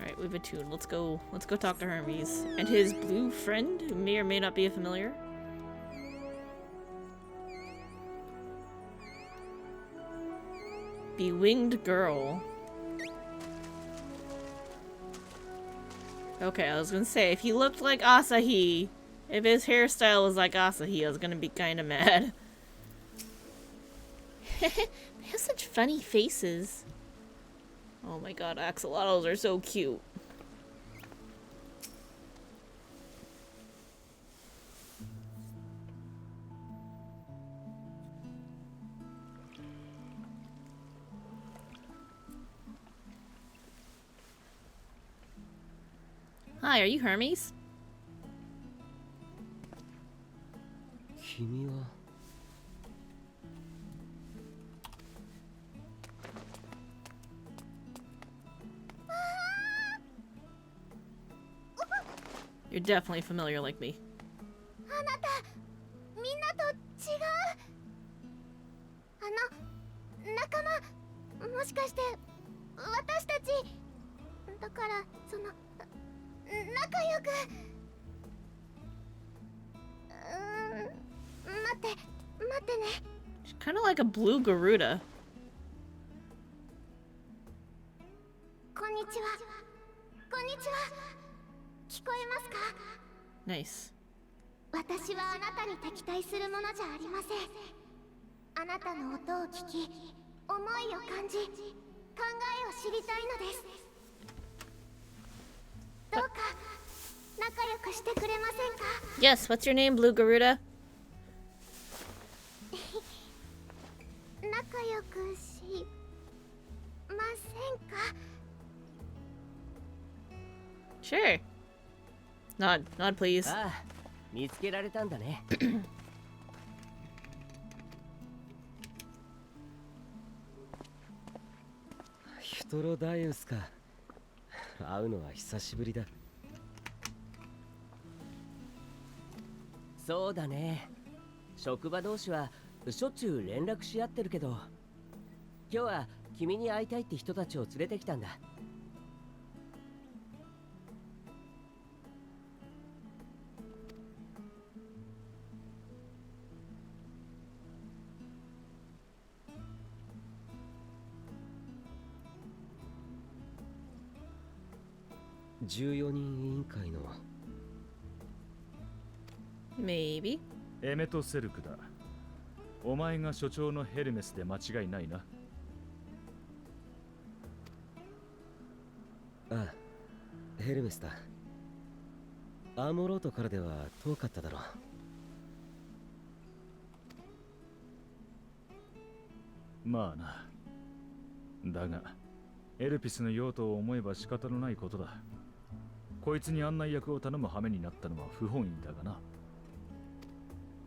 Alright, we've attuned. Let's go talk to Hermes. And his blue friend, who may or may not be a familiar. Bewinged girl. Okay, I was gonna say, if he looked like Asahi, if his hairstyle was like Asahi, I was gonna be kinda mad. They have such funny faces. Oh my god, axolotls are so cute. Hi, are you Hermes? 君は You're definitely familiar like me. あなたみんなと違う仲間もしかして私たちだからその仲良く待ってね。 She's kind of like a blue Garuda. こんにちは。聞こえますか？ Nice. 私はあなたに敵対するものじゃありません。あなたの音を聞き、思いを感じ、考えを知りたいのです。どうか仲良くしてくれませんか？ Yes, what's your name, Blue Garuda? 仲良くしませんか？ Sure. Nod, please. ああ、見つけられたんだね。ヒトロダイウスか。会うのは久しぶりだ。そうだね。職場同士はしょっちゅう連絡し合ってるけど、今日は君に会いたいって人たちを連れてきたんだ。14人委員会の Maybe. エメトセルクだ。お前が所長のヘルメスで間違いないな。ああ、ヘルメスだ。アーモロートからでは遠かっただろう。まあな。だが、エルピスの用途を思えば仕方のないことだ。こいつに案内役を頼む羽目になったのは不本意だがな。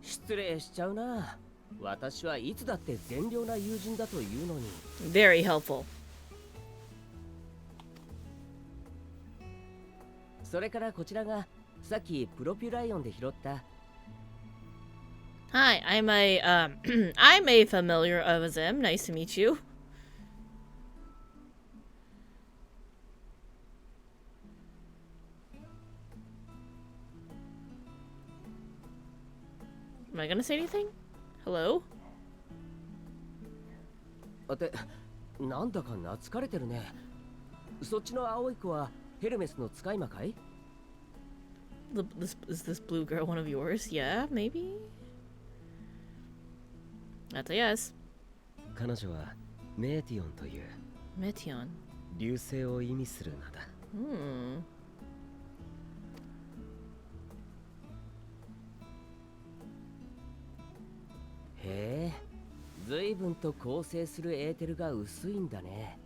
失礼しちゃうな。私はいつだって善良な友人だというのに。Very helpful. それからこちらがさっきプロピュライオンで拾った。Hi, I'm I'm a familiar of them. Nice to meet you. Am I gonna say anything? Hello? ってなんだか懐かれてるね。そっちの青い子はヘルメスの使い魔かい？ Is this blue girl one of yours? Yeah, maybe? That's a yes. 彼女はメーティオンという Metion. 流星を意味する名だ。へえ、随分と構成するエーテルが薄いんだね。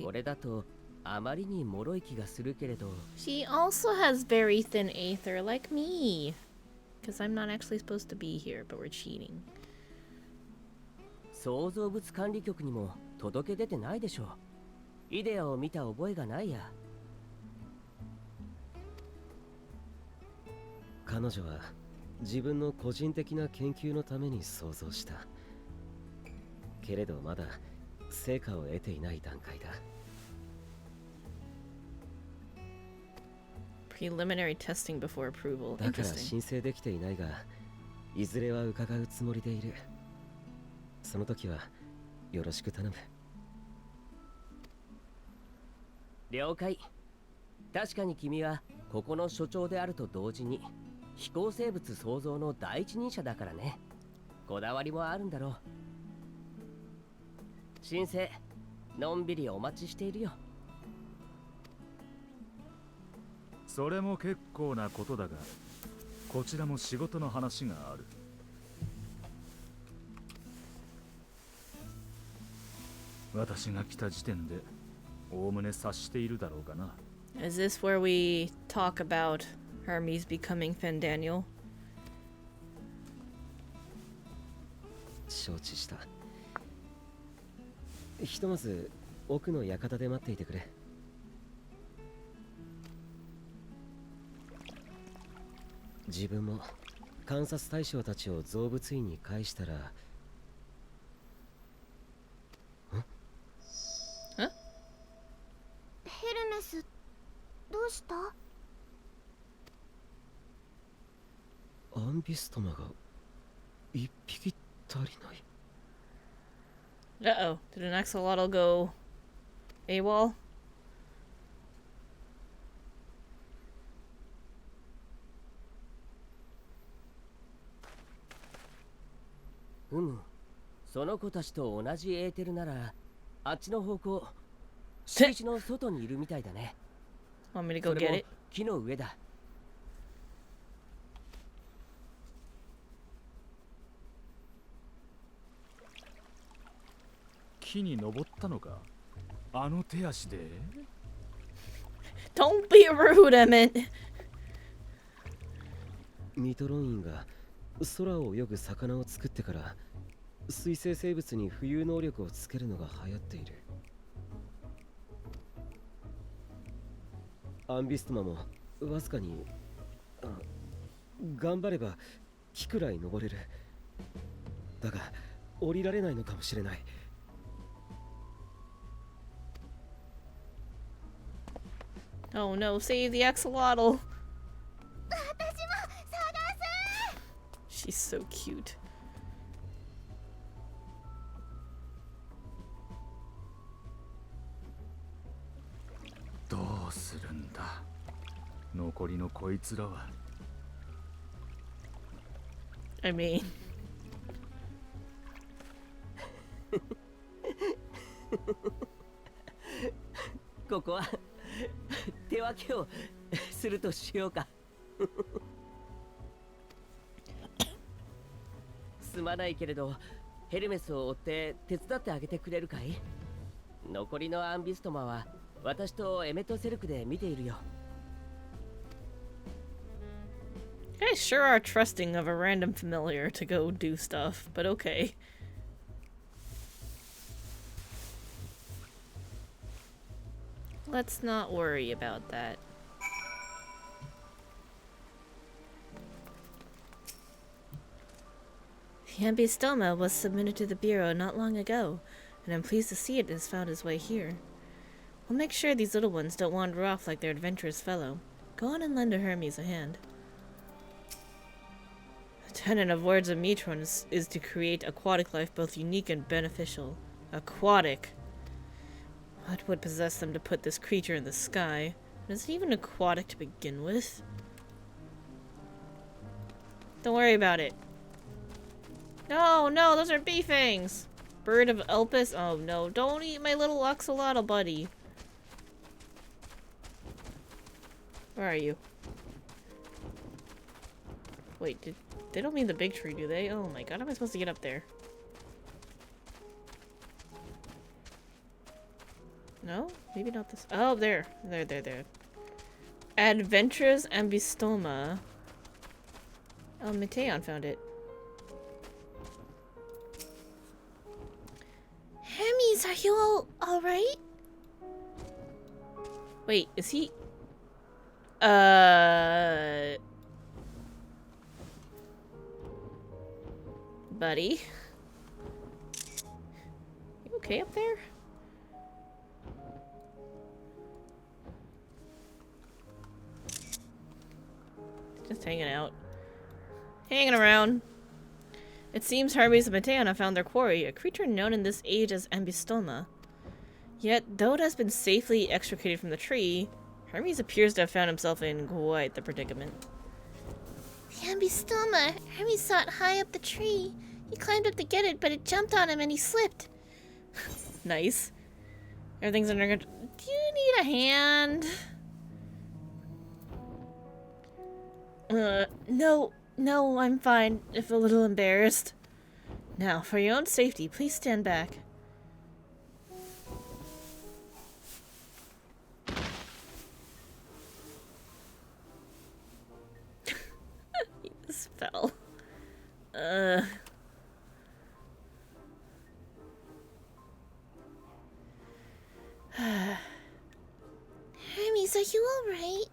これだとあまりに脆い気がするけれど。 She also has very thin aether like me. Because I'm not actually supposed to be here, but we're cheating. 創造物管理局にも届け出てないでしょう。イデアを見た覚えがないや。彼女は自分の個人的な研究のために創造した。けれどまだ成果を得ていない段階だ。Preliminary testing before approval. だから Interesting. 申請できていないが、いずれは伺うつもりでいる。その時はよろしく頼む。了解。確かに君はここの所長であると同時に飛行生物創造の第一人者だからね。こだわりもあるんだろう。申請のんびりお待ちしているよ。それも結構なことだが、こちらも仕事の話がある。私が来た時点でおおむね察しているだろうがな。Is this where we talk about Hermes becoming Fandaniel? 承知した。ひとまず奥の館で待っていてくれ。自分も観察対象たちを造物院に返したら。うした？アンビストマが一匹足りない。Uh-oh. Did an axolotl go AWOL? その子たちと同じエーテルなら、あっちの方向、敷地の外にいるみたいだね。Want me to そ go れ get も it? 木の上だ。木に登ったのか？あの手足で？ Don't be rude, Emmett! ミトロインが空を泳ぐ魚を作ってから水生生物に浮遊能力をつけるのが流行っている。アンビストマもわずかに頑張れば木くらい登れる。だが降りられないのかもしれない。Oh no, save the axolotl! She's so cute. どうするんだ、残りのこいつらは。I mean... ここは手分けをするとしようか。すまないけれど、ヘルメスを追って手伝ってあげてくれるかい？残りのアンビストマは私とエメトセルクで見ているよ。You guys sure are trusting of a random familiar to go do stuff, but okay. Let's not worry about that. The ambystoma was submitted to the Bureau not long ago, and I'm pleased to see it has found its way here. We'll make sure these little ones don't wander off like their adventurous fellow. Go on and lend a Hermes a hand. The tenet of Words of Metron is to create aquatic life both unique and beneficial. Aquatic. What would possess them to put this creature in the sky? Is it even aquatic to begin with? Don't worry about it. No, no, those are bee fangs! Bird of Elpis? Oh no, don't eat my little axolotl buddy. Where are you? Wait, they don't mean the big tree, do they? Oh my god, how am I supposed to get up there? No? Maybe not this. Oh, there. There. Adventurous ambystoma. Oh, Mateon found it. Hermes, are you all right? Wait, is he... Buddy? You okay up there? Just hanging out. Hanging around. It seems Hermes and Mateon have found their quarry, a creature known in this age as ambystoma. Yet, though it has been safely extricated from the tree, Hermes appears to have found himself in quite the predicament. The ambystoma. Hermes saw it high up the tree. He climbed up to get it, but it jumped on him and he slipped. Nice. Everything's under control. Do you need a hand? No, I'm fine, if a little embarrassed. Now, for your own safety, please stand back. He just fell. Hermes, are you alright?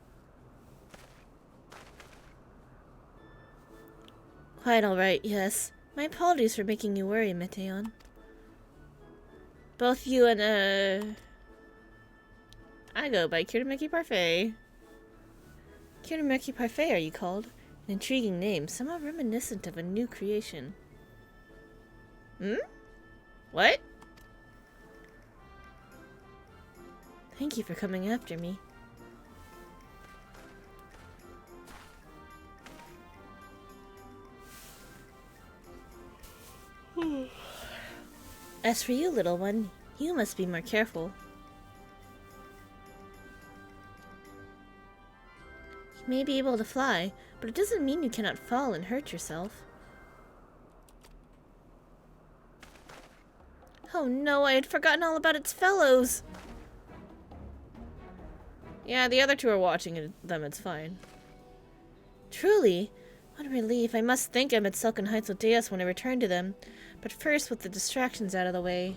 Quite alright, yes. My apologies for making you worry, Mateon. Both you and, I go by Kiramiki Parfait. Kirameki Parfait are you called? An intriguing name, somewhat reminiscent of a new creation. Hmm? What? Thank you for coming after me. As for you, little one, you must be more careful. You may be able to fly, but it doesn't mean you cannot fall and hurt yourself. Oh no, I had forgotten all about its fellows! Yeah, the other two are watching them, it's fine. Truly, what a relief. I must thank him at Silken Heights with Deus when I return to them. But first, with the distractions out of the way.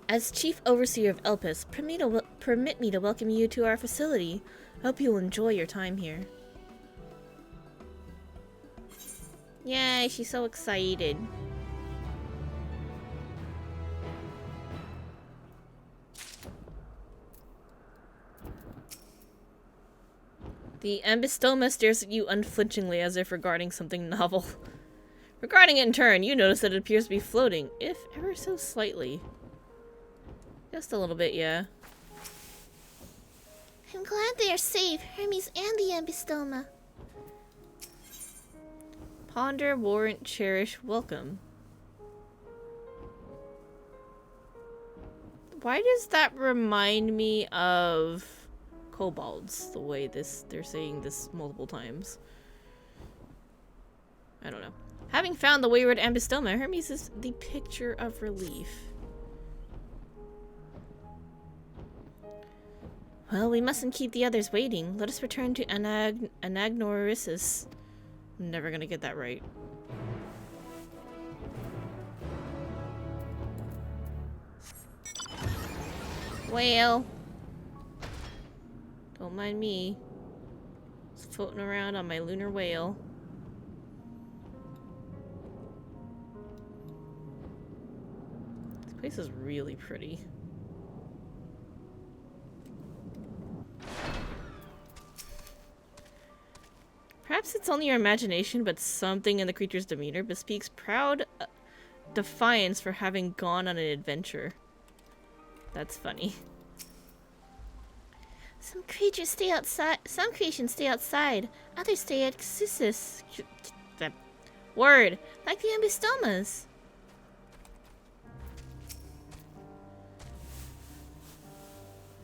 As Chief Overseer of Elpis, permit me to welcome you to our facility. I hope you will enjoy your time here. Yay, she's so excited. The Ambystoma stares at you unflinchingly as if regarding something novel. Regarding it in turn, you notice that it appears to be floating, if ever so slightly. Just a little bit, yeah. I'm glad they are safe, Hermes and the Ambystoma. Ponder, warrant, cherish, welcome. Why does that remind me of kobolds, the way they're saying this multiple times? I don't know. Having found the wayward Ambystoma, Hermes is the picture of relief. Well, we mustn't keep the others waiting. Let us return to Anagnorisis. I'm never gonna get that right. Well, don't mind me. Just floating around on my lunar whale. This place is really pretty. Perhaps it's only your imagination, but something in the creature's demeanor bespeaks proud defiance for having gone on an adventure. That's funny. Some creatures stay outside. Some creations stay outside. Others stay at Xysis. Word! Like the Ambystomas.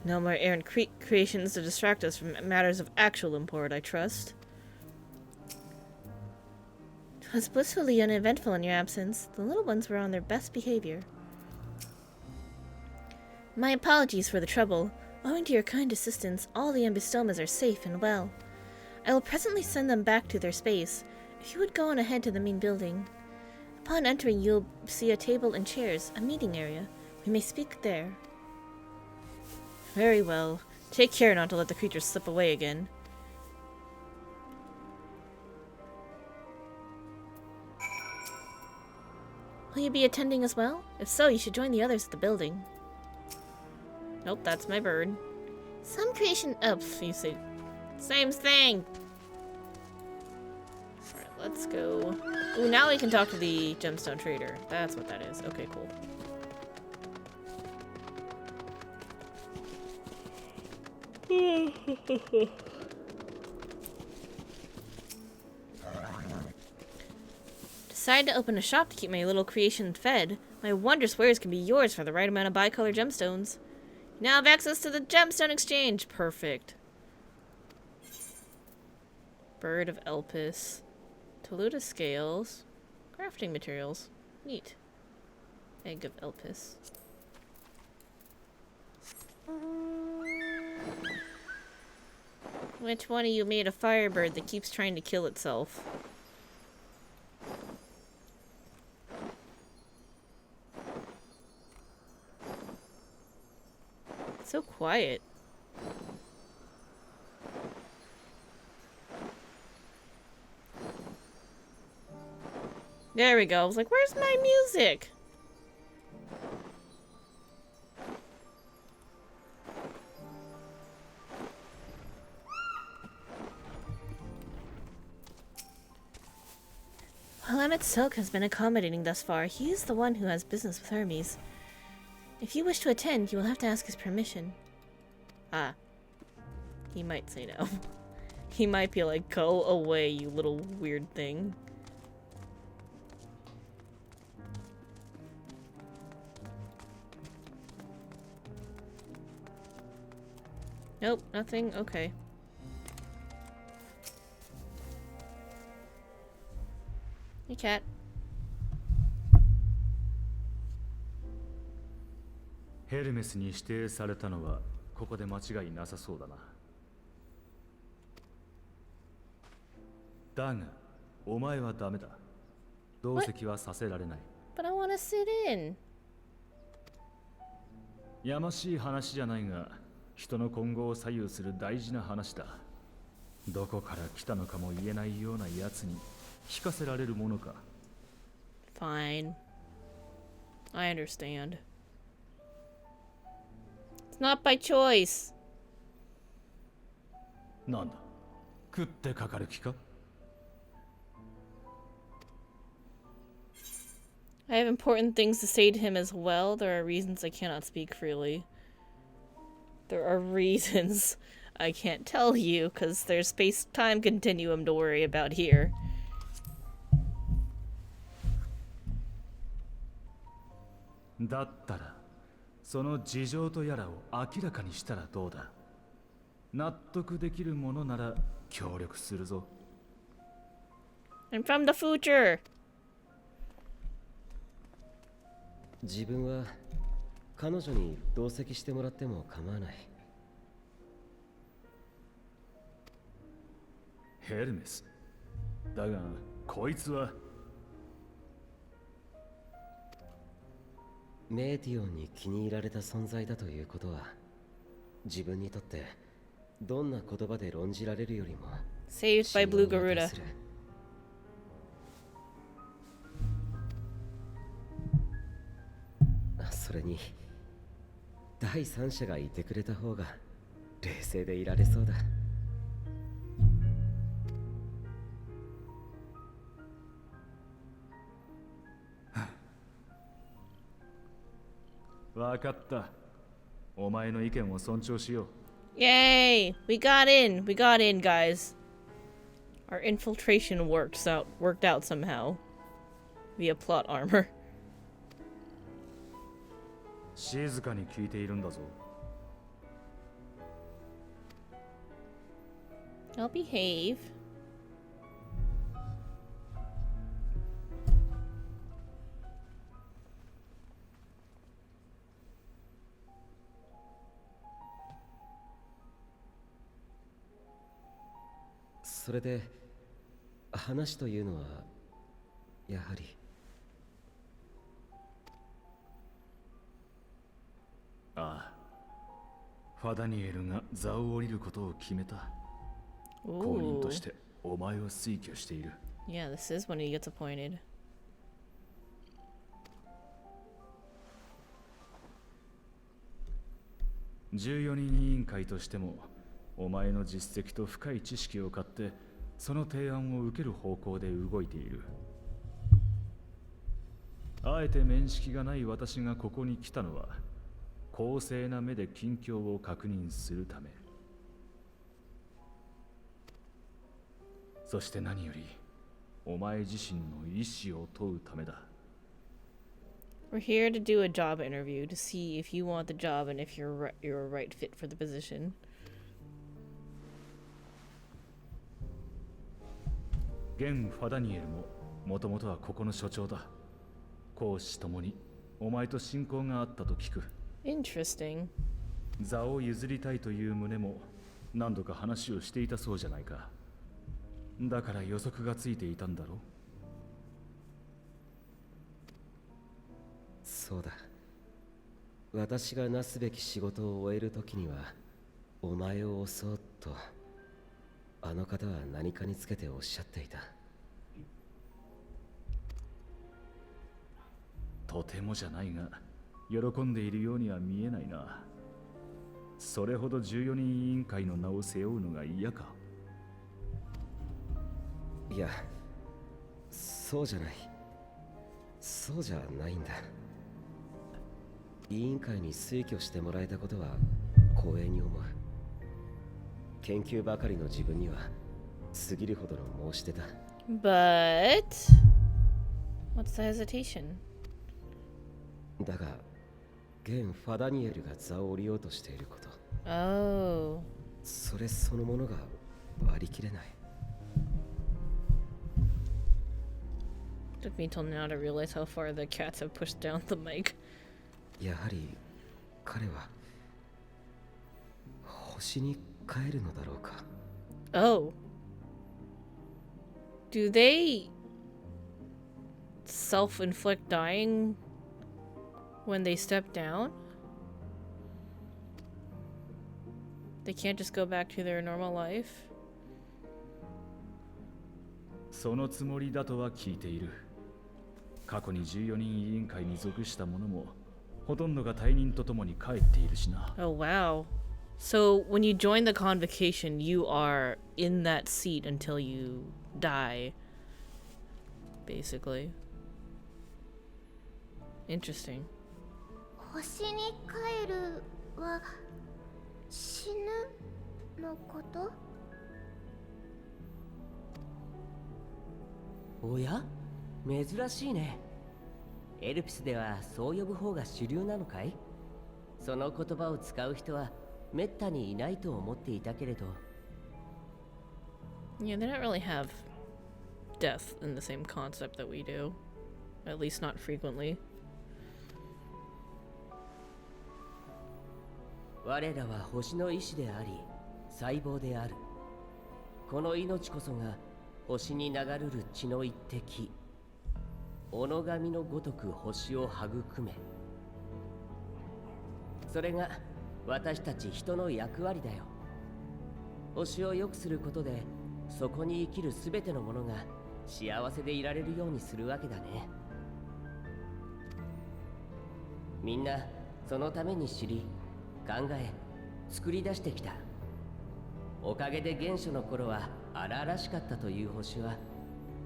No more errant creations to distract us from matters of actual import, I trust. 'Twas blissfully uneventful in your absence. The little ones were on their best behavior. My apologies for the trouble. Owing to your kind assistance, all the Ambystomas are safe and well. I will presently send them back to their space. If you would go on ahead to the main building. Upon entering, you'll see a table and chairs, a meeting area. We may speak there. Very well. Take care not to let the creatures slip away again. Will you be attending as well? If so, you should join the others at the building. Nope, that's my bird. Some creation... Oh, you say... Same thing! Alright, let's go. Ooh, now we can talk to the gemstone trader. That's what that is. Okay, cool. Decided to open a shop to keep my little creation fed. My wondrous wares can be yours for the right amount of bicolor gemstones. You now have access to the gemstone exchange. Perfect. Bird of Elpis. Toluta scales. Crafting materials. Neat. Egg of Elpis. Which one of you made a firebird that keeps trying to kill itself? It's so quiet. There we go. I was like, where's my music? Willamette Silk has been accommodating thus far. He is the one who has business with Hermes. If you wish to attend, you will have to ask his permission. Ah. He might say no. He might be like, go away, you little weird thing. Nope, nothing? Okay. Hey, cat.ヘルメスに指定されたのはここで間違いなさそうだな。だが、お前はダメだ。同席はさせられない。But I wanna sit in. やましい話じゃないが、人の今後を左右する大事な話だ。どこから来たのかも言えないような奴に聞かせられるものか。Fine. I understand. It's not by choice. なんだ、食ってかかる気か？ I have important things to say to him as well. There are reasons I cannot speak freely. There are reasons I can't tell you, because there's space-time continuum to worry about here. だったら、その事情とやらを明らかにしたらどうだ。納得できるものなら協力するぞ。I'm from the future! 自分は彼女に同席してもらっても構わない。ヘルメス。だが、こいつはメーティオンに気に入られた存在だということは、自分にとってどんな言葉で論じられるよりも Saved by Blue Garuda. それに第三者がいてくれた方が冷静でいられそうだ。わかった。お前の意見を尊重しよう。Yay! We got in! We got in, guys. Our infiltration worked out somehow. Via plot armor. 静かに聞いているんだぞ。I'll behave.「それで話というのはやはり」ああ、ファダニエルが座を降りることを決めた。後任としてお前を推挙している。Yeah, this is when he gets appointed. 14人委員会としても、お前の実績と深い知識を買って、その提案を受ける方向で動いている。あえて面識がない私がここに来たのは、公正な目で近況を確認するため。そして何より、お前自身の意思を問うためだ。We're here to do a job interview to see if you want the job and if you're a right fit for the position. 現ファダニエルももともとはここの所長だ。公私ともにお前と親交があったと聞く。Interesting. 座を譲りたいという旨も何度か話をしていたそうじゃないか。だから予測がついていたんだろう。そうだ。私がなすべき仕事を終えるときにはお前を襲おうとあの方は何かにつけておっしゃっていた。とてもじゃないが喜んでいるようには見えないな。それほど14人委員会の名を背負うのが嫌か。いや、そそうじゃない。そうじゃないんだ。委員会に推挙してもらえたことは光栄に思う。研究ばかりの自分には過ぎるほどの申し出だ。But what's the hesitation? だが、現ファダニエルが座を降りようとしていること。Oh. それそのものが割り切れない。Took me till now to realize how far the cats have pushed down the mic. やはり彼は星に帰るのだろうか。Oh. Do they self-inflict dying when they step down? They can't just go back to their normal life? そのつもりだとは聞いている。過去に14人委員会に属した者もほとんどが退任とともに帰っているしな。Oh, wow. So when you join the convocation, you are in that seat until you die, basically. Interesting. 星に帰るは死ぬのこと？おや、珍しいね。エルピスではそう呼ぶ方が主流なのかい？その言葉を使う人はめったにいないと思っていたけれど。Yeah, they don't really have death in the same concept that we do. At least not frequently. 我らは星の意志であり、細胞である。この命こそが星に流るる血の一滴。己神のごとく星を育め。それが私たち人の役割だよ。星を良くすることで、そこに生きるすべてのものが幸せでいられるようにするわけだね。みんなそのために知り、考え、作り出してきた。おかげで原初の頃は荒々しかったという星は、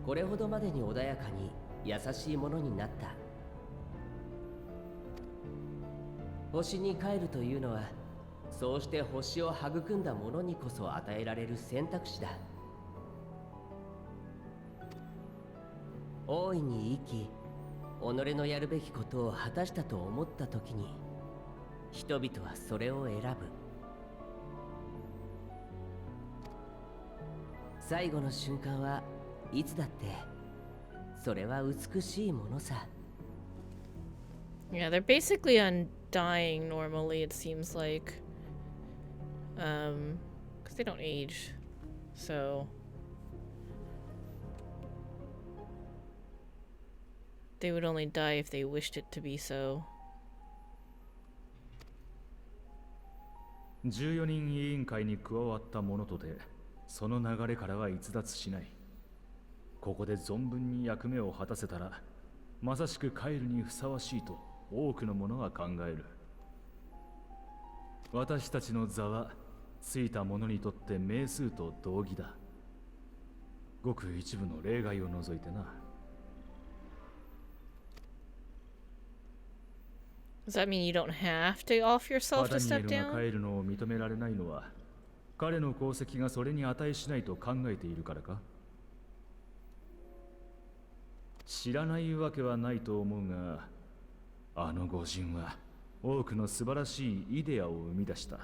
これほどまでに穏やかに優しいものになった。星に帰るというのは、そうして星を育んだ者にこそ与えられる選択肢だ。大いに生き、己のやるべきことを果たしたと思ったときに、人々はそれを選ぶ。最後の瞬間はいつだって、それは美しいものさ。Yeah, they're basically undying normally, it seems like. Because they don't age. So they would only die if they wished it to be so. 14人委員会に加わった者とて、その流れからは逸脱しない。ここで存分に役目を果たせたら、まさしく帰るにふさわしいと多くの者が考える。私たちの座は、ついた者にとって名数と同義だ。ごく一部の例外を除いてな。Does that mean you don't have to off yourself to step パダニエル down? が帰るのを認められないのは、彼の功績がそれに値しないと考えているからか？知らないわけはないと思うが、あの御人は多くの素晴らしいイデアを生み出した。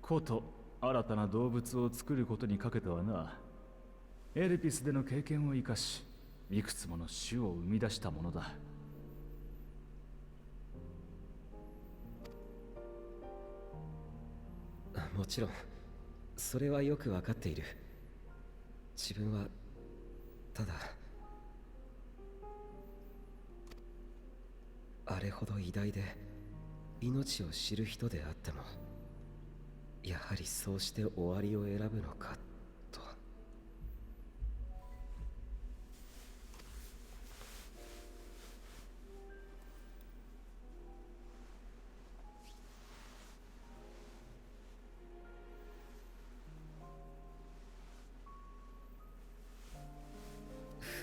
こと新たな動物を作ることにかけてはな。エルピスでの経験を生かし、いくつもの種を生み出したものだ。もちろんそれはよくわかっている。自分はただあれほど偉大で命を知る人であっても、やはりそうして終わりを選ぶのかと。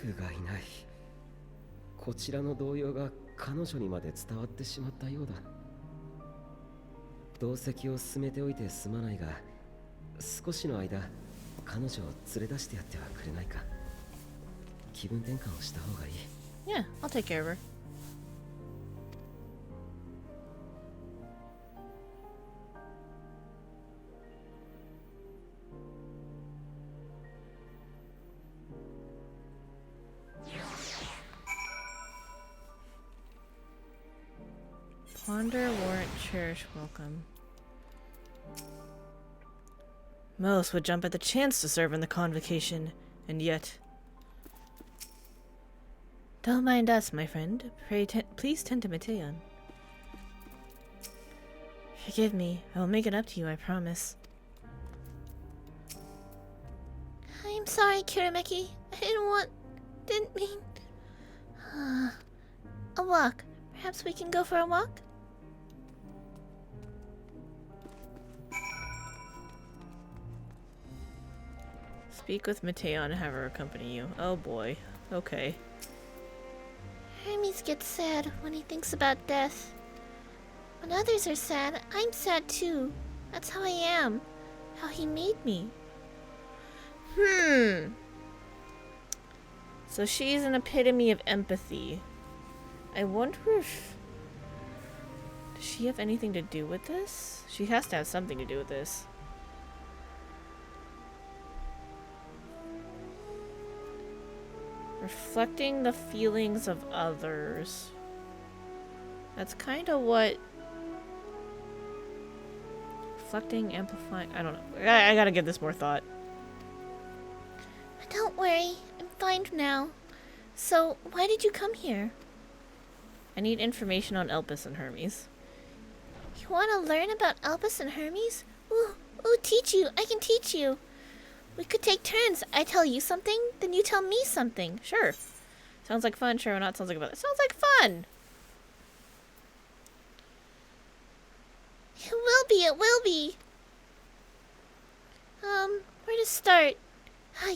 フがいない。こちらの動揺が彼女にまで伝わってしまったようだ。同席を進めておいてすまないが、少しの間彼女を連れ出してやってはくれないか。気分転換をした方がいい。 Yeah, I'll take care of her. Ponder, warrant, cherish, welcome. Most would jump at the chance to serve in the convocation, and yet... Don't mind us, my friend. Please tend to Mateon. Forgive me. I will make it up to you, I promise. I'm sorry, Kirameki. Didn't mean... A walk. Perhaps we can go for a walk? Speak with Mateon and have her accompany you. Oh boy. Okay. Hermes gets sad when he thinks about death. When others are sad, I'm sad too. That's how I am. How he made me. So she's an epitome of empathy. I wonder if... Does she have anything to do with this? She has to have something to do with this. Reflecting the feelings of others. That's kind of what... Reflecting, amplifying... I don't know. I gotta give this more thought. Don't worry. I'm fine now. So, why did you come here? I need information on Elpis and Hermes. You want to learn about Elpis and Hermes? Ooh, teach you. I can teach you. We could take turns. I tell you something, then you tell me something. Sure. Sounds like fun. Sure or not, sounds like fun. It sounds like fun! It will be. Where to start?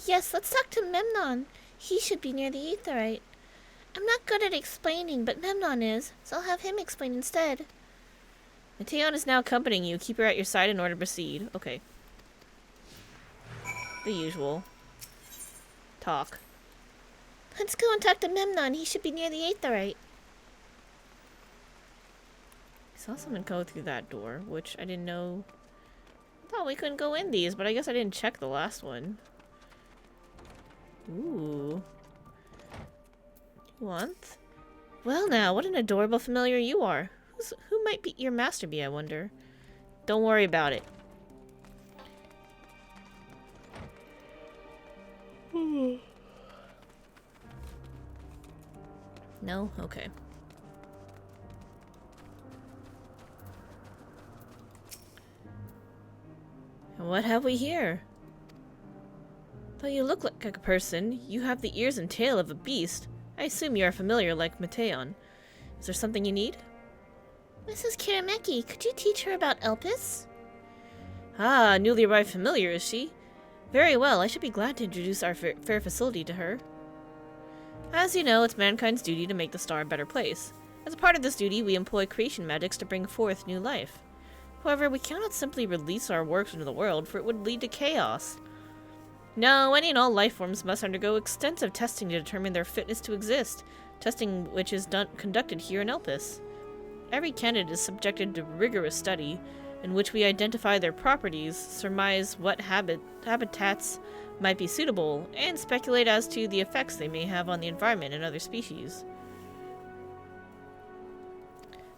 Yes, let's talk to Memnon. He should be near the Aetherite. I'm not good at explaining, but Memnon is, so I'll have him explain instead. Mateon is now accompanying you. Keep her at your side in order to proceed. Okay. The usual. Talk. Let's go and talk to Memnon. He should be near the Aetherite. I saw someone go through that door, which I didn't know. I thought we couldn't go in these, but I guess I didn't check the last one. Ooh. Want? Well now, what an adorable familiar you are. Who might be your master be, I wonder? Don't worry about it. No? Okay. And what have we here? Though you look like a person, you have the ears and tail of a beast. I assume you are familiar like Mateon. Is there something you need? Mrs. Kirameki, could you teach her about Elpis? Ah, newly arrived familiar, is she? Very well, I should be glad to introduce our fair facility to her. As you know, it's mankind's duty to make the star a better place. As a part of this duty, we employ creation magics to bring forth new life. However, we cannot simply release our works into the world, for it would lead to chaos. No, any and all life forms must undergo extensive testing to determine their fitness to exist, testing which is conducted here in Elpis. Every candidate is subjected to rigorous study, in which we identify their properties, surmise what habitats might be suitable, and speculate as to the effects they may have on the environment and other species.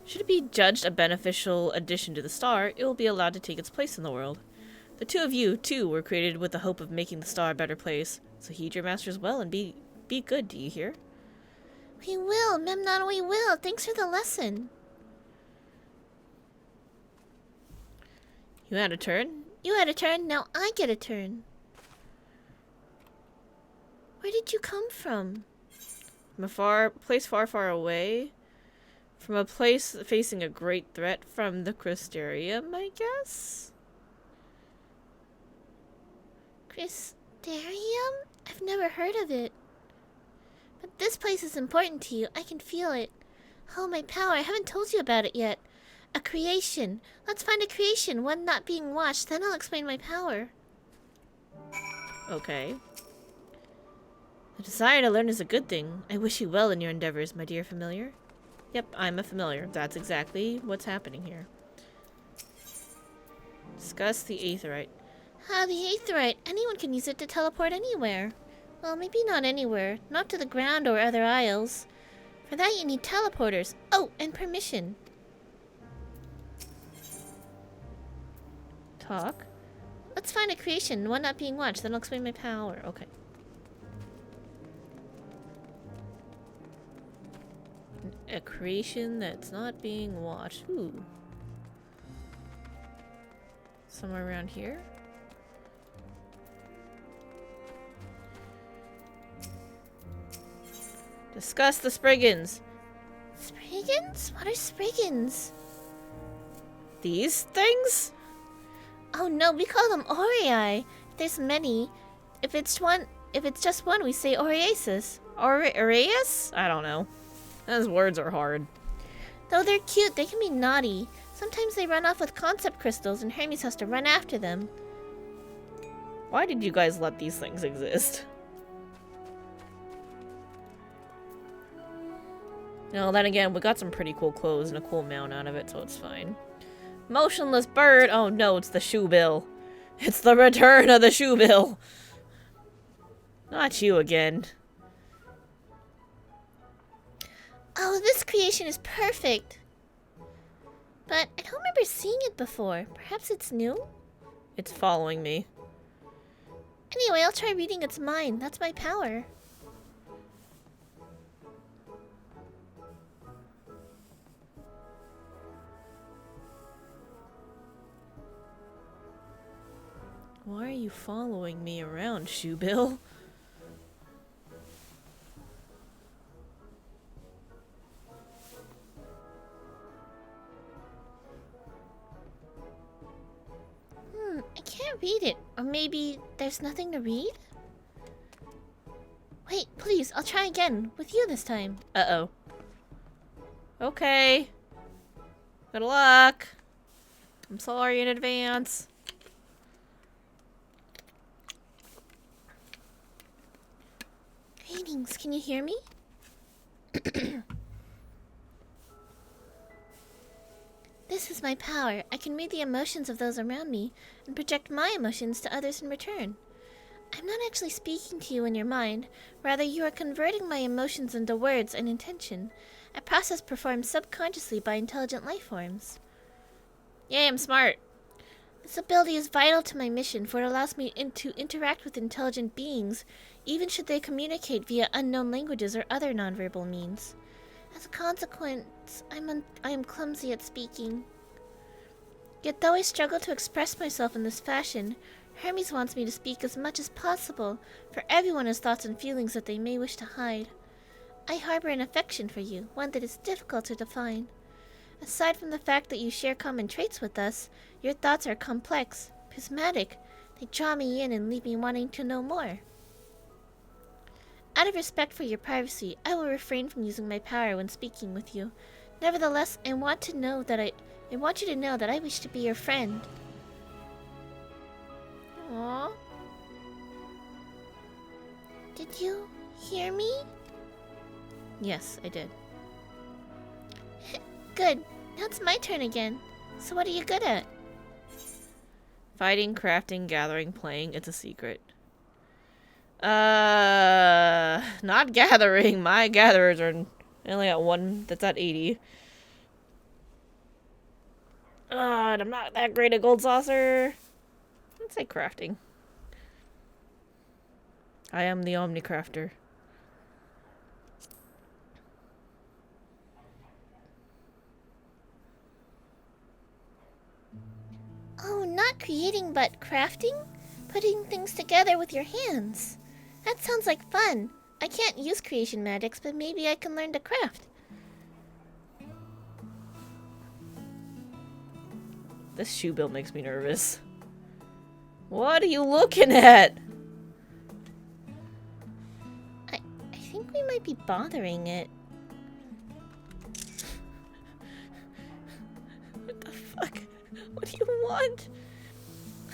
Should it be judged a beneficial addition to the star, it will be allowed to take its place in the world. The two of you, too, were created with the hope of making the star a better place, so heed your masters well and be good, do you hear? We will, Memnon, we will. Thanks for the lesson. You had a turn? You had a turn, now I get a turn. Where did you come from? From a place far, far away? From a place facing a great threat from the Crystarium, I guess? Crystarium? I've never heard of it. But this place is important to you. I can feel it. Oh, my power. I haven't told you about it yet. A creation. Let's find a creation, one not being watched. Then I'll explain my power. Okay. The desire to learn is a good thing. I wish you well in your endeavors, my dear familiar. Yep, I'm a familiar. That's exactly what's happening here. Discuss the aetherite. Ah, the aetherite. Anyone can use it to teleport anywhere. Well, maybe not anywhere. Not to the ground or other isles. For that you need teleporters. Oh, and permission. Talk. Let's find a creation, one not being watched. Then I'll explain my power. Okay. A creation that's not being watched. Ooh. Somewhere around here? Discuss the Spriggans. Spriggans? What are Spriggans? These things? Oh no, we call them Aureae. There's many. If it's just one, we say Aureasis. Aureus? I don't know. Those words are hard. Though they're cute, they can be naughty. Sometimes they run off with concept crystals and Hermes has to run after them. Why did you guys let these things exist? No, then again, we got some pretty cool clothes and a cool mount out of it, so it's fine. Motionless bird! Oh no, it's the shoebill. It's the return of the shoebill! Not you again. Oh, this creation is perfect. But I don't remember seeing it before. Perhaps it's new? It's following me. Anyway, I'll try reading its mind. That's my power. Why are you following me around, Shoebill? I can't read it. Or maybe there's nothing to read? Wait, please, I'll try again. With you this time. Uh-oh. Okay. Good luck. I'm sorry in advance. Greetings, can you hear me? This is my power. I can read the emotions of those around me and project my emotions to others in return. I'm not actually speaking to you in your mind. Rather, you are converting my emotions into words and intention, a process performed subconsciously by intelligent life forms. Yay, I'm smart. This ability is vital to my mission, for it allows me to interact with intelligent beings, even should they communicate via unknown languages or other nonverbal means. As a consequence, I am clumsy at speaking. Yet though I struggle to express myself in this fashion, Hermes wants me to speak as much as possible, for everyone has thoughts and feelings that they may wish to hide. I harbor an affection for you, one that is difficult to define. Aside from the fact that you share common traits with us, your thoughts are complex, prismatic. They draw me in and leave me wanting to know more. Out of respect for your privacy, I will refrain from using my power when speaking with you. Nevertheless, I want you to know that I wish to be your friend. Aww. Did you hear me? Yes, I did. Good. Now it's my turn again. So what are you good at? Fighting, crafting, gathering, playing. It's a secret. Not gathering. My gatherers are... I only got one that's at 80. And I'm not that great at Gold Saucer. Let's say crafting. I am the Omnicrafter. Oh, not creating, but crafting? Putting things together with your hands. That sounds like fun. I can't use creation magics, but maybe I can learn to craft. This shoe bill makes me nervous. What are you looking at? I think think we might be bothering it. What the fuck? What do you want?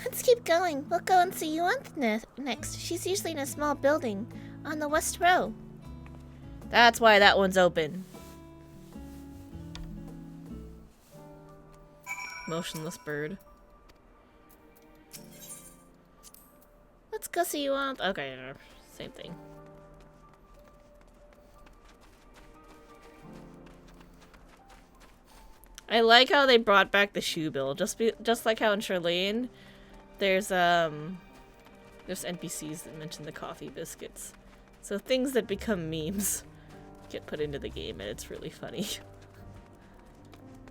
Let's keep going. We'll go and see Yuanth next. She's usually in a small building on the west row. That's why that one's open. Motionless bird. Let's go see Yuanth. Okay, same thing. I like how they brought back the shoe bill. Just like how in Charlene, there's NPCs that mention the coffee biscuits. So things that become memes get put into the game, and it's really funny.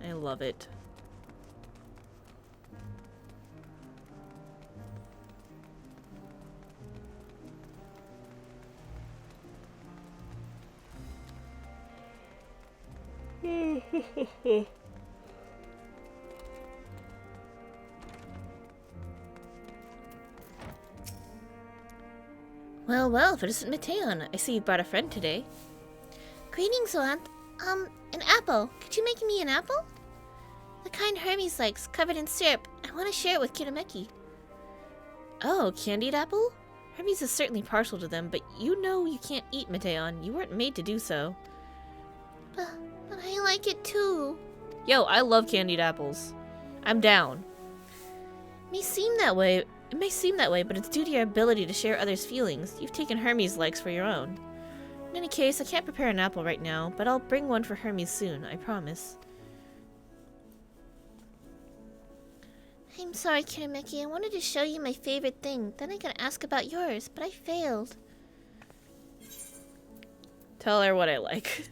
I love it. Well, well, if it isn't Mateon. I see you brought a friend today. Greetings, Yuanth. An apple. Could you make me an apple? The kind Hermes likes, covered in syrup. I want to share it with Kirameki. Oh, candied apple? Hermes is certainly partial to them, but you know you can't eat Mateon. You weren't made to do so. But I like it too. Yo, I love candied apples. I'm down. It may seem that way, but it's due to your ability to share others' feelings. You've taken Hermes' likes for your own. In any case, I can't prepare an apple right now, but I'll bring one for Hermes soon, I promise. I'm sorry, Kirameki. I wanted to show you my favorite thing. Then I could ask about yours, but I failed. Tell her what I like.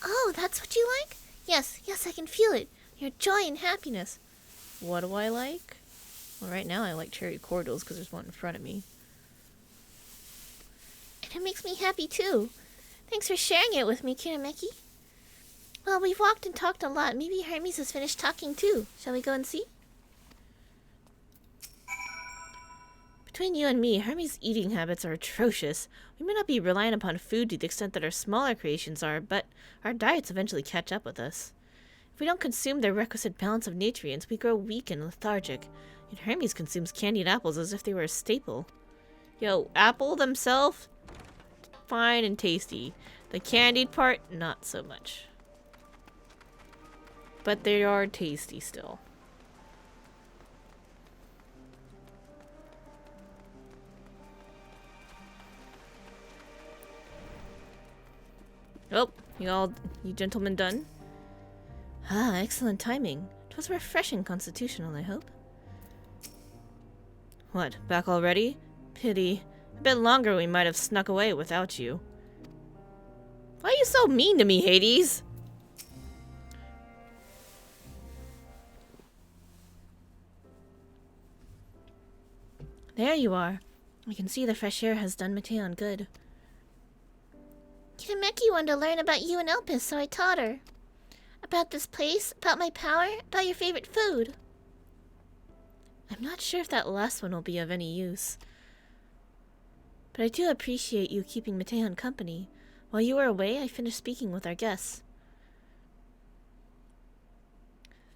Oh, that's what you like? Yes, I can feel it. Your joy and happiness. What do I like? Well, right now I like cherry cordials because there's one in front of me. And it makes me happy too. Thanks for sharing it with me, Kirameki. Well, we've walked and talked a lot. Maybe Hermes has finished talking too. Shall we go and see? Between you and me, Hermes' eating habits are atrocious. We may not be reliant upon food to the extent that our smaller creations are, but our diets eventually catch up with us. If we don't consume the requisite balance of nutrients, we grow weak and lethargic. And Hermes consumes candied apples as if they were a staple. Yo, apple themselves, fine and tasty. The candied part, not so much. But they are tasty still. Oh, you gentlemen done? Ah, excellent timing. It was refreshing constitutional, I hope. What, back already? Pity. A bit longer we might have snuck away without you. Why are you so mean to me, Hades? There you are. I can see the fresh air has done Mateon good. Kirameki wanted to learn about you and Elpis, so I taught her. About this place, about my power, about your favorite food. I'm not sure if that last one will be of any use. But I do appreciate you keeping Mateon company. While you were away, I finished speaking with our guests.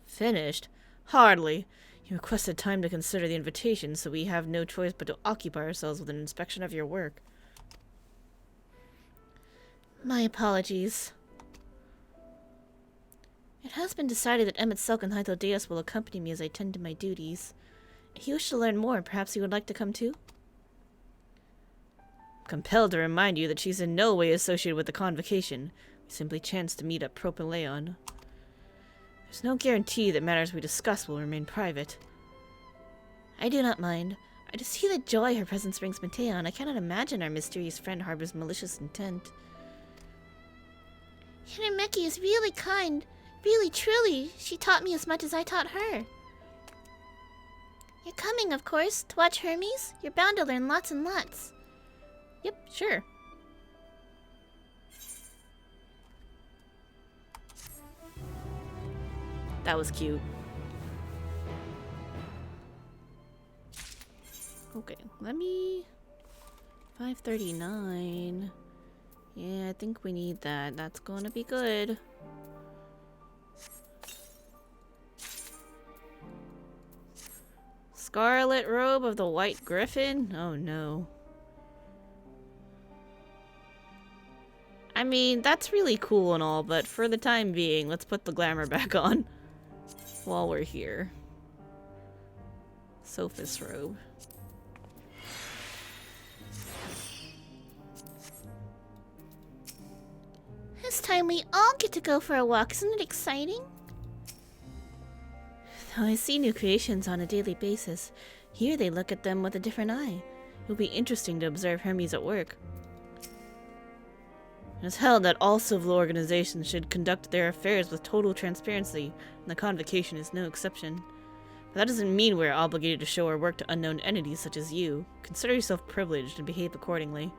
Finished? Hardly. You requested time to consider the invitation, so we have no choice but to occupy ourselves with an inspection of your work. My apologies. It has been decided that Emmet Selk and Hythodeus will accompany me as I tend to my duties. If you wish to learn more, perhaps you would like to come too? Compelled to remind you that she's in no way associated with the convocation. We simply chanced to meet at Propylaeon. There's no guarantee that matters we discuss will remain private. I do not mind. I just see the joy her presence brings Mateon. I cannot imagine our mysterious friend harbors malicious intent. Kirameki is really kind. Really, truly. She taught me as much as I taught her. You're coming, of course, to watch Hermes? You're bound to learn lots and lots. Yep, sure. That was cute. Okay, let me 539. Yeah, I think we need that. That's gonna be good. Scarlet robe of the White Griffin? Oh no. I mean, that's really cool and all, but for the time being, let's put the glamour back on while we're here. Sophist robe. It's time we all get to go for a walk. Isn't it exciting? Though I see new creations on a daily basis, here they look at them with a different eye. It will be interesting to observe Hermes at work. It is held that all civil organizations should conduct their affairs with total transparency, and the Convocation is no exception. But that doesn't mean we're obligated to show our work to unknown entities such as you. Consider yourself privileged and behave accordingly.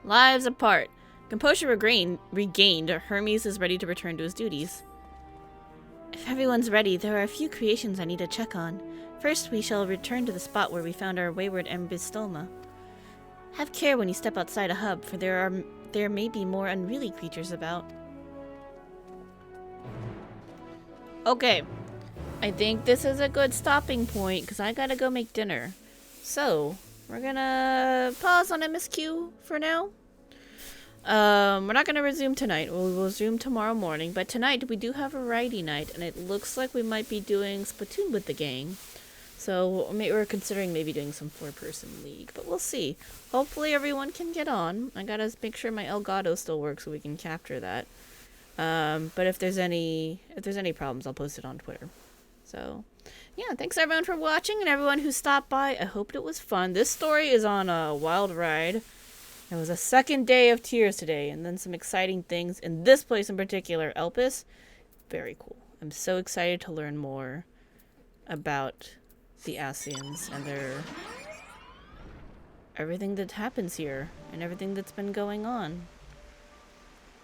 Lives apart. Composure regained, Hermes is ready to return to his duties. If everyone's ready, there are a few creations I need to check on. First, we shall return to the spot where we found our wayward Embystoma. Have care when you step outside a hub, for there may be more unruly creatures about. Okay. I think this is a good stopping point, because I gotta go make dinner. So, we're gonna pause on MSQ for now. We're not gonna resume tonight. We'll resume tomorrow morning, but tonight we do have a variety night, and it looks like we might be doing Splatoon with the gang. So we're considering maybe doing some 4-person league, but we'll see. Hopefully everyone can get on. I gotta make sure my Elgato still works so we can capture that. But if there's any problems, I'll post it on Twitter. So, yeah, thanks everyone for watching and everyone who stopped by. I hope it was fun. This story is on a wild ride. It was a second day of Tears today, and then some exciting things in this place in particular, Elpis. Very cool. I'm so excited to learn more about the Asians and everything that happens here and everything that's been going on.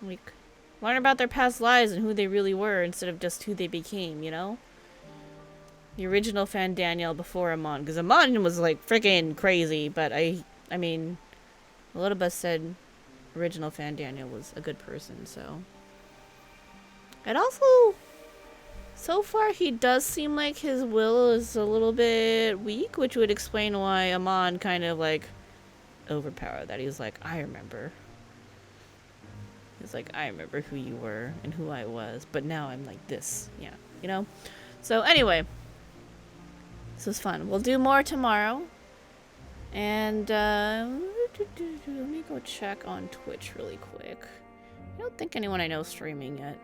Like, learn about their past lives and who they really were instead of just who they became, you know? The original fan Daniel before Amon, because Amon was like freaking crazy, but I mean, Elodibus said original fan Daniel was a good person, so. And also, so far he does seem like his will is a little bit weak, which would explain why Amon kind of like overpowered that. He's like, I remember. He's like, I remember who you were and who I was, but now I'm like this. Yeah, you know? So anyway, this was fun. We'll do more tomorrow. And let me go check on Twitch really quick. I don't think anyone I know is streaming yet.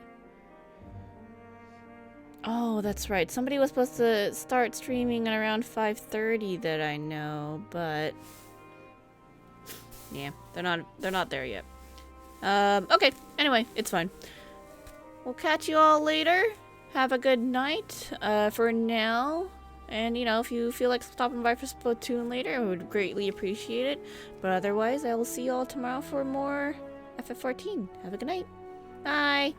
Oh, that's right. Somebody was supposed to start streaming at around 5:30 that I know, but yeah, they're not there yet. Okay. Anyway, it's fine. We'll catch you all later. Have a good night. For now. And, you know, if you feel like stopping by for Splatoon later, I would greatly appreciate it. But otherwise, I will see you all tomorrow for more FF14. Have a good night. Bye.